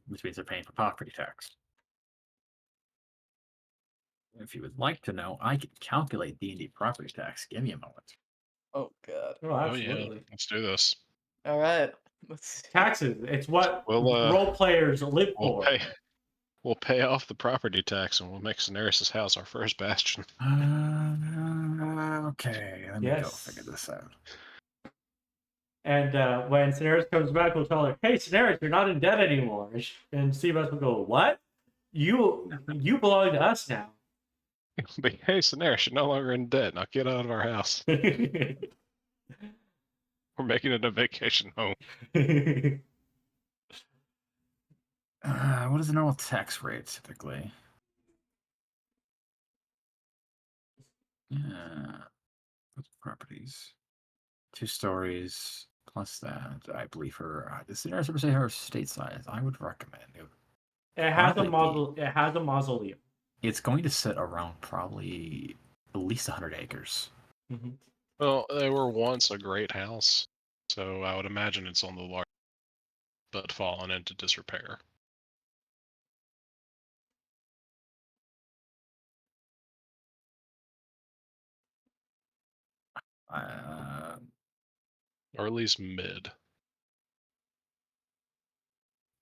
which means they're paying for property tax. If you would like to know, I can calculate D&D property tax. Give me a moment.
Oh god.
Oh,
Oh yeah,
absolutely.
let's do this.
All right. Let's see.
Taxes. It's what
We'll
role players live
we'll
for.
pay we'll pay off the property tax and we'll make Cineres' house our first bastion.
Okay, let me go
Yes.
figure this out.
And when Cineres comes back, we'll tell her, "Hey, Cineres, you're not in debt anymore." And Seabass will go, "What? You belong to us now."
But hey, Cineres, you're no longer in debt. Now get out of our house. We're making it a vacation home.
What is the normal tax rate typically? Properties. 2 stories plus that. I believe her. The Cineres ever say her estate size? I would recommend it.
It has a
Probably
It has a mausoleum.
It's going to sit around probably at least 100 acres.
Mm-hmm.
Well, they were once a great house, so I would imagine it's on the large, but fallen into disrepair. Or at least mid.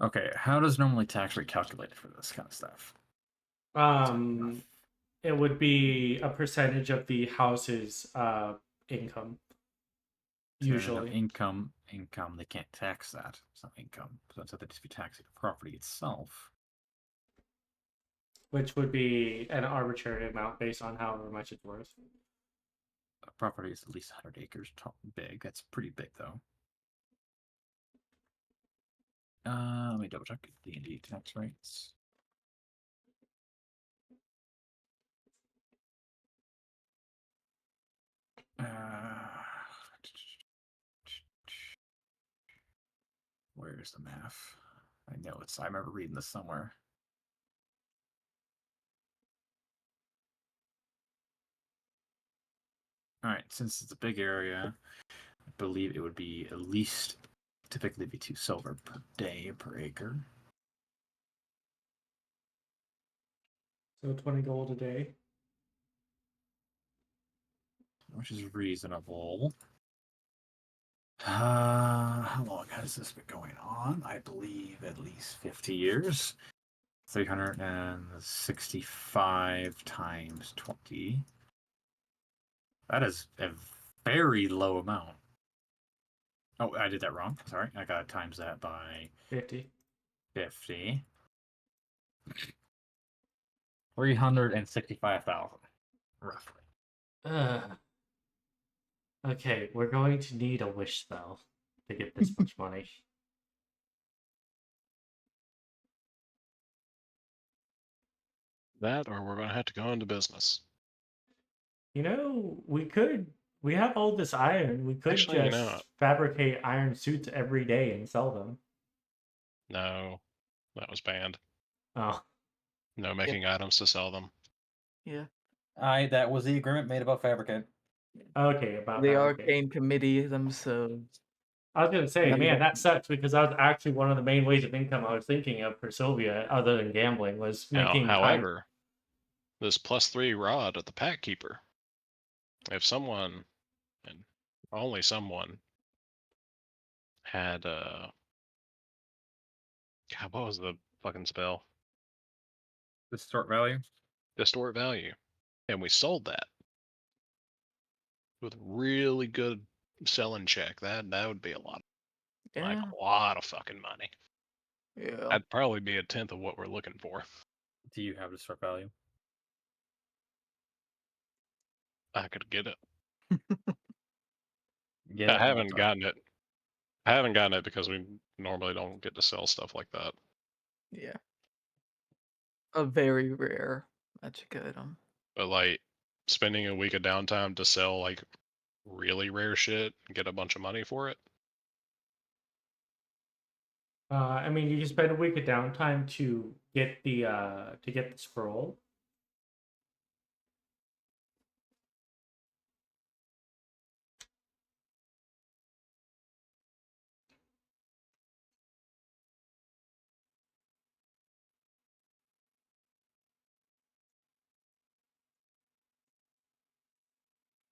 Okay, how does normally tax rate calculated for this kind of stuff?
It would be a percentage of the house's income. Usually,
income, they can't tax that. It's not income, so they just be taxing the property itself.
which would be an arbitrary amount based on however much it's worth.
A property is at least 100 acres big. That's pretty big, though. Let me double check D&D tax rates. Where's the math? I know it's. I remember reading this somewhere. All right, since it's a big area, I believe it would be at least typically be 2 silver per day per acre.
So 20 gold a day.
Which is reasonable. How long has this been going on? I believe at least 50 years. 365 times 20. That is a very low amount. Oh, I did that wrong. Sorry. I got to times that by
50.
50. 365,000, roughly.
Okay, we're going to need a wish spell to get this much money.
That, or we're going to have to go into business.
You know, we have all this iron. We could
Actually, you
just
know,
fabricate iron suits every day and sell them.
no, that was banned.
Oh,
No making items to sell them.
Yeah.
That was the agreement made about fabricate.
okay. About
The
fabricate.
arcane committee themselves.
I was gonna say,
Never
man,
mind.
that sucks because that was actually one of the main ways of income I was thinking of for Sylvia, other than gambling, was
Now,
making.
however, this +3 rod at the Pack Keeper, if someone, and only someone, had God, what was the fucking spell?
Distort value?
Distort value. And we sold that with really good selling check. That would be a lot. Like
Yeah.
a lot of fucking money.
Yeah.
That'd probably be a tenth of what we're looking for.
Do you have distort value?
I could get it.
Yeah,
I haven't gotten it. I haven't gotten it because we normally don't get to sell stuff like that.
Yeah. A very rare magic item.
But like spending a week of downtime to sell like really rare shit and get a bunch of money for it.
I mean, you can spend a week of downtime to get the scroll.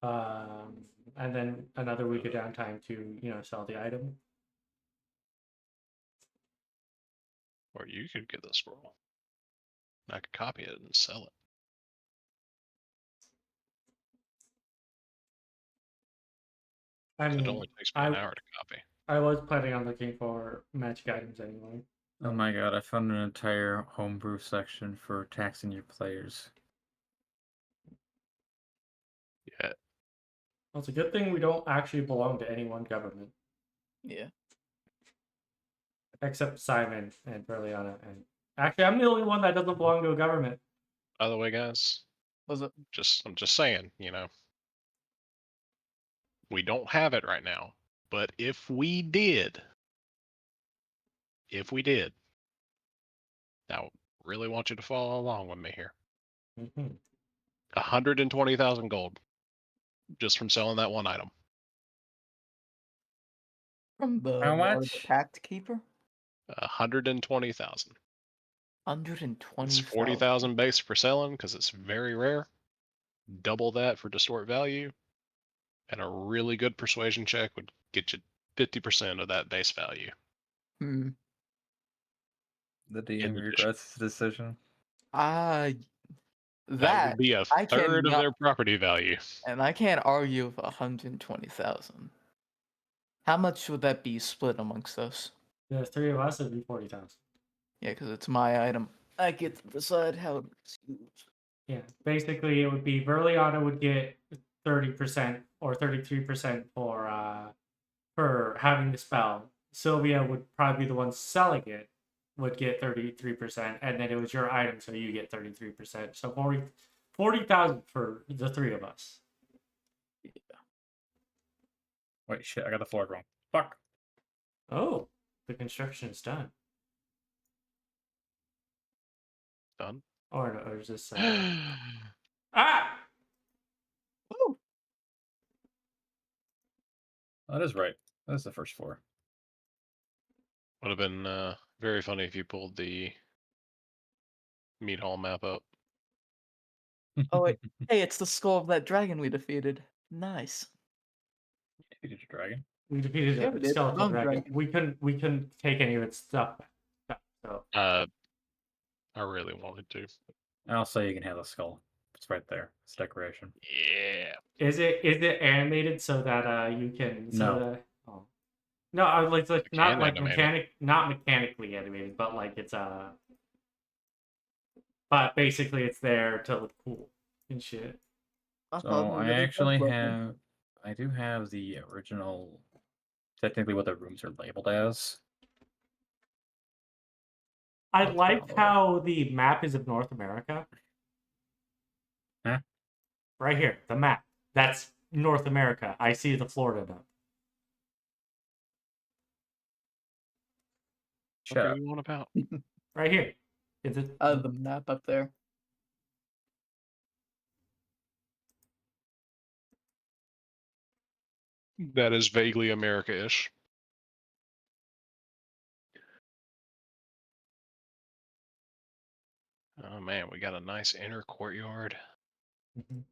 And then another week of downtime to sell the item.
Or you could get the scroll. I could copy it and sell it.
I
It
mean,
only takes me an hour to copy.
I was planning on looking for magic items anyway.
Oh my god, I found an entire homebrew section for taxing your players.
Yeah.
Well, it's a good thing we don't actually belong to any one government.
Yeah.
Except Simon and Verleana. And actually, I'm the only one that doesn't belong to a government.
By the way, guys,
Was it?
I'm just saying, we don't have it right now. But if we did, I really want you to follow along with me here. 120,000 gold just from selling that one item.
From the
How
the
much?
Pact Keeper?
120,000.
120.
It's 40,000 base for selling because it's very rare. Double that for distort value, and a really good persuasion check would get you 50% of that base value.
Hmm.
The
In
DM
addition.
regrets the decision.
That
That
would be a
I
third of
cannot-
their property value.
and I can't argue with 120,000. How much would that be split amongst us?
The three of us would be 40,000.
Yeah, because it's my item. I get to decide how it's used.
Yeah, basically it would be Verleana would get 30% or 33% for having the spell. Sylvia would probably be the one selling it, would get 33%, and then it was your item, so you get 33%. So 40,000 for the three of us.
Wait, shit, I got the floor wrong. Fuck.
Oh, the construction is done.
Done.
Or is this ah?
Woo!
That is right. That's the first floor.
Would have been very funny if you pulled the meat hall map up.
Oh wait, hey, it's the skull of that dragon we defeated. Nice.
Defeated a dragon.
We defeated
Yeah,
a
we did.
skeletal
Bone
dragon.
dragon.
We couldn't take any of its stuff back. So
I really wanted to.
I'll say you can have the skull. It's right there. It's decoration.
Yeah.
is it animated so that you can
No.
oh. No, I was like
You
not
can
like
animate it.
not mechanically animated, but like it's but basically it's there to look cool and shit.
So I do have the original, technically what the rooms are labeled as.
I
Let's
like
download it.
how the map is of North America.
Huh?
Right here, the map. That's North America. I see the Florida map.
Shut
What are
up.
you on about?
Right here. Is it
The map up there.
That is vaguely America-ish. Oh man, we got a nice inner courtyard.
Mhm.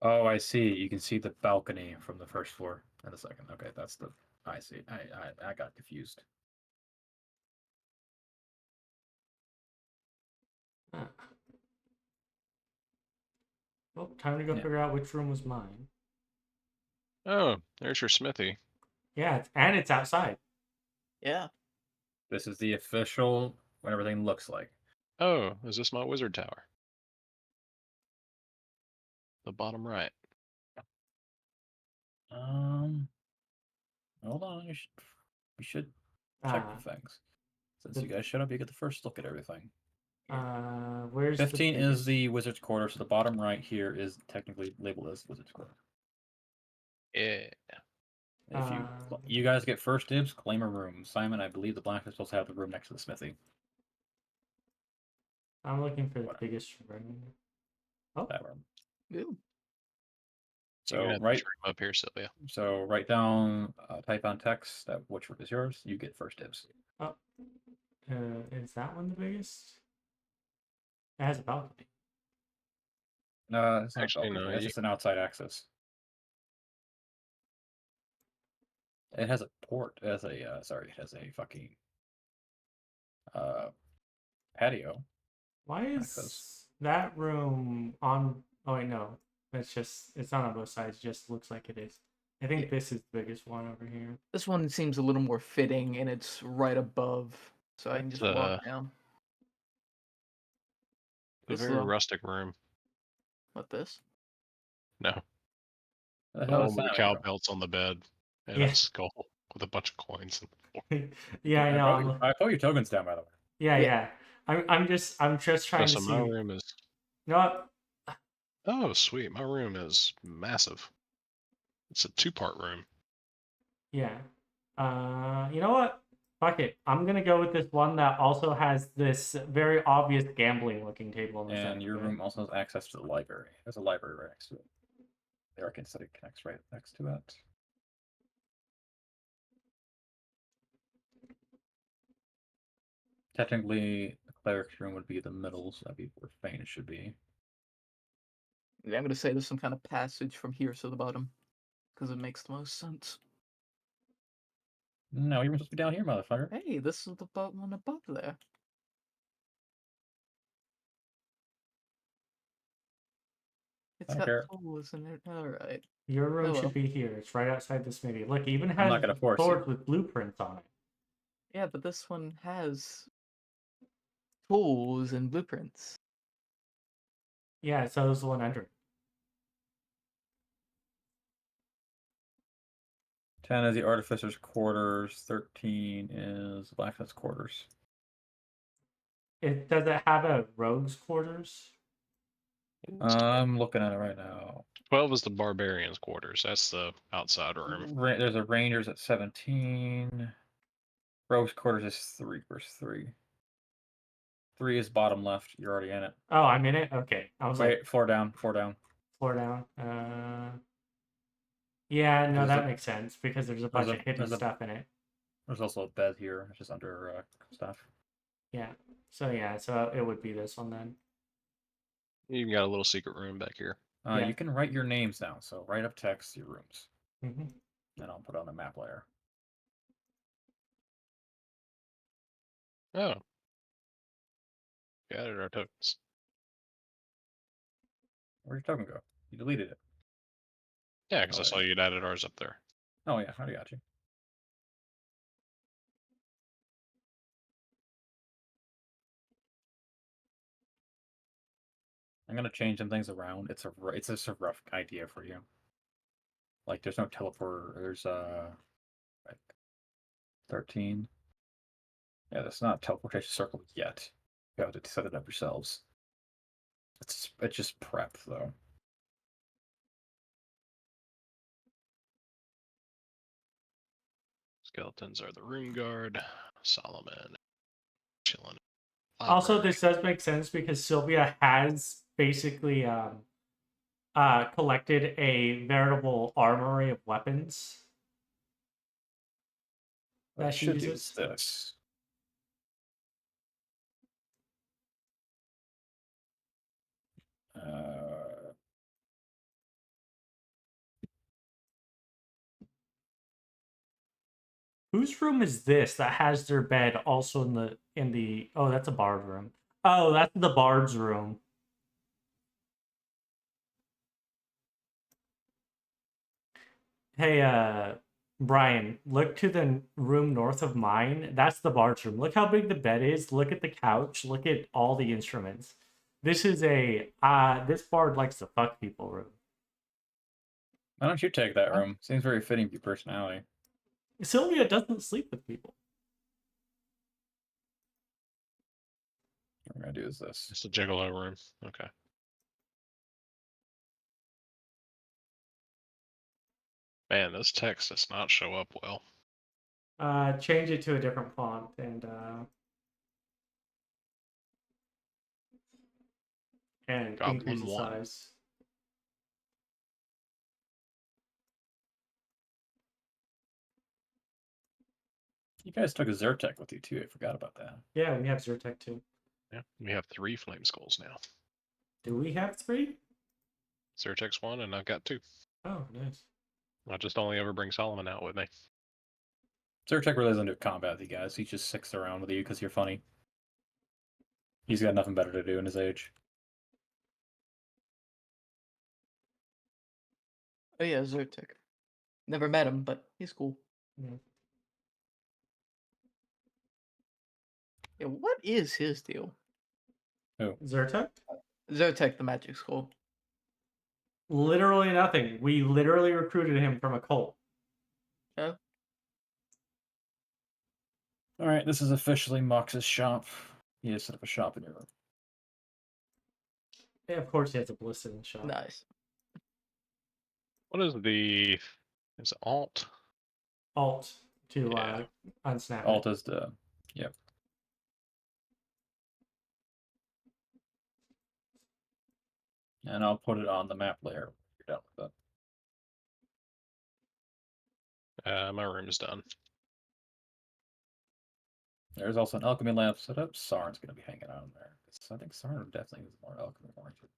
Oh, I see. You can see the balcony from the first floor in a second. Okay, that's the. I see. I got confused.
Ah. Well, time to go
Yeah.
figure out which room was mine.
Oh, there's your smithy.
Yeah, and it's outside.
Yeah.
This is the official what everything looks like.
Oh, is this my wizard tower? The bottom right.
Hold on. We should check
Ah,
the things. Since you guys showed up, you get the first look at everything.
where's
15
the
is
biggest...
the wizard's quarter, so the bottom right here is technically labeled as wizard's quarter.
Yeah.
If you guys get first dibs, claim a room. Simon, I believe the blacksmith supposed to have the room next to the smithy.
I'm looking for the
Whatever.
biggest room. Oh,
That room.
Ooh.
So you
So
had
right,
this room up here, Sylvia.
so write down, type on text that which room is yours. You get first dibs.
oh. Is that one the biggest? It has a balcony.
No, it's not
Actually,
balcony.
no,
It's
you-
just an outside access. It has a port. It has a sorry. It has a fucking patio.
Why is
access.
that room on? Oh wait, no. It's not on both sides. It just looks like it is. I think
Yeah.
this is the biggest one over here.
This one seems a little more fitting, and it's right above, so I can just
That's,
walk down.
a
This
very
little-
rustic room.
What this?
No,
The
the
hell
one
is
with the
that?
cow belts on the bed and
Yeah.
a skull with a bunch of coins.
Yeah, I know.
I put your tokens down, by the way.
Yeah,
Yeah.
yeah. I'm just trying to
So
see.
my
You
room is.
know what?
Oh, sweet! My room is massive. It's a 2-part room.
Yeah. You know what? Fuck it. I'm gonna go with this one that also has this very obvious gambling looking table on the side.
And your
of it.
room also has access to the library. There's a library right next to it. The Arcane Study connects right next to it. Technically, the cleric's room would be the middle, so that'd be where Fane should be.
Yeah, I'm gonna say there's some kind of passage from here to the bottom, because it makes the most sense.
No, you were supposed to be down here, motherfucker.
Hey, this is the one above there. It's
I don't
got
care.
holes in it. All right.
Your room
Oh, well.
should be here. It's right outside this maybe. Look, it even
I'm
has
not gonna force you.
boards with blueprints on it.
Yeah, but this one has tools and blueprints.
Yeah, so is the one under.
10 is the Artificer's quarters. 13 is the Blacksmith's quarters.
Does it have a rogue's quarters?
I'm looking at it right now.
12 is the barbarian's quarters. That's the outside room.
There's a Ranger's at 17. Rogue's quarters is 3. Where's 3? 3 is bottom left. You're already in it.
Oh, I'm in it? Okay. I was
Wait,
like,
4 down. 4 down.
floor down. Yeah, no,
There's
that
a-
makes sense because there's a bunch of hidden
there's a-
stuff in it.
There's also a bed here, just under stuff.
Yeah. So it would be this one then.
You even got a little secret room back here.
Yeah.
You can write your names down, so write up text your rooms,
hmm
and I'll put it on the map layer.
Oh. We added our tokens.
Where'd your token go? You deleted it.
Yeah, because I
Oh,
saw you'd added ours up there.
Oh yeah, I got you. I'm gonna change some things around. It's just a rough idea for you. Like there's no teleport. There's like 13. Yeah, that's not a teleportation circle yet. You have to set it up yourselves. It's just prep though.
Skeletons are the rune guard. Solomon. Chilling.
Also,
Library.
this does make sense because Sylvia has basically collected a veritable armory of weapons
What I
that she
should do
uses.
is this.
Whose room is this that has their bed also in the oh, that's a bard room. Oh, that's the bard's room. Hey, Brian, look to the room north of mine. That's the bard's room. Look how big the bed is. Look at the couch. Look at all the instruments. This is this bard likes to fuck people room.
Why don't you take that room? Seems very fitting for your personality.
Sylvia doesn't sleep with people.
What we're gonna do is this.
It's the gigolo room. Okay. Man, this text does not show up well.
Change it to a different font and
Goblin
increase the
one.
size.
You guys took a Zyrtec with you too. I forgot about that.
Yeah, we have Zyrtec too.
Yeah, we have 3 flame skulls now.
Do we have 3?
Zyrtek's 1, and I've got 2.
Oh, nice.
I just only ever bring Solomon out with me.
Zyrtek really doesn't do combat with you guys. He just sticks around with you because you're funny. He's got nothing better to do in his age.
Oh yeah, Zyrtek. Never met him, but he's cool.
Yeah.
Yeah, what is his deal?
Zyrtek?
Zyrtek, the magic school.
Literally nothing. We literally recruited him from a cult.
Oh,
Alright, this is officially Mox's shop. He has set up a shop in your room.
Yeah, of course he has a ballista in the shop.
nice.
What is the... Is it alt?
Alt to
Yeah.
unsnap
Alt
it.
is the... Yep. And I'll put it on the map layer when you're done with that.
My room is done.
There's also an alchemy lab set up. Saren's going to be hanging out in there. I think Saren definitely is more alchemy oriented.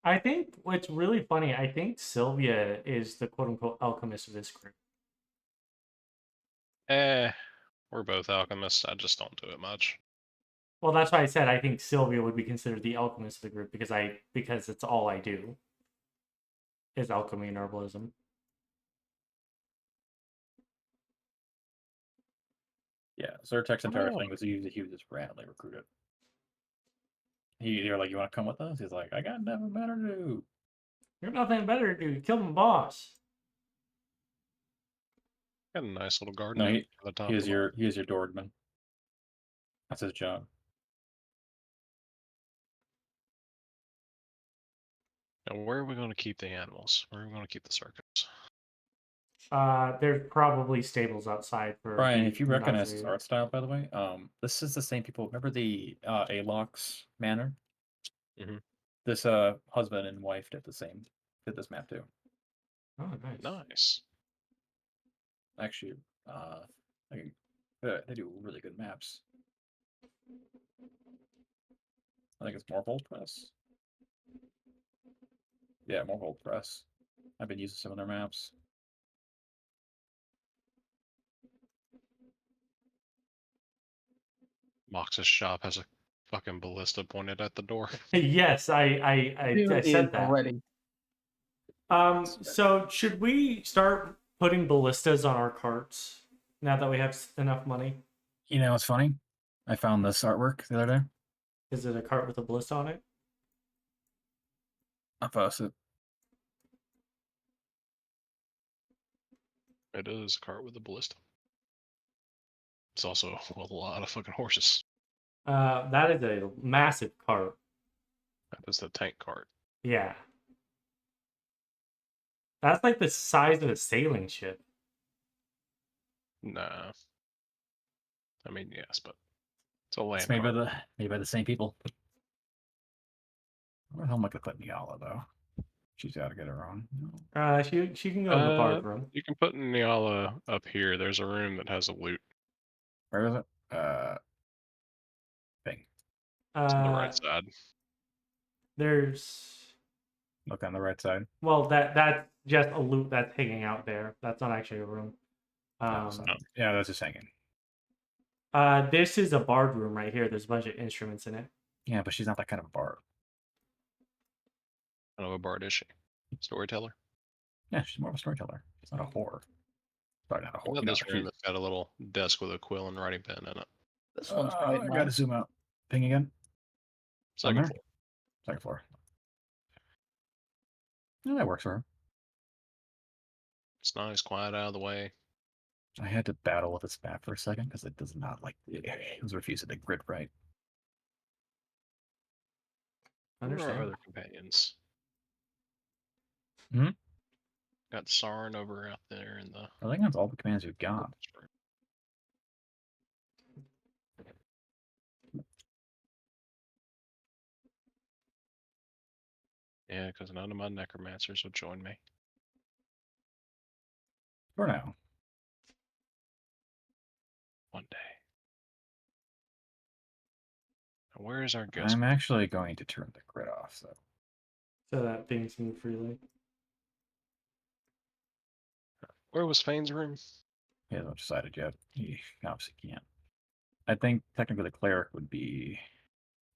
I think what's really funny, I think Sylvia is the quote-unquote alchemist of this group.
We're both alchemists. I just don't do it much.
Well, that's why I said I think Sylvia would be considered the alchemist of the group because it's all I do is alchemy and herbalism.
Yeah, Zyrtek's entire
Oh.
thing was he was just randomly recruited. You're like, you want to come with us? He's like, I got nothing better to do.
You're nothing better to do. Kill my boss.
Got a nice little garden
No,
at the top.
he is
of the
your Dordman. That's his job.
Now, where are we going to keep the animals? Where are we going to keep the circus?
There's probably stables outside for
Brian,
the
if you recognize this
menagerie.
art style, by the way, this is the same people. Remember the Alox Manor?
Mhm.
This husband and wife did this map too.
Oh, nice.
Nice.
Actually, they do really good maps. I think it's Morvold Press. Yeah, Morvold Press. I've been using some of their maps.
Mox's shop has a fucking ballista pointed at the door.
Yes, I
Dude
said
is
that.
ready.
So should we start putting ballistas on our carts now that we have enough money?
You know, it's funny. I found this artwork the other day.
Is it a cart with a ballista on it?
I posted.
It is a cart with a ballista. It's also a lot of fucking horses.
That is a massive cart.
That is the tank cart.
Yeah. That's like the size of a sailing ship.
Nah. I mean, yes, but it's a land
It's made
cart.
made by the same people. Where the hell am I gonna put Niala though? She's got to get her own. No.
She can go in the bard room.
You can put Niala up here. There's a room that has a loot.
Where is it? Thing.
It's on the right side.
There's
Look on the right side.
well that's just a loot that's hanging out there. That's not actually a room.
No, it's not. Yeah, that's just hanging.
This is a bard room right here. There's a bunch of instruments in it.
Yeah, but she's not that kind of a bard.
I don't know, a bard is she? Storyteller?
Yeah, she's more of a storyteller. She's not a whore. Sorry, not a whore.
What about this room that's got a little desk with a quill and writing pen in it?
This one's quite
I
nice.
gotta zoom out. Ping again.
Second
there?
floor.
Second floor. Yeah, that works for her.
It's nice, quiet, out of the way.
I had to battle with this map for a second because it does not like it was refusing to grid right.
Where are our
Understand.
other companions?
Hmm?
Got Sarn over out there in the...
I think that's all the commands we've got.
Yeah, because none of my necromancers will join me.
For now.
One day. Now, where is our ghost?
I'm actually going to turn the grid off, so
so that things move freely.
Where was Fane's room?
He hasn't decided yet. He obviously can't. I think technically the cleric would be.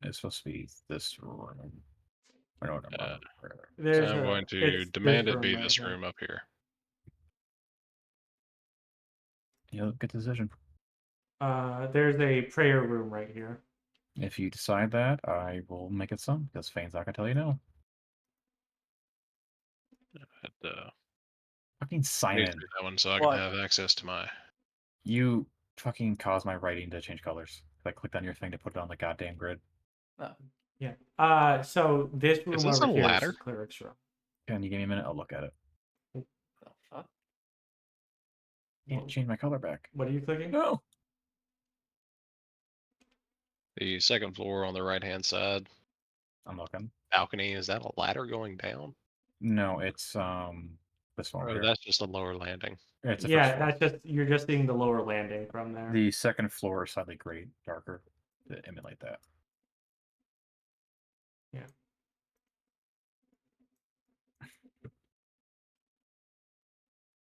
It's supposed to be this room. I don't remember.
So
There's
I'm
a
going to
it's
demand
this
it be
right
this
here.
room up here.
Yeah, good decision.
There's a prayer room right here.
If you decide that, I will make it some, because Fane's not gonna tell you no.
At,
Fucking
need
Simon,
to do that one so I
What?
can have access to my.
you fucking caused my writing to change colors. I clicked on your thing to put it on the goddamn grid.
No.
Yeah. So this room
this
over
a
here is
ladder?
the cleric's room.
Can you give me a minute? I'll look at it.
The fuck?
Can't change my color back.
What are you clicking?
No.
The second floor on the right hand side.
I'm looking.
Balcony, is that a ladder going down?
No, it's this one over
Or
here.
that's just a lower landing?
It's the first
Yeah,
floor.
that's just you're just seeing the lower landing from there.
The second floor is slightly gray, darker to emulate that.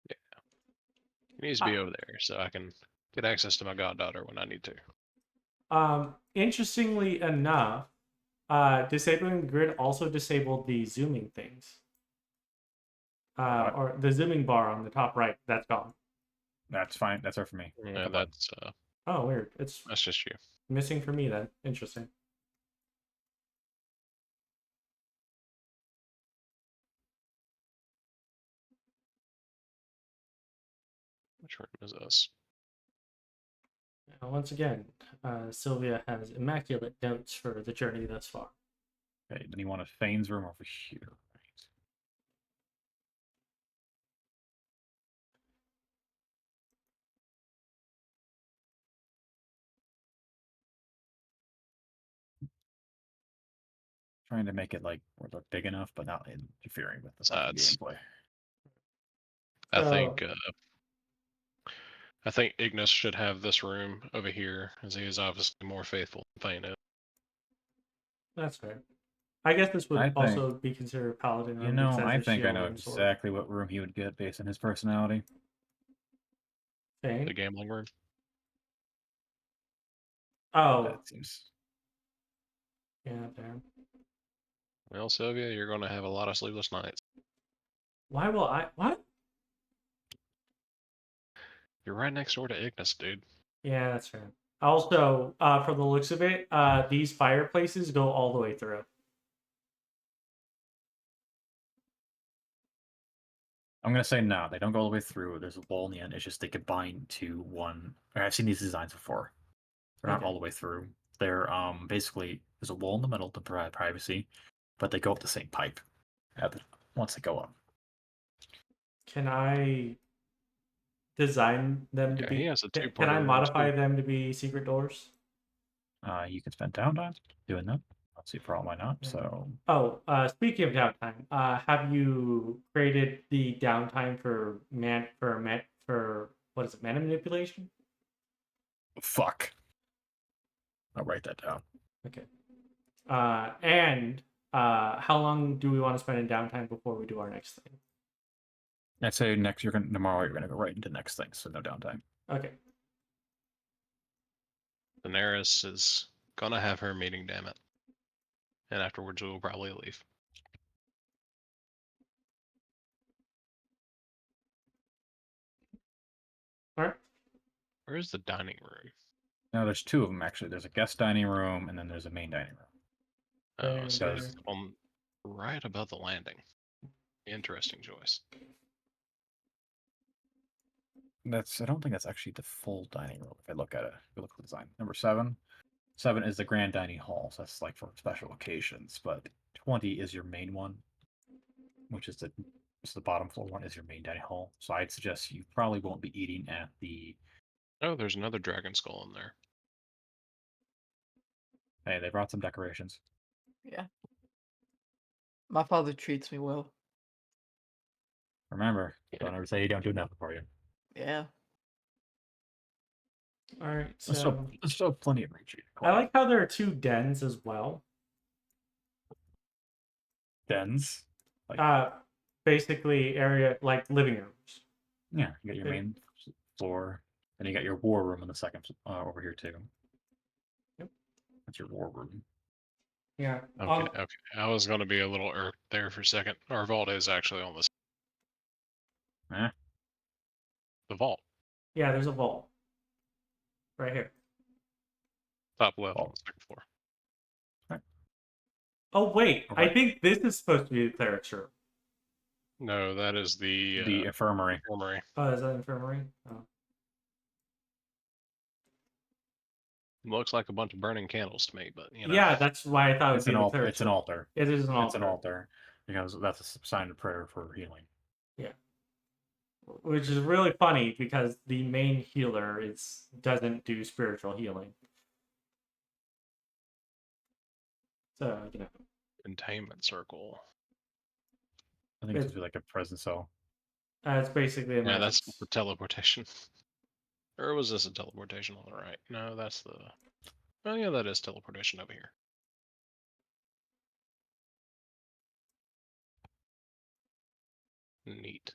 It needs to be over there so I can get access to my goddaughter when I need to.
Interestingly enough, disabling the grid also disabled the zooming things.
What?
Or the zooming bar on the top right, that's gone.
That's fine. That's it for me.
Yeah, that's
Oh, weird. It's
just you.
missing for me then. Interesting.
Which room is this?
Once again, Sylvia has immaculate notes for the journey thus far.
Okay, then you want a Fane's room over here. Right. Trying to make it like where they're big enough, but not interfering with the fucking
Sides.
gameplay.
I
So-
think I think Ignis should have this room over here, as he is obviously more faithful than Fane is.
That's fair. I guess this would
I think-
also be considered paladin room.
You know,
because it
I
has a
think I
shield
know
and sword.
exactly what room he would get based on his personality.
Thing.
The gambling room.
Oh,
That seems.
yeah, there.
Well, Sylvia, you're going to have a lot of sleepless nights.
Why will I? What?
You're right next door to Ignis, dude.
Yeah, that's fair. Also, from the looks of it, these fireplaces go all the way through.
I'm gonna say no. They don't go all the way through. There's a wall in the end. It's just they combine to one. I've seen these designs before. They're not
Okay.
all the way through. They're basically there's a wall in the middle to provide privacy, but they go up the same pipe once they go up.
Can I design them to
Yeah,
be?
he has a
Can
two-parter
I
room,
modify
too.
them to be secret doors?
You can spend downtime doing that. I'll see a problem why not.
Yeah.
So
Oh, speaking of downtime, have you created the downtime for what is it, mana manipulation?
fuck. I'll write that down.
Okay. And how long do we want to spend in downtime before we do our next thing?
I'd say tomorrow you're gonna go right into next thing, so no downtime.
Okay.
Cineres is going to have her meeting, damn it. And afterwards, we'll probably leave.
All right.
Where's the dining room?
Now there's two of them actually. There's a guest dining room and then there's a main dining room.
Oh,
And
so
there's-
it's on right above the landing. Interesting choice.
I don't think that's actually the full dining room if I look at it. If you look at the design. Number 7. 7 is the grand dining hall, so that's like for special occasions, but 20 is your main one, which is the bottom floor one is your main dining hall. So I'd suggest you probably won't be eating at the
Oh, there's another dragon skull in there.
Hey, they brought some decorations.
Yeah. My father treats me well.
Remember, don't ever say he don't do nothing for you.
Yeah.
All right.
There's still plenty of retreat.
I like how there are 2 dens as well.
dens. Like,
Basically area like living rooms.
yeah, you got your
it-
main floor, and you got your war room on the second over here too.
Yep.
That's your war room.
Yeah.
Okay, okay. I was going to be a little irked there for a second. Our vault is actually on this.
Eh?
The vault,
Yeah, there's a vault. Right here.
top left on
Vault.
the second floor.
Oh wait, I
Okay.
think this is supposed to be the cleric's room.
No, that is
The infirmary.
infirmary.
Oh, is that infirmary? Oh.
Looks like a bunch of burning candles to me, but you know.
Yeah, that's why I thought it would
It's
be
an
the
altar.
cleric's
It's an
room.
altar.
It is an altar.
It's an altar because that's a sign of prayer for healing.
Which is really funny because the main healer doesn't do spiritual healing. So,
Containment circle.
I think it's supposed to be like a prison cell.
it's basically a
Yeah,
magic.
that's the teleportation. Or was this a teleportation on the right? No, that's the. Oh yeah, that is teleportation over here. Neat.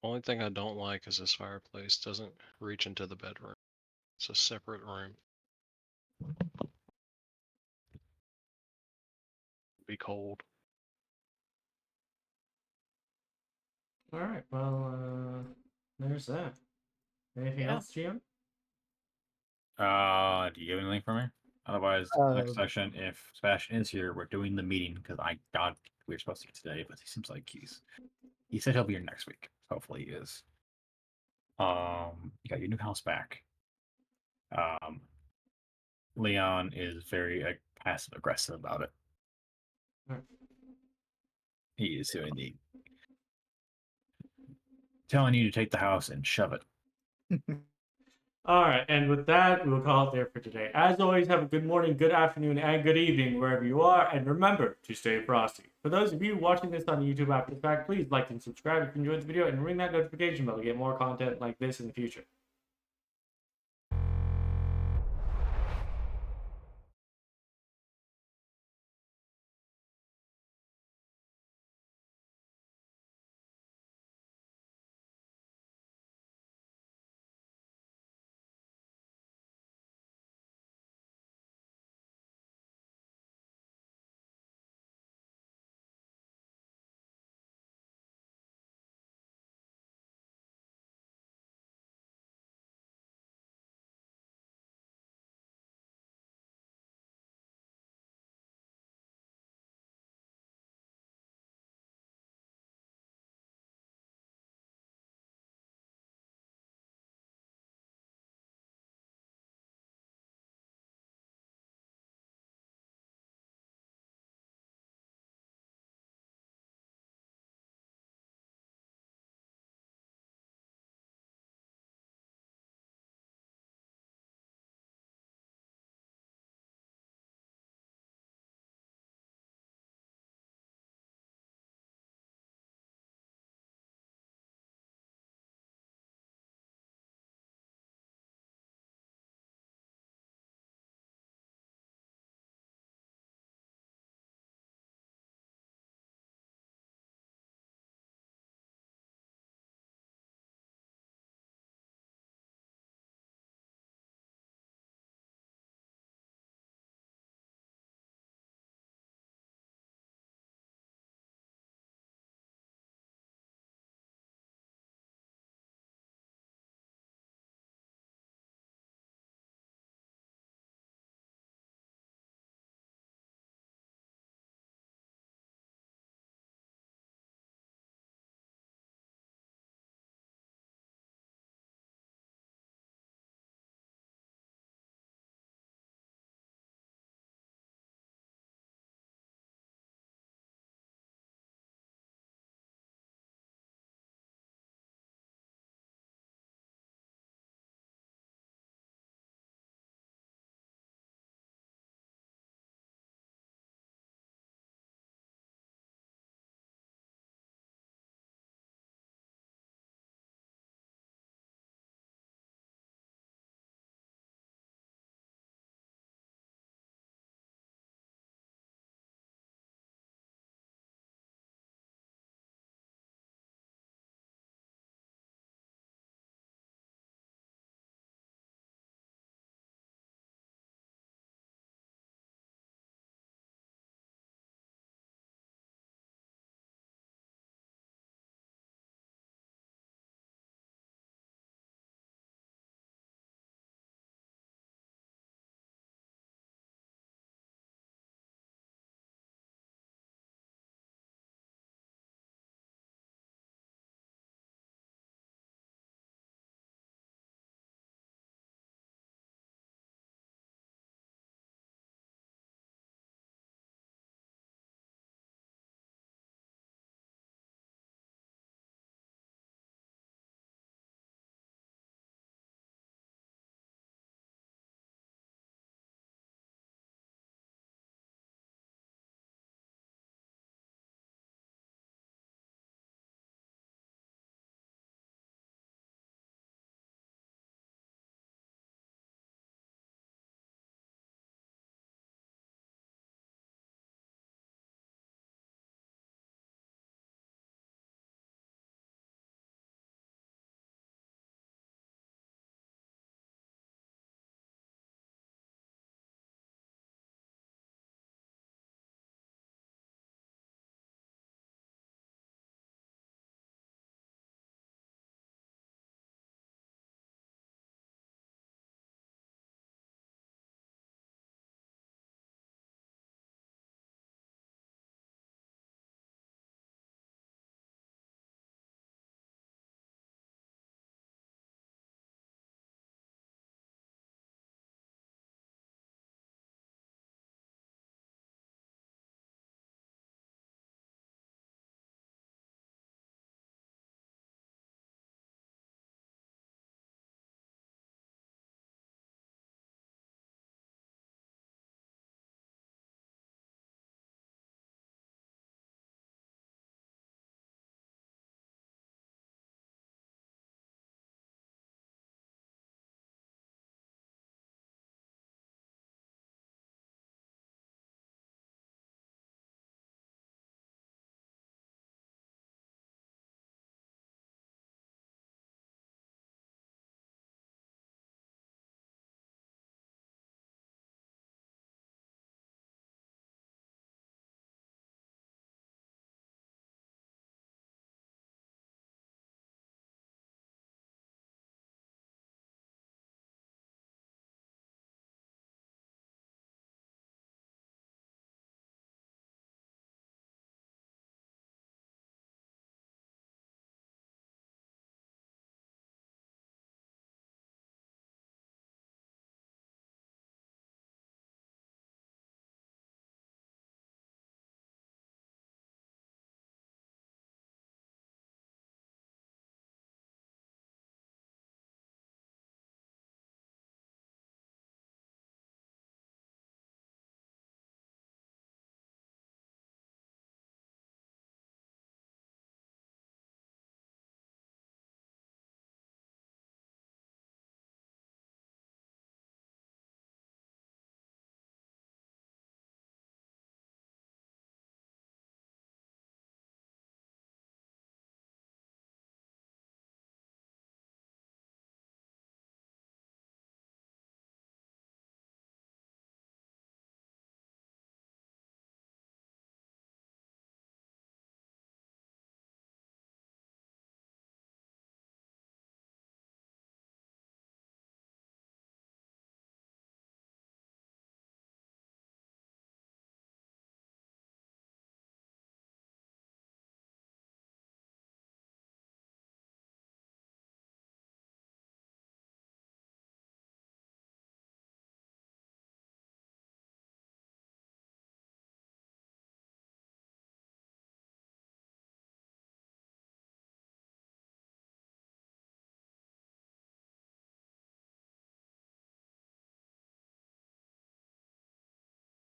Only thing I don't like is this fireplace doesn't reach into the bedroom. It's a separate room. Be cold.
All right. Well, there's that. Anything
Yeah.
else, GM?
Do you have anything for me? Otherwise, next session, if Sebastian is here, we're doing the meeting because I got we were supposed to get today, but he seems like he said he'll be here next week. Hopefully he is. You got your new house back. Leon is very passive aggressive about it.
Alright.
He is doing telling you to take the house and shove it.
All right, and with that, we will call it there for today. As always, have a good morning, good afternoon, and good evening wherever you are, and remember to stay frosty. For those of you watching this on YouTube after the fact, please like and subscribe if you enjoyed the video, and ring that notification bell to get more content like this in the future.